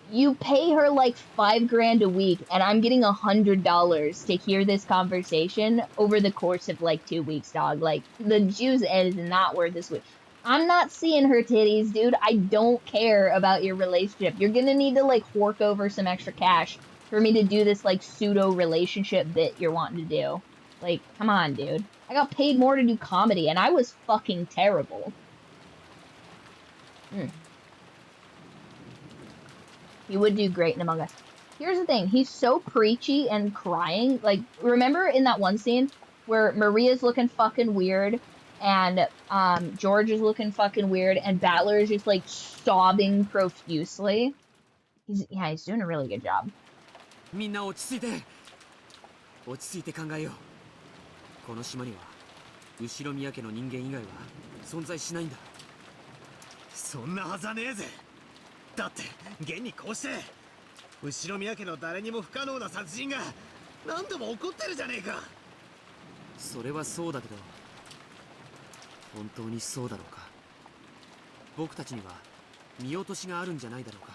you pay her, like, $5,000 a week, and I'm getting $100 to hear this conversation over the course of, like, 2 weeks, dog. Like, the Jew's end is not worth this week. I'm not seeing her titties, dude. I don't care about your relationship. You're gonna need to, like, fork over some extra cash for me to do this, like, pseudo-relationship bit you're wanting to do. Like, come on, dude. I got paid more to do comedy, and I was fucking terrible. He would do great in Among Us. Here's the thing. He's so preachy and crying. Like, remember in that one scene where Maria's looking fucking weird, and George is looking fucking weird, and Battler is just, like, sobbing profusely? He's doing a really good job. みんな落ち着いて。落ち着いて考えよう。この島には後ろ宮家の人間以外は存在しないんだ。そんなはずはねえぜ。だって現にこうして後ろ宮家の誰にも不可能な殺人が何度も起こってるじゃねえか。それはそうだけど、本当にそうだろうか。僕たちには見落としがあるんじゃないだろうか。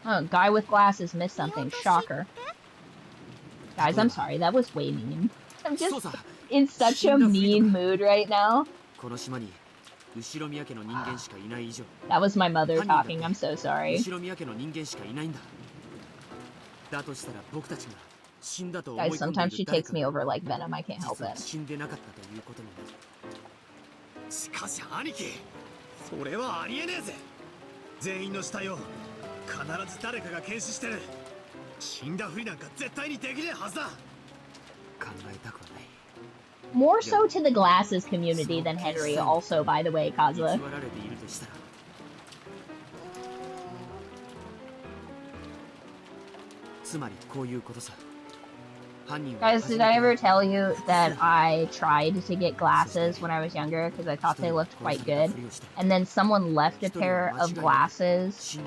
Oh, guy with glasses missed something. Shocker. Guys, I'm sorry. That was way mean. I'm just in such a mean mood right now. この島に後ろ宮家の人間しかいない以上。That was my mother talking. I'm so sorry. 後ろ宮家の人間しかいないんだ。だとしたら僕たちが死んだと思い Guys, 込んで sometimes い she る誰 takes か me が over like Venom. I can't help 実は it. 死んでなかったということになる。しかし兄貴、それはありえねえぜ。全員の死体を必ず誰かが検視してる。死んだふりなんか絶対にできねえはずだ。考えたくはない。More so to the glasses community than Henry, also, by the way, Kazuha. 偽られているとしたら。つまりこういうことさ。 Guys, did I ever tell you that I tried to get glasses when I was younger because I thought they looked quite good? And then someone left a pair of glasses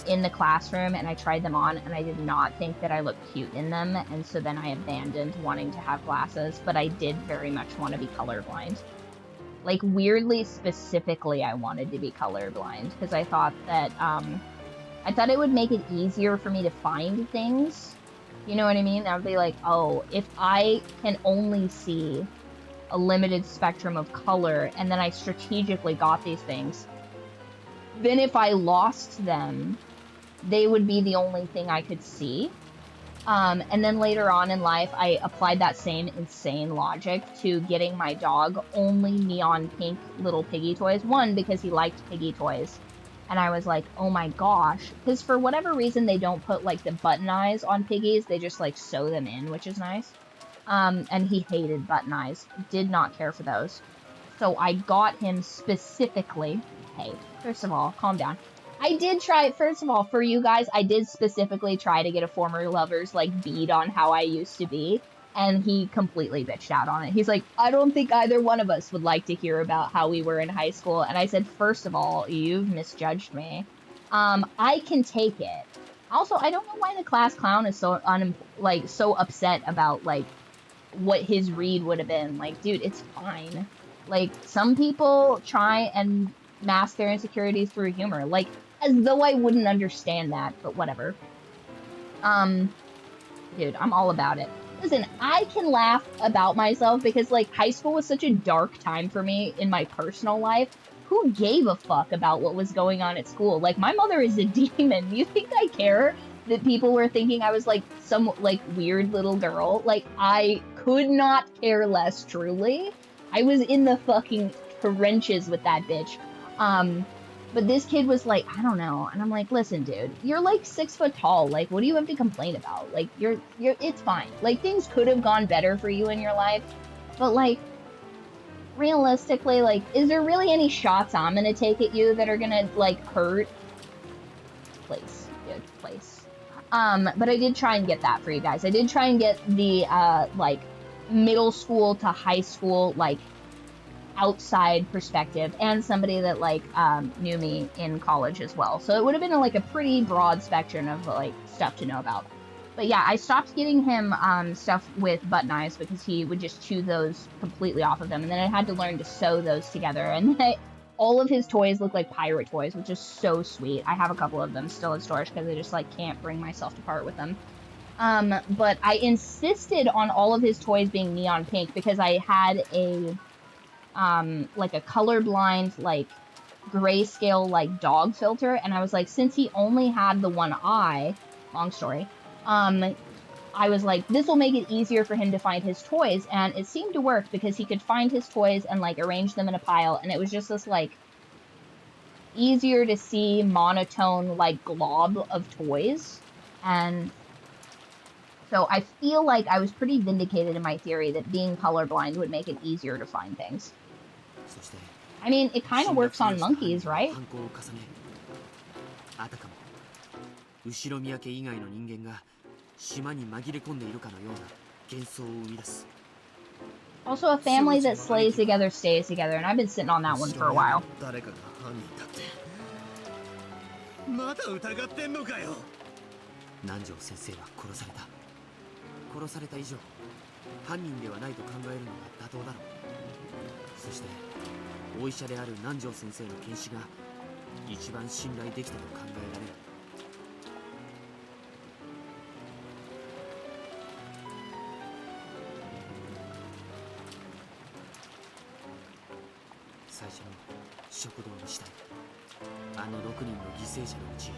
in the classroom and I tried them on and I did not think that I looked cute in them. And so then I abandoned wanting to have glasses, but I did very much want to be colorblind. Like, weirdly, specifically, I wanted to be colorblind because I thought that, I thought it would make it easier for me to find things. You know what I mean? I would be like, oh, if I can only see a limited spectrum of color, and then I strategically got these things, then if I lost them, they would be the only thing I could see. And then later on in life, I applied that same insane logic to getting my dog only neon pink little piggy toys. One, because he liked piggy toys. And I was like, oh my gosh. Because for whatever reason, they don't put, like, the button eyes on piggies. They just, like, sew them in, which is nice. And he hated button eyes. Did not care for those. So I got him specifically... Hey, first of all, calm down. I did try, first of all, for you guys, I did specifically try to get a former lover's, like, bead on how I used to be. And he completely bitched out on it. He's like, I don't think either one of us would like to hear about how we were in high school. And I said, first of all, you've misjudged me. I can take it. Also, I don't know why the class clown is so so upset about, like, what his read would have been. Like, dude, it's fine. Like, some people try and mask their insecurities through humor. Like, as though I wouldn't understand that, but whatever. Dude, I'm all about it. Listen, I can laugh about myself because, like, high school was such a dark time for me in my personal life. Who gave a fuck about what was going on at school? Like, my mother is a demon. You think I care that people were thinking I was, like, some, like, weird little girl? Like, I could not care less, truly. I was in the fucking trenches with that bitch. But this kid was like, I don't know. And I'm like, listen, dude, you're like 6 foot tall. Like, what do you have to complain about? Like, it's fine. Like, things could have gone better for you in your life. But, like, realistically, like, is there really any shots I'm gonna take at you that are gonna, like, hurt? Please, dude, please. But I did try and get that for you guys. I did try and get the, like, middle school to high school, like, outside perspective, and somebody that, like, knew me in college as well. So it would have been, like, a pretty broad spectrum of, like, stuff to know about. But yeah, I stopped giving him stuff with button eyes because he would just chew those completely off of them. And then I had to learn to sew those together. And all of his toys look like pirate toys, which is so sweet. I have a couple of them still in storage because I just, like, can't bring myself to part with them. But I insisted on all of his toys being neon pink because I had a... like a colorblind, like, grayscale, like, dog filter, and I was like, since he only had the one eye, long story, I was like, this will make it easier for him to find his toys, and it seemed to work because he could find his toys and, like, arrange them in a pile, and it was just this, like, easier to see monotone, like, glob of toys, and so I feel like I was pretty vindicated in my theory that being colorblind would make it easier to find things. I mean, it kind of works on monkeys, right? あたかも後ろ宮家以外の人間が島に紛れ込んでいるかのような幻想を生み出す Also, a family that slays together stays together, and I've been sitting on that one for a while. 誰かが犯人だってまだ疑ってんのかよ南條先生は殺された殺された以上犯人ではないと考えるのが妥当だろうそしてお医者である南條先生の検視が一番信頼できたと考えられる最初の食堂の死体あの6人の犠牲者のうち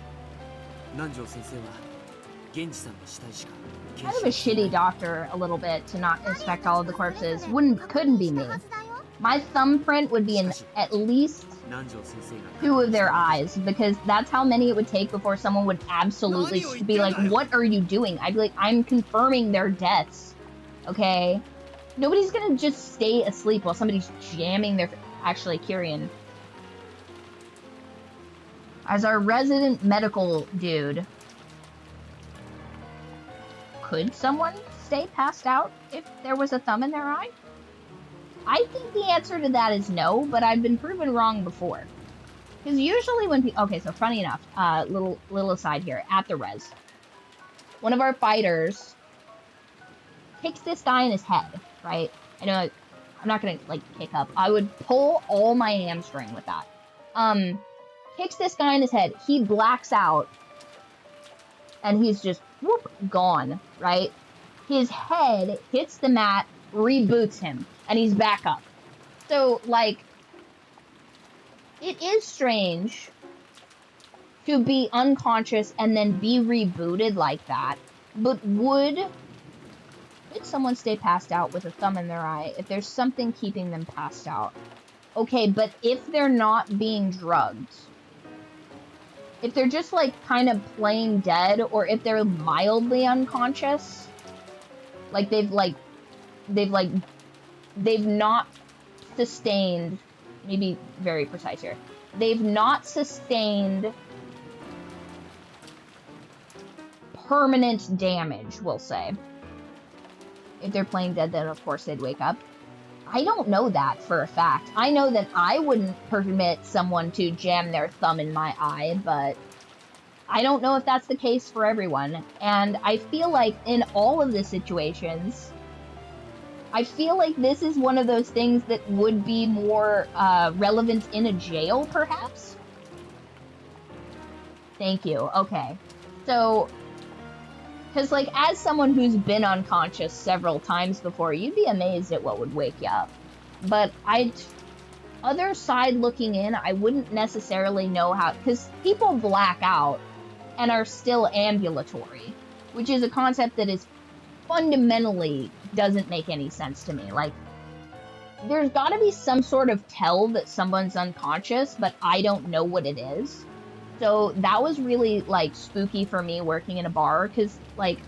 南條先生は源氏さんの死体しか Kind of a shitty doctor, a little bit, to not inspect all of the corpses. Couldn't be me. My thumbprint would be in at least 2 of their eyes, because that's how many it would take before someone would absolutely be like, what are you doing? I'd be like, I'm confirming their deaths. Okay? Nobody's gonna just stay asleep while somebody's jamming their... Actually, Kyrian. As our resident medical dude... Could someone stay passed out if there was a thumb in their eye? I think the answer to that is no, but I've been proven wrong before. Because usually when people... Okay, so funny enough, little aside here, at the res. One of our fighters kicks this guy in his head, right? I know I'm not gonna, like, kick up. I would pull all my hamstring with that. Kicks this guy in his head. He blacks out. And he's just, whoop, gone, right? His head hits the mat, reboots him, and he's back up. So, like, it is strange to be unconscious and then be rebooted like that. But would someone stay passed out with a thumb in their eye if there's something keeping them passed out? Okay, but if they're not being drugged... If they're just, like, kind of playing dead, or if they're mildly unconscious, like, they've, like, they've not sustained, maybe very precise here, they've not sustained permanent damage, we'll say. If they're playing dead, then of course they'd wake up. I don't know that for a fact. I know that I wouldn't permit someone to jam their thumb in my eye, but I don't know if that's the case for everyone. And I feel like in all of the situations, I feel like this is one of those things that would be more relevant in a jail, perhaps? Thank you. Okay. So, because, like, as someone who's been unconscious several times before, you'd be amazed at what would wake you up. But other side looking in, I wouldn't necessarily know how, because people black out and are still ambulatory, which is a concept that is fundamentally doesn't make any sense to me. Like, there's gotta be some sort of tell that someone's unconscious, but I don't know what it is. So that was really, like, spooky for me working in a bar, because, like,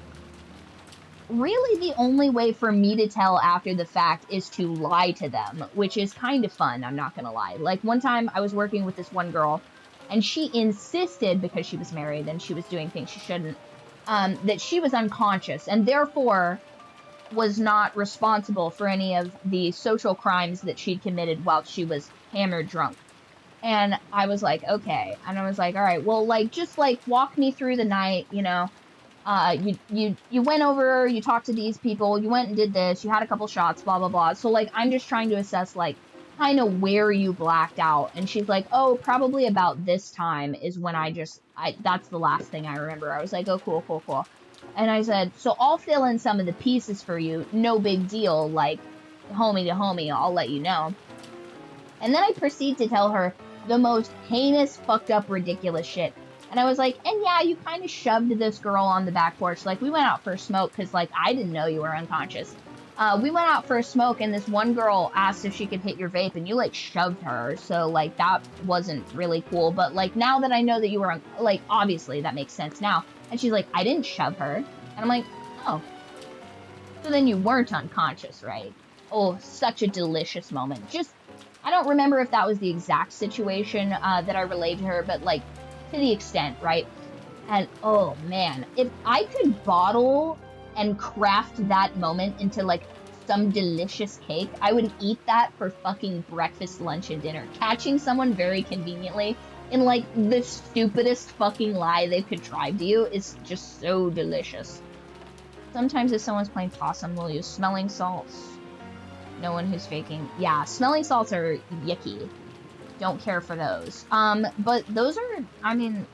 really the only way for me to tell after the fact is to lie to them, which is kind of fun, I'm not gonna lie. Like, one time I was working with this one girl, and she insisted, because she was married and she was doing things she shouldn't, that she was unconscious, and therefore was not responsible for any of the social crimes that she'd committed while she was hammered drunk. And I was like, okay. And I was like, all right, well, like, just, like, walk me through the night, you know. You went over, you talked to these people, you went and did this, you had a couple shots, blah, blah, blah. So, like, I'm just trying to assess, like, kind of where you blacked out. And she's like, oh, probably about this time is when that's the last thing I remember. I was like, oh, cool, cool, cool. And I said, so I'll fill in some of the pieces for you. No big deal. Like, homie to homie, I'll let you know. And then I proceed to tell her the most heinous, fucked up, ridiculous shit. And I was like, and yeah, you kind of shoved this girl on the back porch. Like, we went out for a smoke because, like, I didn't know you were unconscious. We went out for a smoke, and this one girl asked if she could hit your vape, and you, like, shoved her. So, like, that wasn't really cool. But, like, now that I know that you were, like, obviously that makes sense now. And she's like, I didn't shove her. And I'm like, oh. So then you weren't unconscious, right? Oh, such a delicious moment. I don't remember if that was the exact situation that I relayed to her, but, like, to the extent, right? And, oh, man. If I could bottle and craft that moment into, like, some delicious cake, I would eat that for fucking breakfast, lunch, and dinner. Catching someone very conveniently in, like, the stupidest fucking lie they've contrived to you is just so delicious. Sometimes if someone's playing possum, we'll use smelling salts. No one who's faking. Yeah, smelling salts are yucky. Don't care for those. But those are, I mean,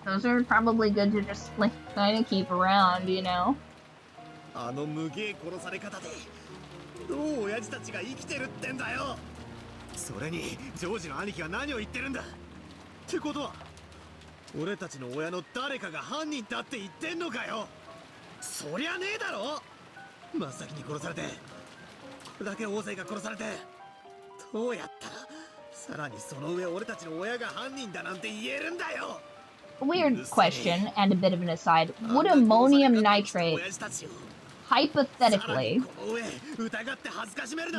those are probably good to just, like, kind of keep around, you know? あの無芸殺され方でどう親父たちが生きてるってんだよ。それにジョージの兄貴は何を言ってるんだってことは俺たちの親の誰かが犯人だって言ってんのかよ。そりゃねえだろ。真っ先に殺されてこれだけ大勢が殺されてどうやったらさらにその上俺たちの親が犯人だなんて言えるんだよ。 Weird question, and a bit of an aside. Would ammonium nitrate hypothetically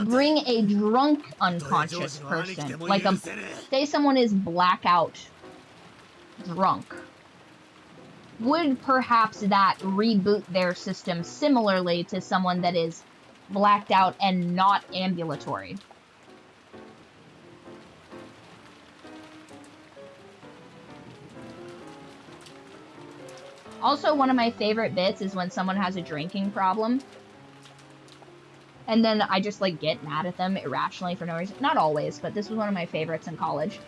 bring a drunk unconscious person, like say someone is blackout drunk, would perhaps that reboot their system similarly to someone that is blacked out and not ambulatory? Also, one of my favorite bits is when someone has a drinking problem. And then I just, like, get mad at them irrationally for no reason. Not always, but this was one of my favorites in college.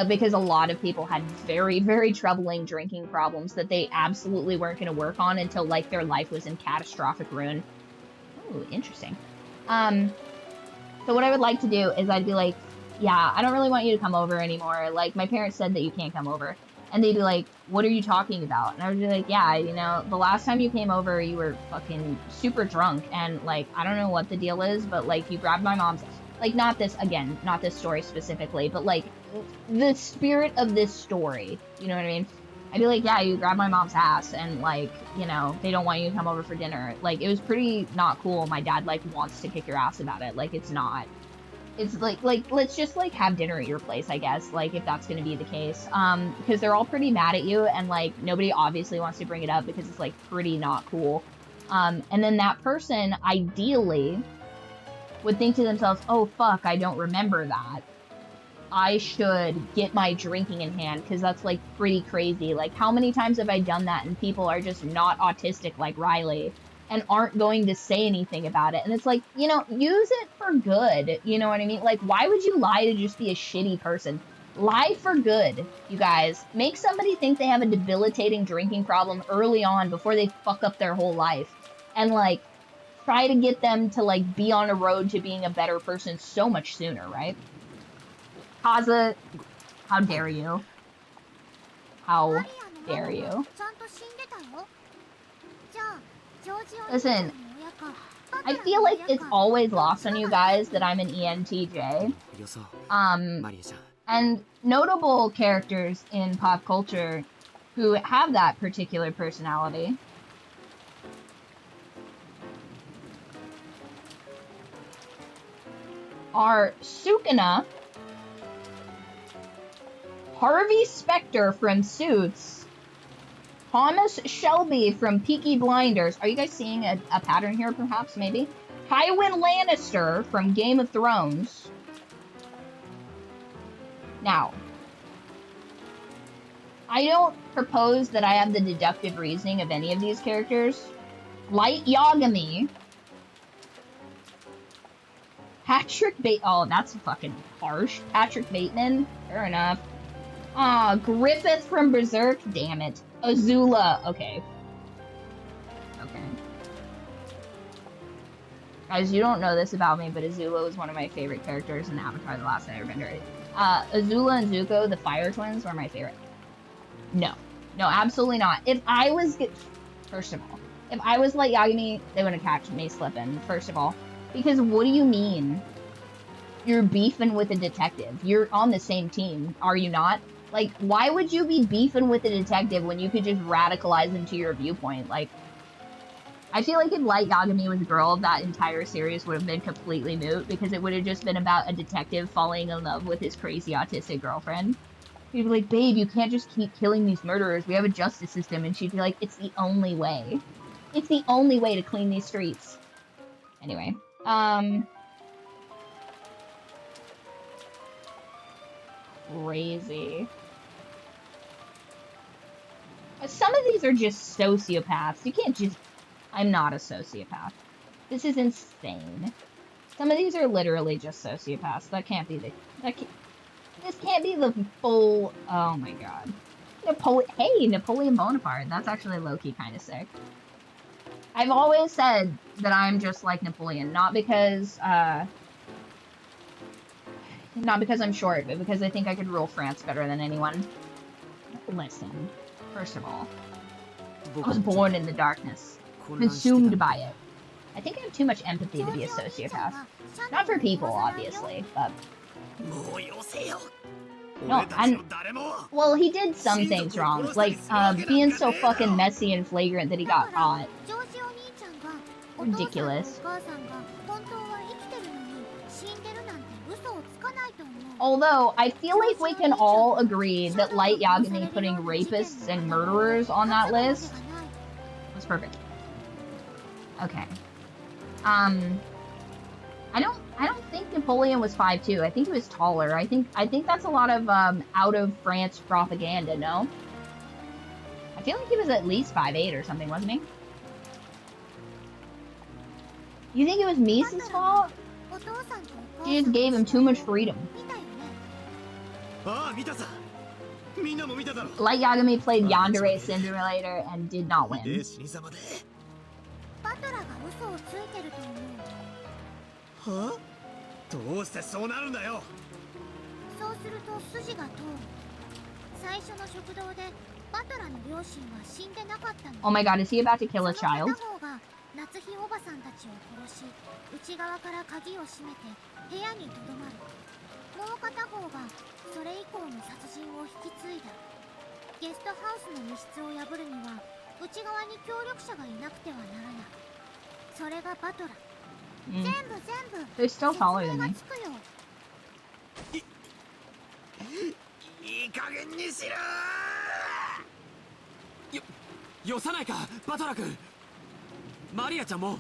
Because a lot of people had very, very troubling drinking problems that they absolutely weren't going to work on until, like, their life was in catastrophic ruin. Ooh, interesting. So what I would like to do is I'd be like, yeah, I don't really want you to come over anymore. Like, my parents said that you can't come over. And they'd be like, what are you talking about? And I would be like, yeah, you know, the last time you came over, you were fucking super drunk. And, like, I don't know what the deal is, but, like, you grabbed my mom's... Like, not this, again, not this story specifically, but, like, the spirit of this story. You know what I mean? I'd be like, yeah, you grabbed my mom's ass, and like, you know, they don't want you to come over for dinner. Like, it was pretty not cool. My dad like wants to kick your ass about it. Like, it's not. It's like let's just like have dinner at your place, I guess. Like, if that's gonna be the case, because they're all pretty mad at you, and like nobody obviously wants to bring it up because it's like pretty not cool. And then that person ideally would think to themselves, oh fuck, I don't remember that. I should get my drinking in hand, because that's like pretty crazy. Like, how many times have I done that and people are just not autistic like Riley and aren't going to say anything about it? And it's like, you know, use it for good. You know what I mean? Like, why would you lie to just be a shitty person? Lie for good, you guys. Make somebody think they have a debilitating drinking problem early on before they fuck up their whole life. And like, try to get them to like be on a road to being a better person so much sooner, right? Kaza, how dare you? How dare you? Listen, I feel like it's always lost on you guys that I'm an ENTJ. And notable characters in pop culture who have that particular personality are Sukuna, Harvey Specter from Suits, Thomas Shelby from Peaky Blinders. Are you guys seeing a pattern here, perhaps, maybe? Tywin Lannister from Game of Thrones. Now, I don't propose that I have the deductive reasoning of any of these characters. Light Yagami. Patrick oh, that's fucking harsh. Patrick Bateman. Fair enough. Aw, Griffith from Berserk. Damn it. Azula. Okay. Okay. Guys, you don't know this about me, but Azula was one of my favorite characters in Avatar: The Last Airbender. Azula and Zuko, the Fire Twins, were my favorite. No. No, absolutely not. If I was... First of all, if I was like Yagami, they wouldn't catch me slipping, first of all. Because what do you mean? You're beefing with a detective. You're on the same team, are you not? Like, why would you be beefing with a detective when you could just radicalize them to your viewpoint? Like, I feel like if Light Yagami was a girl, that entire series would have been completely moot, because it would have just been about a detective falling in love with his crazy autistic girlfriend. He'd be like, babe, you can't just keep killing these murderers. We have a justice system. And she'd be like, it's the only way. It's the only way to clean these streets. Anyway. Crazy. Some of these are just sociopaths. You can't just... I'm not a sociopath. This is insane. Some of these are literally just sociopaths. That can't be the... This can't be the full... Oh my god. Hey, Napoleon Bonaparte. That's actually low-key kind of sick. I've always said that I'm just like Napoleon. Not because I'm short, but because I think I could rule France better than anyone. Listen, first of all, I was born in the darkness, consumed by it. I think I have too much empathy to be a sociopath. Not for people, obviously, but... No, and... Well, he did some things wrong, like, being so fucking messy and flagrant that he got caught. Ridiculous. Although, I feel like we can all agree that Light Yagami putting rapists and murderers on that list was perfect. Okay. I don't think Napoleon was 5'2". I think he was taller. I think that's a lot of out of France propaganda, no? I feel like he was at least 5'8" or something, wasn't he? You think it was Misa's fault? She just gave him too much freedom. Light Yagami played Yandere Simulator and did not win. Oh my god, is he about to kill a child? 夏日おばさんたちを殺し、内側から鍵を閉めて部屋にとどまる。もう片方がそれ以降の殺人を引き継いだ。ゲストハウスの密室を破るには内側に協力者がいなくてはならない。それがバトラ。全部 They're still taller 説 than 明が me. つくよ。いい加減にしろー。よさないかバトラ君。マリアちゃんも。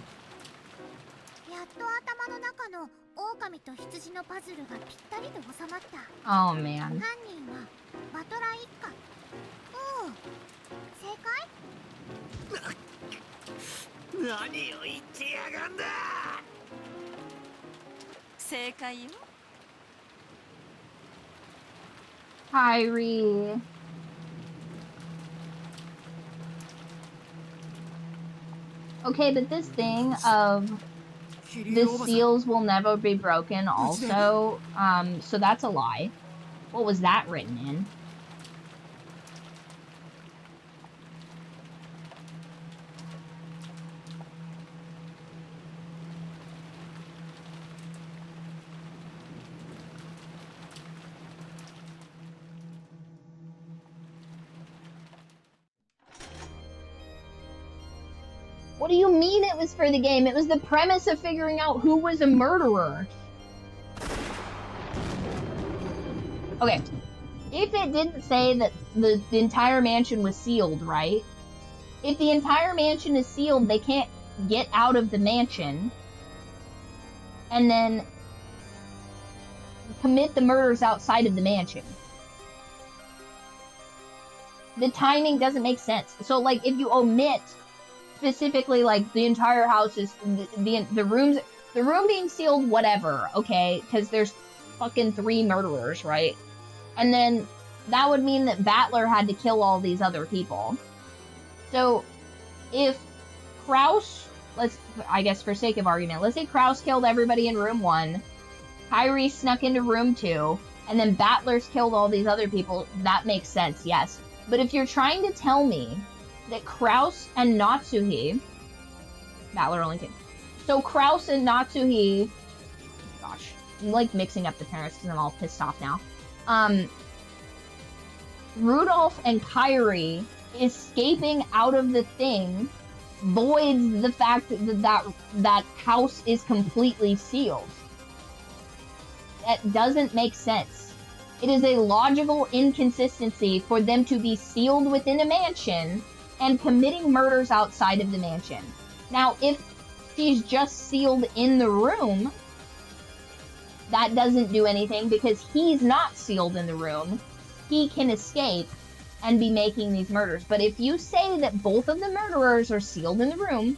やっと頭の中の狼と羊のパズルがぴったりと収まった。 Oh 犯 man. 人はバトラ一家。おお、正解。何を言ってやがんだ。正解よ。Kyrie. Okay, but this thing of the seals will never be broken also, so that's a lie. What was that written in? What do you mean it was for the game? It was the premise of figuring out who was a murderer. Okay, if it didn't say that the entire mansion was sealed, right? If the entire mansion is sealed, they can't get out of the mansion and then commit the murders outside of the mansion. The timing doesn't make sense. So, like, if you omit specifically, like, the entire house is the room being sealed, whatever, okay, because there's fucking 3 murderers, right? And then that would mean that Battler had to kill all these other people. So if Kraus, I guess for sake of argument, let's say Kraus killed everybody in room 1, Kyrie snuck into room 2, and then Battler's killed all these other people, that makes sense, yes. But if you're trying to tell me that Kraus and Natsuhi, Battler only came. So Kraus and Natsuhi, gosh, I'm like mixing up the parents because I'm all pissed off now. Rudolph and Kyrie escaping out of the thing voids the fact that house is completely sealed. That doesn't make sense. It is a logical inconsistency for them to be sealed within a mansion and committing murders outside of the mansion. Now, if she's just sealed in the room, that doesn't do anything because he's not sealed in the room. He can escape and be making these murders. But if you say that both of the murderers are sealed in the room,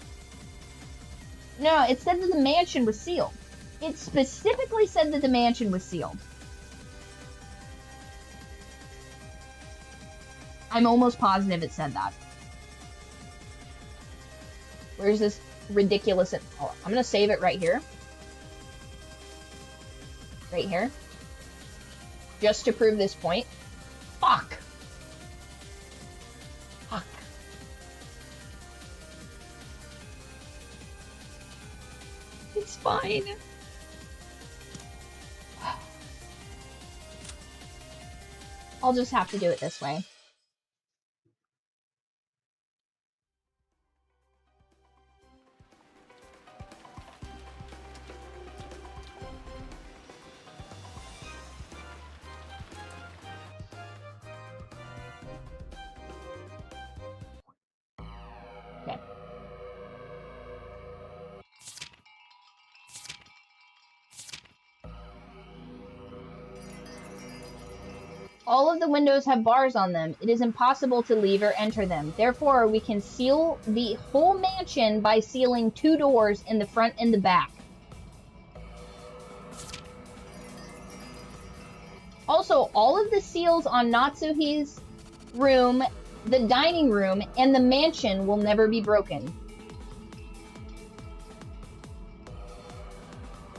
no, it said that the mansion was sealed. It specifically said that the mansion was sealed. I'm almost positive it said that. Where's this ridiculous... Oh, I'm gonna save it right here. Right here. Just to prove this point. Fuck! Fuck. It's fine. I'll just have to do it this way. All of the windows have bars on them. It is impossible to leave or enter them. Therefore, we can seal the whole mansion by sealing 2 doors in the front and the back. Also, all of the seals on Natsuhi's room, the dining room, and the mansion will never be broken.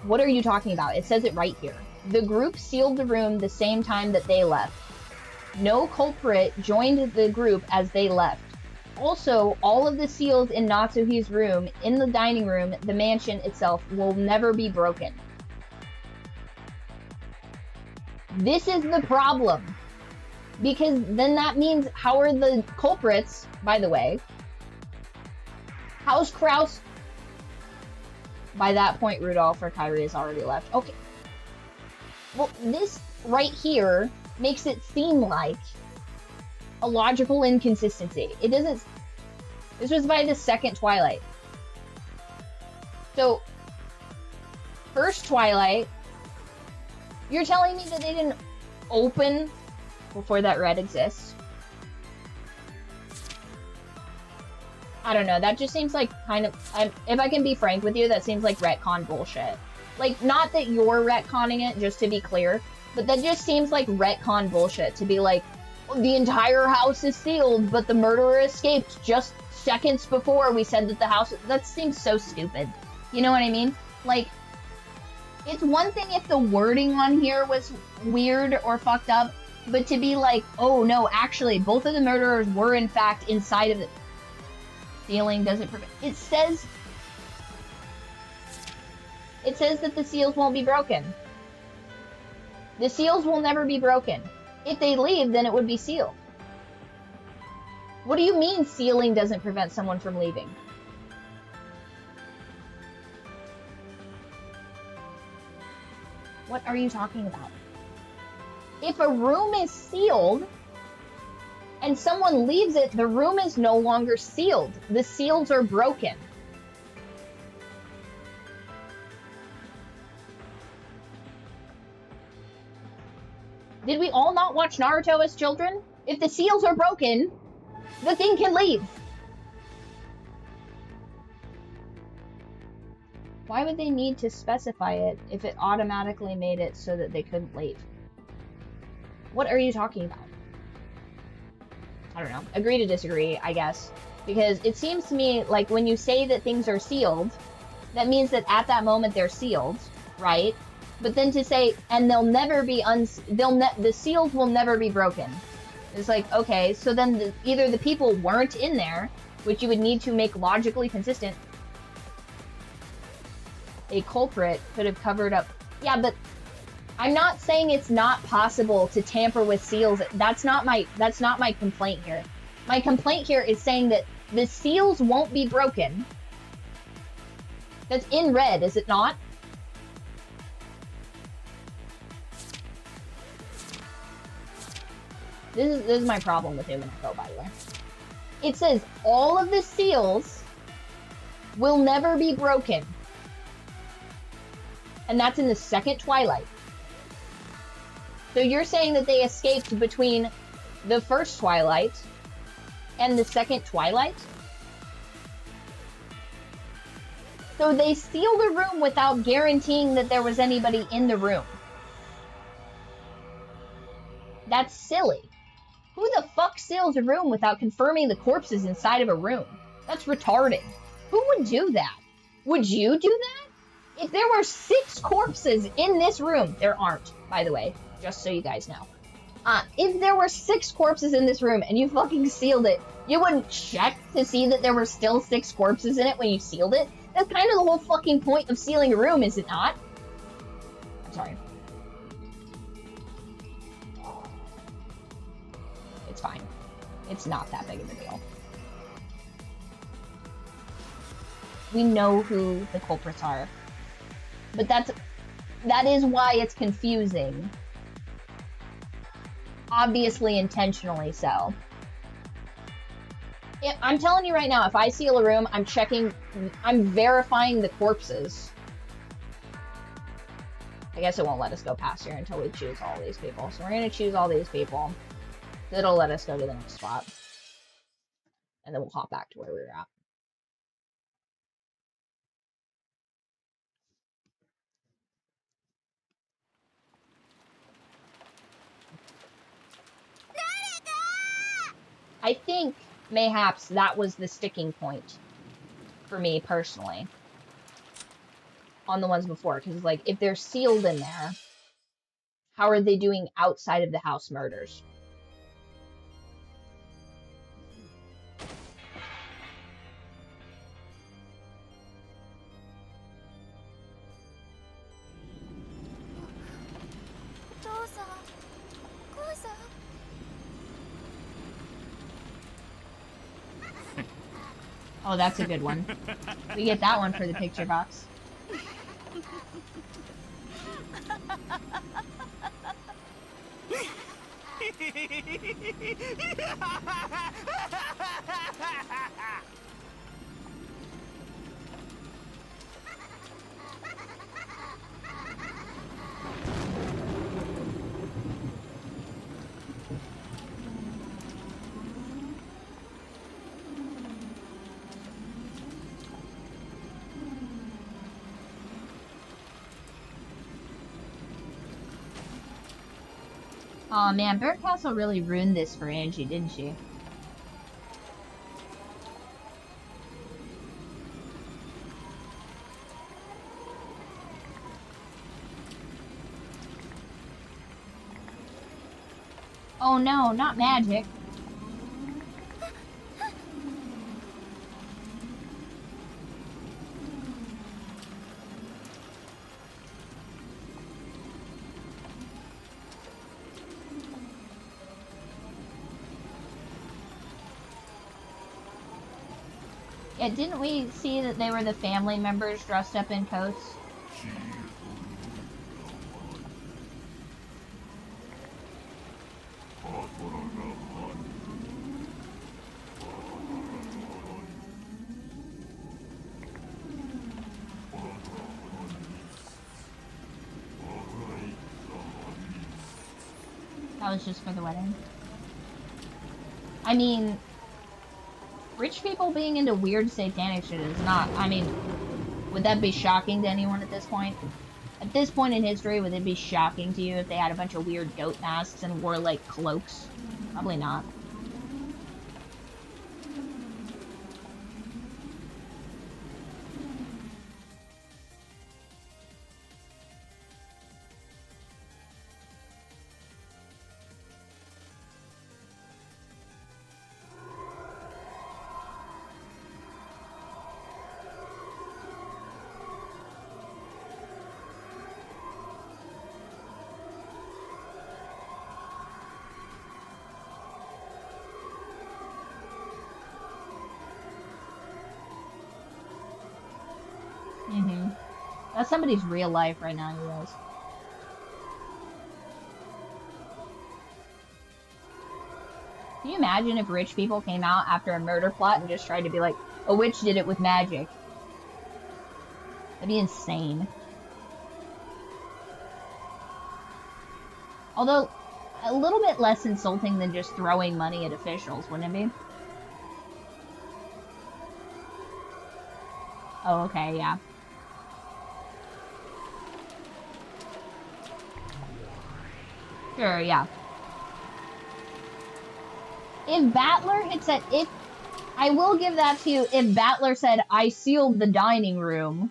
What are you talking about? It says it right here. The group sealed the room the same time that they left. No culprit joined the group as they left. Also, all of the seals in Natsuhi's room, in the dining room, the mansion itself, will never be broken. This is the problem. Because then that means, how are the culprits, by the way? How's Kraus? By that point, Rudolph or Kyrie has already left. Okay. Well, this right here makes it seem like a logical inconsistency. It doesn't. This was by the second Twilight. So, first Twilight, you're telling me that they didn't open before that red exists? I don't know, that just seems like kind of, if I can be frank with you, that seems like retcon bullshit. Like, not that you're retconning it, just to be clear, but that just seems like retcon bullshit, to be like, the entire house is sealed, but the murderer escaped just seconds before we said that the house, that seems so stupid. You know what I mean? Like, it's one thing if the wording on here was weird or fucked up, but to be like, oh no, actually, both of the murderers were in fact inside of the sealing doesn't prevent. It says that the seals won't be broken. The seals will never be broken. If they leave, then it would be sealed. What do you mean sealing doesn't prevent someone from leaving? What are you talking about? If a room is sealed and someone leaves it, the room is no longer sealed. The seals are broken. Did we all not watch Naruto as children? If the seals are broken, the thing can leave. Why would they need to specify it if it automatically made it so that they couldn't leave? What are you talking about? I don't know. Agree to disagree, I guess. Because it seems to me like when you say that things are sealed, that means that at that moment they're sealed, right? But then to say, and they'll never be the seals will never be broken. It's like, okay, so then either the people weren't in there, which you would need to make logically consistent. A culprit could have covered up. Yeah, but I'm not saying it's not possible to tamper with seals. That's not my complaint here. My complaint here is saying that the seals won't be broken. That's in red, is it not? This is my problem with Umineko, by the way. It says all of the seals will never be broken. And that's in the second Twilight. So you're saying that they escaped between the first Twilight and the second Twilight? So they sealed a room without guaranteeing that there was anybody in the room. That's silly. Who the fuck seals a room without confirming the corpses inside of a room? That's retarded. Who would do that? Would you do that? If there were 6 corpses in this room, there aren't, by the way, just so you guys know. If there were 6 corpses in this room and you fucking sealed it, you wouldn't check to see that there were still 6 corpses in it when you sealed it? That's kind of the whole fucking point of sealing a room, is it not? I'm sorry. It's fine. It's not that big of a deal. We know who the culprits are. But that is why it's confusing. Obviously, intentionally so. I'm telling you right now, if I seal a room, I'm verifying the corpses. I guess it won't let us go past here until we choose all these people. So we're gonna choose all these people. It'll let us go to the next spot. And then we'll hop back to where we were at. I think, mayhaps, that was the sticking point for me, personally. On the ones before. Because, like, if they're sealed in there, how are they doing outside of the house murders? Oh, that's a good one. We get that one for the picture box. Oh man, Byrd Castle really ruined this for Angie, didn't she? Oh no, not magic. Yeah, didn't we see that they were the family members dressed up in coats? That was just for the wedding. I mean, rich people being into weird satanic shit is not, I mean, would that be shocking to anyone at this point? At this point in history, would it be shocking to you if they had a bunch of weird goat masks and wore, like, cloaks? Probably not. That's somebody's real life right now, you guys. Can you imagine if rich people came out after a murder plot and just tried to be like, a witch did it with magic? That'd be insane. Although, a little bit less insulting than just throwing money at officials, wouldn't it be? Oh, okay, yeah. Sure, yeah. If Battler had said, I will give that to you, if Battler said, I sealed the dining room,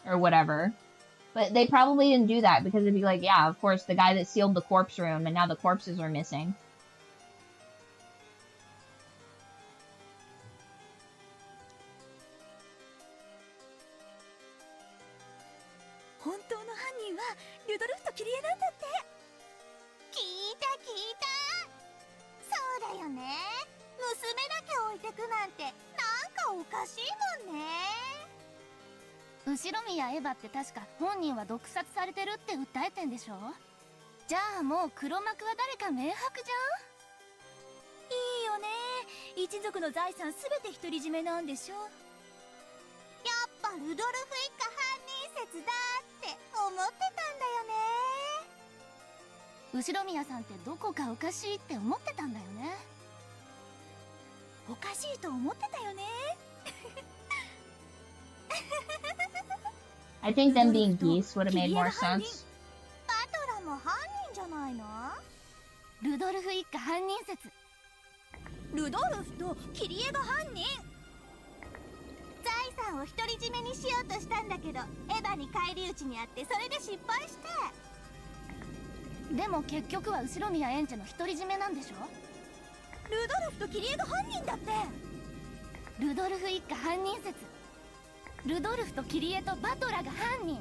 or whatever. But they probably didn't do that, because it'd be like, yeah, of course, the guy that sealed the corpse room, and now the corpses are missing.エヴァって確か本人は毒殺されてるって訴えてんでしょ。じゃあもう黒幕は誰か明白じゃん。いいよね。一族の財産すべて独り占めなんでしょ。やっぱルドルフ一家犯人説だって思ってたんだよね。後ろ宮さんってどこかおかしいって思ってたんだよね。おかしいと思ってたよね。I think them being geese would have made more sense. バトラも犯人じゃないの？ルドルフ一家犯人説。ルドルフとキリエが犯人。財産を独り占めにしようとしたんだけど、エヴァに返り討ちにあってそれで失敗して。でも結局は後ろ宮エンチェの独り占めなんでしょ？ルドルフとキリエが犯人だって。ルドルフ一家犯人説。ルドルフとキリエとバトラが犯人。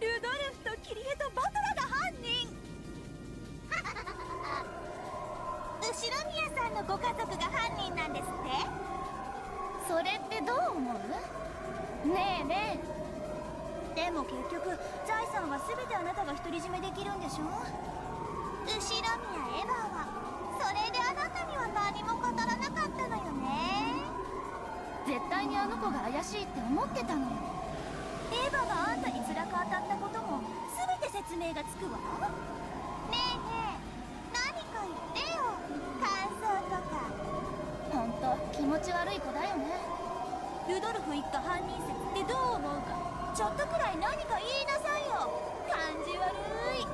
ルドルフとキリエとバトラが犯人。後ろ宮さんのご家族が犯人なんですって。それれってどう思う？ねえねえ。でも結局財産は全てあなたが独り占めできるんでしょ。後ろ宮エヴァはそれであなたには何も語らなかったのよね。絶対にあの子が怪しいって思ってたのよ。エヴァがあんたに辛く当たったことも全て説明がつくわ。ねえねえ、何か言ってよ、感想とか。ほんと気持ち悪い子だよね。ルドルフ一家犯人説ってどう思うか、ちょっとくらい何か言いなさいよ。感じ悪い。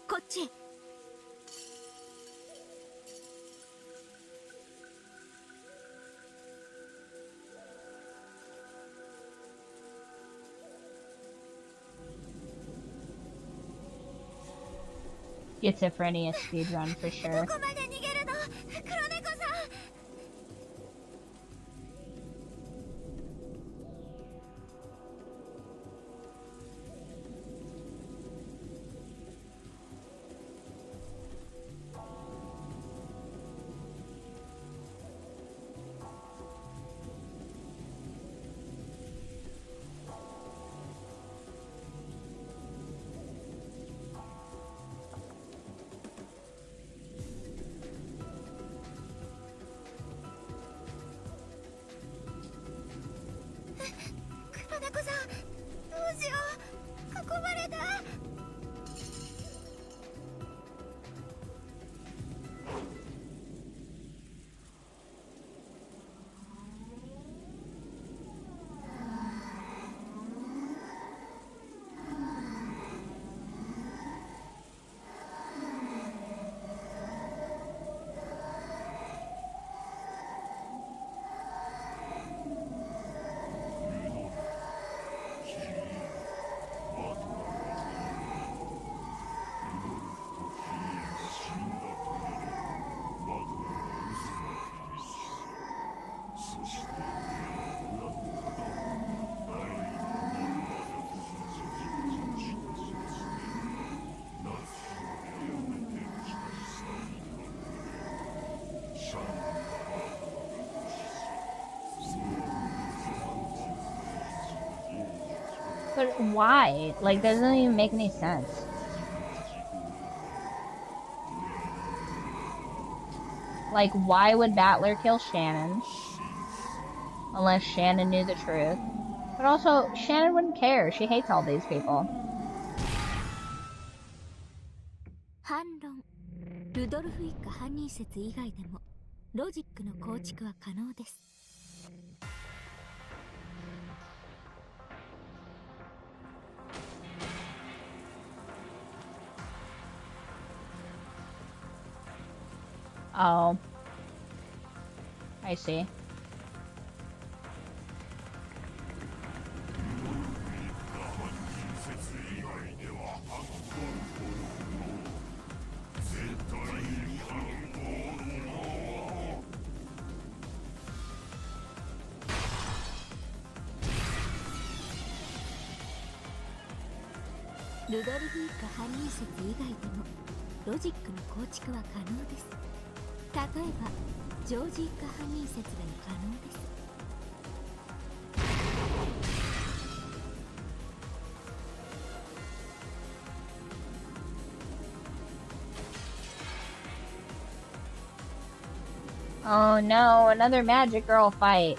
こっち。Schizophrenia speedrun for sure. どこまで逃げるの、黒猫さん。黒猫さん、どうしよう、囲まれた。But why? Like, that doesn't even make any sense. Like, why would Battler kill Shannon? Unless Shannon knew the truth. But also, Shannon wouldn't care. She hates all these people. 反論。ルドルフ一家犯人説以外でもロジックの構築は可能です。Oh. I see.ルドルフ一家犯人説以外でもロジックの構築は可能です。例えばジョージ一家犯人説でも可能です。Oh no, another magic girl fight.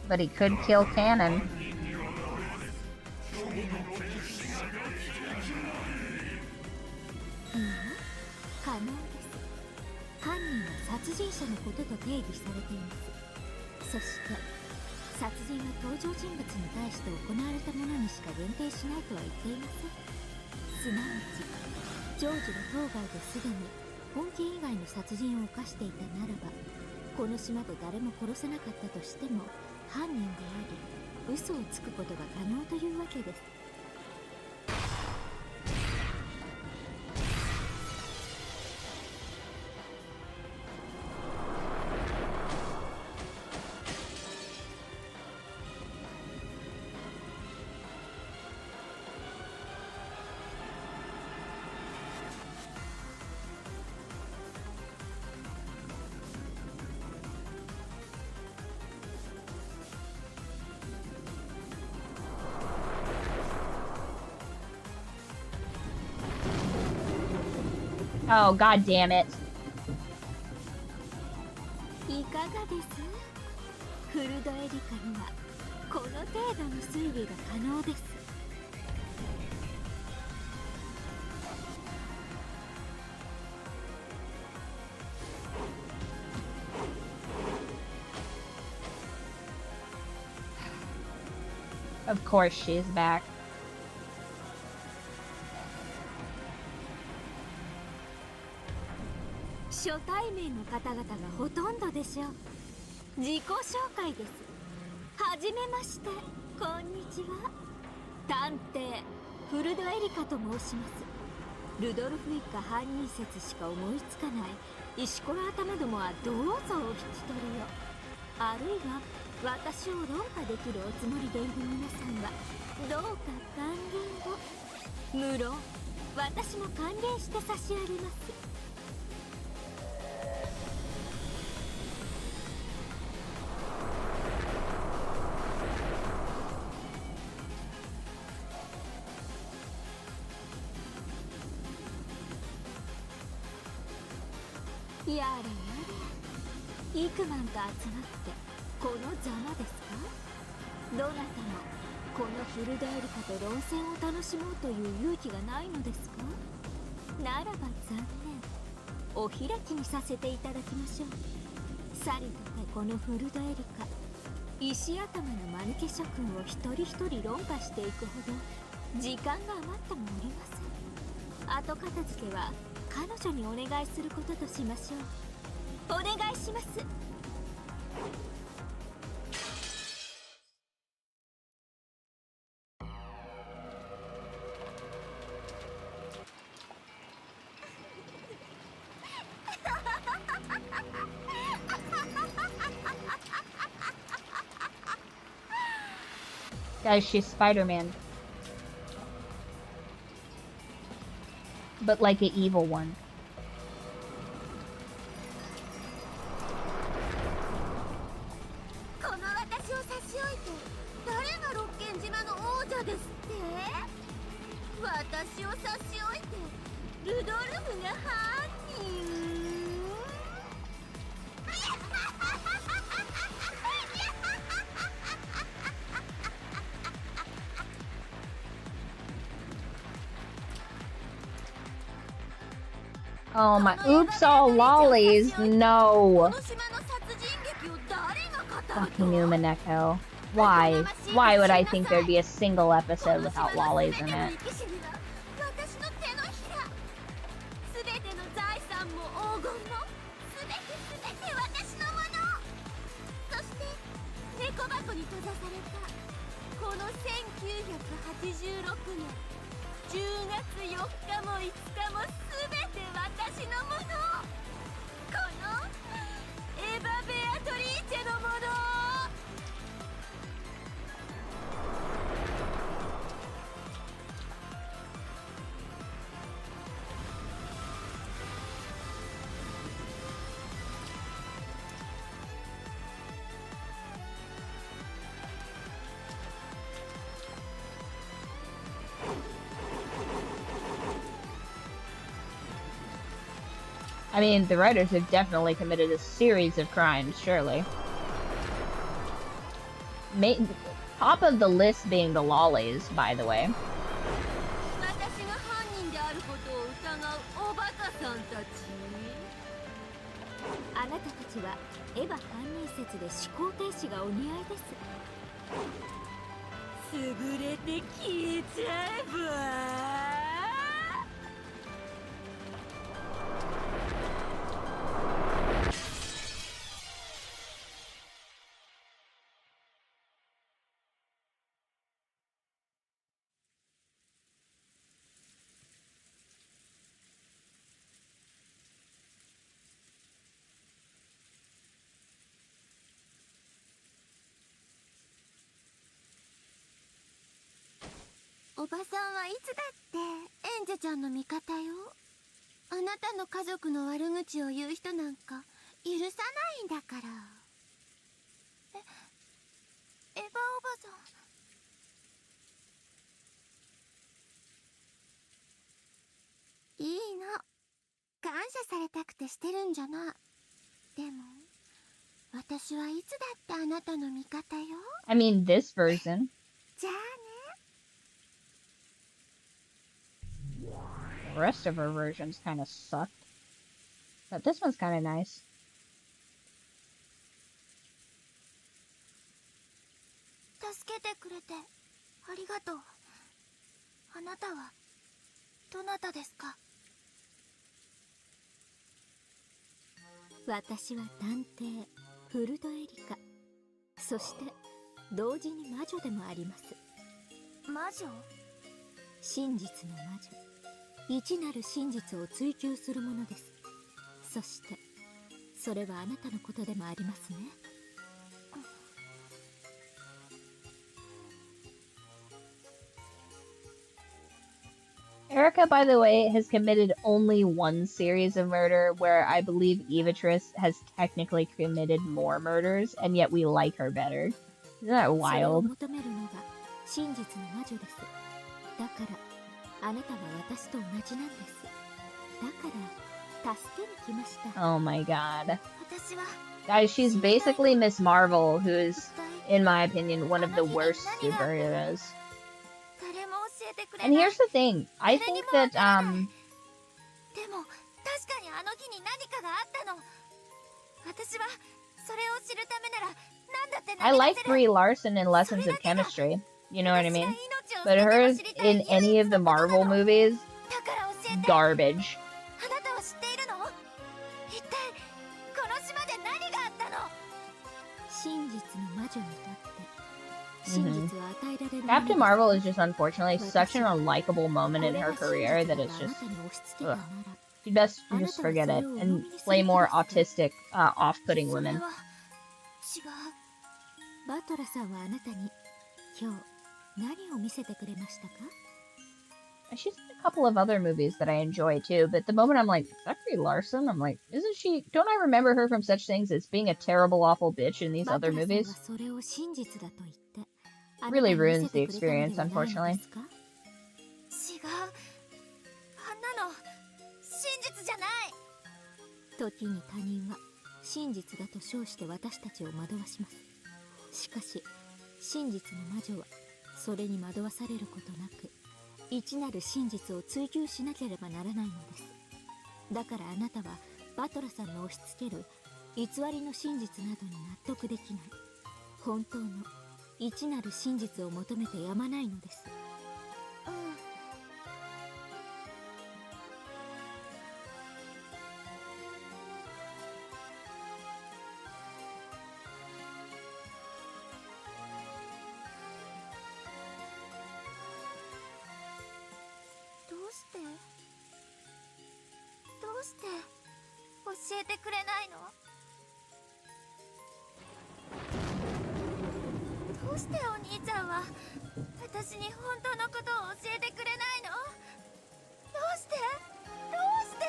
But he could kill Cannon. 可能です。犯人は殺人者のことと定義されています。そして殺人は登場人物に対して行われたものにしか限定しないとは言っていません。すなわちジョージは当該ですでに本家以外の殺人を犯していたならば、この島で誰も殺せなかったとしても犯人であり、嘘をつくことが可能というわけです。Oh, god damn it. いかがです？フルドエリカにはこの程度の推理が可能です。Of course she's back. 初対面の方々がほとんどでしょう。自己紹介です。はじめまして、こんにちは。探偵フルドエリカと申します。ルドルフ一家犯人説しか思いつかない石ころ頭どもはどうぞお聞き取りを。あるいは私を論破できるおつもりでいる皆さんはどうか歓迎を。無論私も歓迎して差し上げます。やれやれ、幾万と集まってこのざまですか？どなたもこのフルドエリカと論戦を楽しもうという勇気がないのですか？ならば残念、お開きにさせていただきましょう。さりとてこのフルドエリカ、石頭の間抜け諸君を一人一人論破していくほど時間が余ってもおりません。後片付けは彼女にお願いすることとしましょう。お願いします。Guys, she's Spider-Man. But like an evil one. この私を差し置いて誰が六軒島の王者ですって？私を差し置いてルドルフが犯人？Oh my, oops, all lollies, no. Fucking Umineko. Why? Why would I think there'd be a single episode without lollies in it? 10月4日も5日もすべて私のもの。このエヴァ・ベアトリーチェのもの。I mean, the writers have definitely committed a series of crimes, surely. Top of the list being the lollies, by the way. 私が犯人であることを疑うおバカさんたち。あなたたちはエヴァ犯人説で思考停止がお似合いです。優れて消えちゃえば。おばさんはいつだってエンジェちゃんの味方よ。あなたの家族の悪口を言う人なんか許さないんだから。エヴァおばさん、いいの。感謝されたくてしてるんじゃない。でも私はいつだってあなたの味方よ。 I mean, this version. じゃあね。 The rest of her versions kind of sucked. But this one's kind of nice. 助けてくれてありがとう。あなたはどなたですか？私は探偵フルドエリカ、そして同時に魔女でもあります。魔女？真実の魔女、一なる真実を追求するものです。そしてそれはあなたのことでもありますね。Erica, by the way, has committed only one series of murder, where I believe Evatrice has technically committed more murders, and yet we like her better. Isn't that wild? 真実の魔女です。だからあなたは私と同じなんです。だから助けに来ました。 Oh my god. 私は Guys, she's basically Miss Marvel, who is, in my opinion, one of the worst superheroes. 誰も教えてくれない。 And here's the thing, I think that, でも確かにあの日に何かがあったの。私はそれを知るためなら何だって I like Brie Larson in Lessons of Chemistry, you know what I mean? But her in any of the Marvel movies, garbage. あなたは知っているの？一体この島で何があったの？真実の魔女にとって真実を与えられる。 Captain Marvel is just unfortunately such an unlikable moment in her career that it's just, ugh. You'd best just forget it and play more autistic, off-putting women. バトラさんはあなたに今日何を見せてくれましたか？ She's in a couple of other movies that I enjoy too, but the moment I'm like, is that Brie Larson? I'm like, isn't she? Don't I remember her from such things as being a terrible, awful bitch in these other movies? Really ruins the experience, unfortunately. 違う。あんなの真実じゃない。時に他人は真実だと称して私たちを惑わします。しかし真実の魔女はそれに惑わされることなく、一なる真実を追求しなければならないのです。だからあなたはバトラさんの押し付ける偽りの真実などに納得できない。本当の一なる真実を求めてやまないのです。どうして教えてくれないの？どうしてお兄ちゃんは私に本当のことを教えてくれないの？どうして？どうして？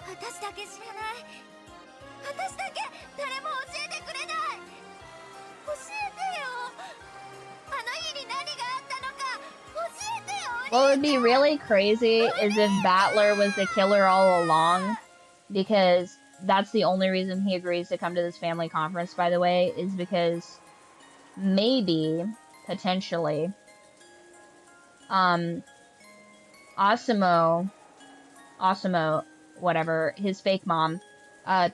私だけ知らない。私だけ誰も教えてくれない。教えてよ。あの日に何があったのか教えてよ。 What would be really crazy is if Battler was the killer all along, because that's the only reason he agrees to come to this family conference, by the way, is because maybe, potentially, Asimo, whatever, his fake mom,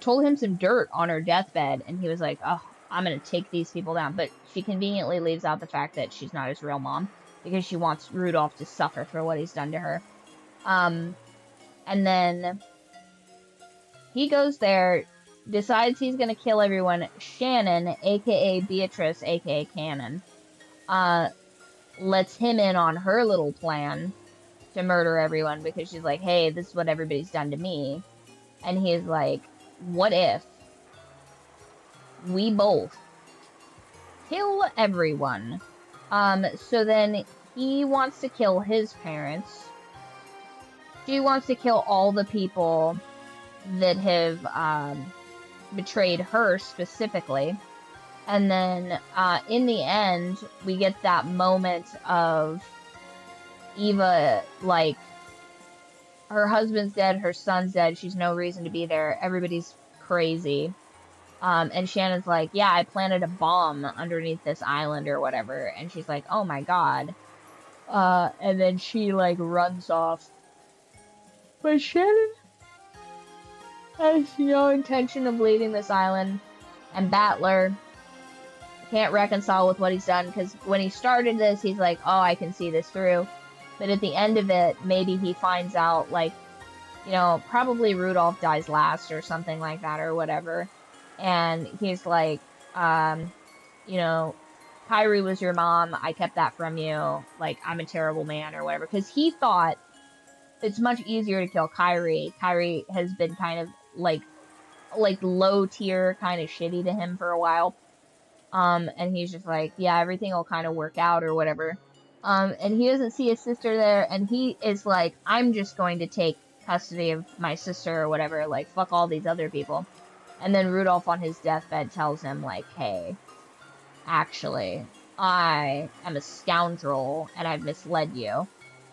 told him some dirt on her deathbed, and he was like, oh, I'm gonna take these people down, but she conveniently leaves out the fact that she's not his real mom, because she wants Rudolph to suffer for what he's done to her. And then he goes there, decides he's gonna kill everyone. Shannon, aka Beatrice, aka Cannon, lets him in on her little plan to murder everyone because she's like, hey, this is what everybody's done to me. And he's like, what if we both kill everyone? So then he wants to kill his parents. She wants to kill all the people that have betrayed her specifically. And then in the end, we get that moment of Eva, like, her husband's dead, her son's dead, she's no reason to be there, everybody's crazy. And Shannon's like, yeah, I planted a bomb underneath this island or whatever. And she's like, oh my god. And then she, like, runs off. But Shannon has no intention of leaving this island. And Battler can't reconcile with what he's done, because when he started this, he's like, oh, I can see this through. But at the end of it, maybe he finds out, like, you know, probably Rudolph dies last or something like that or whatever. And he's like, you know, Kyrie was your mom, I kept that from you, like, I'm a terrible man or whatever. Because he thought it's much easier to kill Kyrie. Kyrie has been kind of, like low tier, kind of shitty to him for a while. And he's just like, yeah, everything will kind of work out or whatever. And he doesn't see his sister there, and he is like, I'm just going to take custody of my sister or whatever, like, fuck all these other people. And then Rudolph on his deathbed tells him, like, hey, actually, I am a scoundrel, and I've misled you.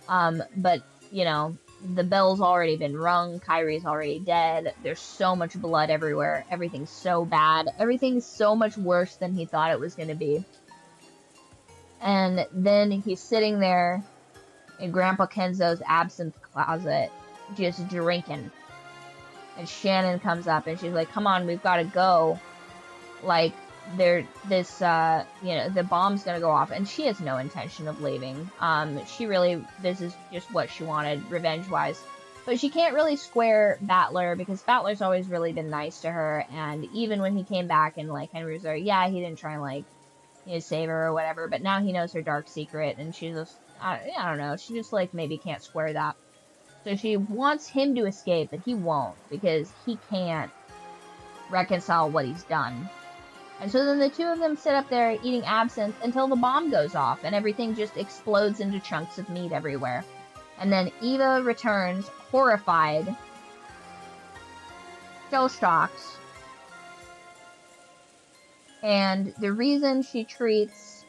But, you know, the bell's already been rung, Kyrie's already dead, there's so much blood everywhere, everything's so bad, everything's so much worse than he thought it was gonna be. And then he's sitting there in Grandpa Kenzo's absinthe closet, just drinking. And Shannon comes up and she's like, come on, we've gotta go. Like, you know, the bomb's gonna go off. And she has no intention of leaving. This is just what she wanted, revenge-wise. But she can't really square Battler, because Battler's always really been nice to her. And even when he came back and, like, Henry was there, yeah, he didn't try and, like, you know, save her or whatever. But now he knows her dark secret, and she just, I don't know, she just, like, maybe can't square that. So she wants him to escape, but he won't, because he can't reconcile what he's done. And so then the two of them sit up there eating absinthe until the bomb goes off and everything just explodes into chunks of meat everywhere. And then Eva returns, horrified, shell-shocked. And the reason she treats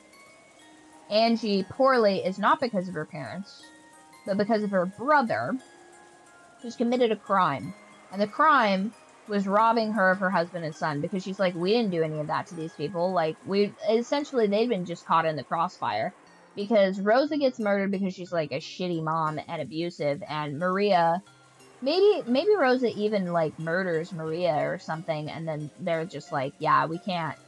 Angie poorly is not because of her parents, but because of her brother, who's committed a crime. And the crime was robbing her of her husband and son, because she's like, we didn't do any of that to these people. Like, essentially, they'd been just caught in the crossfire. Because Rosa gets murdered because she's, like, a shitty mom and abusive, and Maria, maybe Rosa even, like, murders Maria or something, and then they're just like, yeah, we can't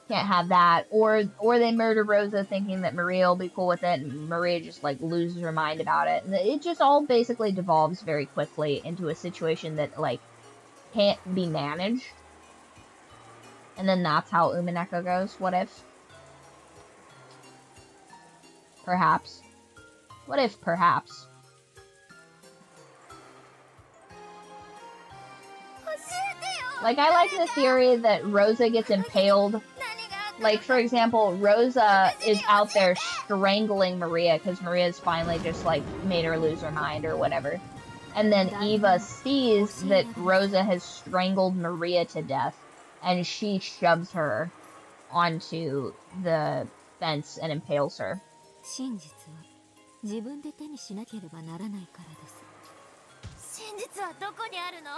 have that. Or they murder Rosa thinking that Maria will be cool with it, and Maria just, like, loses her mind about it. And it just all basically devolves very quickly into a situation that, like, can't be managed. And then that's how Umineko goes. What if? Perhaps. What if perhaps? Like, I like the theory that Rosa gets impaled. Like, for example, Rosa is out there strangling Maria because Maria's finally just, like, made her lose her mind or whatever. And then Eva sees that Rosa has strangled Maria to death, and she shoves her onto the fence and impales her. 真実は自分で手にしなければならないからです。真実はどこにあるの？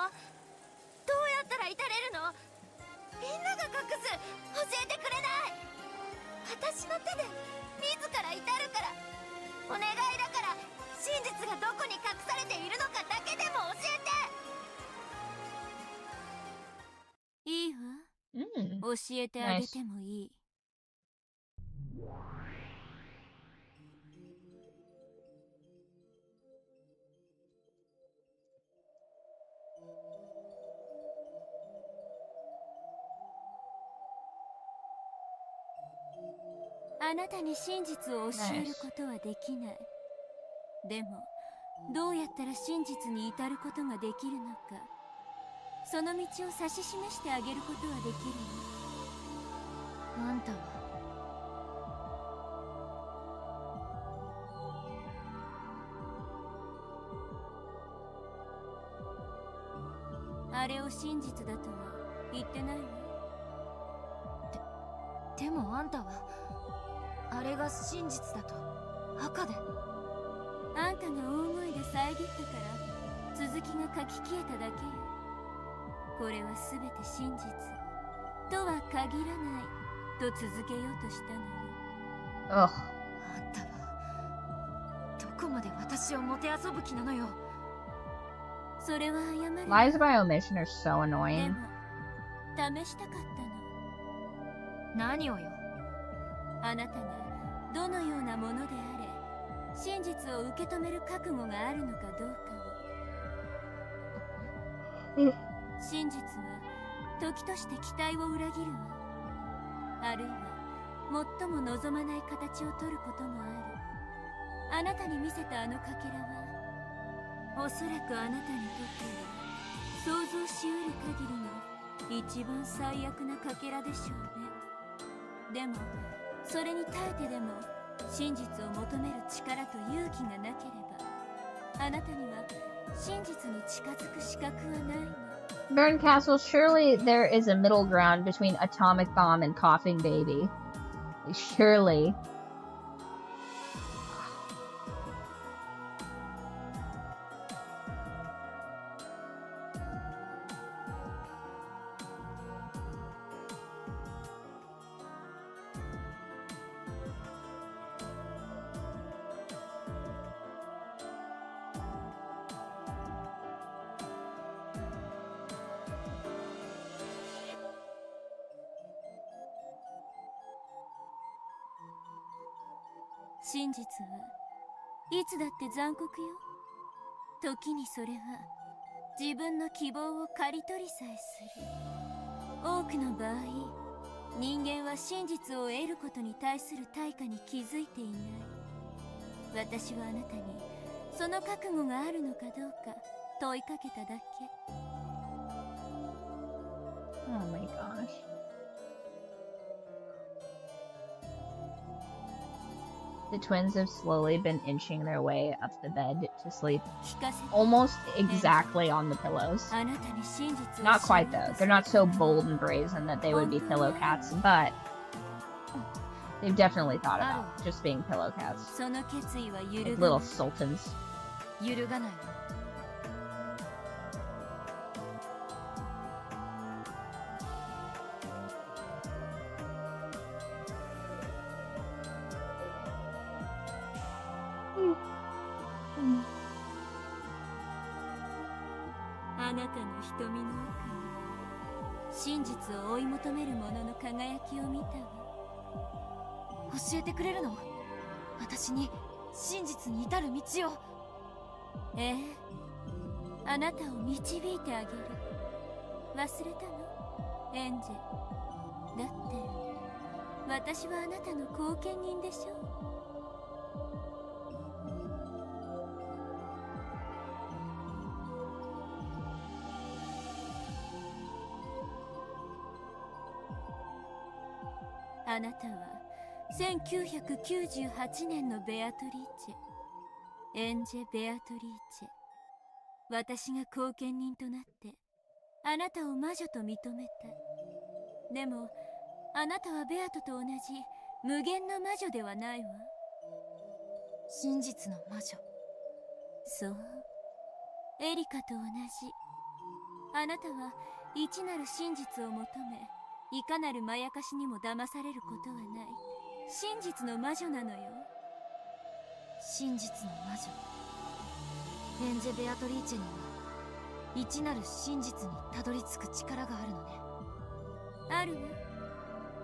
どうやったら至れるの？みんなが隠す。教えてくれない？私の手で自ら至るから。お願いだから、真実がどこに隠されているのかだけでも教えて。いいわ。教えてあげてもいい。あなたに真実を教えることはできない。でも、どうやったら真実に至ることができるのか、その道を指し示してあげることはできるの。あんたはあれを真実だとは言ってないわ。でもあんたはあれが真実だと赤で。あんたが大声で遮ったから続きが書き消えただけよ。これは全て真実とは限らないと続けようとしたのよ。Ugh. あんたはどこまで私をもてあそぶ気なのよ。それは謝る。 Lies by omission are so で annoying. も試したかったの。何をよ。あなたがどのようなものであれ真実を受け止める覚悟があるのかどうかを。真実は時として期待を裏切るわ。あるいは最も望まない形をとることもある。あなたに見せたあのかけらはおそらくあなたにとっては想像しうる限りの一番最悪なかけらでしょうね。でもそれに耐えてでも真実を求める力と勇気がなければあなたには真実に近づく資格はないの。Byrd Castle, surely there is a middle ground between atomic bomb and coughing baby. Surely.真実はいつだって残酷よ。時にそれは自分の希望を刈り取りさえする。多くの場合人間は真実を得ることに対する対価に気づいていない。私はあなたにその覚悟があるのかどうか問いかけただけ。 Oh my gosh. The twins have slowly been inching their way up the bed to sleep, almost exactly on the pillows. Not quite though. They're not so bold and brazen that they would be pillow cats, but they've definitely thought about just being pillow cats. Like little sultans. 揺るがないわ。あなたの瞳の奥に真実を追い求める者の輝きを見たわ。教えてくれるの？私に真実に至る道を。ええ、あなたを導いてあげる。忘れたのエンジェ。だって私はあなたの後見人でしょ。あなたは1998年のベアトリーチェ、エンジェ・ベアトリーチェ。私が後見人となってあなたを魔女と認めた。でもあなたはベアトと同じ無限の魔女ではないわ。真実の魔女。そう、エリカと同じ。あなたは一なる真実を求め、いかなるまやかしにも騙されることはない真実の魔女なのよ。真実の魔女。エンジェ・ベアトリーチェには一なる真実にたどり着く力があるのね。あるわ。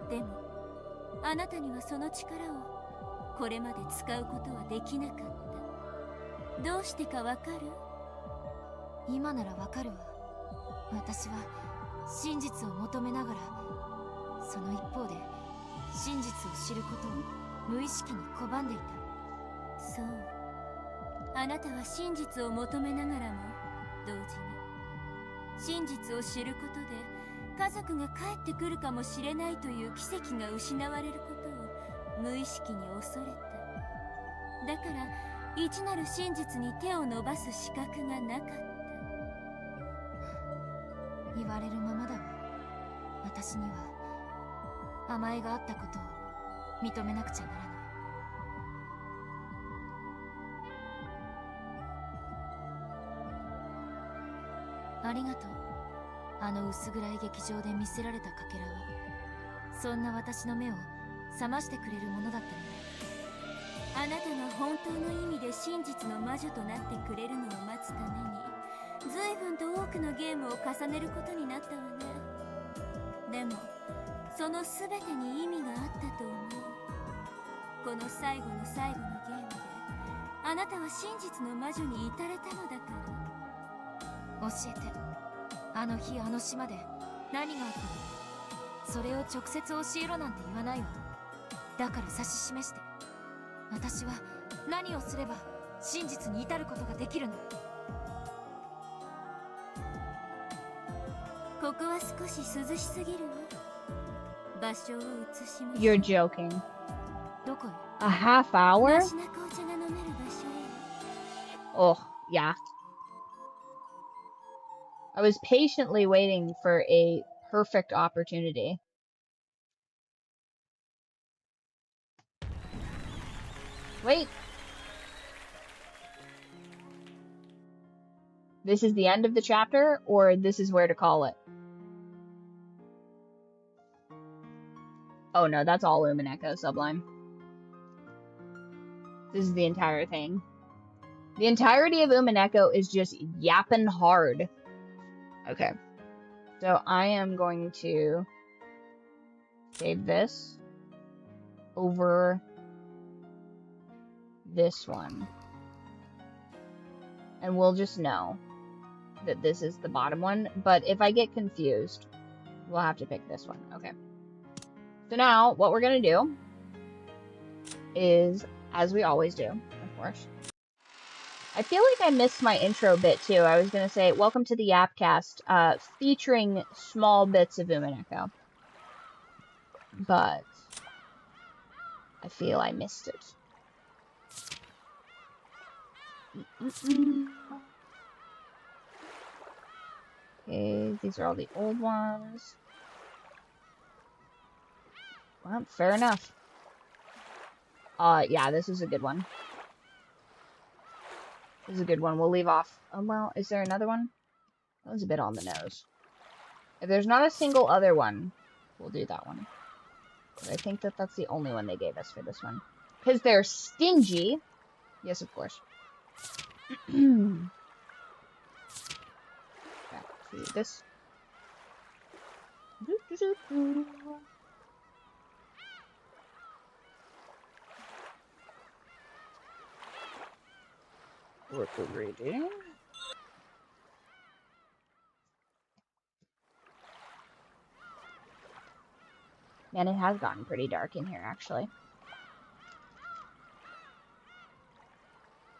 でもあなたにはその力をこれまで使うことはできなかった。どうしてかわかる？今ならわかるわ。私は真実を求めながらその一方で真実を知ることを無意識に拒んでいた。そう、あなたは真実を求めながらも同時に真実を知ることで家族が帰ってくるかもしれないという奇跡が失われることを無意識に恐れた。だから一なる真実に手を伸ばす資格がなかった。言われるままだわ。私には甘えがあったことを認めなくちゃならない。ありがとう。あの薄暗い劇場で見せられたかけらは、そんな私の目を覚ましてくれるものだったのね。あなたが本当の意味で真実の魔女となってくれるのを待つために、随分と多くのゲームを重ねることになったわね。でもその全てに意味があったと思う。この最後の最後のゲームであなたは真実の魔女に至れたのだから。教えて、あの日あの島で何があったの？それを直接教えろなんて言わないわ。だから指し示して。私は何をすれば真実に至ることができるの？ここは少し涼しすぎるわ。場所を移しましょう。 You're joking. どこよ？ A half hour? マシな紅茶が飲める場所へ。 Oh, yeah. I was patiently waiting for a perfect opportunity. Wait. This is the end of the chapter, or this is where to call it? Oh no, that's all Umineko, Sublime. This is the entire thing. The entirety of Umineko is just yapping hard. Okay. So I am going to save this over this one. And we'll just know that this is the bottom one. But if I get confused, we'll have to pick this one. Okay. So now what we're going to do is, as we always do, of course. I feel like I missed my intro bit too. I was going to say, welcome to the Yapcast, featuring small bits of Umineko. But I feel I missed it. Okay, these are all the old ones. Well, fair enough. Yeah, this is a good one. This is a good one. We'll leave off. Oh, well, is there another one? That was a bit on the nose. If there's not a single other one, we'll do that one. But I think that that's the only one they gave us for this one. Because they're stingy. Yes, of course. Back to this. Oracle reading. Man, it has gotten pretty dark in here, actually.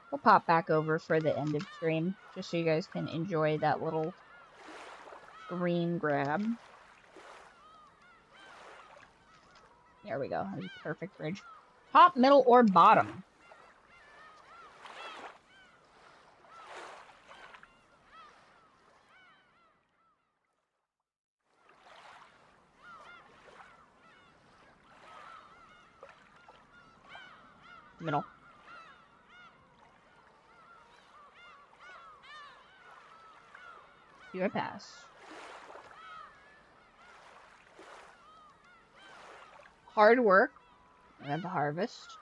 We'll pop back over for the end of stream, just so you guys can enjoy that little screen grab. There we go. That's a perfect bridge. Top, middle, or bottom? Middle. Your pass. Hard work. We have the harvest.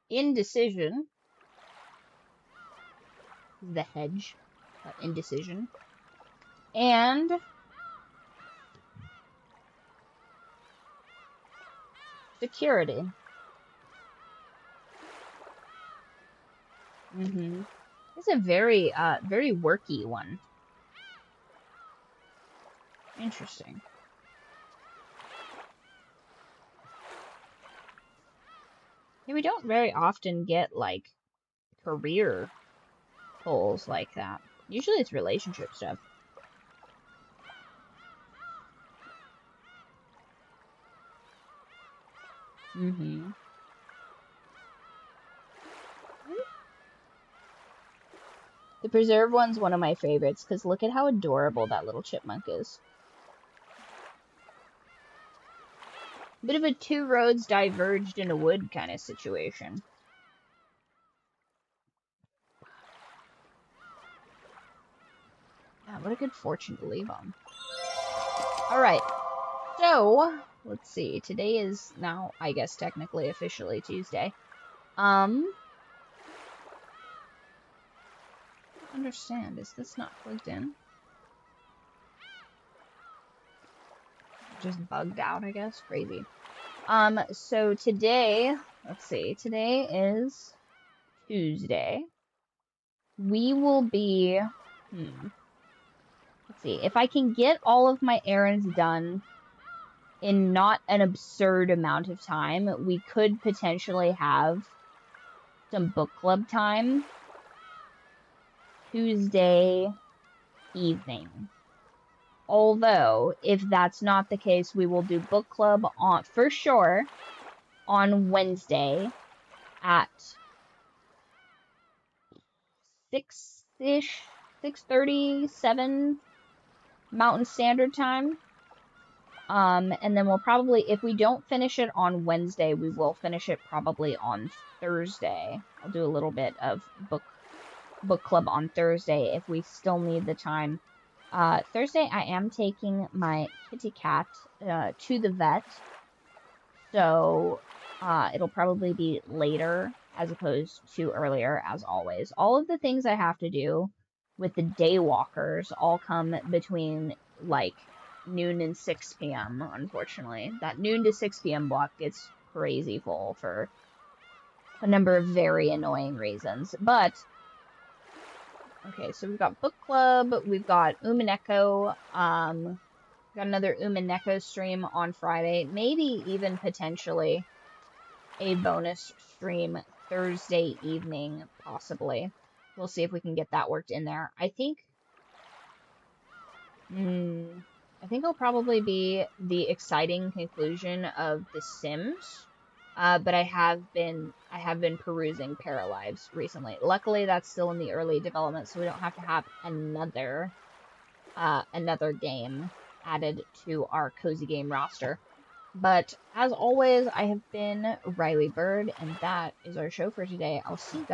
Indecision. The hedge. Indecision. And security. It's a very, very worky one. Interesting. Yeah, we don't very often get, like, career polls like that. Usually it's relationship stuff. The preserve one's one of my favorites, because look at how adorable that little chipmunk is. Bit of a two roads diverged in a wood kind of situation. Yeah, what a good fortune to leave on. Alright, so, let's see. Today is now, I guess, technically, officially Tuesday. I don't understand. Is this not plugged in? Just bugged out, I guess. Crazy. So today, let's see. Today is Tuesday. We will be, let's see. If I can get all of my errands done in not an absurd amount of time, we could potentially have some book club time Tuesday evening. Although, if that's not the case, we will do book club on, for sure, on Wednesday at 6-ish, 6:37 Mountain Standard Time. And then we'll probably, if we don't finish it on Wednesday, we will finish it probably on Thursday. I'll do a little bit of book club on Thursday if we still need the time. Thursday I am taking my kitty cat to the vet, so it'll probably be later as opposed to earlier, as always. All of the things I have to do with the day walkers all come between like noon and 6 p.m. Unfortunately, that noon to 6 p.m. block gets crazy full for a number of very annoying reasons. But okay, so we've got book club, we've got Umineko, got another Umineko stream on Friday, maybe even potentially a bonus stream Thursday evening, possibly. We'll see if we can get that worked in there. I think it'll probably be the exciting conclusion of The Sims. But I have been perusing Paralives recently. Luckily, that's still in the early development, so we don't have to have another game added to our cozy game roster. But as always, I have been Riley Byrd, and that is our show for today. I'll see you guys.